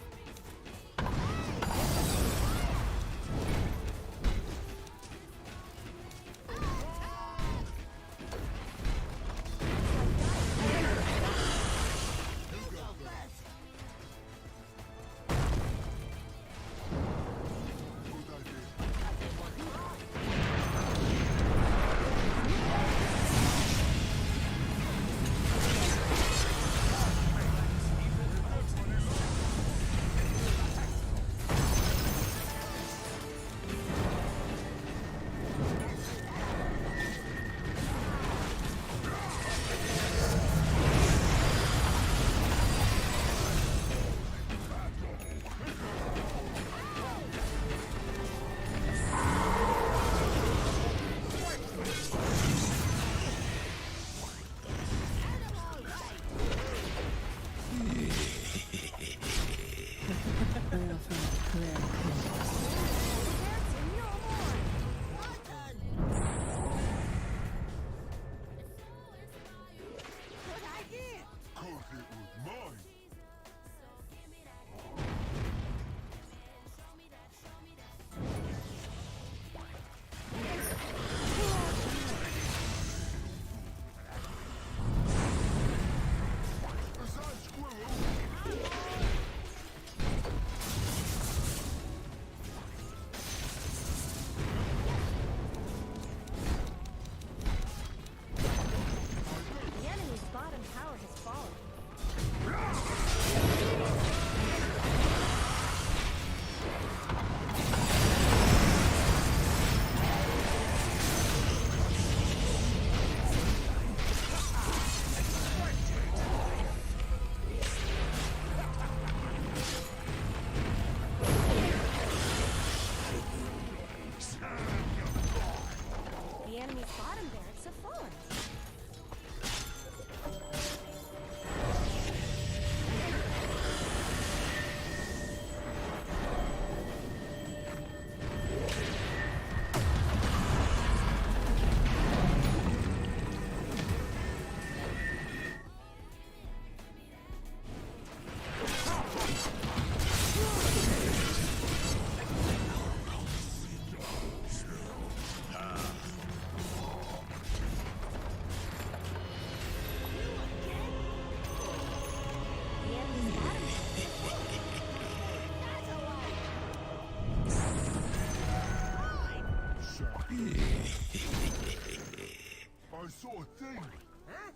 I saw a thing. Huh?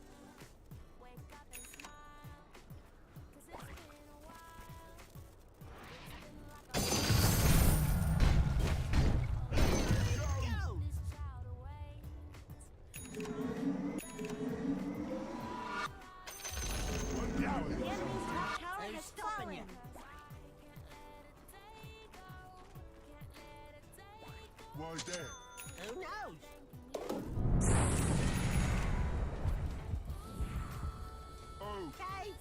Why there? Who knows? Okay.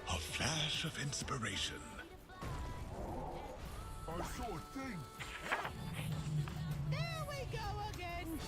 A flash of inspiration. I saw a thing. There we go again.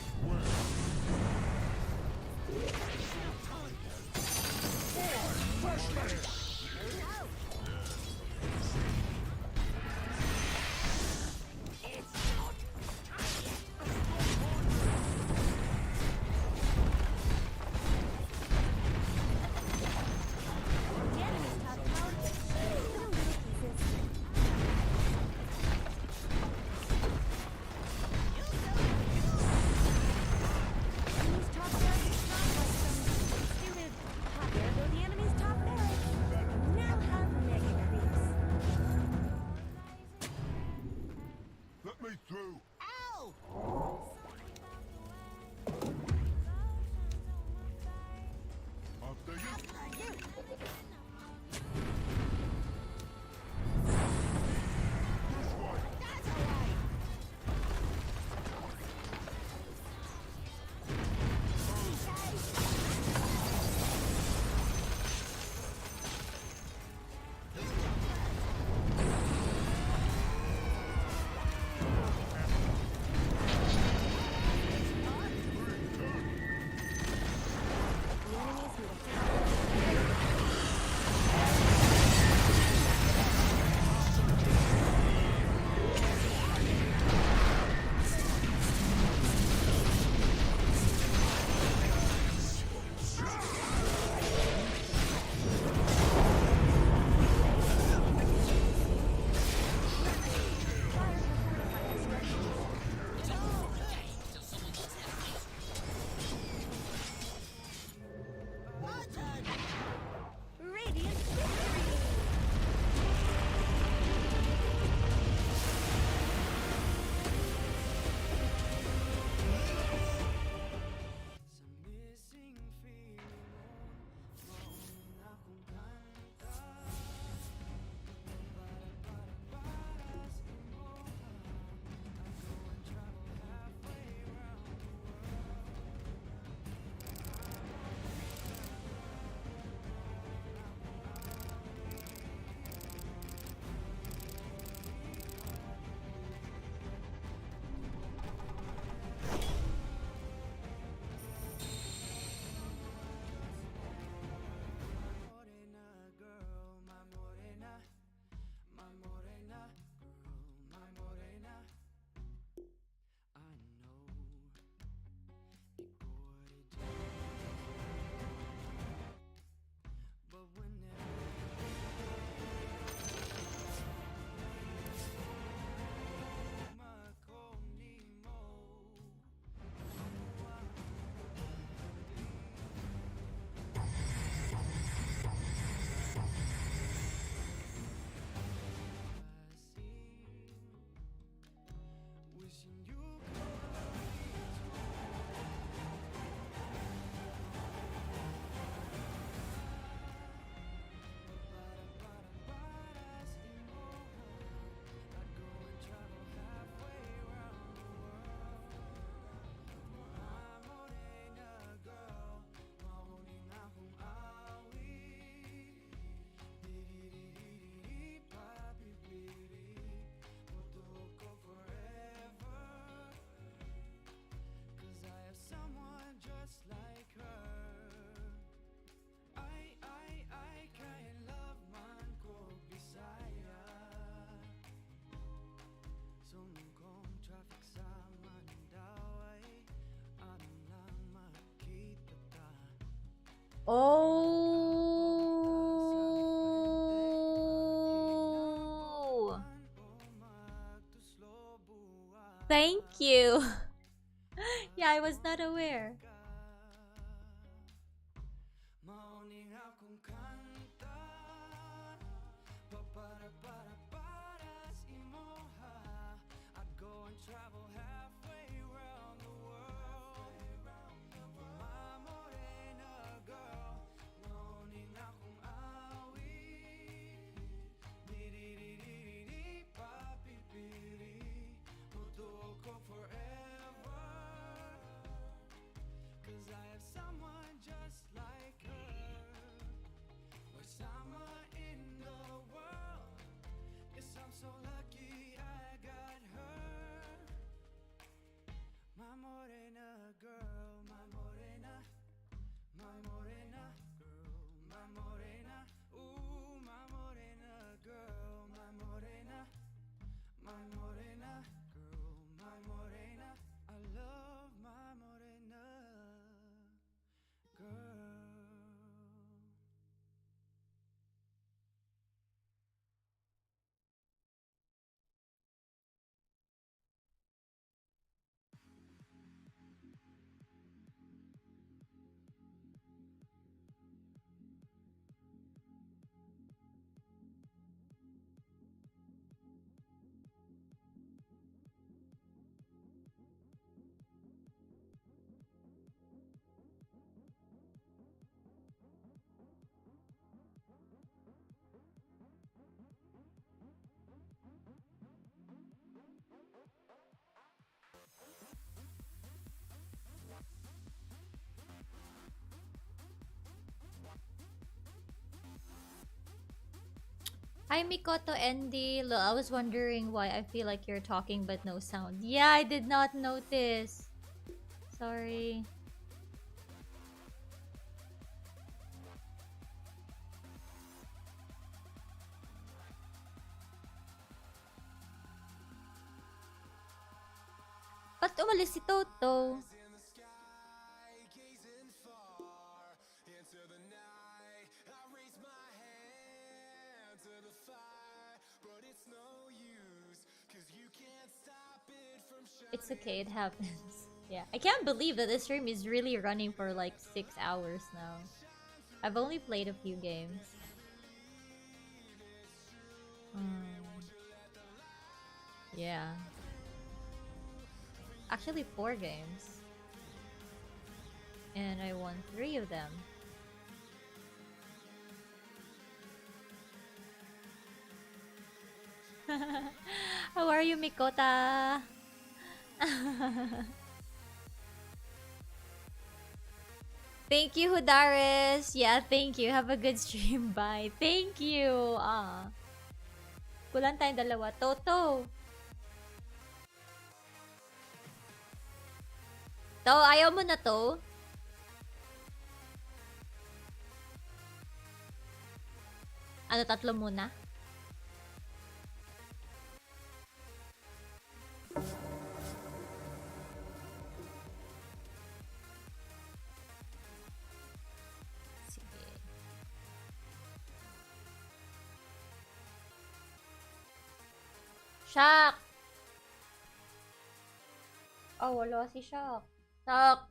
Thank you. Yeah, I was not aware. Hi, Mikoto Andy. I was wondering why I feel like you're talking but no sound. Yeah, I did not notice. Sorry. Ba't umalis si Toto? It's okay, it happens. Yeah, I can't believe that this stream is really running for like 6 hours now. I've only played a few games. Yeah. Actually 4 games. And I won 3 of them. How are you, Mikota? Thank you, Hudaris. Yeah, thank you. Have a good stream. Bye. Thank you. Kulang tayong dalawa. Toto. To, ayaw mo na to? Ano, 3 muna? Shock! Oh, wala si Shock. Shock!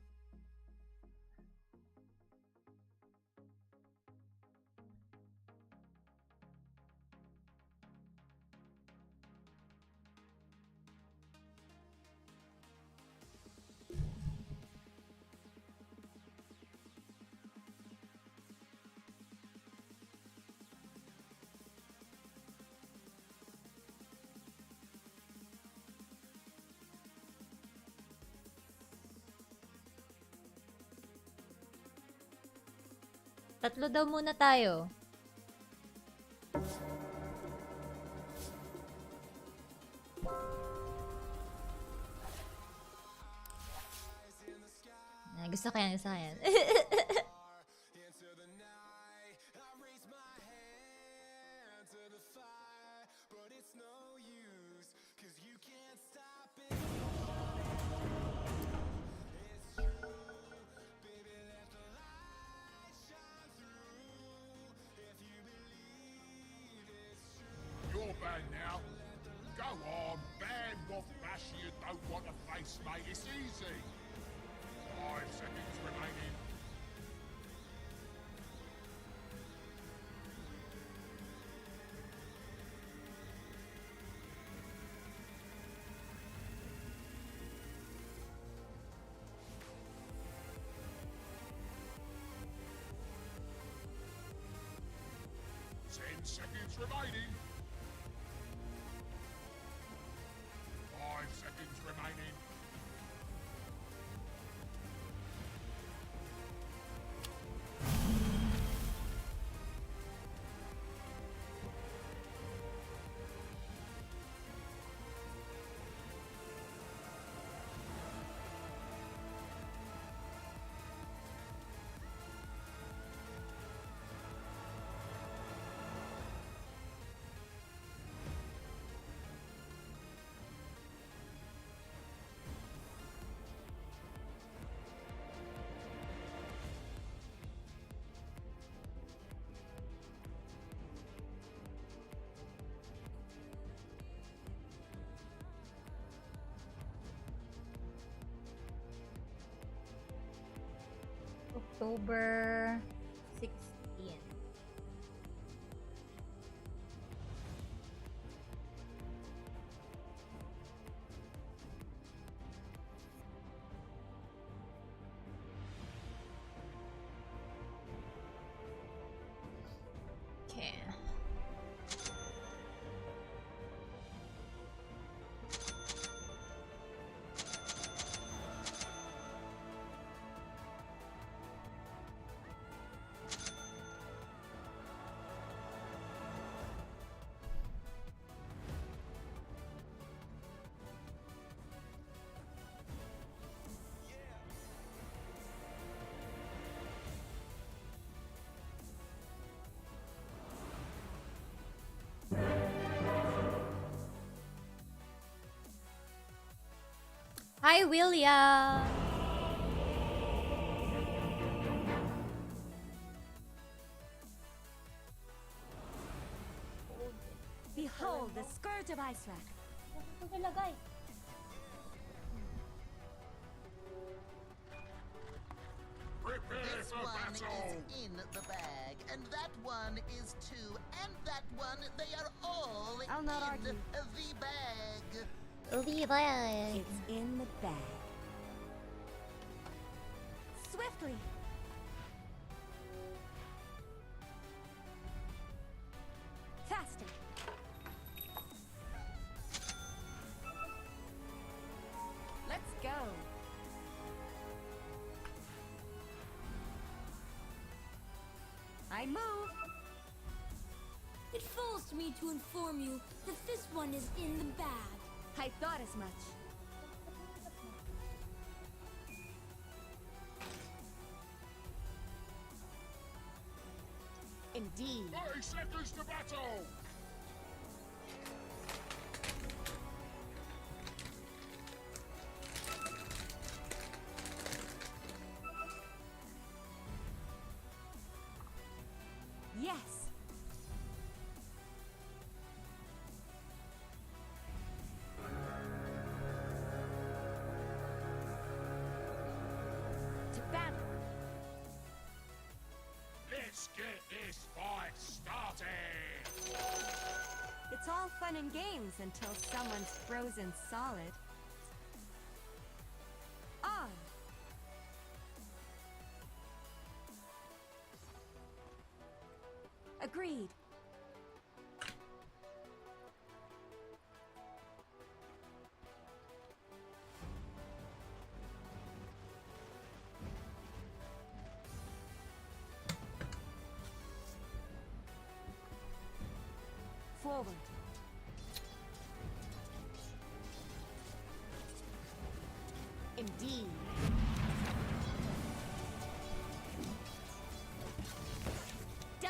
Tatlo daw muna tayo. Gusto ko yan, gusto ko yan. You're bad now. Go on, ban what crash you don't want to face, mate. It's easy. 5 seconds remaining. Seconds remaining. 5 seconds remaining. October 16. Okay. Hi, William. Behold the Scourge of Icewrack. This one is in the bag, and that one is too, and that one, they are all I'll not in argue. the bag. It's in the bag. Swiftly. Faster. Let's go. I move. It falls to me to inform you that this one is in the bag. I thought as much. Indeed. 30 seconds to battle. Yes. To battle. Let's get this fight started. It's all fun and games until someone's frozen solid. On. Agreed. Forward. Indeed. Die.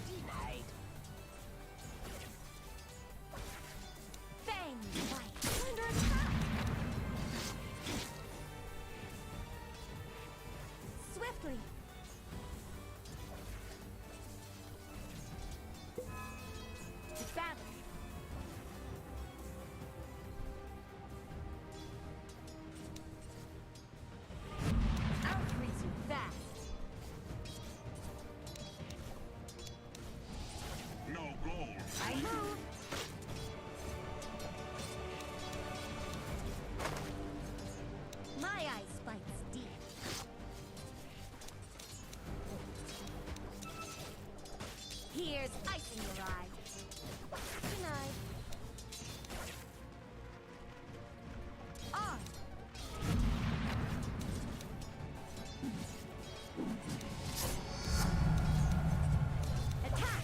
Denied. Bang! Right. Under attack. Swiftly. There's ice in your eye. Denied. On. Attack.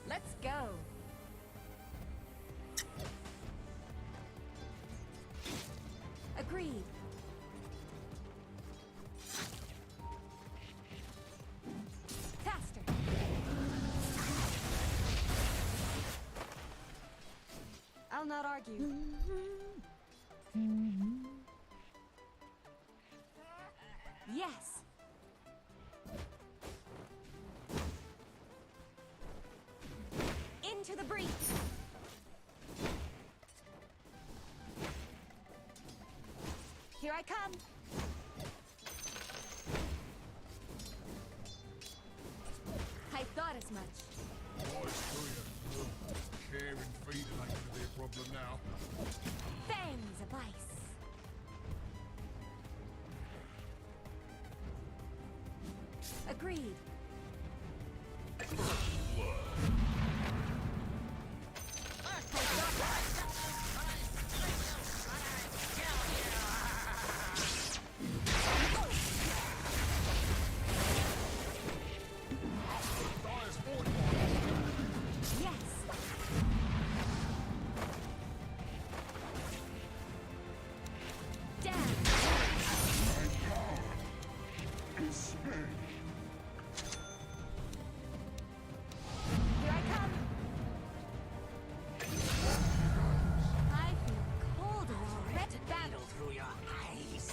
Let's go. Agreed. Faster. I'll not argue. Yes. Into the breach. Here I come. I thought as much. Boys, do you? Caring feeding ain't gonna be a problem now. Fangs of ice. Agreed. Yes. Down. Here I come. I feel colder already. Battle through your eyes.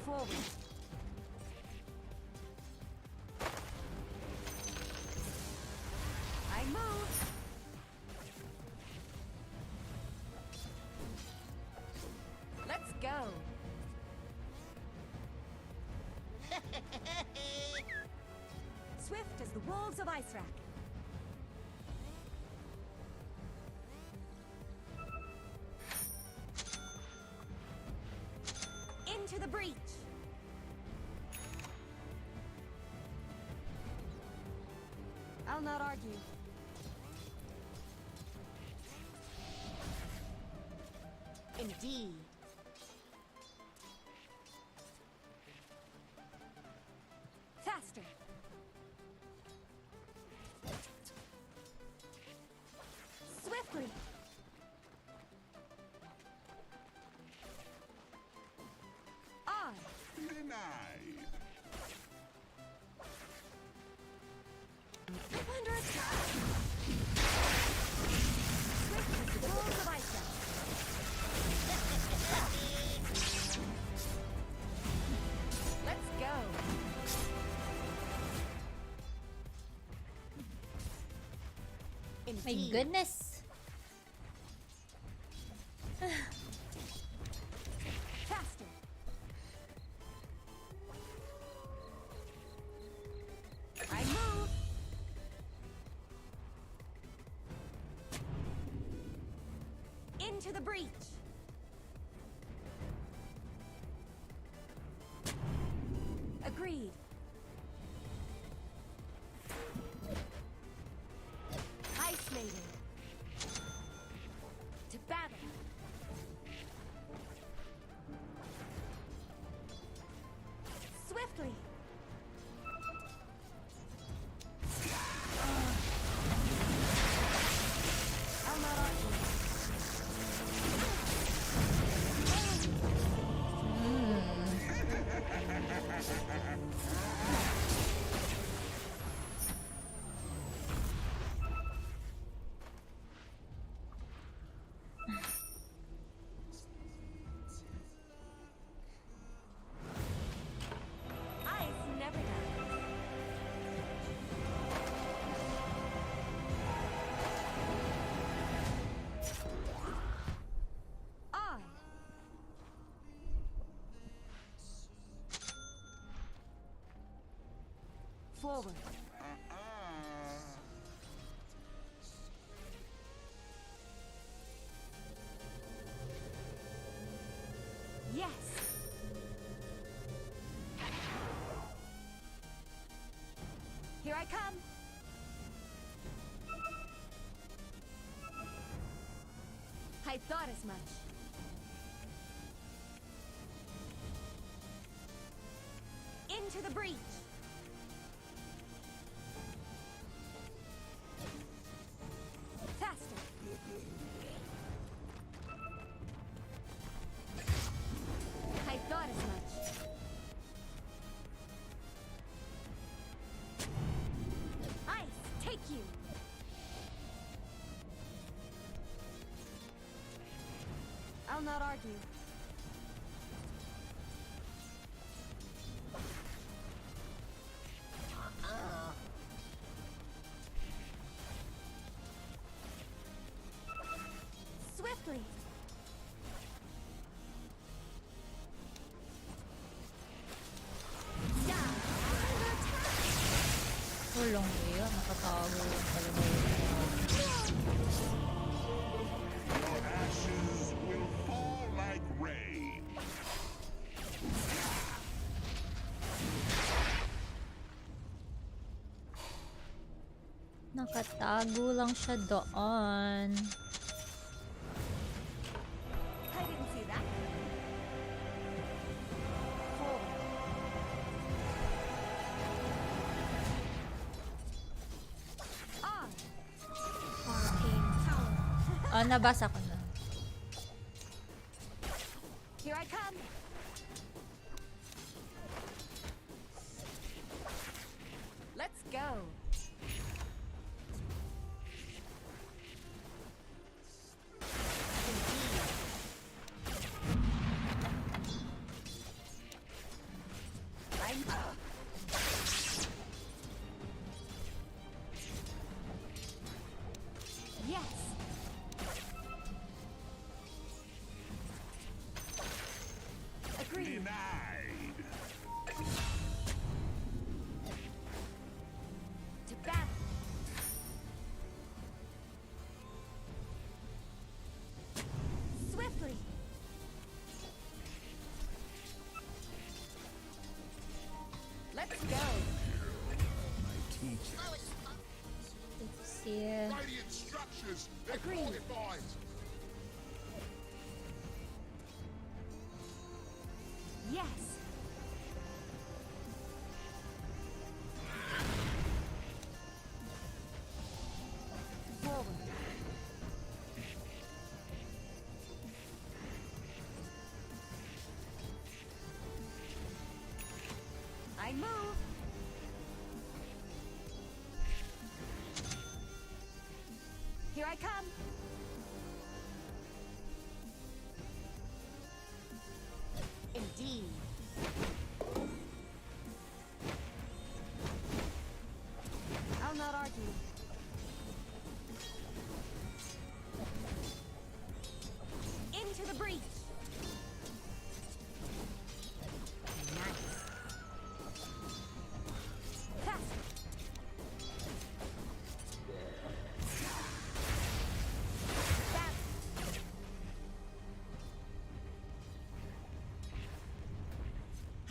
Forward. I move. Let's go. Swift as the wolves of Ice Rack. Into the breach. I'll not argue. Indeed. Faster. Swiftly. On. Denied. Under attack. Swift as the wolves of Ice Rack. Let's go. My goodness. Faster. I move. Into the breach. Agreed. Ice Maiden. To battle. Swiftly. I'll not argue. Ice never dies. On. Forward. Yes. Here I come. I thought as much. Into the breach. Faster. I thought as much. Ice, take you. I'll not argue. Swiftly. Tulong yun. Nakatago lang talaga yun. Your ashes will fall like rain. Nakatago lang siya doon. I didn't see that. Forward. On. Arcane power. Oh, nabasa ko na. Here I come. Let's go. I'm up. Yes. Agreed. Denied. To battle. Swiftly. Let's go. See. Radiant structures. They're Agreed. fortified. Yes. Forward. I move. Here I come. Indeed. I'll not argue. Into the breach. Nice. Faster. Back.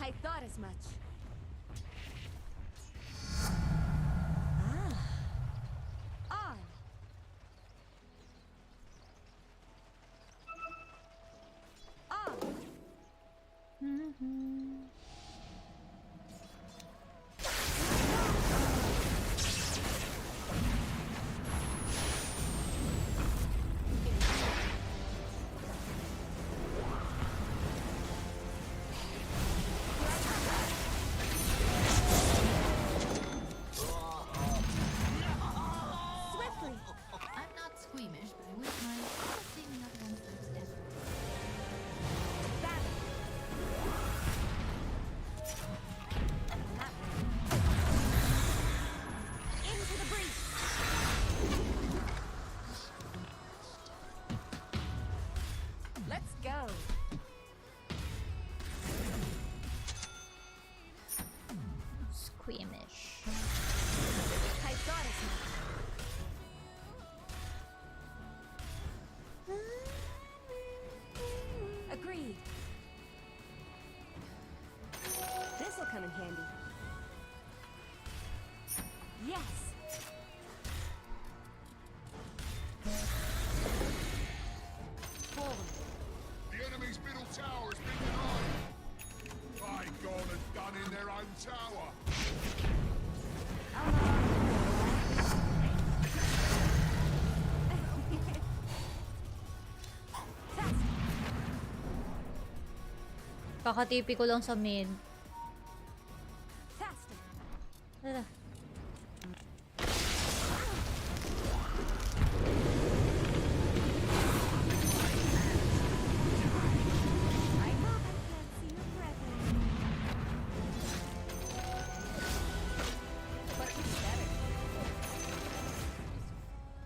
I thought as much. On. On. Swiftly. I'm not squeamish, but I wish my taking up against those efforts. Battle. Into the breach. Let's go. Squeamish. I thought as much. Agreed. come in handy. Yes. Forward. The enemy's middle tower has been denied. They've gone and done in their own tower. Kakatipi ko lang sa mid. Tara.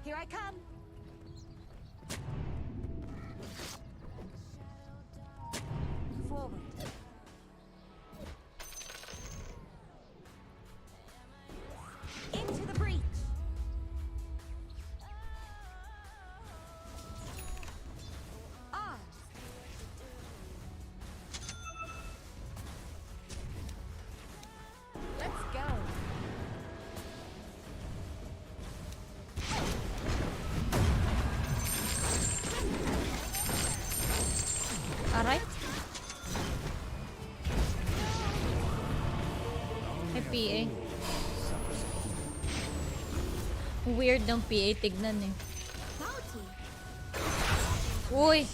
Here I come. Forward. Into the breach. On. Let's go. Aray. May PA. Weird ng PA, tignan eh. Uy!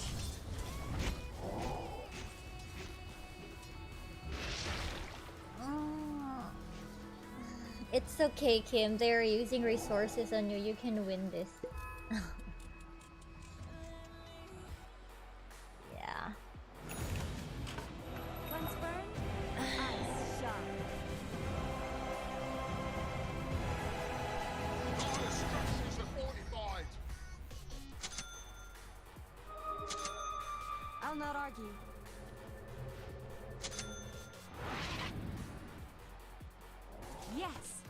It's okay, Kim. They're using resources on you. You can win this. Yeah. Once burned, ice shot. All the structures are fortified. I'll not argue. Yes.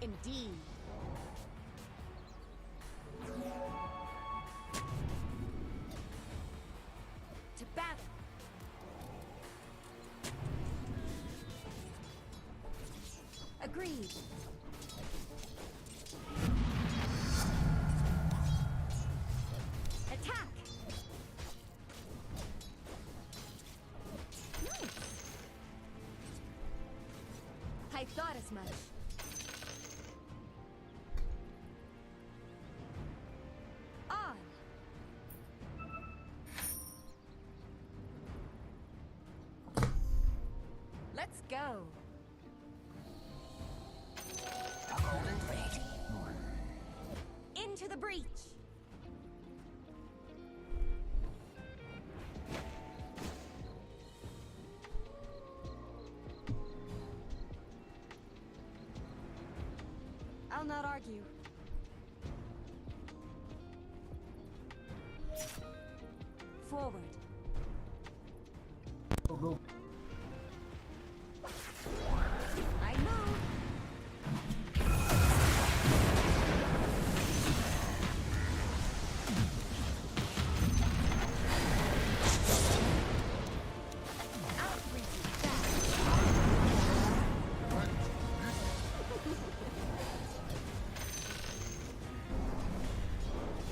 Indeed. To battle. Agreed. Attack. Nice. I thought as much. On. Let's go. Into the breach. I'll not argue. Forward. I move.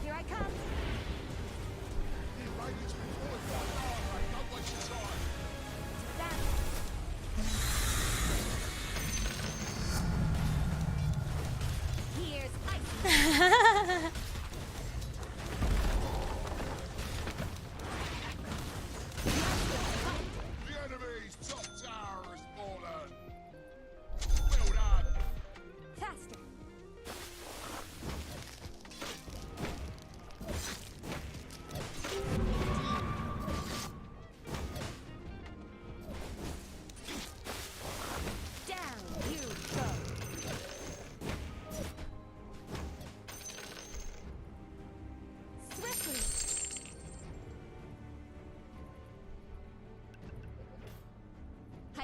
Here I come. The invaders been fortified. Don't waste your time.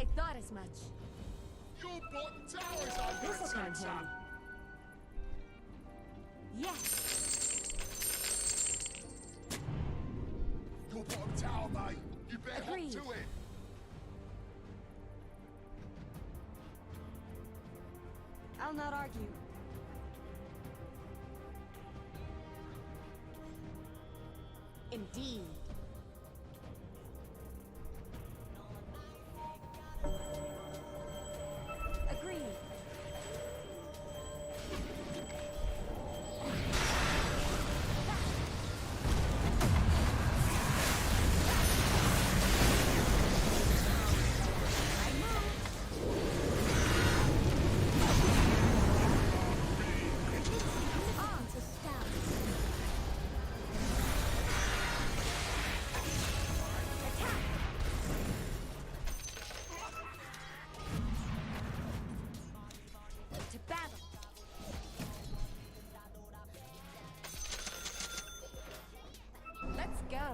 I thought as much. Your bottom tower's under This'll come in attack. handy. Yes. Your bottom tower, mate. You better hop Agreed. to it. I'll not argue. Indeed. Agreed. On to scout. Attack! To battle! Let's go!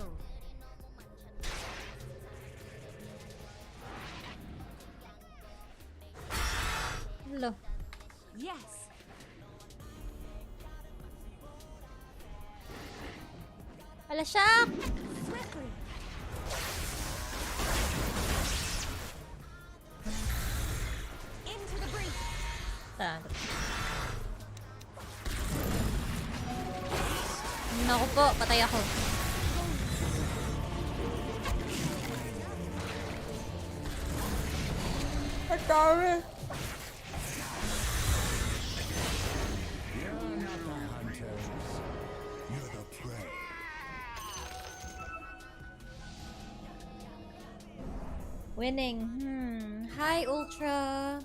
Hello. Yes! Ala, shock! Swiftly! Into the breach! Naku po, patay ako. Patay. You're not the hunters. You're the prey. Winning. Hi, Ultra.